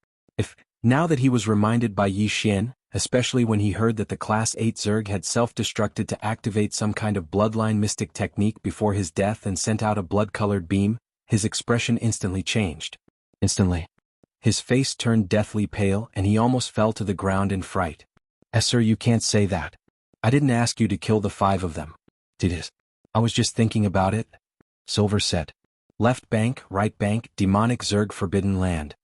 Now that he was reminded by Yi Xian, especially when he heard that the Class 8 Zerg had self-destructed to activate some kind of bloodline mystic technique before his death and sent out a blood-colored beam, his expression instantly changed. Instantly. His face turned deathly pale and he almost fell to the ground in fright. Sir, you can't say that. I didn't ask you to kill the 5 of them. Did it? I was just thinking about it. Silver said. Left bank, right bank, demonic Zerg Forbidden Land.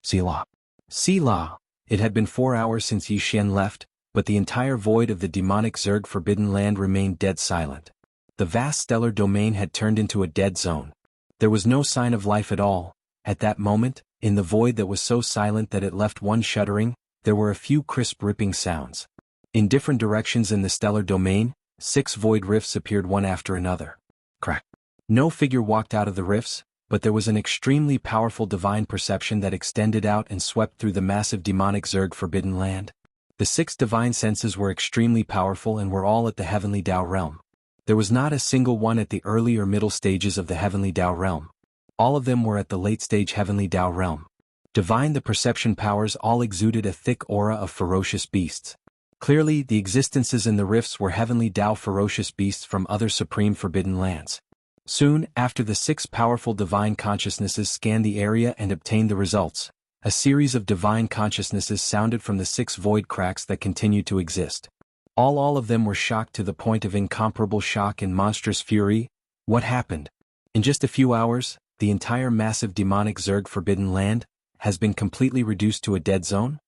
Selah. Selah. It had been 4 hours since Yi Xian left, but the entire void of the demonic Zerg Forbidden Land remained dead silent. The vast stellar domain had turned into a dead zone. There was no sign of life at all. At that moment, in the void that was so silent that it left one shuddering, there were a few crisp ripping sounds. In different directions in the stellar domain, 6 void rifts appeared one after another. Crack. No figure walked out of the rifts, but there was an extremely powerful divine perception that extended out and swept through the massive demonic Zerg Forbidden Land. The 6 divine senses were extremely powerful and were all at the Heavenly Tao realm. There was not a single one at the early or middle stages of the Heavenly Tao realm. All of them were at the late-stage Heavenly Tao realm. Divine the perception powers all exuded a thick aura of ferocious beasts. Clearly, the existences in the rifts were Heavenly Tao ferocious beasts from other supreme forbidden lands. Soon after the 6 powerful divine consciousnesses scanned the area and obtained the results, a series of divine consciousnesses sounded from the 6 void cracks that continued to exist. All of them were shocked to the point of incomparable shock and monstrous fury. What happened? In just a few hours, the entire massive demonic Zerg Forbidden Land has been completely reduced to a dead zone?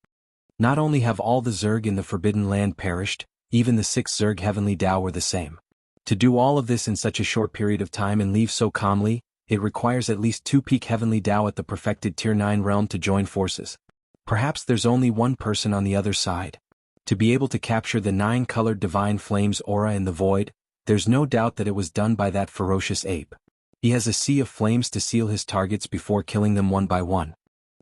Not only have all the Zerg in the Forbidden Land perished, even the 6 Zerg Heavenly Tao were the same. To do all of this in such a short period of time and leave so calmly, it requires at least 2 peak Heavenly Tao at the perfected Tier 9 realm to join forces. Perhaps there's only one person on the other side. To be able to capture the 9-colored divine flames aura in the void, there's no doubt that it was done by that ferocious ape. He has a sea of flames to seal his targets before killing them one by one.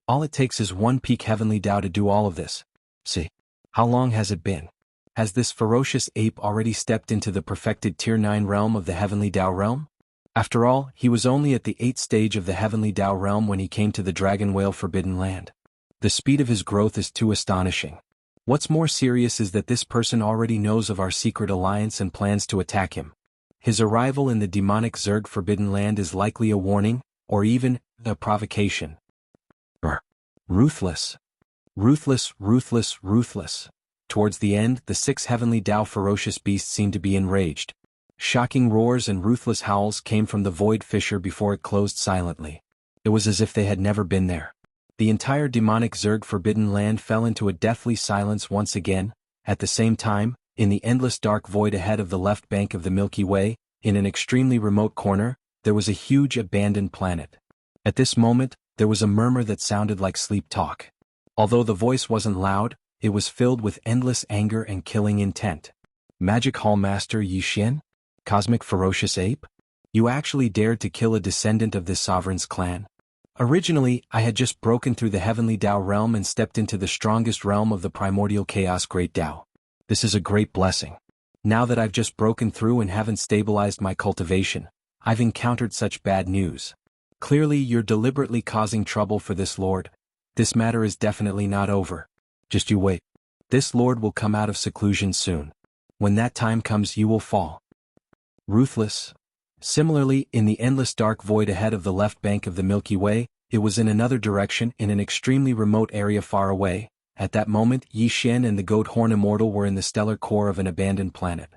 All it takes is 1 peak Heavenly Tao to do all of this. See. How long has it been? Has this ferocious ape already stepped into the perfected Tier 9 realm of the Heavenly Tao realm? After all, he was only at the 8th stage of the Heavenly Tao realm when he came to the Dragon Whale Forbidden Land. The speed of his growth is too astonishing. What's more serious is that this person already knows of our secret alliance and plans to attack him. His arrival in the demonic Zerg Forbidden Land is likely a warning, or even a provocation. Ruthless. Ruthless, ruthless, ruthless. Towards the end, the 6 Heavenly Tao ferocious beasts seemed to be enraged. Shocking roars and ruthless howls came from the void fissure before it closed silently. It was as if they had never been there. The entire demonic Zerg Forbidden Land fell into a deathly silence once again. At the same time, in the endless dark void ahead of the left bank of the Milky Way, in an extremely remote corner, there was a huge abandoned planet. At this moment, there was a murmur that sounded like sleep talk. Although the voice wasn't loud, it was filled with endless anger and killing intent. Magic Hall Master Yi Xian? Cosmic Ferocious Ape? You actually dared to kill a descendant of this sovereign's clan? Originally, I had just broken through the Heavenly Tao realm and stepped into the strongest realm of the Primordial Chaos Great Tao. This is a great blessing. Now that I've just broken through and haven't stabilized my cultivation, I've encountered such bad news. Clearly you're deliberately causing trouble for this lord. This matter is definitely not over. Just you wait. This lord will come out of seclusion soon. When that time comes you will fall. Ruthless. Similarly, in the endless dark void ahead of the left bank of the Milky Way, it was in another direction, in an extremely remote area far away. At that moment, Yi Xian and the Goat Horn Immortal were in the stellar core of an abandoned planet.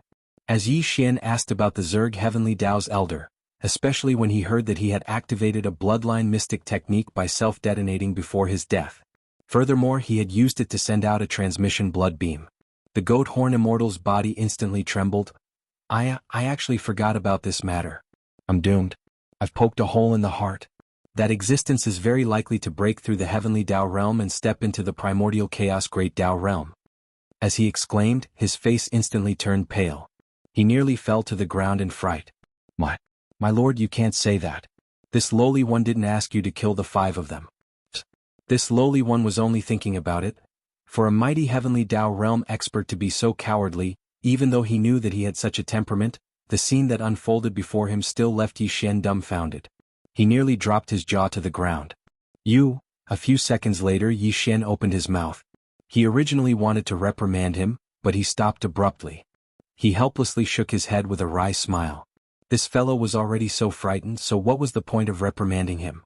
As Yi Xian asked about the Zerg Heavenly Dao's elder, especially when he heard that he had activated a bloodline mystic technique by self-detonating before his death. Furthermore, he had used it to send out a transmission blood beam. The Goat Horn Immortal's body instantly trembled. I actually forgot about this matter. I'm doomed. I've poked a hole in the heart. That existence is very likely to break through the Heavenly Dao realm and step into the primordial chaos Great Dao realm. As he exclaimed, his face instantly turned pale. He nearly fell to the ground in fright. My lord, you can't say that. This lowly one didn't ask you to kill the 5 of them. This lowly one was only thinking about it. For a mighty Heavenly Dao realm expert to be so cowardly, even though he knew that he had such a temperament, the scene that unfolded before him still left Yi Xian dumbfounded. He nearly dropped his jaw to the ground. A few seconds later Yi Xian opened his mouth. He originally wanted to reprimand him, but he stopped abruptly. He helplessly shook his head with a wry smile. This fellow was already so frightened, so what was the point of reprimanding him?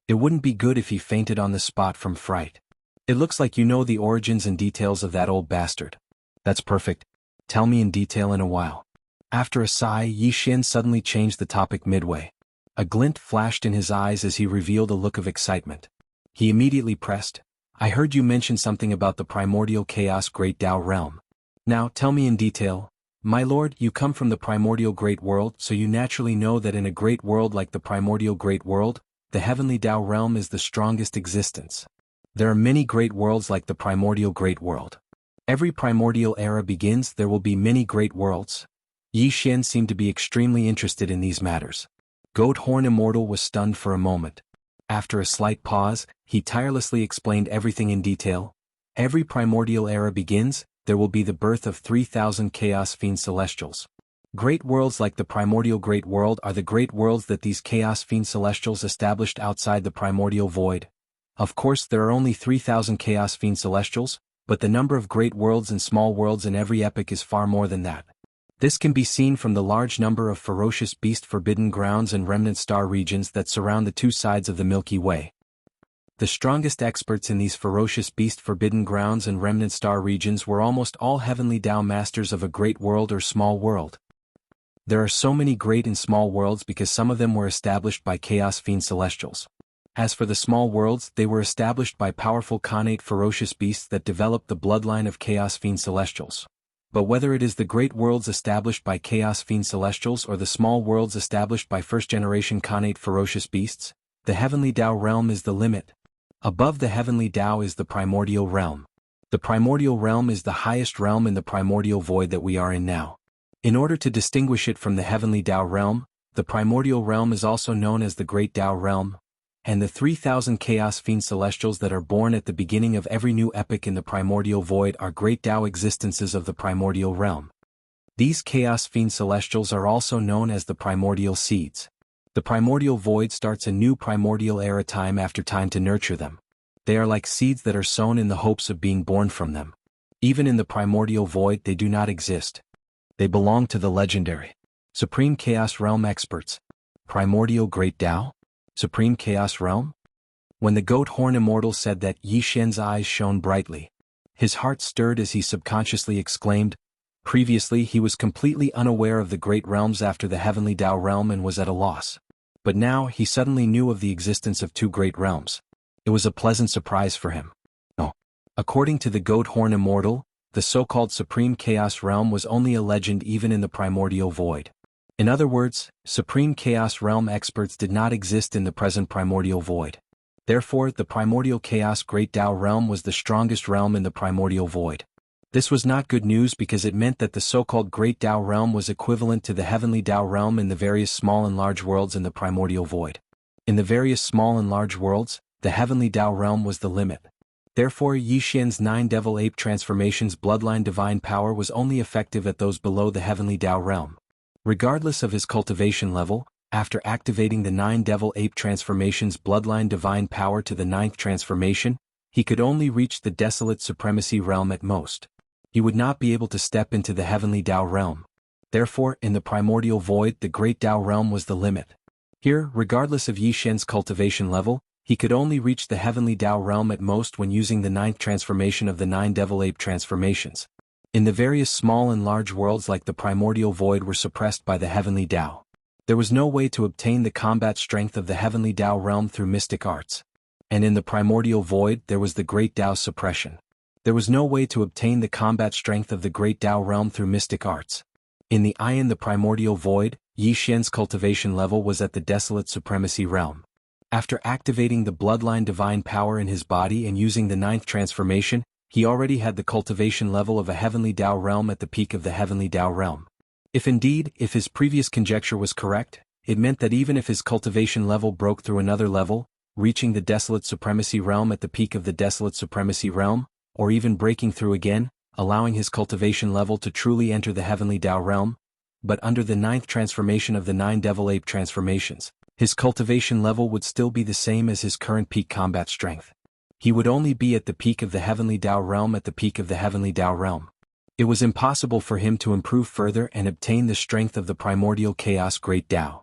It wouldn't be good if he fainted on the spot from fright. It looks like you know the origins and details of that old bastard. That's perfect. Tell me in detail in a while. After a sigh, Yi Xian suddenly changed the topic midway. A glint flashed in his eyes as he revealed a look of excitement. He immediately pressed, I heard you mention something about the primordial chaos Great Dao realm. Now tell me in detail. My lord, you come from the primordial great world, so you naturally know that in a great world like the primordial great world, the Heavenly Dao realm is the strongest existence. There are many great worlds like the primordial great world. Every primordial era begins, there will be many great worlds. Yi Xian seemed to be extremely interested in these matters. Goat Horn Immortal was stunned for a moment. After a slight pause, he tirelessly explained everything in detail. Every primordial era begins, there will be the birth of 3,000 Chaos Fiend Celestials. Great worlds like the primordial great world are the great worlds that these Chaos Fiend Celestials established outside the primordial void. Of course, there are only 3,000 Chaos Fiend Celestials, but the number of great worlds and small worlds in every epoch is far more than that. This can be seen from the large number of ferocious beast forbidden grounds and remnant star regions that surround the 2 sides of the Milky Way. The strongest experts in these ferocious beast forbidden grounds and remnant star regions were almost all Heavenly Dao masters of a great world or small world. There are so many great and small worlds because some of them were established by Chaos Fiend Celestials. As for the small worlds, they were established by powerful Khanate ferocious beasts that developed the bloodline of Chaos Fiend Celestials. But whether it is the great worlds established by Chaos Fiend Celestials or the small worlds established by first-generation Khanate ferocious beasts, the Heavenly Dao realm is the limit. Above the Heavenly Dao is the primordial realm. The primordial realm is the highest realm in the primordial void that we are in now. In order to distinguish it from the Heavenly Dao realm, the primordial realm is also known as the Great Dao realm, and the 3,000 Chaos Fiend Celestials that are born at the beginning of every new epoch in the primordial void are Great Dao existences of the primordial realm. These Chaos Fiend Celestials are also known as the primordial seeds. The primordial void starts a new primordial era time after time to nurture them. They are like seeds that are sown in the hopes of being born from them. Even in the primordial void they do not exist. They belong to the legendary Supreme Chaos Realm experts. Primordial Great Dao? Supreme Chaos Realm? When the Goat Horn Immortal said that, Yi Xian's eyes shone brightly. His heart stirred as he subconsciously exclaimed. Previously he was completely unaware of the great realms after the Heavenly Dao realm and was at a loss. But now he suddenly knew of the existence of 2 great realms. It was a pleasant surprise for him. No. According to the Goat Horn Immortal, the so-called Supreme Chaos Realm was only a legend even in the primordial void. In other words, Supreme Chaos Realm experts did not exist in the present primordial void. Therefore, the primordial Chaos Great Dao realm was the strongest realm in the primordial void. This was not good news because it meant that the so-called Great Dao realm was equivalent to the Heavenly Dao realm in the various small and large worlds in the primordial void. In the various small and large worlds, the Heavenly Dao realm was the limit. Therefore, Yi Xian's 9 Devil Ape transformations bloodline divine power was only effective at those below the Heavenly Dao realm. Regardless of his cultivation level, after activating the 9 Devil Ape transformations bloodline divine power to the 9th transformation, he could only reach the desolate supremacy realm at most. he would not be able to step into the heavenly Tao realm. Therefore, in the primordial void, the great Tao realm was the limit. Here, regardless of Yi Xian's cultivation level, he could only reach the heavenly Tao realm at most when using the 9th transformation of the 9 devil ape transformations. In the various small and large worlds like the primordial void were suppressed by the heavenly Tao. There was no way to obtain the combat strength of the heavenly Tao realm through mystic arts. And in the primordial void there was the great Tao suppression. There was no way to obtain the combat strength of the great Tao realm through mystic arts. In the primordial void, Yi Xian's cultivation level was at the desolate supremacy realm. After activating the bloodline divine power in his body and using the 9th transformation, he already had the cultivation level of a heavenly Tao realm at the peak of the heavenly Tao realm. If his previous conjecture was correct, it meant that even if his cultivation level broke through another level, reaching the desolate supremacy realm at the peak of the desolate supremacy realm, or even breaking through again, allowing his cultivation level to truly enter the heavenly Tao realm, but under the 9th transformation of the 9 devil ape transformations, his cultivation level would still be the same as his current peak combat strength. He would only be at the peak of the heavenly Tao realm at the peak of the heavenly Tao realm. It was impossible for him to improve further and obtain the strength of the primordial chaos great Tao.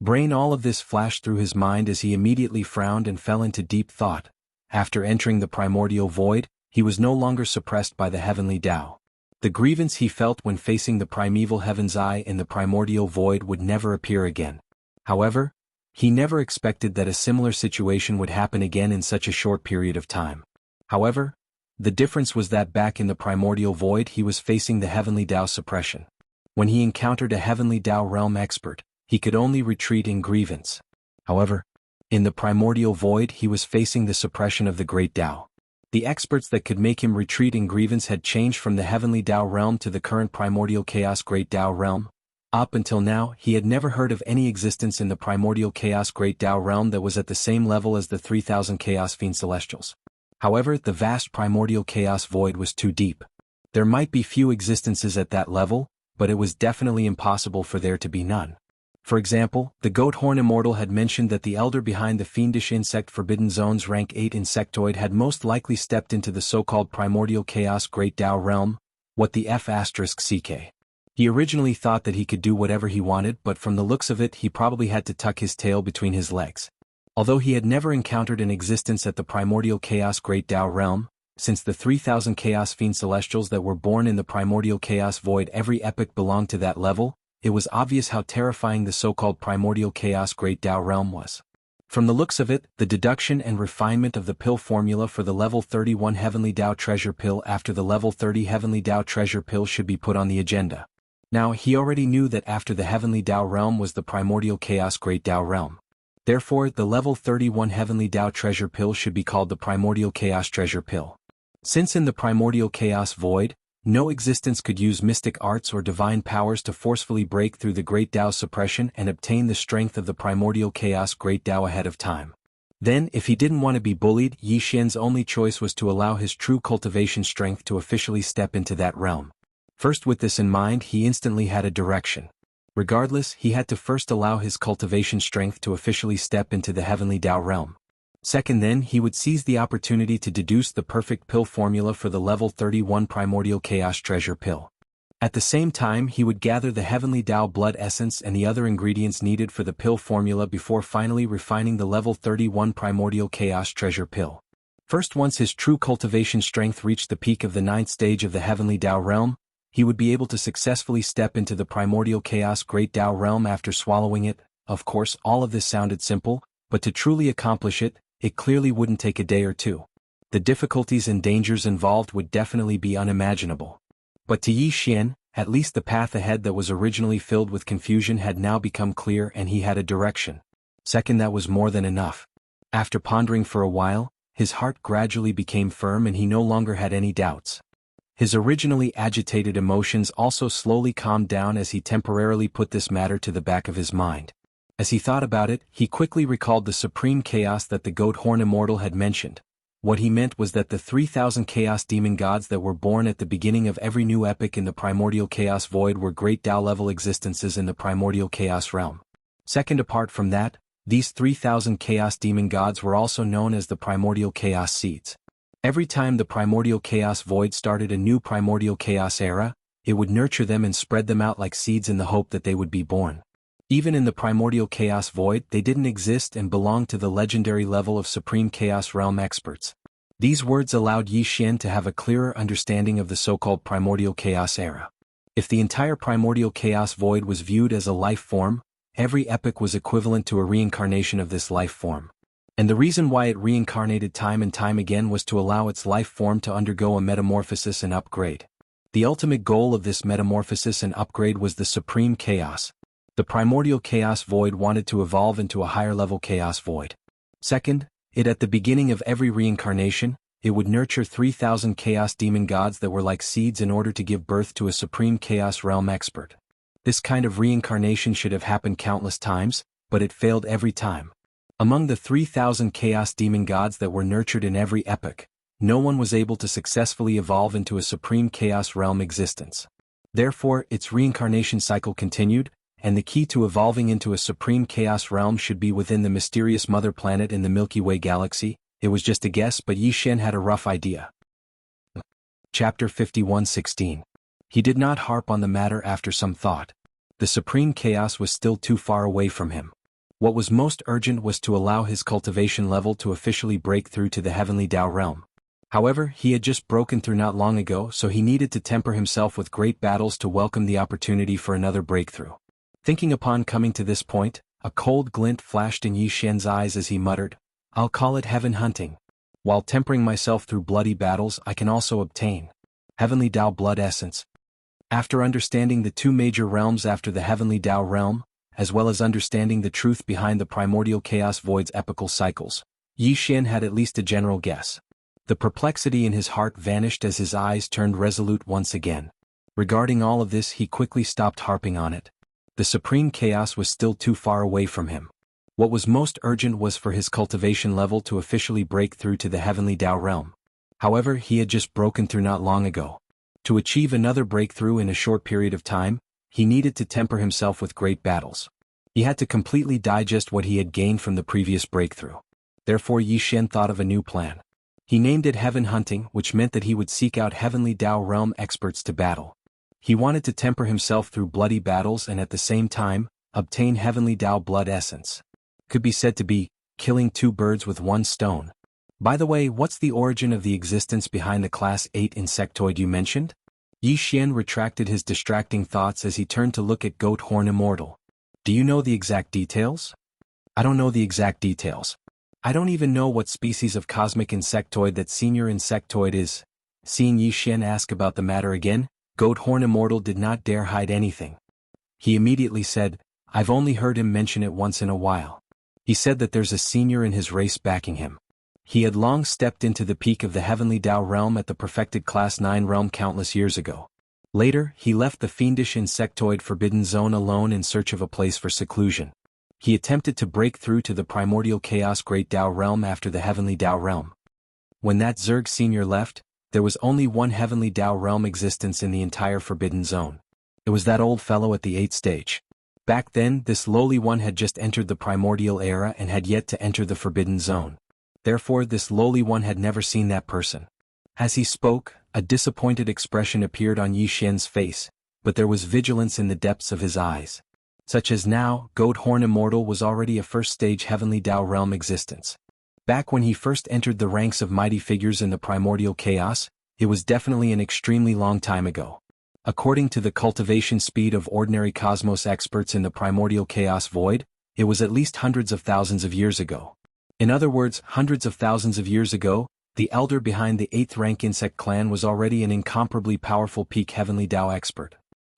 All of this flashed through his mind as he immediately frowned and fell into deep thought. After entering the primordial void, he was no longer suppressed by the heavenly Tao. The grievance he felt when facing the primeval heaven's eye in the primordial void would never appear again. However, he never expected that a similar situation would happen again in such a short period of time. However, the difference was that back in the primordial void he was facing the heavenly Tao suppression. When he encountered a heavenly Tao realm expert, he could only retreat in grievance. However, in the primordial void he was facing the suppression of the great Tao. The experts that could make him retreat in grievance had changed from the heavenly Tao realm to the current primordial chaos great Tao realm. Up until now, he had never heard of any existence in the primordial chaos great Tao realm that was at the same level as the 3,000 chaos fiend celestials. However, the vast primordial chaos void was too deep. There might be few existences at that level, but it was definitely impossible for there to be none. For example, the Goat Horn Immortal had mentioned that the elder behind the fiendish insect Forbidden Zone's rank 8 insectoid had most likely stepped into the so-called primordial chaos great Tao realm, what the F***CK. He originally thought that he could do whatever he wanted, but from the looks of it he probably had to tuck his tail between his legs. Although he had never encountered an existence at the primordial chaos great Tao realm, since the 3,000 chaos fiend celestials that were born in the primordial chaos void every epoch belonged to that level, it was obvious how terrifying the so-called primordial chaos great Tao realm was. From the looks of it, the deduction and refinement of the pill formula for the level 31 heavenly Tao treasure pill after the level 30 heavenly Tao treasure pill should be put on the agenda. Now he already knew that after the heavenly Tao realm was the primordial chaos great Tao realm. Therefore, the level 31 heavenly Tao treasure pill should be called the primordial chaos treasure pill. Since in the primordial chaos void, no existence could use mystic arts or divine powers to forcefully break through the great Tao suppression and obtain the strength of the primordial chaos great Tao ahead of time. Then, if he didn't want to be bullied, Yi Xian's only choice was to allow his true cultivation strength to officially step into that realm. First, with this in mind, he instantly had a direction. Regardless, he had to first allow his cultivation strength to officially step into the heavenly Tao realm. Second, then he would seize the opportunity to deduce the perfect pill formula for the level 31 primordial chaos treasure pill. At the same time, he would gather the heavenly Tao blood essence and the other ingredients needed for the pill formula before finally refining the level 31 primordial chaos treasure pill. First, once his true cultivation strength reached the peak of the 9th stage of the heavenly Tao realm, he would be able to successfully step into the primordial chaos great Tao realm after swallowing it. Of course, all of this sounded simple, but to truly accomplish it, it clearly wouldn't take a day or two. The difficulties and dangers involved would definitely be unimaginable. But to Yi Xian, at least the path ahead that was originally filled with confusion had now become clear and he had a direction. Second, that was more than enough. After pondering for a while, his heart gradually became firm and he no longer had any doubts. His originally agitated emotions also slowly calmed down as he temporarily put this matter to the back of his mind. As he thought about it, he quickly recalled the supreme chaos that the Goat Horn Immortal had mentioned. What he meant was that the 3,000 chaos demon gods that were born at the beginning of every new epoch in the primordial chaos void were great Tao-level existences in the primordial chaos realm. Second, apart from that, these 3,000 chaos demon gods were also known as the primordial chaos seeds. Every time the primordial chaos void started a new primordial chaos era, it would nurture them and spread them out like seeds in the hope that they would be born. Even in the primordial chaos void, they didn't exist and belonged to the legendary level of supreme chaos realm experts. These words allowed Yi Xian to have a clearer understanding of the so-called primordial chaos era. If the entire primordial chaos void was viewed as a life form, every epoch was equivalent to a reincarnation of this life form. And the reason why it reincarnated time and time again was to allow its life form to undergo a metamorphosis and upgrade. The ultimate goal of this metamorphosis and upgrade was the supreme chaos. The primordial chaos void wanted to evolve into a higher-level chaos void. Second, at the beginning of every reincarnation, it would nurture 3,000 chaos demon gods that were like seeds in order to give birth to a supreme chaos realm expert. This kind of reincarnation should have happened countless times, but it failed every time. Among the 3,000 chaos demon gods that were nurtured in every epoch, no one was able to successfully evolve into a supreme chaos realm existence. Therefore, its reincarnation cycle continued, and the key to evolving into a supreme chaos realm should be within the mysterious mother planet in the Milky Way galaxy. It was just a guess, but Yi Xian had a rough idea. Chapter 51:16. He did not harp on the matter after some thought. The supreme chaos was still too far away from him. What was most urgent was to allow his cultivation level to officially break through to the heavenly Tao realm. However, he had just broken through not long ago, so he needed to temper himself with great battles to welcome the opportunity for another breakthrough. Thinking upon coming to this point, a cold glint flashed in Yi Xian's eyes as he muttered, "I'll call it heaven hunting. While tempering myself through bloody battles, I can also obtain heavenly Tao blood essence." After understanding the two major realms after the heavenly Tao realm, as well as understanding the truth behind the primordial chaos void's epochal cycles, Yi Xian had at least a general guess. The perplexity in his heart vanished as his eyes turned resolute once again. Regarding all of this, he quickly stopped harping on it. The supreme chaos was still too far away from him. What was most urgent was for his cultivation level to officially break through to the heavenly Tao realm. However, he had just broken through not long ago. To achieve another breakthrough in a short period of time, he needed to temper himself with great battles. He had to completely digest what he had gained from the previous breakthrough. Therefore, Yi Xian thought of a new plan. He named it heaven hunting, which meant that he would seek out heavenly Tao realm experts to battle. He wanted to temper himself through bloody battles and at the same time, obtain heavenly Tao blood essence. Could be said to be killing two birds with one stone. By the way, what's the origin of the existence behind the Class 8 insectoid you mentioned? Yi Xian retracted his distracting thoughts as he turned to look at Goat Horn Immortal. Do you know the exact details? I don't know the exact details. I don't even know what species of cosmic insectoid that senior insectoid is. Seeing Yi Xian ask about the matter again, Goat Horn Immortal did not dare hide anything. He immediately said, "I've only heard him mention it once in a while." He said that there's a senior in his race backing him. He had long stepped into the peak of the heavenly Tao realm at the perfected Class 9 realm countless years ago. Later, he left the fiendish insectoid forbidden zone alone in search of a place for seclusion. He attempted to break through to the primordial chaos great Tao realm after the heavenly Tao realm. When that Zerg senior left, there was only one heavenly Tao realm existence in the entire forbidden zone. It was that old fellow at the 8th stage. Back then, this lowly one had just entered the primordial era and had yet to enter the forbidden zone. Therefore, this lowly one had never seen that person. As he spoke, a disappointed expression appeared on Yi Xian's face, but there was vigilance in the depths of his eyes. Such as now, Goat Horn Immortal was already a first-stage heavenly Tao realm existence. Back when he first entered the ranks of mighty figures in the primordial chaos, it was definitely an extremely long time ago. According to the cultivation speed of ordinary cosmos experts in the primordial chaos void, it was at least hundreds of thousands of years ago. In other words, hundreds of thousands of years ago, the elder behind the 8th rank insect clan was already an incomparably powerful peak heavenly Tao expert.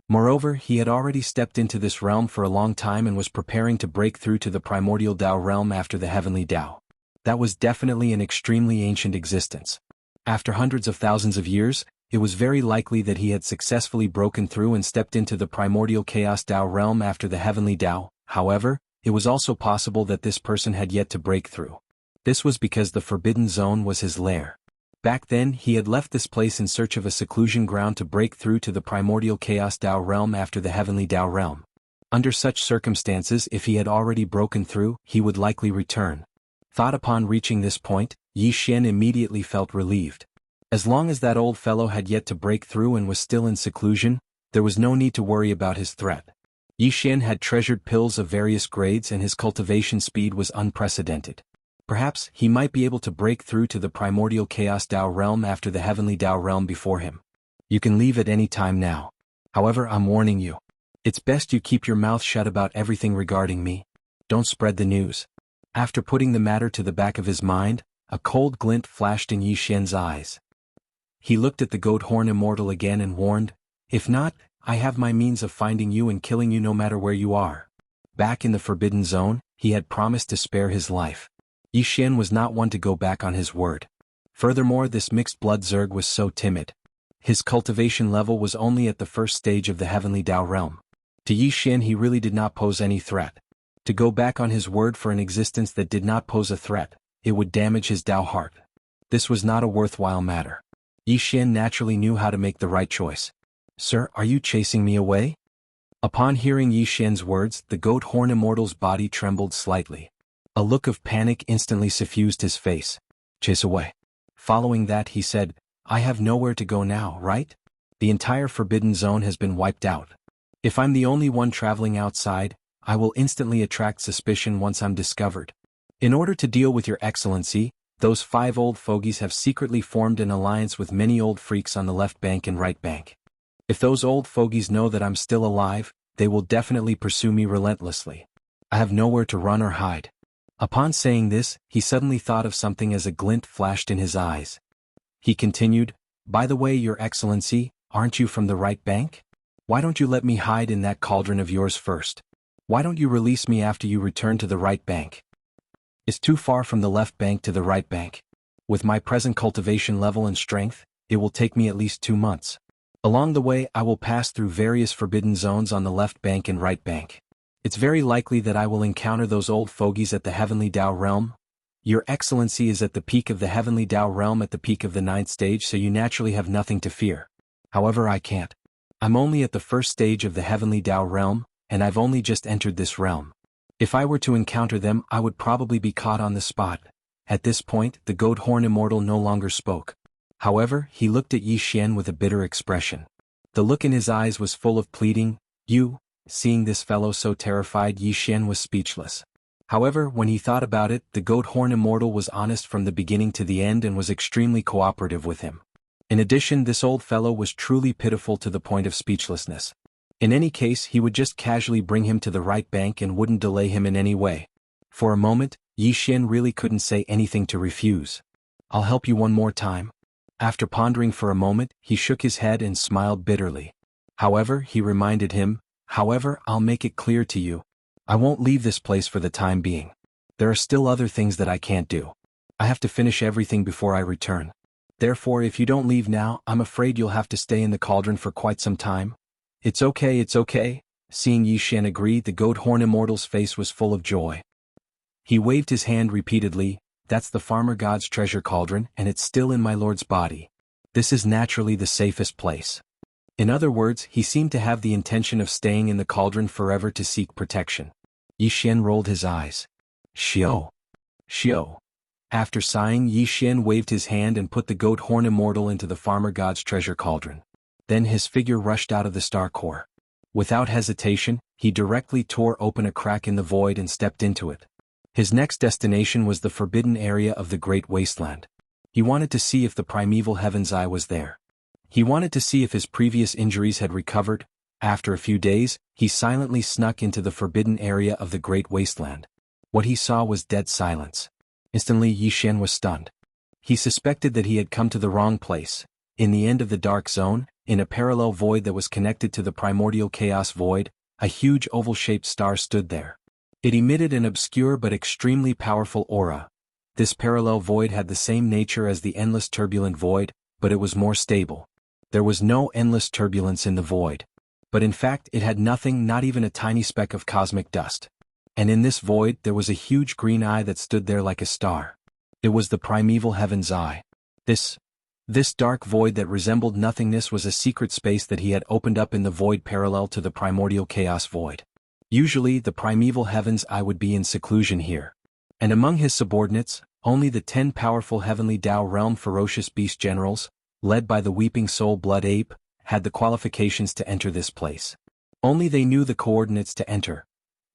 Moreover, he had already stepped into this realm for a long time and was preparing to break through to the primordial Tao realm after the heavenly Tao. That was definitely an extremely ancient existence. After hundreds of thousands of years, it was very likely that he had successfully broken through and stepped into the primordial chaos Tao realm after the heavenly Tao. However, it was also possible that this person had yet to break through. This was because the forbidden zone was his lair. Back then, he had left this place in search of a seclusion ground to break through to the primordial chaos Tao realm after the heavenly Tao realm. Under such circumstances, if he had already broken through, he would likely return. Thought upon reaching this point, Yi Xian immediately felt relieved. As long as that old fellow had yet to break through and was still in seclusion, there was no need to worry about his threat. Yi Xian had treasured pills of various grades and his cultivation speed was unprecedented. Perhaps he might be able to break through to the primordial Chaos Dao realm after the heavenly Dao realm before him. You can leave at any time now. However, I'm warning you. It's best you keep your mouth shut about everything regarding me. Don't spread the news. After putting the matter to the back of his mind, a cold glint flashed in Yi Xian's eyes. He looked at the goat horn immortal again and warned, "If not, I have my means of finding you and killing you no matter where you are." Back in the Forbidden Zone, he had promised to spare his life. Yi Xian was not one to go back on his word. Furthermore, this mixed-blood Zerg was so timid. His cultivation level was only at the first stage of the heavenly Dao realm. To Yi Xian he really did not pose any threat. To go back on his word for an existence that did not pose a threat, it would damage his Dao heart. This was not a worthwhile matter. Yi Xian naturally knew how to make the right choice. "Sir, are you chasing me away?" Upon hearing Yi Xian's words, the goat horn immortal's body trembled slightly. A look of panic instantly suffused his face. "Chase away." Following that he said, "I have nowhere to go now, right? The entire Forbidden Zone has been wiped out. If I'm the only one traveling outside, I will instantly attract suspicion once I'm discovered. In order to deal with your excellency, those 5 old fogies have secretly formed an alliance with many old freaks on the left bank and right bank. If those old fogies know that I'm still alive, they will definitely pursue me relentlessly. I have nowhere to run or hide." Upon saying this, he suddenly thought of something as a glint flashed in his eyes. He continued, "By the way, Your Excellency, aren't you from the right bank? Why don't you let me hide in that cauldron of yours first? Why don't you release me after you return to the right bank? It's too far from the left bank to the right bank. With my present cultivation level and strength, it will take me at least 2 months. Along the way I will pass through various forbidden zones on the left bank and right bank. It's very likely that I will encounter those old fogies at the heavenly Dao realm. Your Excellency is at the peak of the heavenly Dao realm at the peak of the 9th stage, so you naturally have nothing to fear. However, I can't. I'm only at the first stage of the heavenly Dao realm, and I've only just entered this realm. If I were to encounter them, I would probably be caught on the spot." At this point, the goat horn immortal no longer spoke. However, he looked at Yi Xian with a bitter expression. The look in his eyes was full of pleading. Seeing this fellow so terrified, Yi Xian was speechless. However, when he thought about it, the goat horn immortal was honest from the beginning to the end and was extremely cooperative with him. In addition, this old fellow was truly pitiful to the point of speechlessness. In any case, he would just casually bring him to the right bank and wouldn't delay him in any way. For a moment, Yi Xian really couldn't say anything to refuse. "I'll help you one more time." After pondering for a moment, he shook his head and smiled bitterly. However, he reminded him, "However, I'll make it clear to you. I won't leave this place for the time being. There are still other things that I can't do. I have to finish everything before I return. Therefore, if you don't leave now, I'm afraid you'll have to stay in the cauldron for quite some time." It's okay. Seeing Yi Xian agree, the goat horn immortal's face was full of joy. He waved his hand repeatedly. "That's the farmer god's treasure cauldron, and it's still in my lord's body. This is naturally the safest place." In other words, he seemed to have the intention of staying in the cauldron forever to seek protection. Yi Xian rolled his eyes. Shio. After sighing, Yi Xian waved his hand and put the goat horn immortal into the farmer god's treasure cauldron. Then his figure rushed out of the star core. Without hesitation, he directly tore open a crack in the void and stepped into it. His next destination was the forbidden area of the Great Wasteland. He wanted to see if the primeval Heaven's Eye was there. He wanted to see if his previous injuries had recovered. After a few days, he silently snuck into the forbidden area of the Great Wasteland. What he saw was dead silence. Instantly, Yi Xian was stunned. He suspected that he had come to the wrong place. In the end of the dark zone, in a parallel void that was connected to the primordial chaos void, a huge oval-shaped star stood there. It emitted an obscure but extremely powerful aura. This parallel void had the same nature as the endless turbulent void, but it was more stable. There was no endless turbulence in the void. But in fact, it had nothing, not even a tiny speck of cosmic dust. And in this void, there was a huge green eye that stood there like a star. It was the primeval Heaven's Eye. This dark void that resembled nothingness was a secret space that he had opened up in the void parallel to the primordial chaos void. Usually, the primeval Heaven's Eye would be in seclusion here. And among his subordinates, Only the 10 powerful Heavenly Tao Realm ferocious beast generals, led by the Weeping Soul Blood Ape, had the qualifications to enter this place. Only they knew the coordinates to enter.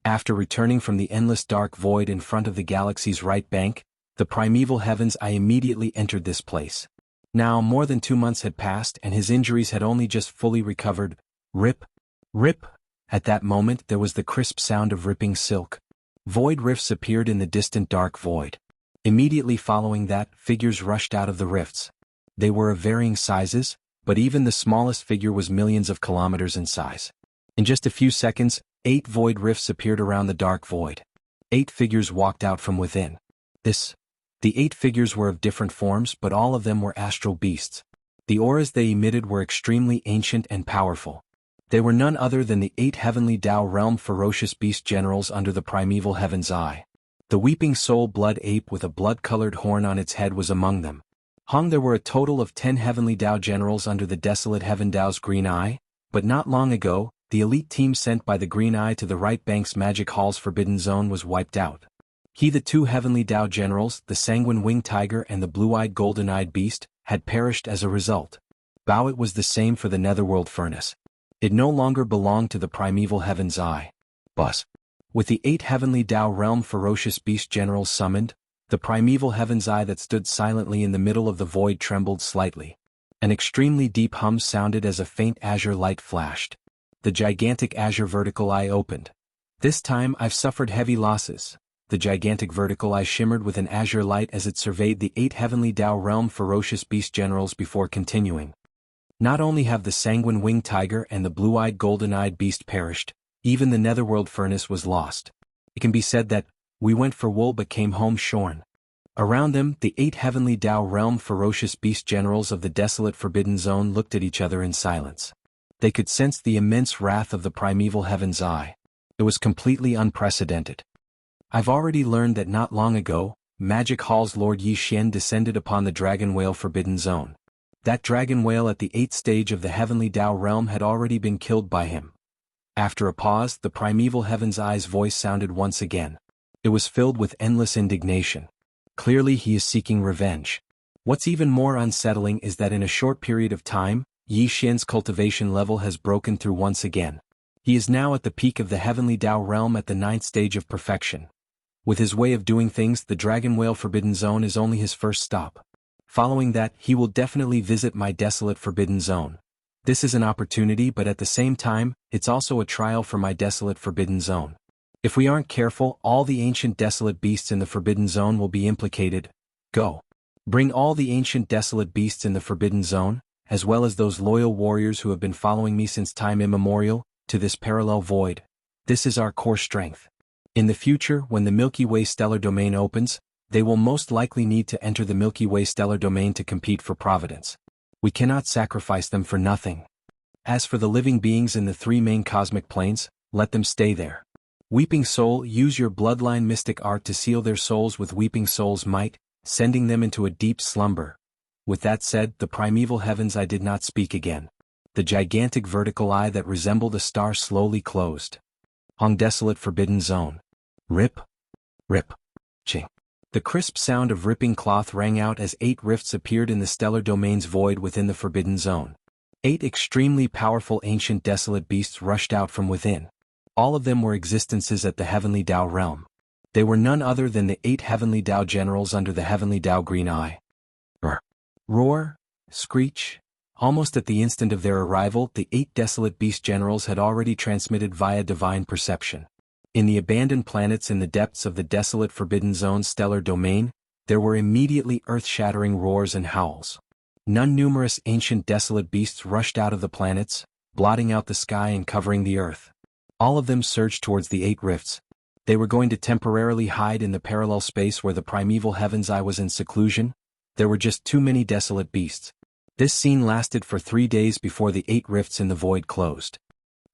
After returning from the endless dark void in front of the galaxy's right bank, the primeval heavens, I immediately entered this place. Now more than 2 months had passed and his injuries had only just fully recovered. Rip. Rip. At that moment there was the crisp sound of ripping silk. Void rifts appeared in the distant dark void. Immediately following that, figures rushed out of the rifts. They were of varying sizes, but even the smallest figure was millions of kilometers in size. In just a few seconds, 8 void rifts appeared around the dark void. 8 figures walked out from within. The 8 figures were of different forms, but all of them were astral beasts. The auras they emitted were extremely ancient and powerful. They were none other than the 8 Heavenly Tao Realm ferocious beast generals under the primeval heaven's eye. The Weeping Soul Blood Ape with a blood-colored horn on its head was among them. There were a total of 10 Heavenly Tao generals under the desolate Heaven Tao's green eye, but not long ago, the elite team sent by the green eye to the right bank's Magic Hall's forbidden zone was wiped out. The 2 Heavenly Tao generals, the Sanguine Winged Tiger and the Blue-Eyed Golden-Eyed Beast, had perished as a result. It was the same for the Netherworld Furnace. It no longer belonged to the primeval heaven's eye. With the 8 Heavenly Tao Realm ferocious beast generals summoned, the primeval heaven's eye that stood silently in the middle of the void trembled slightly. An extremely deep hum sounded as a faint azure light flashed. The gigantic azure vertical eye opened. This time I've suffered heavy losses. The gigantic vertical eye shimmered with an azure light as it surveyed the 8 Heavenly Tao Realm ferocious beast generals before continuing. Not only have the Sanguine Winged Tiger and the Blue-Eyed Golden-Eyed Beast perished, even the Netherworld Furnace was lost. It can be said that, we went for wool but came home shorn. Around them, the 8 Heavenly Tao Realm ferocious beast generals of the desolate Forbidden Zone looked at each other in silence. They could sense the immense wrath of the primeval heaven's eye. It was completely unprecedented. I've already learned that not long ago, Magic Hall's Lord Yi Xian descended upon the Dragon Whale Forbidden Zone. That dragon whale at the 8th stage of the Heavenly Tao Realm had already been killed by him. After a pause, the primeval heaven's eye's voice sounded once again. It was filled with endless indignation. Clearly he is seeking revenge. What's even more unsettling is that in a short period of time, Yi Xian's cultivation level has broken through once again. He is now at the peak of the Heavenly Tao Realm at the 9th stage of perfection. With his way of doing things, the Dragon Whale Forbidden Zone is only his first stop. Following that, he will definitely visit my desolate Forbidden Zone. This is an opportunity, but at the same time, it's also a trial for my desolate Forbidden Zone. If we aren't careful, all the ancient desolate beasts in the Forbidden Zone will be implicated. Go. Bring all the ancient desolate beasts in the Forbidden Zone, as well as those loyal warriors who have been following me since time immemorial, to this parallel void. This is our core strength. In the future, when the Milky Way stellar domain opens, they will most likely need to enter the Milky Way stellar domain to compete for providence. We cannot sacrifice them for nothing. As for the living beings in the 3 main cosmic planes, let them stay there. Weeping Soul, use your bloodline mystic art to seal their souls with Weeping Soul's might, sending them into a deep slumber. With that said, the primeval heavens I did not speak again. The gigantic vertical eye that resembled a star slowly closed. Desolate Forbidden Zone. Rip. Rip. Ching. The crisp sound of ripping cloth rang out as 8 rifts appeared in the stellar domain's void within the Forbidden Zone. 8 extremely powerful ancient desolate beasts rushed out from within. All of them were existences at the Heavenly Tao Realm. They were none other than the 8 Heavenly Tao generals under the Heavenly Tao Green Eye. Roar, screech. Almost at the instant of their arrival, the 8 desolate beast generals had already transmitted via divine perception. In the abandoned planets in the depths of the desolate Forbidden Zone's stellar domain, there were immediately earth-shattering roars and howls. Numerous ancient desolate beasts rushed out of the planets, blotting out the sky and covering the earth. All of them surged towards the 8 rifts. They were going to temporarily hide in the parallel space where the primeval heaven's eye was in seclusion. There were just too many desolate beasts. This scene lasted for 3 days before the 8 rifts in the void closed.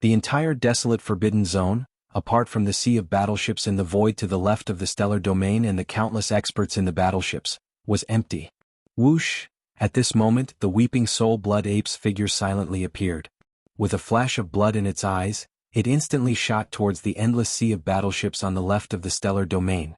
The entire desolate Forbidden Zone, apart from the sea of battleships in the void to the left of the stellar domain and the countless experts in the battleships, was empty. Whoosh! At this moment, the Weeping Soul Blood Ape's figure silently appeared. With a flash of blood in its eyes, it instantly shot towards the endless sea of battleships on the left of the stellar domain.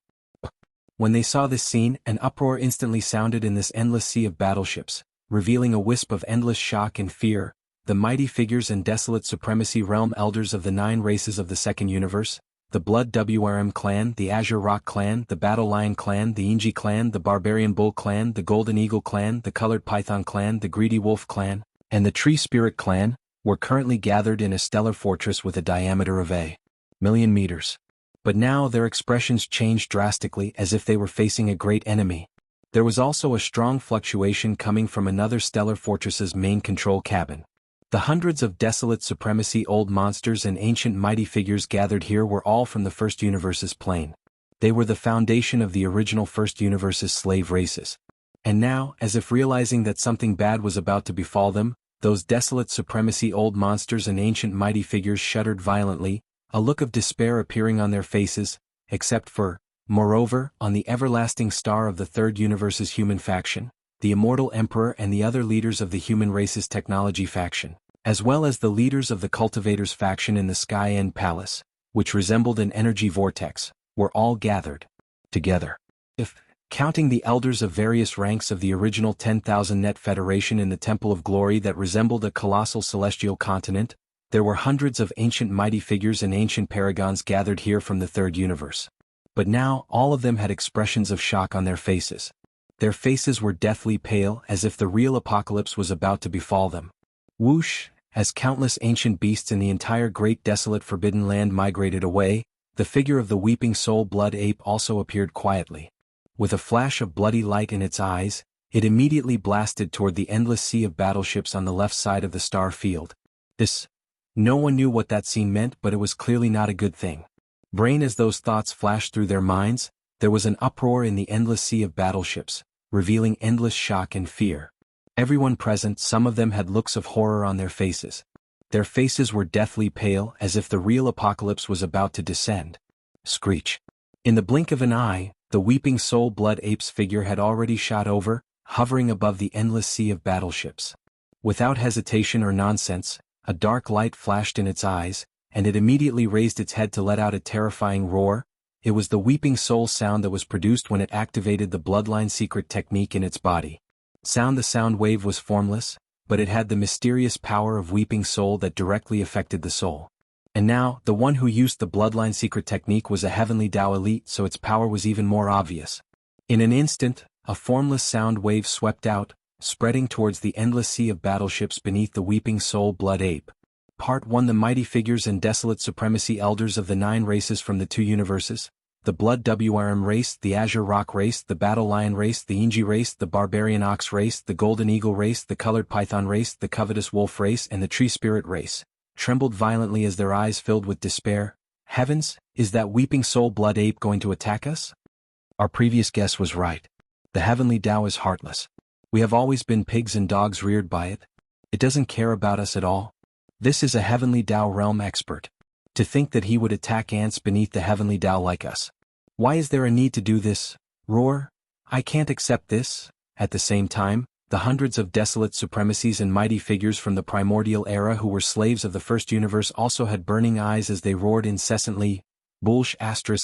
When they saw this scene, an uproar instantly sounded in this endless sea of battleships, revealing a wisp of endless shock and fear. The mighty figures and desolate supremacy realm elders of the 9 races of the Second Universe, the Blood WRM clan, the Azure Rock clan, the Battle Lion clan, the Inji clan, the Barbarian Bull clan, the Golden Eagle clan, the Colored Python clan, the Greedy Wolf clan, and the Tree Spirit clan, were currently gathered in a stellar fortress with a diameter of a million meters. But now their expressions changed drastically, as if they were facing a great enemy. There was also a strong fluctuation coming from another stellar fortress's main control cabin. The hundreds of desolate supremacy old monsters and ancient mighty figures gathered here were all from the First Universe's plane. They were the foundation of the original First Universe's slave races. And now, as if realizing that something bad was about to befall them, those desolate supremacy old monsters and ancient mighty figures shuddered violently, a look of despair appearing on their faces, except for, moreover, on the everlasting star of the Third Universe's human faction, the Immortal Emperor and the other leaders of the human race's technology faction, as well as the leaders of the Cultivators faction in the Sky End Palace, which resembled an energy vortex, were all gathered together. If, counting the elders of various ranks of the original 10,000 net federation in the Temple of Glory that resembled a colossal celestial continent, there were hundreds of ancient mighty figures and ancient paragons gathered here from the Third Universe. But now all of them had expressions of shock on their faces. Their faces were deathly pale, as if the real apocalypse was about to befall them. Whoosh, as countless ancient beasts in the entire great desolate forbidden land migrated away, the figure of the weeping soul blood ape also appeared quietly. With a flash of bloody light in its eyes, it immediately blasted toward the endless sea of battleships on the left side of the star field. No one knew what that scene meant, but it was clearly not a good thing. Brain as those thoughts flashed through their minds, there was an uproar in the endless sea of battleships, revealing endless shock and fear. Everyone present, some of them had looks of horror on their faces. Their faces were deathly pale, as if the real apocalypse was about to descend. Screech. In the blink of an eye, the weeping soul blood ape's figure had already shot over, hovering above the endless sea of battleships. Without hesitation or nonsense, a dark light flashed in its eyes, and it immediately raised its head to let out a terrifying roar. It was the weeping soul sound that was produced when it activated the bloodline secret technique in its body. The sound wave was formless, but it had the mysterious power of weeping soul that directly affected the soul. And now, the one who used the bloodline secret technique was a heavenly Tao elite, so its power was even more obvious. In an instant, a formless sound wave swept out, spreading towards the endless sea of battleships beneath the weeping soul blood ape. Part 1. The mighty figures and desolate supremacy elders of the 9 races from the 2 universes, the Blood WRM race, the Azure Rock race, the Battle Lion race, the Inji race, the Barbarian Ox race, the Golden Eagle race, the Colored Python race, the Covetous Wolf race, and the Tree Spirit race, trembled violently as their eyes filled with despair. Heavens, is that weeping soul blood ape going to attack us? Our previous guess was right. The heavenly Tao is heartless. We have always been pigs and dogs reared by it. It doesn't care about us at all. This is a heavenly Tao realm expert. To think that he would attack ants beneath the heavenly Tao like us. Why is there a need to do this? Roar. I can't accept this. At the same time, the hundreds of desolate supremacies and mighty figures from the primordial era who were slaves of the First Universe also had burning eyes as they roared incessantly. Bullsh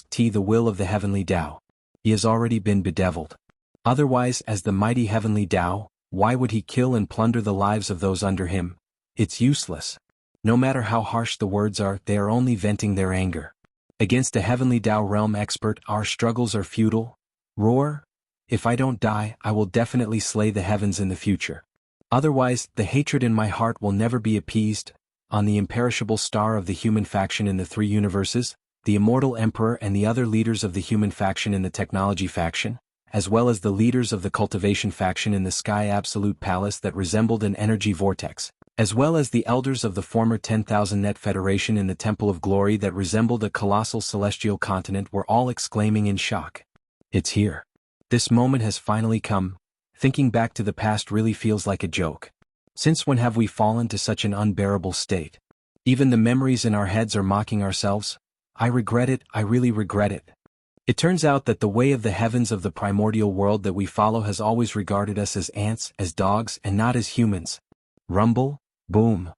*T. The will of the heavenly Tao. He has already been bedeviled. Otherwise, as the mighty heavenly Tao, why would he kill and plunder the lives of those under him? It's useless. No matter how harsh the words are, they are only venting their anger. Against a heavenly Tao realm expert, our struggles are futile. Roar. If I don't die, I will definitely slay the heavens in the future. Otherwise, the hatred in my heart will never be appeased. On the imperishable star of the human faction in the 3 universes, the Immortal Emperor and the other leaders of the human faction in the technology faction, as well as the leaders of the Cultivation faction in the Sky Absolute Palace that resembled an energy vortex, as well as the elders of the former 10,000 net federation in the Temple of Glory that resembled a colossal celestial continent were all exclaiming in shock. It's here. This moment has finally come. Thinking back to the past really feels like a joke. Since when have we fallen to such an unbearable state? Even the memories in our heads are mocking ourselves. I regret it, I really regret it. It turns out that the way of the heavens of the primordial world that we follow has always regarded us as ants, as dogs, and not as humans. Rumble, boom.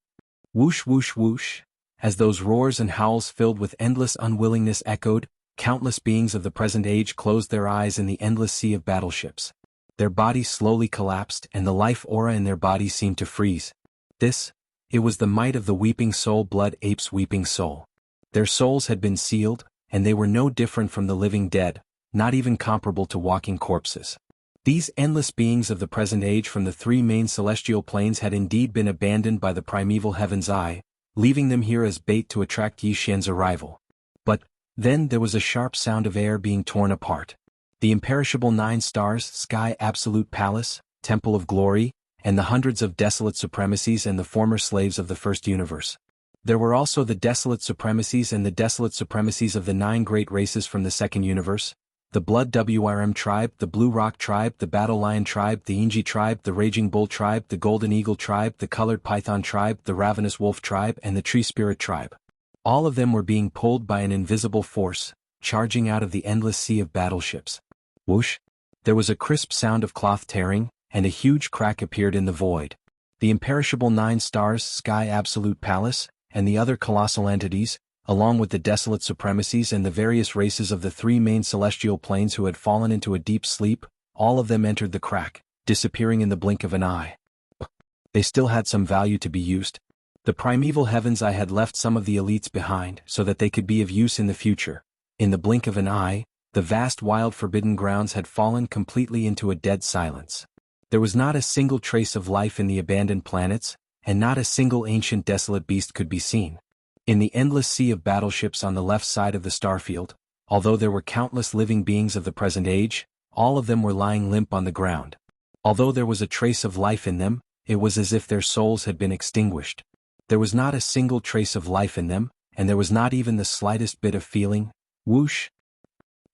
Whoosh whoosh whoosh. As those roars and howls filled with endless unwillingness echoed, countless beings of the present age closed their eyes in the endless sea of battleships. Their bodies slowly collapsed and the life aura in their bodies seemed to freeze. It was the might of the weeping soul blood ape's weeping soul. Their souls had been sealed, and they were no different from the living dead, not even comparable to walking corpses. These endless beings of the present age from the three main celestial planes had indeed been abandoned by the primeval heaven's eye, leaving them here as bait to attract Yi Xian's arrival. But then there was a sharp sound of air being torn apart. The imperishable 9 stars, sky absolute palace, temple of glory, and the hundreds of desolate supremacies and the former slaves of the first universe. There were also the desolate supremacies and the desolate supremacies of the 9 great races from the second universe, the Blood WRM tribe, the Blue Rock tribe, the Battle Lion tribe, the Inji tribe, the Raging Bull tribe, the Golden Eagle tribe, the Colored Python tribe, the Ravenous Wolf tribe, and the Tree Spirit tribe. All of them were being pulled by an invisible force, charging out of the endless sea of battleships. Whoosh! There was a crisp sound of cloth tearing, and a huge crack appeared in the void. The imperishable 9 stars, sky absolute palace, and the other colossal entities, along with the desolate supremacies and the various races of the 3 main celestial planes who had fallen into a deep sleep, all of them entered the crack, disappearing in the blink of an eye. They still had some value to be used. The primeval heaven's eye had left some of the elites behind so that they could be of use in the future. In the blink of an eye, the vast wild forbidden grounds had fallen completely into a dead silence. There was not a single trace of life in the abandoned planets, and not a single ancient desolate beast could be seen. In the endless sea of battleships on the left side of the starfield, although there were countless living beings of the present age, all of them were lying limp on the ground. Although there was a trace of life in them, it was as if their souls had been extinguished. There was not a single trace of life in them, and there was not even the slightest bit of feeling. Whoosh!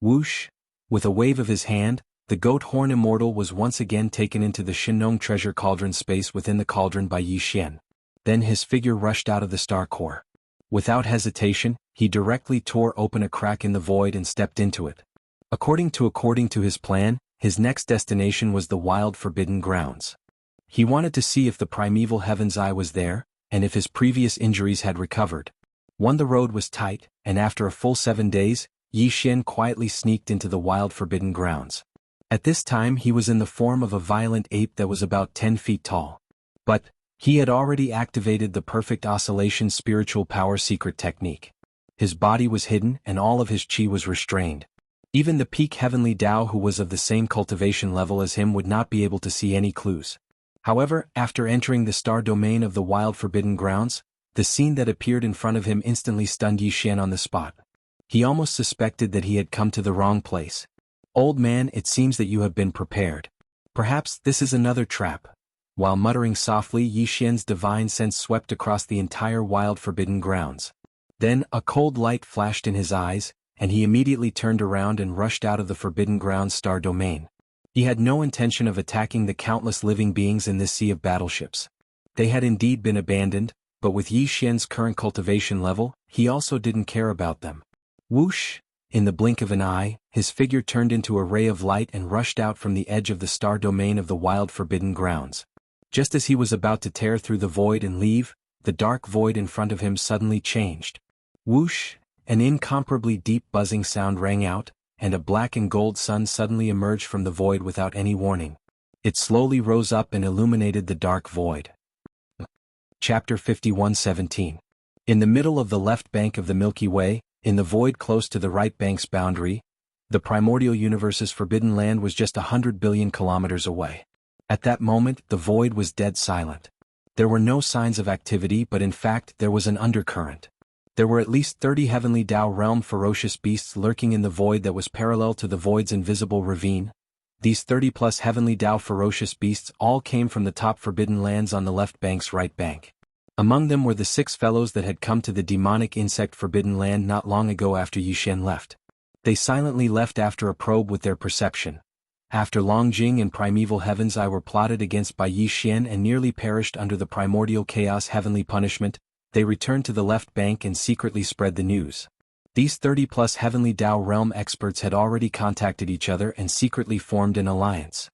Whoosh! With a wave of his hand, the goat horn immortal was once again taken into the Shinnong treasure cauldron space within the cauldron by Yi Xian. Then his figure rushed out of the star core. Without hesitation, he directly tore open a crack in the void and stepped into it. According to his plan, his next destination was the wild forbidden grounds. He wanted to see if the primeval heaven's eye was there, and if his previous injuries had recovered. The road was tight, and after a full 7 days, Yi Xian quietly sneaked into the wild forbidden grounds. At this time he was in the form of a violent ape that was about 10 feet tall. But he had already activated the perfect oscillation spiritual power secret technique. His body was hidden and all of his chi was restrained. Even the peak heavenly Tao who was of the same cultivation level as him would not be able to see any clues. However, after entering the star domain of the wild forbidden grounds, the scene that appeared in front of him instantly stunned Yi Xian on the spot. He almost suspected that he had come to the wrong place. "Old man, it seems that you have been prepared. Perhaps this is another trap." While muttering softly, Yi Xian's divine sense swept across the entire wild forbidden grounds. Then a cold light flashed in his eyes, and he immediately turned around and rushed out of the forbidden grounds star domain. He had no intention of attacking the countless living beings in this sea of battleships. They had indeed been abandoned, but with Yi Xian's current cultivation level, he also didn't care about them. Whoosh! In the blink of an eye, his figure turned into a ray of light and rushed out from the edge of the star domain of the wild forbidden grounds. Just as he was about to tear through the void and leave, the dark void in front of him suddenly changed. Whoosh! An incomparably deep buzzing sound rang out, and a black and gold sun suddenly emerged from the void without any warning. It slowly rose up and illuminated the dark void. Chapter 51:17. In the middle of the left bank of the Milky Way, in the void close to the right bank's boundary, the primordial universe's forbidden land was just 100 billion kilometers away. At that moment, the void was dead silent. There were no signs of activity, but in fact there was an undercurrent. There were at least 30 heavenly Tao realm ferocious beasts lurking in the void that was parallel to the void's invisible ravine. These 30+ heavenly Tao ferocious beasts all came from the top forbidden lands on the left bank's right bank. Among them were the 6 fellows that had come to the demonic insect forbidden land not long ago after Yi Xian left. They silently left after a probe with their perception. After Long Jing and primeval heaven's eye were plotted against by Yi Xian and nearly perished under the primordial chaos heavenly punishment, they returned to the left bank and secretly spread the news. These 30+ heavenly Tao realm experts had already contacted each other and secretly formed an alliance.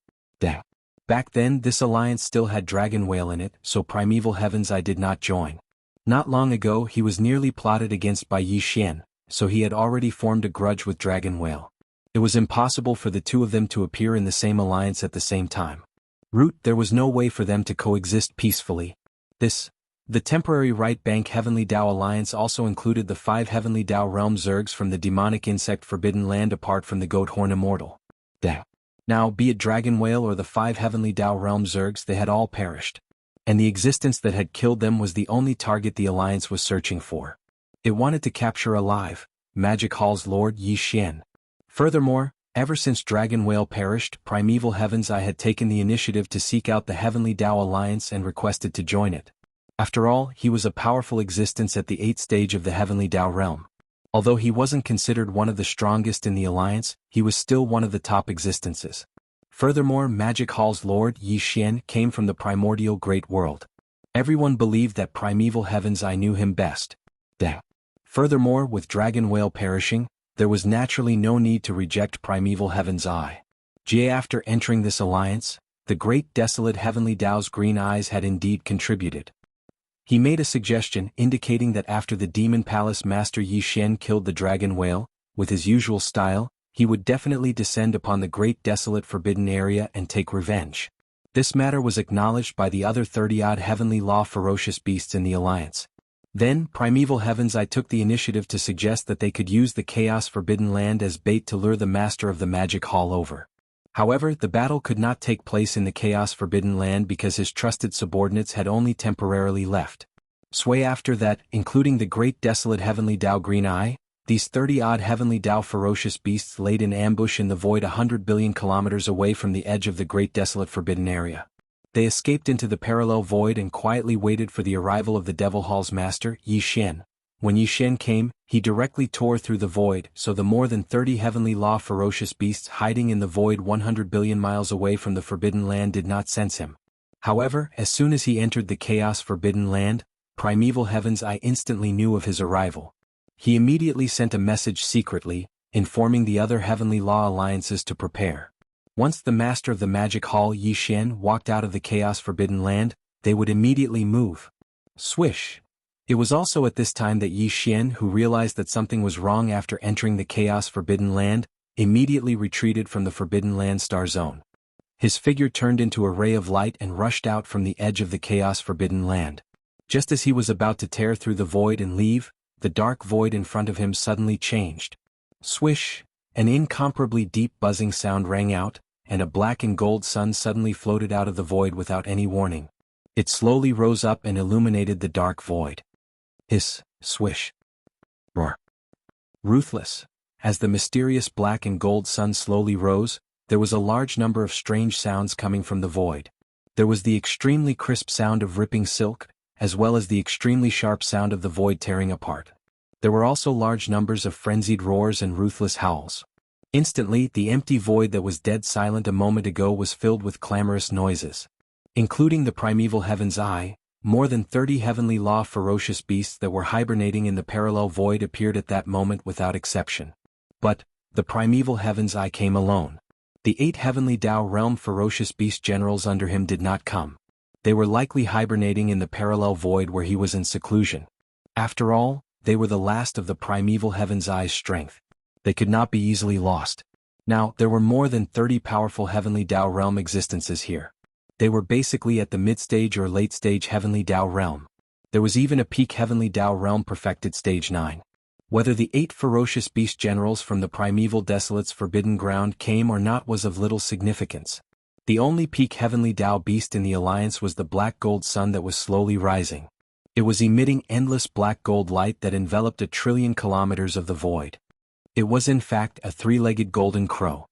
Back then this alliance still had Dragon Whale in it, so primeval heaven's eye did not join. Not long ago he was nearly plotted against by Yi Xian, so he had already formed a grudge with Dragon Whale. It was impossible for the two of them to appear in the same alliance at the same time. There was no way for them to coexist peacefully. The temporary Right Bank Heavenly Dao Alliance also included the 5 Heavenly Dao Realm Zergs from the demonic insect Forbidden Land apart from the Goat Horn Immortal. Now, be it Dragon Whale or the 5 Heavenly Dao Realm Zergs, they had all perished. And the existence that had killed them was the only target the Alliance was searching for. It wanted to capture alive Magic Hall's Lord Yi Xian. Furthermore, ever since Dragon Whale perished, Primeval Heaven's Eye had taken the initiative to seek out the Heavenly Dao Alliance and requested to join it. After all, he was a powerful existence at the 8th stage of the Heavenly Dao realm. Although he wasn't considered one of the strongest in the Alliance, he was still one of the top existences. Furthermore, Magic Hall's Lord Yi Xian came from the primordial Great World. Everyone believed that Primeval Heaven's Eye knew him best. Furthermore, with Dragon Whale perishing, there was naturally no need to reject Primeval Heaven's Eye. After entering this alliance, the great desolate Heavenly Dao's green eyes had indeed contributed. He made a suggestion indicating that after the Demon Palace Master Yi Xian killed the Dragon Whale, with his usual style, he would definitely descend upon the great desolate forbidden area and take revenge. This matter was acknowledged by the other 30-odd Heavenly Law ferocious beasts in the Alliance. Then, Primeval Heaven's Eye took the initiative to suggest that they could use the Chaos Forbidden Land as bait to lure the Master of the Magic Hall over. However, the battle could not take place in the Chaos Forbidden Land because his trusted subordinates had only temporarily left. After that, including the great desolate Heavenly Dao Green Eye, these 30-odd Heavenly Dao ferocious beasts laid in ambush in the void 100 billion kilometers away from the edge of the great desolate forbidden area. They escaped into the parallel void and quietly waited for the arrival of the Devil Hall's master, Yi Xian. When Yi Xian came, he directly tore through the void, so the more than 30 Heavenly Law ferocious beasts hiding in the void 100 billion miles away from the Forbidden Land did not sense him. However, as soon as he entered the Chaos Forbidden Land, Primeval Heaven's Eye instantly knew of his arrival. He immediately sent a message secretly, informing the other Heavenly Law alliances to prepare. Once the Master of the Magic Hall Yi Xian walked out of the Chaos Forbidden Land, they would immediately move. Swish! It was also at this time that Yi Xian, who realized that something was wrong after entering the Chaos Forbidden Land, immediately retreated from the Forbidden Land star zone. His figure turned into a ray of light and rushed out from the edge of the Chaos Forbidden Land. Just as he was about to tear through the void and leave, the dark void in front of him suddenly changed. Swish! An incomparably deep buzzing sound rang out, and a black and gold sun suddenly floated out of the void without any warning. It slowly rose up and illuminated the dark void. Hiss, swish, roar. Ruthless. As the mysterious black and gold sun slowly rose, there was a large number of strange sounds coming from the void. There was the extremely crisp sound of ripping silk, as well as the extremely sharp sound of the void tearing apart. There were also large numbers of frenzied roars and ruthless howls. Instantly, the empty void that was dead silent a moment ago was filled with clamorous noises. Including the Primeval Heaven's Eye, more than 30 Heavenly Law ferocious beasts that were hibernating in the parallel void appeared at that moment without exception. But, the Primeval Heaven's Eye came alone. The 8 Heavenly Dao Realm ferocious beast generals under him did not come. They were likely hibernating in the parallel void where he was in seclusion. After all, they were the last of the Primeval Heaven's Eye's strength. They could not be easily lost. Now, there were more than 30 powerful Heavenly Dao Realm existences here. They were basically at the mid-stage or late-stage Heavenly Dao Realm. There was even a peak Heavenly Dao Realm perfected stage 9. Whether the 8 ferocious beast generals from the Primeval Desolate's forbidden ground came or not was of little significance. The only peak Heavenly Dao beast in the Alliance was the black gold sun that was slowly rising. It was emitting endless black gold light that enveloped 1 trillion kilometers of the void. It was in fact a 3-legged golden crow.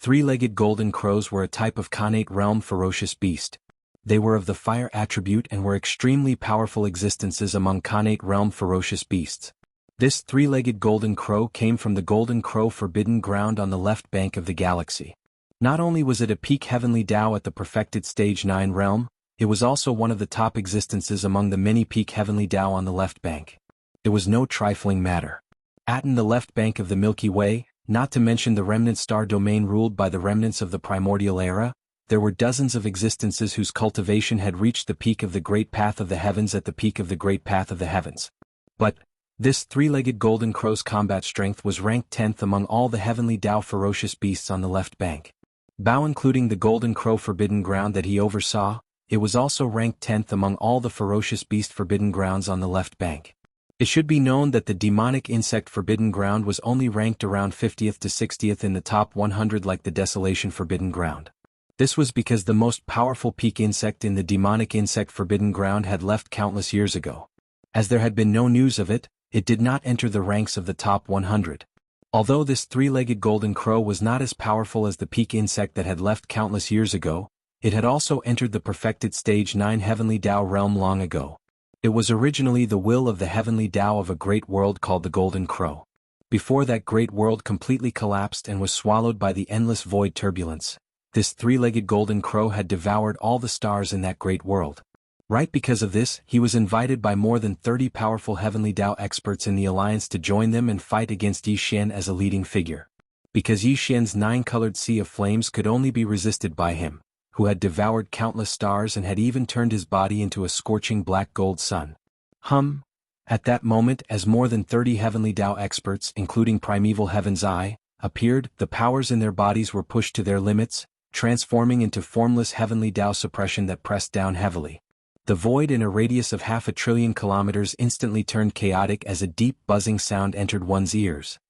3-legged golden crows were a type of Khanate realm ferocious beast. They were of the fire attribute and were extremely powerful existences among Khanate realm ferocious beasts. This 3-legged golden crow came from the Golden Crow forbidden ground on the left bank of the galaxy. Not only was it a peak Heavenly Dao at the perfected stage 9 realm, it was also one of the top existences among the many peak Heavenly Dao on the left bank. It was no trifling matter. In the left bank of the Milky Way, not to mention the remnant star domain ruled by the remnants of the primordial era, there were dozens of existences whose cultivation had reached the peak of the Great Path of the Heavens at the peak of the Great Path of the Heavens. But, This three-legged golden crow's combat strength was ranked 10th among all the heavenly Tao ferocious beasts on the left bank. Bao including the golden crow forbidden ground that he oversaw, it was also ranked 10th among all the ferocious beast forbidden grounds on the left bank. It should be known that the demonic insect forbidden ground was only ranked around 50th to 60th in the top 100 like the desolation forbidden ground. This was because the most powerful peak insect in the demonic insect forbidden ground had left countless years ago. As there had been no news of it, it did not enter the ranks of the top 100. Although this three-legged golden crow was not as powerful as the peak insect that had left countless years ago, it had also entered the perfected stage 9 heavenly Tao realm long ago. It was originally the will of the heavenly Tao of a great world called the Golden Crow. Before that great world completely collapsed and was swallowed by the endless void turbulence, this three-legged golden crow had devoured all the stars in that great world. Right because of this, he was invited by more than 30 powerful heavenly Tao experts in the alliance to join them and fight against Yi Xian as a leading figure. Because Yi Xian's 9-colored sea of flames could only be resisted by him, who had devoured countless stars and had even turned his body into a scorching black gold sun. At that moment, as more than 30 heavenly Tao experts, including Primeval Heaven's Eye, appeared, the powers in their bodies were pushed to their limits, transforming into formless heavenly Tao suppression that pressed down heavily. The void in a radius of 500 billion kilometers instantly turned chaotic as a deep buzzing sound entered one's ears.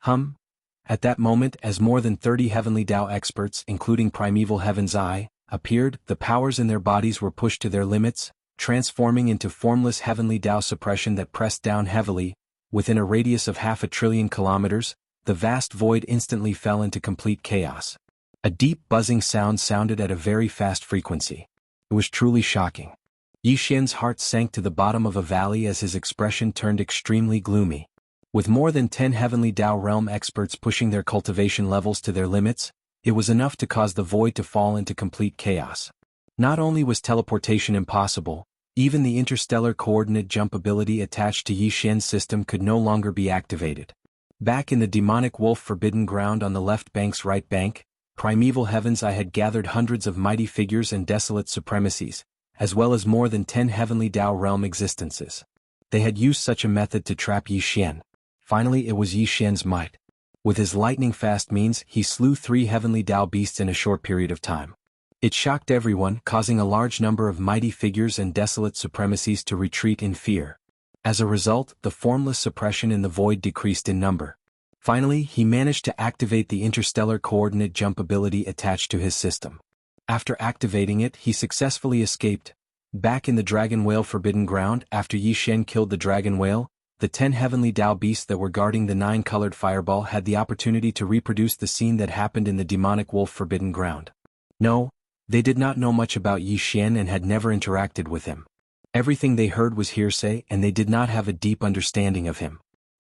At that moment, as more than 30 heavenly Tao experts, including Primeval Heaven's Eye, appeared, the powers in their bodies were pushed to their limits, transforming into formless heavenly Tao suppression that pressed down heavily. Within a radius of 500 billion kilometers, the vast void instantly fell into complete chaos. A deep buzzing sound sounded at a very fast frequency. It was truly shocking. Yi Xian's heart sank to the bottom of a valley as his expression turned extremely gloomy. With more than 10 heavenly Tao realm experts pushing their cultivation levels to their limits, it was enough to cause the void to fall into complete chaos. Not only was teleportation impossible, even the interstellar coordinate jump ability attached to Yi Xian's system could no longer be activated. Back in the demonic wolf forbidden ground on the left bank's right bank, Primeval Heaven's Eye had gathered hundreds of mighty figures and desolate supremacies, as well as more than 10 heavenly Tao realm existences. They had used such a method to trap Yi Xian. Finally, it was Yi Xian's might. With his lightning-fast means, he slew 3 heavenly Tao beasts in a short period of time. It shocked everyone, causing a large number of mighty figures and desolate supremacies to retreat in fear. As a result, the formless suppression in the void decreased in number. Finally, he managed to activate the interstellar coordinate jump ability attached to his system. After activating it, he successfully escaped. Back in the Dragon Whale Forbidden Ground, after Yi Xian killed the Dragon Whale, the 10 heavenly Tao beasts that were guarding the 9-colored fireball had the opportunity to reproduce the scene that happened in the demonic wolf Forbidden Ground. No, they did not know much about Yi Xian and had never interacted with him. Everything they heard was hearsay and they did not have a deep understanding of him.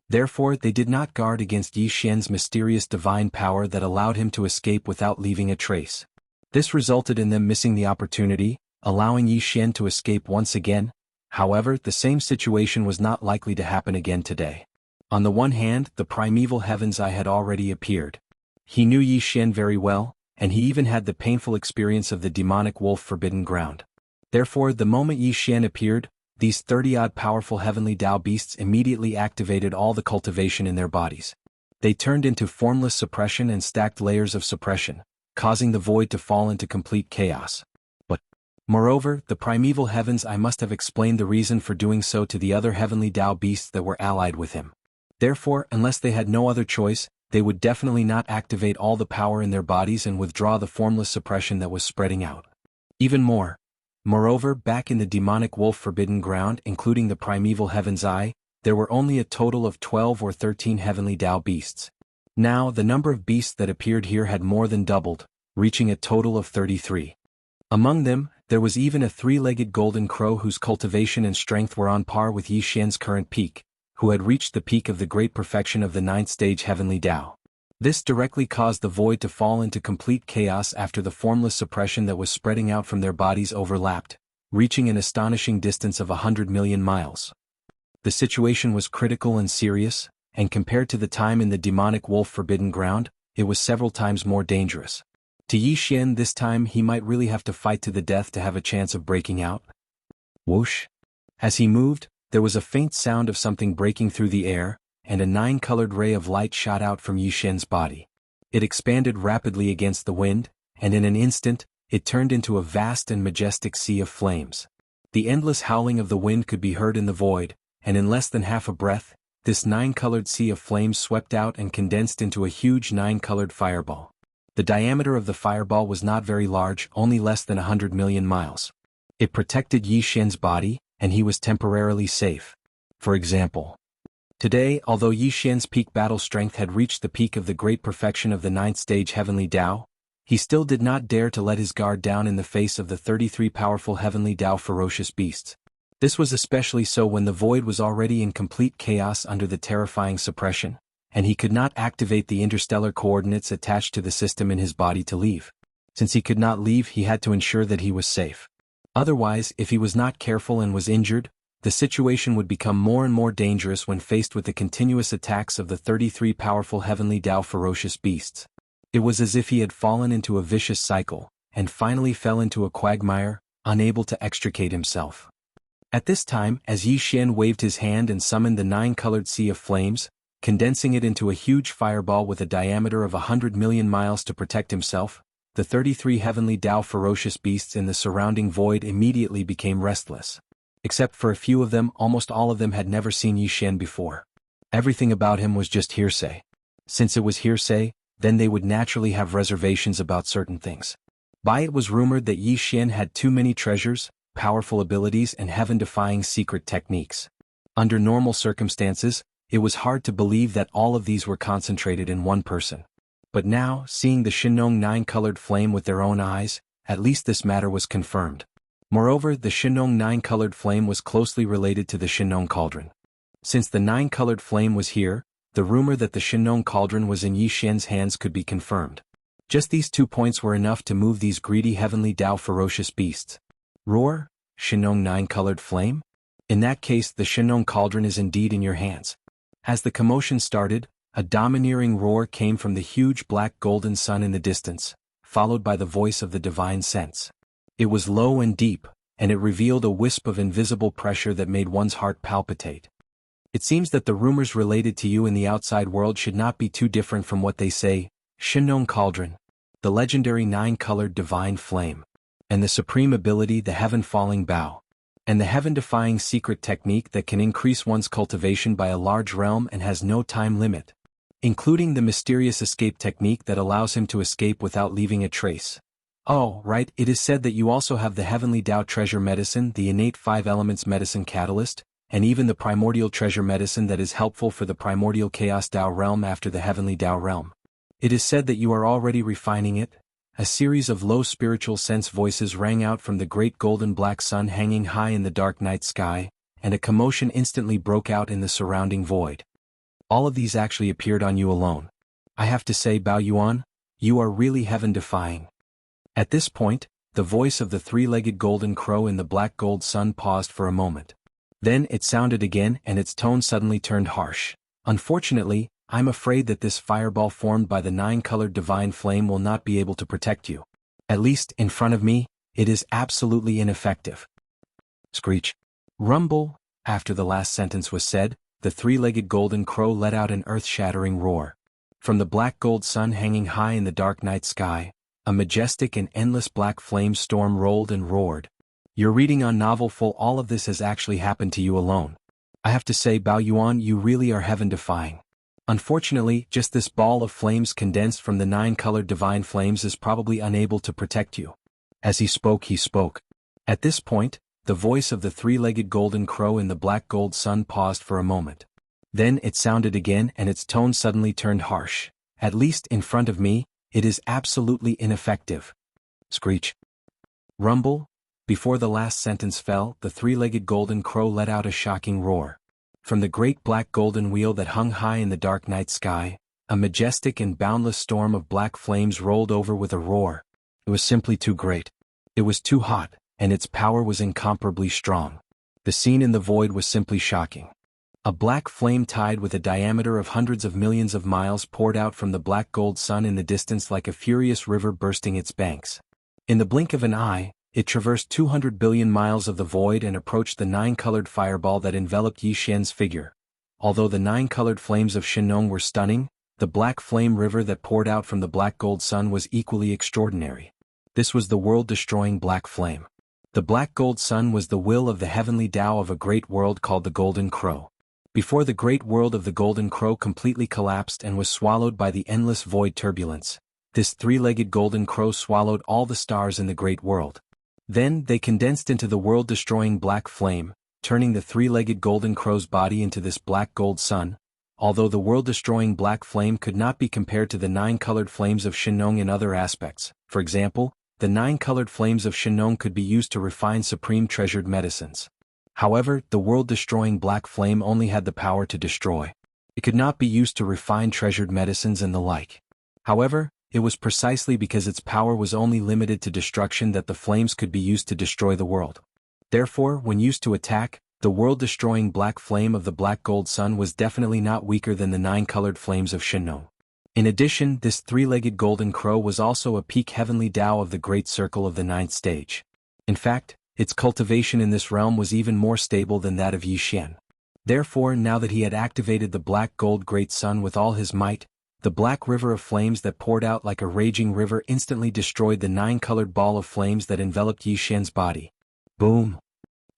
Therefore, they did not guard against Yi Xian's mysterious divine power that allowed him to escape without leaving a trace. This resulted in them missing the opportunity, allowing Yi Xian to escape once again. However, the same situation was not likely to happen again today. On the one hand, the Primeval Heaven's Eye had already appeared. He knew Yi Xian very well, and he even had the painful experience of the demonic wolf forbidden ground. Therefore, the moment Yi Xian appeared, these 30-odd powerful heavenly Tao beasts immediately activated all the cultivation in their bodies. They turned into formless suppression and stacked layers of suppression, causing the void to fall into complete chaos. But, moreover, the Primeval Heaven's Eye must have explained the reason for doing so to the other heavenly Tao beasts that were allied with him. Therefore, unless they had no other choice, they would definitely not activate all the power in their bodies and withdraw the formless suppression that was spreading out. Even more. Moreover, back in the demonic wolf forbidden ground, including the Primeval Heaven's Eye, there were only a total of 12 or 13 heavenly Tao beasts. Now, the number of beasts that appeared here had more than doubled, reaching a total of 33. Among them, there was even a 3-legged golden crow whose cultivation and strength were on par with Yi Xian's current peak, who had reached the peak of the great perfection of the 9th stage heavenly Tao. This directly caused the void to fall into complete chaos after the formless suppression that was spreading out from their bodies overlapped, reaching an astonishing distance of 100 million miles. The situation was critical and serious, and compared to the time in the demonic wolf forbidden ground, it was several times more dangerous. To Yi Xian this time he might really have to fight to the death to have a chance of breaking out. Whoosh! As he moved, There was a faint sound of something breaking through the air, and a nine-colored ray of light shot out from Yi Xian's body. It expanded rapidly against the wind, and in an instant, it turned into a vast and majestic sea of flames. The endless howling of the wind could be heard in the void, and in less than half a breath, this nine-colored sea of flames swept out and condensed into a huge nine-colored fireball. The diameter of the fireball was not very large, only less than 100 million miles. It protected Yi Xian's body, and he was temporarily safe. For example, today, although Yi Xian's peak battle strength had reached the peak of the great perfection of the ninth stage heavenly Tao, he still did not dare to let his guard down in the face of the 33 powerful heavenly Tao ferocious beasts. This was especially so when the void was already in complete chaos under the terrifying suppression, and he could not activate the interstellar coordinates attached to the system in his body to leave. Since he could not leave, he had to ensure that he was safe. Otherwise, if he was not careful and was injured, the situation would become more and more dangerous when faced with the continuous attacks of the 33 powerful heavenly Tao ferocious beasts. It was as if he had fallen into a vicious cycle, and finally fell into a quagmire, unable to extricate himself. At this time, as Yi Xian waved his hand and summoned the nine-colored sea of flames, condensing it into a huge fireball with a diameter of 100 million miles to protect himself, the 33 heavenly Tao ferocious beasts in the surrounding void immediately became restless. Except for a few of them, almost all of them had never seen Yi Xian before. Everything about him was just hearsay. Since it was hearsay, then they would naturally have reservations about certain things. It was rumored that Yi Xian had too many treasures, powerful abilities and heaven-defying secret techniques. Under normal circumstances, it was hard to believe that all of these were concentrated in one person. But now, seeing the Shinong nine-colored flame with their own eyes, at least this matter was confirmed. Moreover, the Shinong nine-colored flame was closely related to the Shinong cauldron. Since the nine-colored flame was here, the rumor that the Shinong cauldron was in Yi Xian's hands could be confirmed. Just these 2 points were enough to move these greedy heavenly Tao ferocious beasts. Roar, Shinong nine-colored flame? In that case, the Shinong cauldron is indeed in your hands. As the commotion started, a domineering roar came from the huge black golden sun in the distance, followed by the voice of the divine sense. It was low and deep, and it revealed a wisp of invisible pressure that made one's heart palpitate. It seems that the rumors related to you in the outside world should not be too different from what they say. Shinong cauldron, the legendary nine-colored divine flame, and the supreme ability the heaven-falling bow, and the heaven-defying secret technique that can increase one's cultivation by a large realm and has no time limit, including the mysterious escape technique that allows him to escape without leaving a trace. Oh, right, it is said that you also have the heavenly Tao treasure medicine, the innate 5 elements medicine catalyst, and even the primordial treasure medicine that is helpful for the primordial chaos Tao realm after the heavenly Tao realm. It is said that you are already refining it. A series of low spiritual sense voices rang out from the great golden black sun hanging high in the dark night sky, and a commotion instantly broke out in the surrounding void. All of these actually appeared on you alone. I have to say, Bao Yuan, you are really heaven-defying. At this point, the voice of the three-legged golden crow in the black gold sun paused for a moment. Then it sounded again and its tone suddenly turned harsh. Unfortunately, I'm afraid that this fireball formed by the nine-colored divine flame will not be able to protect you. At least, in front of me, it is absolutely ineffective. Screech. Rumble. After the last sentence was said, the three-legged golden crow let out an earth-shattering roar. From the black gold sun hanging high in the dark night sky, a majestic and endless black flame storm rolled and roared. You're reading on novel full. All of this has actually happened to you alone. I have to say, Bao Yuan, you really are heaven-defying. Unfortunately, just this ball of flames condensed from the nine-colored divine flames is probably unable to protect you. As he spoke. At this point, the voice of the three-legged golden crow in the black gold sun paused for a moment. Then it sounded again and its tone suddenly turned harsh. At least in front of me, it is absolutely ineffective. Screech. Rumble. Before the last sentence fell, the three-legged golden crow let out a shocking roar. From the great black golden wheel that hung high in the dark night sky, a majestic and boundless storm of black flames rolled over with a roar. It was simply too great. It was too hot, and its power was incomparably strong. The scene in the void was simply shocking. A black flame tide with a diameter of hundreds of millions of miles poured out from the black gold sun in the distance like a furious river bursting its banks. In the blink of an eye, It traversed 200 billion miles of the void and approached the nine-colored fireball that enveloped Yi Xian's figure. Although the nine-colored flames of Shenong were stunning, the black flame river that poured out from the black gold sun was equally extraordinary. This was the world-destroying black flame. The black gold sun was the will of the heavenly Tao of a great world called the Golden Crow. Before the great world of the Golden Crow completely collapsed and was swallowed by the endless void turbulence, this three-legged Golden Crow swallowed all the stars in the great world. Then they condensed into the world-destroying black flame, turning the three-legged Golden Crow's body into this black gold sun. Although the world-destroying black flame could not be compared to the nine-colored flames of Shenong in other aspects. For example, the nine-colored flames of Shenong could be used to refine supreme treasured medicines. However, the world-destroying black flame only had the power to destroy. It could not be used to refine treasured medicines and the like. However, it was precisely because its power was only limited to destruction that the flames could be used to destroy the world. Therefore, when used to attack, the world-destroying black flame of the black gold sun was definitely not weaker than the nine-colored flames of Shenong. In addition, this three-legged Golden Crow was also a peak heavenly Tao of the Great Circle of the ninth stage. In fact, its cultivation in this realm was even more stable than that of Yi Xian. Therefore, now that he had activated the black gold Great Sun with all his might, the black river of flames that poured out like a raging river instantly destroyed the nine-colored ball of flames that enveloped Yi Xian's body. Boom!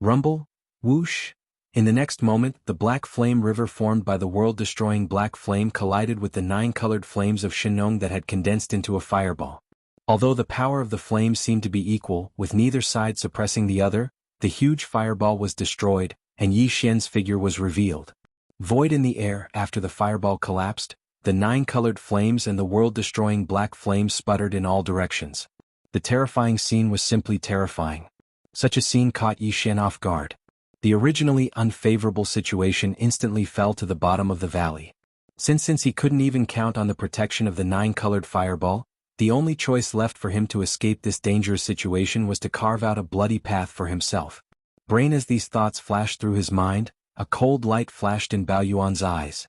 Rumble! Whoosh! In the next moment, the black flame river formed by the world-destroying black flame collided with the nine-colored flames of Shenong that had condensed into a fireball. Although the power of the flames seemed to be equal, with neither side suppressing the other, the huge fireball was destroyed, and Yi Xian's figure was revealed. Void in the air. After the fireball collapsed, the nine-colored flames and the world-destroying black flames sputtered in all directions. The terrifying scene was simply terrifying. Such a scene caught Yi Xian off guard. The originally unfavorable situation instantly fell to the bottom of the valley. Since he couldn't even count on the protection of the nine-colored fireball, the only choice left for him to escape this dangerous situation was to carve out a bloody path for himself. Brain as these thoughts flashed through his mind, a cold light flashed in Bao Yuan's eyes.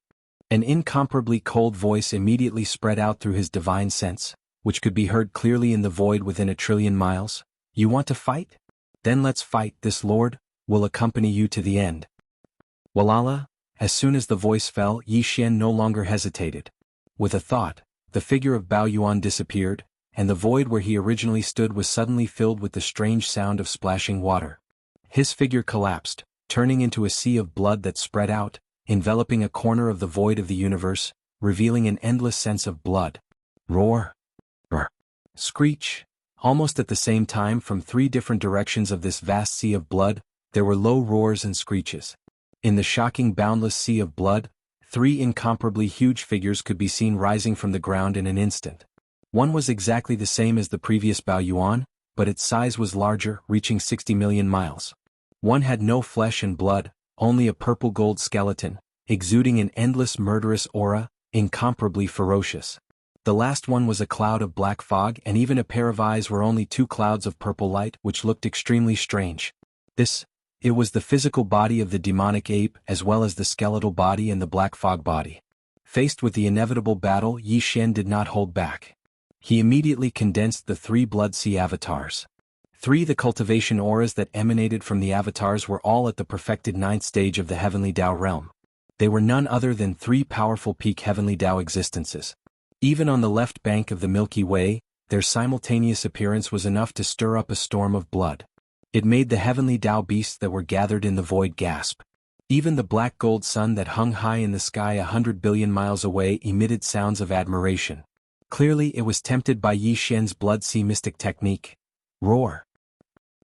An incomparably cold voice immediately spread out through his divine sense, which could be heard clearly in the void within 1,000,000,000,000 miles. You want to fight? Then let's fight. This Lord will accompany you to the end. Walala, as soon as the voice fell, Yi Xian no longer hesitated. With a thought, the figure of Bao Yuan disappeared, and the void where he originally stood was suddenly filled with the strange sound of splashing water. His figure collapsed, turning into a sea of blood that spread out, enveloping a corner of the void of the universe, revealing an endless sense of blood. Roar! Roar! Screech! Almost at the same time from three different directions of this vast sea of blood, there were low roars and screeches. In the shocking boundless sea of blood, three incomparably huge figures could be seen rising from the ground in an instant. One was exactly the same as the previous Bao Yuan, but its size was larger, reaching 60 million miles. One had no flesh and blood, only a purple gold skeleton, exuding an endless murderous aura, incomparably ferocious. The last one was a cloud of black fog, and even a pair of eyes were only two clouds of purple light which looked extremely strange. It was the physical body of the demonic ape as well as the skeletal body and the black fog body. Faced with the inevitable battle, Yi Xian did not hold back. He immediately condensed the three Blood Sea avatars. The cultivation auras that emanated from the avatars were all at the perfected ninth stage of the heavenly Tao realm. They were none other than three powerful peak heavenly Tao existences. Even on the left bank of the Milky Way, their simultaneous appearance was enough to stir up a storm of blood. It made the heavenly Tao beasts that were gathered in the void gasp. Even the black gold sun that hung high in the sky 100 billion miles away emitted sounds of admiration. Clearly it was tempted by Yi Xian's Blood Sea mystic technique. Roar!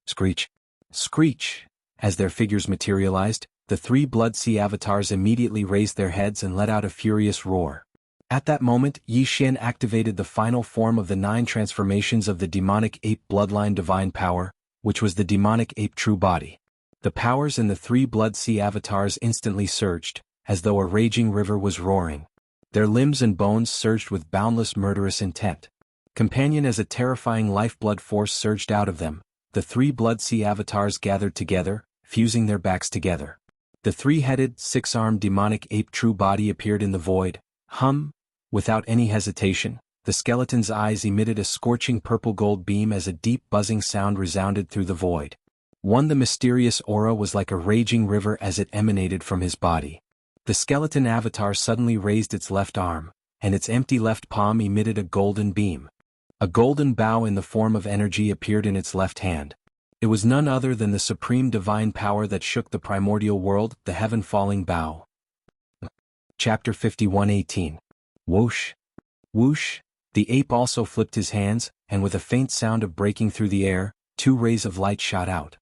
Screech! Screech! As their figures materialized, the three Blood Sea avatars immediately raised their heads and let out a furious roar. At that moment, Yi Xian activated the final form of the 9 transformations of the demonic ape bloodline divine power, which was the demonic ape true body. The powers in the three Blood Sea avatars instantly surged, as though a raging river was roaring. Their limbs and bones surged with boundless murderous intent. Companion as a terrifying lifeblood force surged out of them, the three Blood Sea avatars gathered together, fusing their backs together. The three-headed, six-armed demonic ape true body appeared in the void, without any hesitation, the skeleton's eyes emitted a scorching purple-gold beam as a deep buzzing sound resounded through the void. The mysterious aura was like a raging river as it emanated from his body. The skeleton avatar suddenly raised its left arm, and its empty left palm emitted a golden beam. A golden bow in the form of energy appeared in its left hand. It was none other than the supreme divine power that shook the primordial world, the heaven-falling bow. Chapter 51:18. Whoosh. Whoosh. The ape also flipped his hands, and with a faint sound of breaking through the air, 2 rays of light shot out.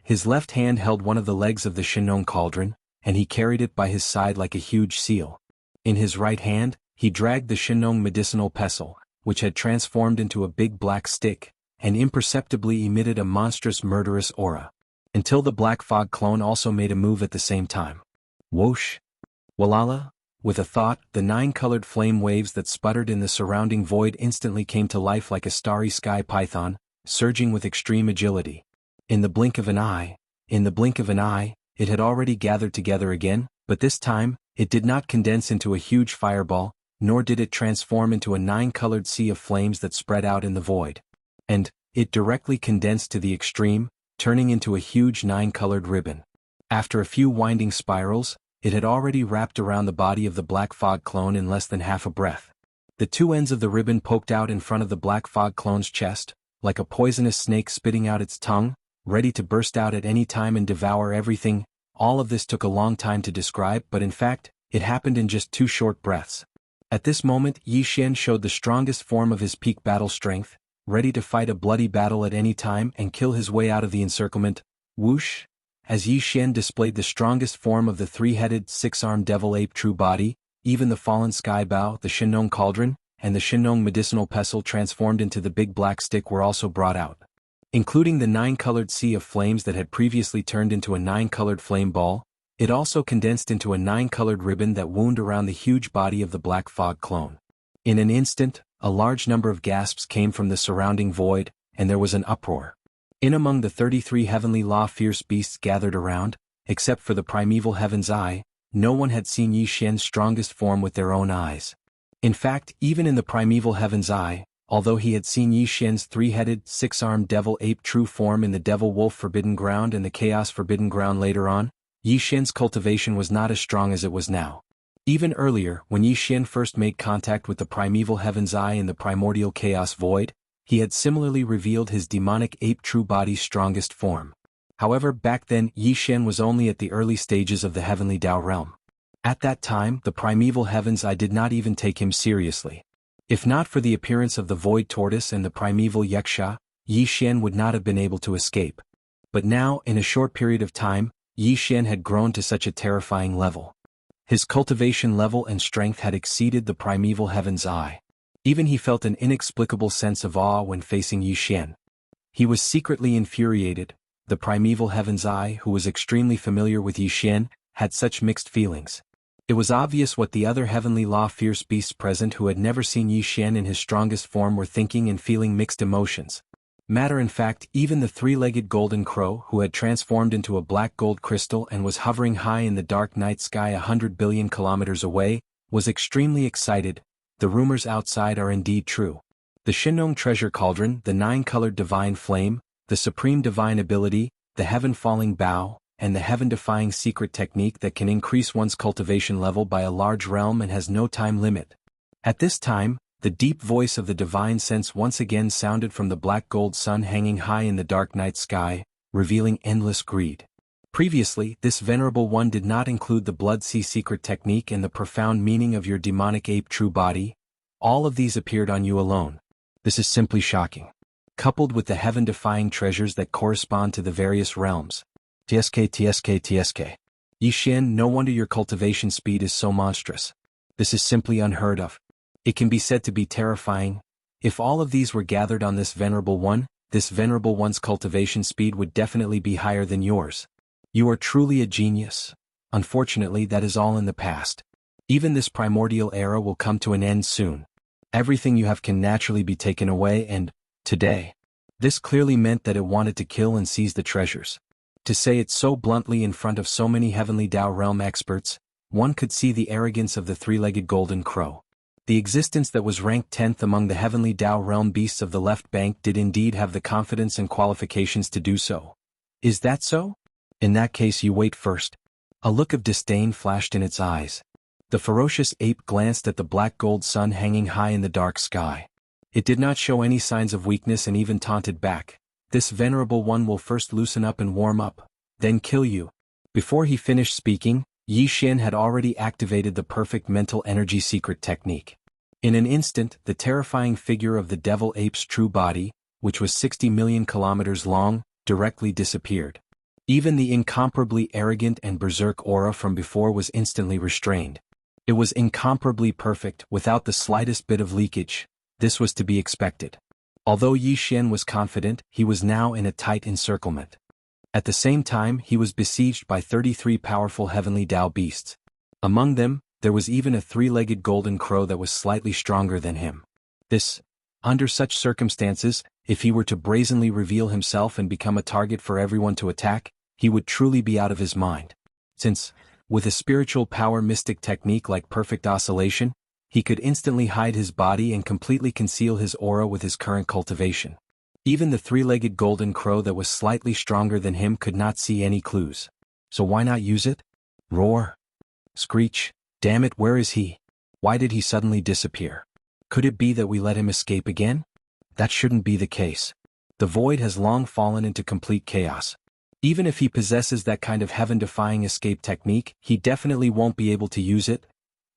His left hand held one of the legs of the Shinong cauldron, and he carried it by his side like a huge seal. In his right hand, he dragged the Shinong medicinal pestle, which had transformed into a big black stick, and imperceptibly emitted a monstrous murderous aura. Until the black fog clone also made a move at the same time. Whoosh. Walala. With a thought, the 9-colored flame waves that sputtered in the surrounding void instantly came to life like a starry sky python, surging with extreme agility. In the blink of an eye, it had already gathered together again, but this time, it did not condense into a huge fireball, nor did it transform into a 9-colored sea of flames that spread out in the void. And, it directly condensed to the extreme, turning into a huge 9-colored ribbon. After a few winding spirals, it had already wrapped around the body of the black fog clone in less than half a breath. The 2 ends of the ribbon poked out in front of the black fog clone's chest, like a poisonous snake spitting out its tongue, ready to burst out at any time and devour everything. All of this took a long time to describe, but in fact, it happened in just 2 short breaths. At this moment, Yi Xian showed the strongest form of his peak battle strength, ready to fight a bloody battle at any time and kill his way out of the encirclement. Whoosh! As Yi Xian displayed the strongest form of the 3-headed, 6-armed devil ape true body, even the fallen sky bow, the Shinong cauldron, and the Shinong medicinal pestle transformed into the big black stick were also brought out. Including the 9-colored sea of flames that had previously turned into a 9-colored flame ball, it also condensed into a 9-colored ribbon that wound around the huge body of the black fog clone. In an instant, a large number of gasps came from the surrounding void, and there was an uproar. In among the 33 heavenly law fierce beasts gathered around, except for the primeval heaven's eye, no one had seen Yi Xian's strongest form with their own eyes. In fact, even in the primeval heaven's eye, although he had seen Yi Xian's 3-headed, 6-armed devil ape true form in the devil wolf forbidden ground and the chaos forbidden ground later on, Yi Xian's cultivation was not as strong as it was now. Even earlier, when Yi Xian first made contact with the primeval heaven's eye in the primordial chaos void, he had similarly revealed his demonic ape true body's strongest form. However, back then Yi Xian was only at the early stages of the heavenly Dao realm. At that time, the primeval heaven's eye did not even take him seriously. If not for the appearance of the void tortoise and the primeval yaksha, Yi Xian would not have been able to escape. But now, in a short period of time, Yi Xian had grown to such a terrifying level. His cultivation level and strength had exceeded the primeval heaven's eye. Even he felt an inexplicable sense of awe when facing Yi Xian. He was secretly infuriated. The primeval heaven's eye, who was extremely familiar with Yi Xian, had such mixed feelings. It was obvious what the other heavenly law fierce beasts present who had never seen Yi Xian in his strongest form were thinking and feeling mixed emotions. Matter in fact, even the 3-legged golden crow who had transformed into a black gold crystal and was hovering high in the dark night sky 100 billion kilometers away, was extremely excited. The rumors outside are indeed true. The Shinong treasure cauldron, the 9-colored divine flame, the supreme divine ability, the heaven-falling bow, and the heaven-defying secret technique that can increase one's cultivation level by a large realm and has no time limit. At this time, the deep voice of the divine sense once again sounded from the black gold sun hanging high in the dark night sky, revealing endless greed. Previously, this venerable one did not include the blood sea secret technique and the profound meaning of your demonic ape true body. All of these appeared on you alone. This is simply shocking. Coupled with the heaven-defying treasures that correspond to the various realms. TSK. Yi Xian, no wonder your cultivation speed is so monstrous. This is simply unheard of. It can be said to be terrifying. If all of these were gathered on this venerable one, this venerable one's cultivation speed would definitely be higher than yours. You are truly a genius. Unfortunately, that is all in the past. Even this primordial era will come to an end soon. Everything you have can naturally be taken away and, today. This clearly meant that it wanted to kill and seize the treasures. To say it so bluntly in front of so many heavenly Dao realm experts, one could see the arrogance of the 3-legged golden crow. The existence that was ranked 10th among the heavenly Tao realm beasts of the left bank did indeed have the confidence and qualifications to do so. Is that so? In that case you wait first. A look of disdain flashed in its eyes. The ferocious ape glanced at the black gold sun hanging high in the dark sky. It did not show any signs of weakness and even taunted back. This venerable one will first loosen up and warm up, then kill you. Before he finished speaking, Yi Xian had already activated the perfect mental energy secret technique. In an instant, the terrifying figure of the devil ape's true body, which was 60 million kilometers long, directly disappeared. Even the incomparably arrogant and berserk aura from before was instantly restrained. It was incomparably perfect, without the slightest bit of leakage. This was to be expected. Although Yi Xian was confident, he was now in a tight encirclement. At the same time, he was besieged by 33 powerful heavenly Tao beasts. Among them, there was even a three-legged golden crow that was slightly stronger than him. Under such circumstances, if he were to brazenly reveal himself and become a target for everyone to attack, he would truly be out of his mind. Since, with a spiritual power mystic technique like perfect oscillation, he could instantly hide his body and completely conceal his aura with his current cultivation. Even the three-legged golden crow that was slightly stronger than him could not see any clues. So why not use it? Roar. Screech. Damn it, where is he? Why did he suddenly disappear? Could it be that we let him escape again? That shouldn't be the case. The void has long fallen into complete chaos. Even if he possesses that kind of heaven-defying escape technique, he definitely won't be able to use it.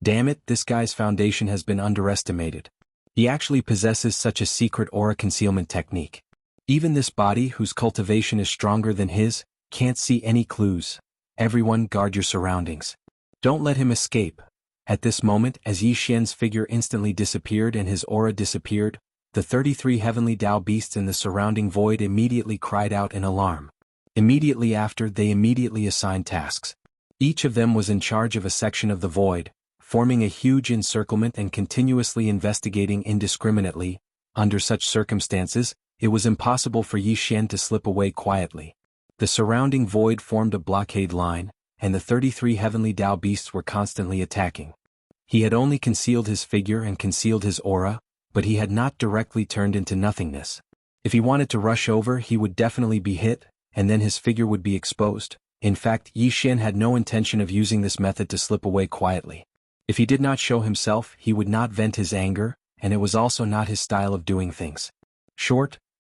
Damn it, this guy's foundation has been underestimated. He actually possesses such a secret aura concealment technique. Even this body, whose cultivation is stronger than his, can't see any clues. Everyone guard your surroundings. Don't let him escape. At this moment, as Yi Xian's figure instantly disappeared and his aura disappeared, the 33 heavenly Tao beasts in the surrounding void immediately cried out in alarm. Immediately after, they immediately assigned tasks. Each of them was in charge of a section of the void, forming a huge encirclement and continuously investigating indiscriminately. Under such circumstances, it was impossible for Yi Xian to slip away quietly. The surrounding void formed a blockade line, and the 33 heavenly Tao beasts were constantly attacking. He had only concealed his figure and concealed his aura, but he had not directly turned into nothingness. If he wanted to rush over, he would definitely be hit, and then his figure would be exposed. In fact, Yi Xian had no intention of using this method to slip away quietly. If he did not show himself, he would not vent his anger, and it was also not his style of doing things.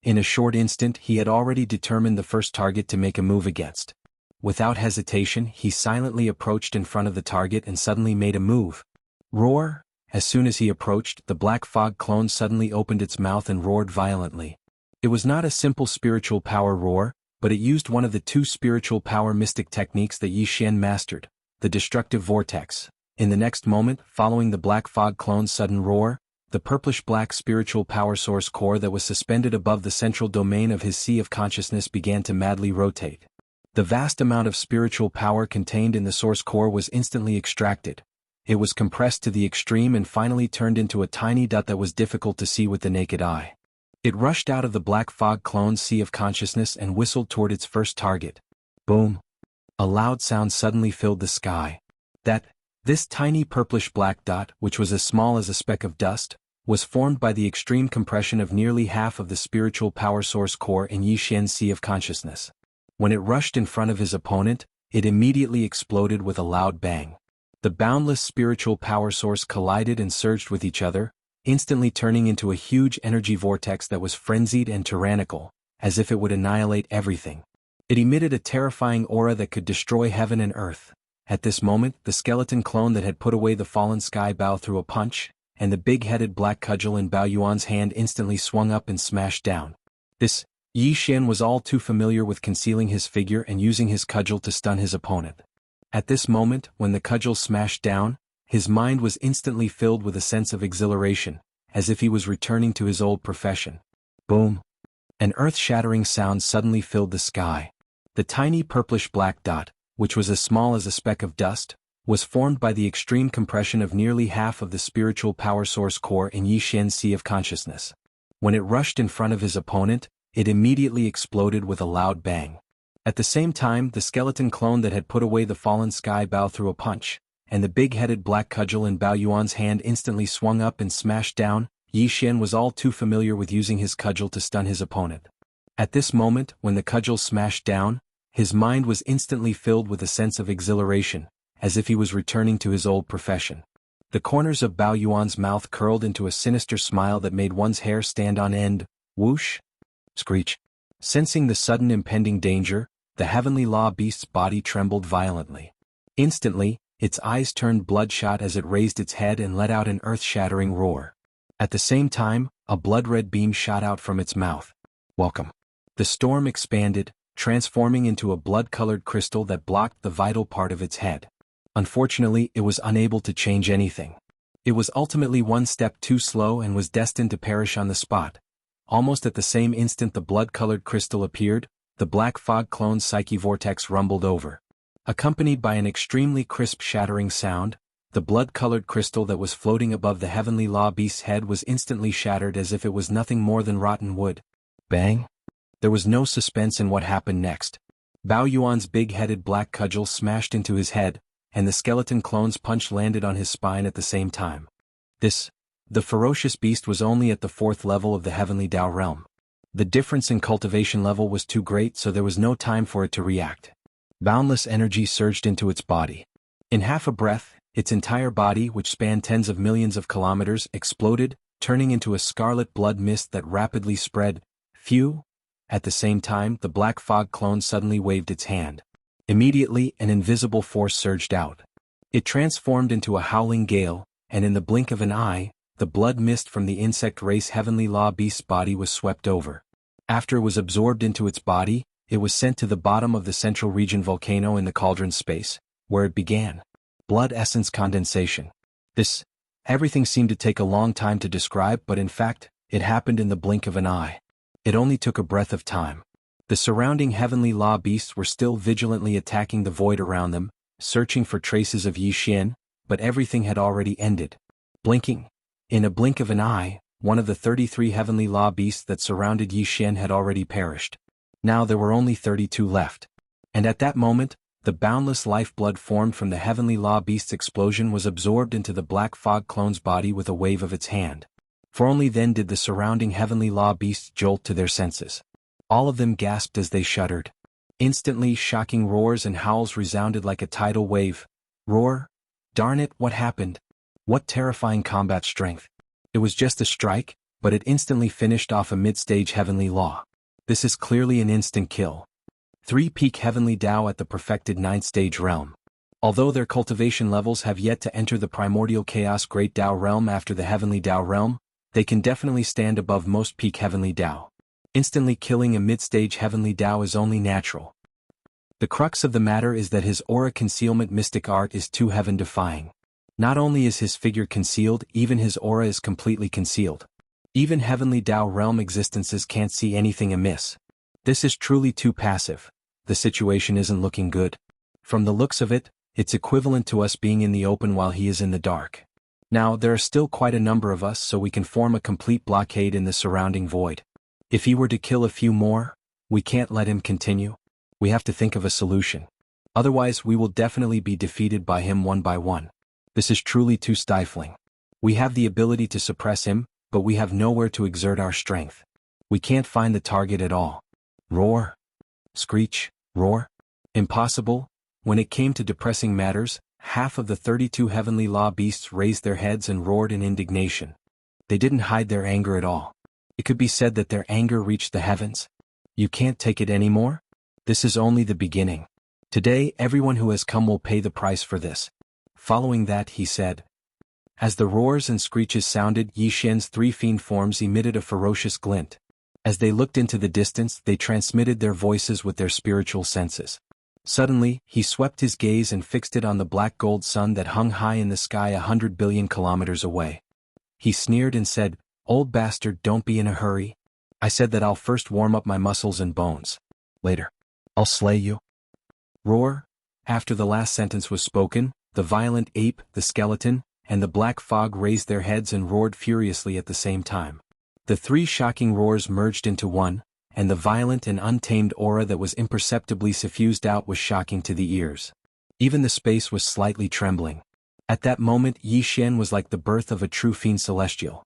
In a short instant, he had already determined the first target to make a move against. Without hesitation, he silently approached in front of the target and suddenly made a move. Roar! As soon as he approached, the black fog clone suddenly opened its mouth and roared violently. It was not a simple spiritual power roar, but it used one of the two spiritual power mystic techniques that Yi Xian mastered, the destructive vortex. In the next moment, following the black fog clone's sudden roar, the purplish-black spiritual power source core that was suspended above the central domain of his sea of consciousness began to madly rotate. The vast amount of spiritual power contained in the source core was instantly extracted. It was compressed to the extreme and finally turned into a tiny dot that was difficult to see with the naked eye. It rushed out of the black fog clone's sea of consciousness and whistled toward its first target. Boom! A loud sound suddenly filled the sky. This tiny purplish-black dot, which was as small as a speck of dust, was formed by the extreme compression of nearly half of the spiritual power source core in Yi Xian's sea of consciousness. When it rushed in front of his opponent, it immediately exploded with a loud bang. The boundless spiritual power source collided and surged with each other, instantly turning into a huge energy vortex that was frenzied and tyrannical, as if it would annihilate everything. It emitted a terrifying aura that could destroy heaven and earth. At this moment, the skeleton clone that had put away the fallen sky Bao threw a punch, and the big-headed black cudgel in Bao Yuan's hand instantly swung up and smashed down. Yi Xian was all too familiar with concealing his figure and using his cudgel to stun his opponent. At this moment, when the cudgel smashed down, his mind was instantly filled with a sense of exhilaration, as if he was returning to his old profession. Boom! An earth-shattering sound suddenly filled the sky. The tiny purplish-black dot, which was as small as a speck of dust, was formed by the extreme compression of nearly half of the spiritual power source core in Yi Xian's sea of consciousness. When it rushed in front of his opponent, it immediately exploded with a loud bang. At the same time, the skeleton clone that had put away the fallen sky Bao threw a punch, and the big-headed black cudgel in Bao Yuan's hand instantly swung up and smashed down. Yi Xian was all too familiar with using his cudgel to stun his opponent. At this moment, when the cudgel smashed down, his mind was instantly filled with a sense of exhilaration, as if he was returning to his old profession. The corners of Bao Yuan's mouth curled into a sinister smile that made one's hair stand on end. Whoosh! Screech! Sensing the sudden impending danger, the heavenly law beast's body trembled violently. Instantly, its eyes turned bloodshot as it raised its head and let out an earth-shattering roar. At the same time, a blood-red beam shot out from its mouth. Welcome. The storm expanded, transforming into a blood-colored crystal that blocked the vital part of its head. Unfortunately, it was unable to change anything. It was ultimately one step too slow and was destined to perish on the spot. Almost at the same instant the blood-colored crystal appeared, the black fog clone's psyche vortex rumbled over. Accompanied by an extremely crisp shattering sound, the blood-colored crystal that was floating above the heavenly law beast's head was instantly shattered as if it was nothing more than rotten wood. Bang! There was no suspense in what happened next. Bao Yuan's big-headed black cudgel smashed into his head, and the skeleton clone's punch landed on his spine at the same time. The ferocious beast was only at the 4th level of the heavenly Dao realm. The difference in cultivation level was too great, so there was no time for it to react. Boundless energy surged into its body. In half a breath, its entire body, which spanned tens of millions of kilometers, exploded, turning into a scarlet blood mist that rapidly spread. Phew! At the same time, the black fog clone suddenly waved its hand. Immediately, an invisible force surged out. It transformed into a howling gale, and in the blink of an eye, the blood mist from the insect race heavenly law beast's body was swept over. After it was absorbed into its body, it was sent to the bottom of the central region volcano in the cauldron space, where it began. Blood essence condensation. Everything seemed to take a long time to describe, but in fact, it happened in the blink of an eye. It only took a breath of time. The surrounding heavenly law beasts were still vigilantly attacking the void around them, searching for traces of Yi Xian, but everything had already ended. Blinking. In a blink of an eye, one of the 33 heavenly law beasts that surrounded Yi Xian had already perished. Now there were only 32 left. And at that moment, the boundless lifeblood formed from the heavenly law beast's explosion was absorbed into the black fog clone's body with a wave of its hand. For only then did the surrounding heavenly law beasts jolt to their senses. All of them gasped as they shuddered. Instantly, shocking roars and howls resounded like a tidal wave. Roar? Darn it, what happened? What terrifying combat strength. It was just a strike, but it instantly finished off a mid-stage heavenly law. This is clearly an instant kill. 3-peak heavenly Dao at the perfected 9th stage realm. Although their cultivation levels have yet to enter the primordial chaos great Dao realm after the heavenly Dao realm, they can definitely stand above most peak heavenly Dao. Instantly killing a mid-stage heavenly Dao is only natural. The crux of the matter is that his aura concealment mystic art is too heaven-defying. Not only is his figure concealed, even his aura is completely concealed. Even heavenly Dao realm existences can't see anything amiss. This is truly too passive. The situation isn't looking good. From the looks of it, it's equivalent to us being in the open while he is in the dark. Now, there are still quite a number of us, so we can form a complete blockade in the surrounding void. If he were to kill a few more, we can't let him continue. We have to think of a solution. Otherwise, we will definitely be defeated by him one by one. This is truly too stifling. We have the ability to suppress him, but we have nowhere to exert our strength. We can't find the target at all. Roar. Screech. Roar. Impossible. When it came to depressing matters, half of the 32 heavenly law beasts raised their heads and roared in indignation. They didn't hide their anger at all. It could be said that their anger reached the heavens. You can't take it anymore? This is only the beginning. Today, everyone who has come will pay the price for this. Following that, he said. As the roars and screeches sounded, Yi Xian's 3 fiend forms emitted a ferocious glint. As they looked into the distance, they transmitted their voices with their spiritual senses. Suddenly, he swept his gaze and fixed it on the black gold sun that hung high in the sky 100 billion kilometers away. He sneered and said, "Old bastard, don't be in a hurry. I said that I'll first warm up my muscles and bones. Later, I'll slay you." Roar. After the last sentence was spoken, the violent ape, the skeleton, and the black fog raised their heads and roared furiously at the same time. The 3 shocking roars merged into one, and the violent and untamed aura that was imperceptibly suffused out was shocking to the ears. Even the space was slightly trembling. At that moment Yi Xian was like the birth of a true fiend celestial.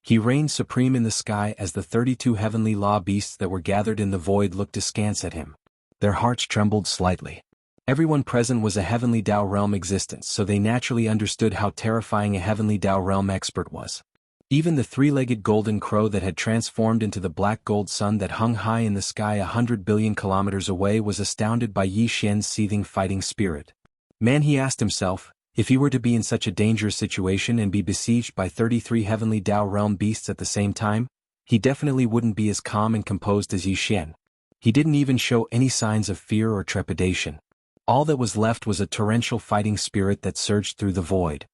He reigned supreme in the sky as the 32 heavenly law beasts that were gathered in the void looked askance at him. Their hearts trembled slightly. Everyone present was a heavenly Dao realm existence, so they naturally understood how terrifying a heavenly Dao realm expert was. Even the three-legged golden crow that had transformed into the black gold sun that hung high in the sky 100 billion kilometers away was astounded by Yi Xian's seething fighting spirit. Man, he asked himself, if he were to be in such a dangerous situation and be besieged by 33 heavenly Dao realm beasts at the same time, he definitely wouldn't be as calm and composed as Yi Xian. He didn't even show any signs of fear or trepidation. All that was left was a torrential fighting spirit that surged through the void.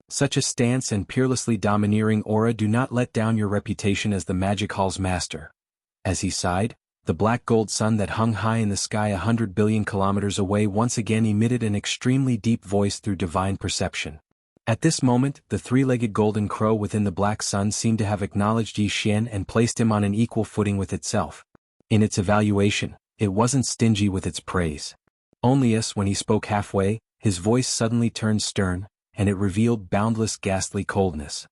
Such a stance and peerlessly domineering aura do not let down your reputation as the magic hall's master. As he sighed, the black gold sun that hung high in the sky 100 billion kilometers away once again emitted an extremely deep voice through divine perception. At this moment, the three-legged golden crow within the black sun seemed to have acknowledged Yi Xian and placed him on an equal footing with itself. In its evaluation, it wasn't stingy with its praise. Only as when he spoke halfway, his voice suddenly turned stern, and it revealed boundless ghastly coldness.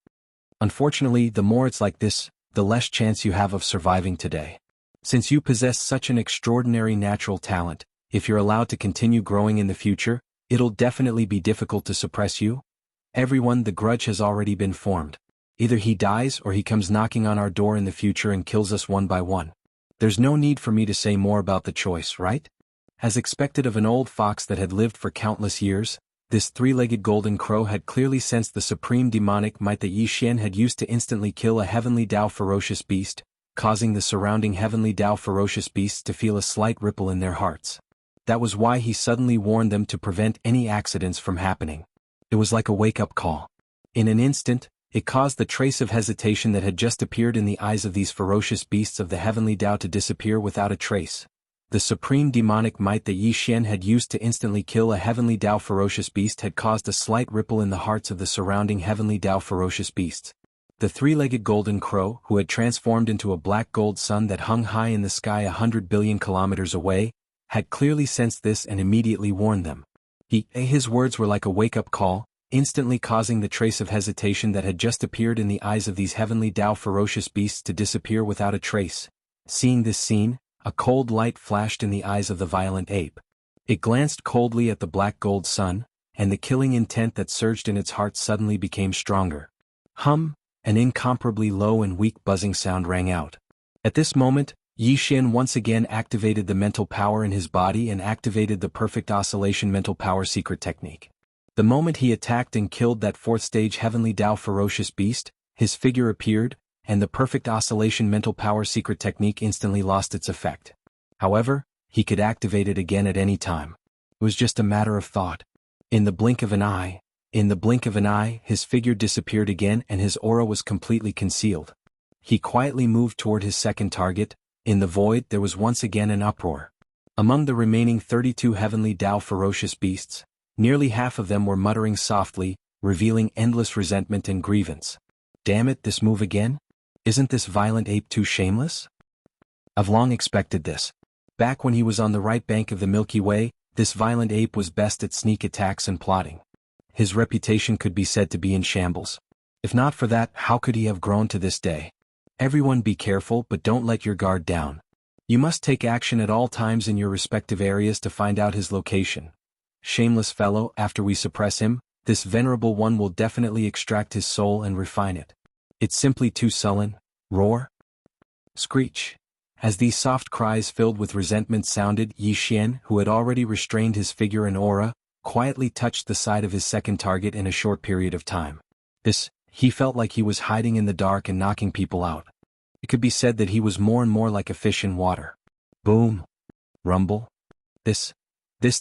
Unfortunately, the more it's like this, the less chance you have of surviving today. Since you possess such an extraordinary natural talent, if you're allowed to continue growing in the future, it'll definitely be difficult to suppress you. Everyone, the grudge has already been formed. Either he dies or he comes knocking on our door in the future and kills us one by one. There's no need for me to say more about the choice, right? As expected of an old fox that had lived for countless years, this three-legged golden crow had clearly sensed the supreme demonic might that Yi Xian had used to instantly kill a heavenly Dao ferocious beast, causing the surrounding heavenly Dao ferocious beasts to feel a slight ripple in their hearts. That was why he suddenly warned them to prevent any accidents from happening. It was like a wake-up call. In an instant, it caused the trace of hesitation that had just appeared in the eyes of these ferocious beasts of the heavenly Dao to disappear without a trace. The supreme demonic might that Yi Xian had used to instantly kill a heavenly Dao ferocious beast had caused a slight ripple in the hearts of the surrounding heavenly Dao ferocious beasts. The three-legged golden crow, who had transformed into a black gold sun that hung high in the sky 100 billion kilometers away, had clearly sensed this and immediately warned them. His words were like a wake-up call, instantly causing the trace of hesitation that had just appeared in the eyes of these heavenly Dao ferocious beasts to disappear without a trace. Seeing this scene, a cold light flashed in the eyes of the violent ape. It glanced coldly at the black gold sun, and the killing intent that surged in its heart suddenly became stronger. Hum! An incomparably low and weak buzzing sound rang out. At this moment, Yi Xian once again activated the mental power in his body and activated the perfect oscillation mental power secret technique. The moment he attacked and killed that fourth-stage heavenly Dao ferocious beast, his figure appeared, and the perfect oscillation mental power secret technique instantly lost its effect. However, he could activate it again at any time. It was just a matter of thought. In the blink of an eye, his figure disappeared again and his aura was completely concealed. He quietly moved toward his second target. In the void there was once again an uproar. Among the remaining 32 heavenly Dao ferocious beasts, nearly half of them were muttering softly, revealing endless resentment and grievance. Damn it, this move again? Isn't this violent ape too shameless? I've long expected this. Back when he was on the right bank of the Milky Way, this violent ape was best at sneak attacks and plotting. His reputation could be said to be in shambles. If not for that, how could he have grown to this day? Everyone be careful, but don't let your guard down. You must take action at all times in your respective areas to find out his location. Shameless fellow, after we suppress him, this venerable one will definitely extract his soul and refine it. It's simply too sullen. Roar. Screech. As these soft cries filled with resentment sounded, Yi Xian, who had already restrained his figure and aura, quietly touched the side of his second target in a short period of time. He felt like he was hiding in the dark and knocking people out. It could be said that he was more and more like a fish in water. Boom. Rumble. This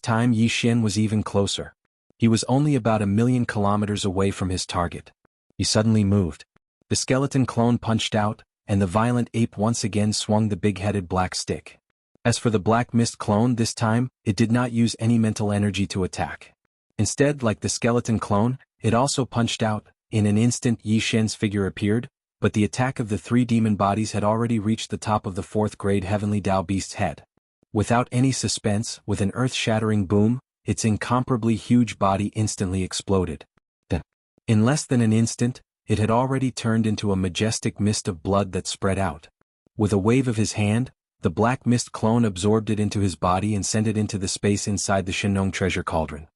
time Yi Xian was even closer. He was only about 1,000,000 kilometers away from his target. He suddenly moved. The skeleton clone punched out, and the violent ape once again swung the big-headed black stick. As for the black mist clone this time, it did not use any mental energy to attack. Instead, like the skeleton clone, it also punched out. In an instant Yi Xian's figure appeared, but the attack of the three demon bodies had already reached the top of the fourth-grade heavenly Dao beast's head. Without any suspense, with an earth-shattering boom, its incomparably huge body instantly exploded. In less than an instant, it had already turned into a majestic mist of blood that spread out. With a wave of his hand, the black mist clone absorbed it into his body and sent it into the space inside the Shenong treasure cauldron.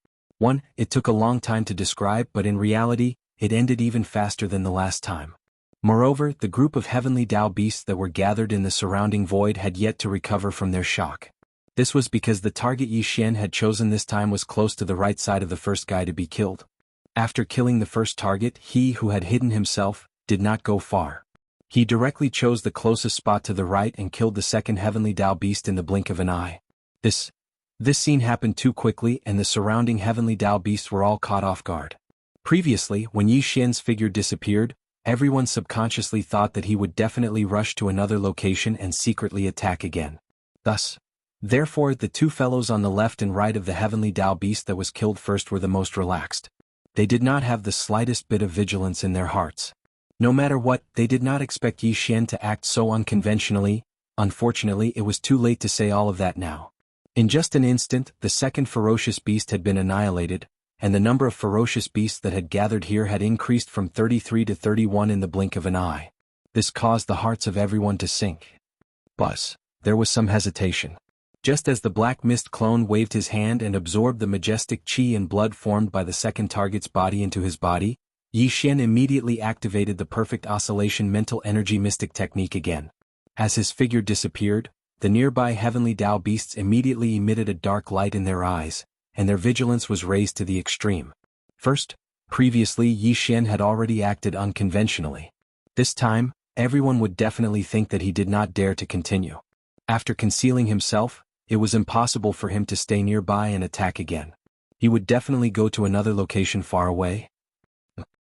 It took a long time to describe, but in reality, it ended even faster than the last time. Moreover, the group of heavenly Tao beasts that were gathered in the surrounding void had yet to recover from their shock. This was because the target Yi Xian had chosen this time was close to the right side of the first guy to be killed. After killing the first target, he who had hidden himself did not go far. He directly chose the closest spot to the right and killed the second heavenly Tao beast in the blink of an eye. This scene happened too quickly, and the surrounding heavenly Tao beasts were all caught off guard. Previously, when Yi Xian's figure disappeared, everyone subconsciously thought that he would definitely rush to another location and secretly attack again. Therefore, the two fellows on the left and right of the heavenly Tao beast that was killed first were the most relaxed. They did not have the slightest bit of vigilance in their hearts. No matter what, they did not expect Yi Xian to act so unconventionally. Unfortunately, it was too late to say all of that now. In just an instant, the second ferocious beast had been annihilated, and the number of ferocious beasts that had gathered here had increased from 33 to 31 in the blink of an eye. This caused the hearts of everyone to sink. But there was some hesitation. Just as the black mist clone waved his hand and absorbed the majestic qi and blood formed by the second target's body into his body, Yi Xian immediately activated the perfect oscillation mental energy mystic technique again. As his figure disappeared, the nearby heavenly Tao beasts immediately emitted a dark light in their eyes, and their vigilance was raised to the extreme. Previously Yi Xian had already acted unconventionally. This time, everyone would definitely think that he did not dare to continue. After concealing himself, it was impossible for him to stay nearby and attack again. He would definitely go to another location far away.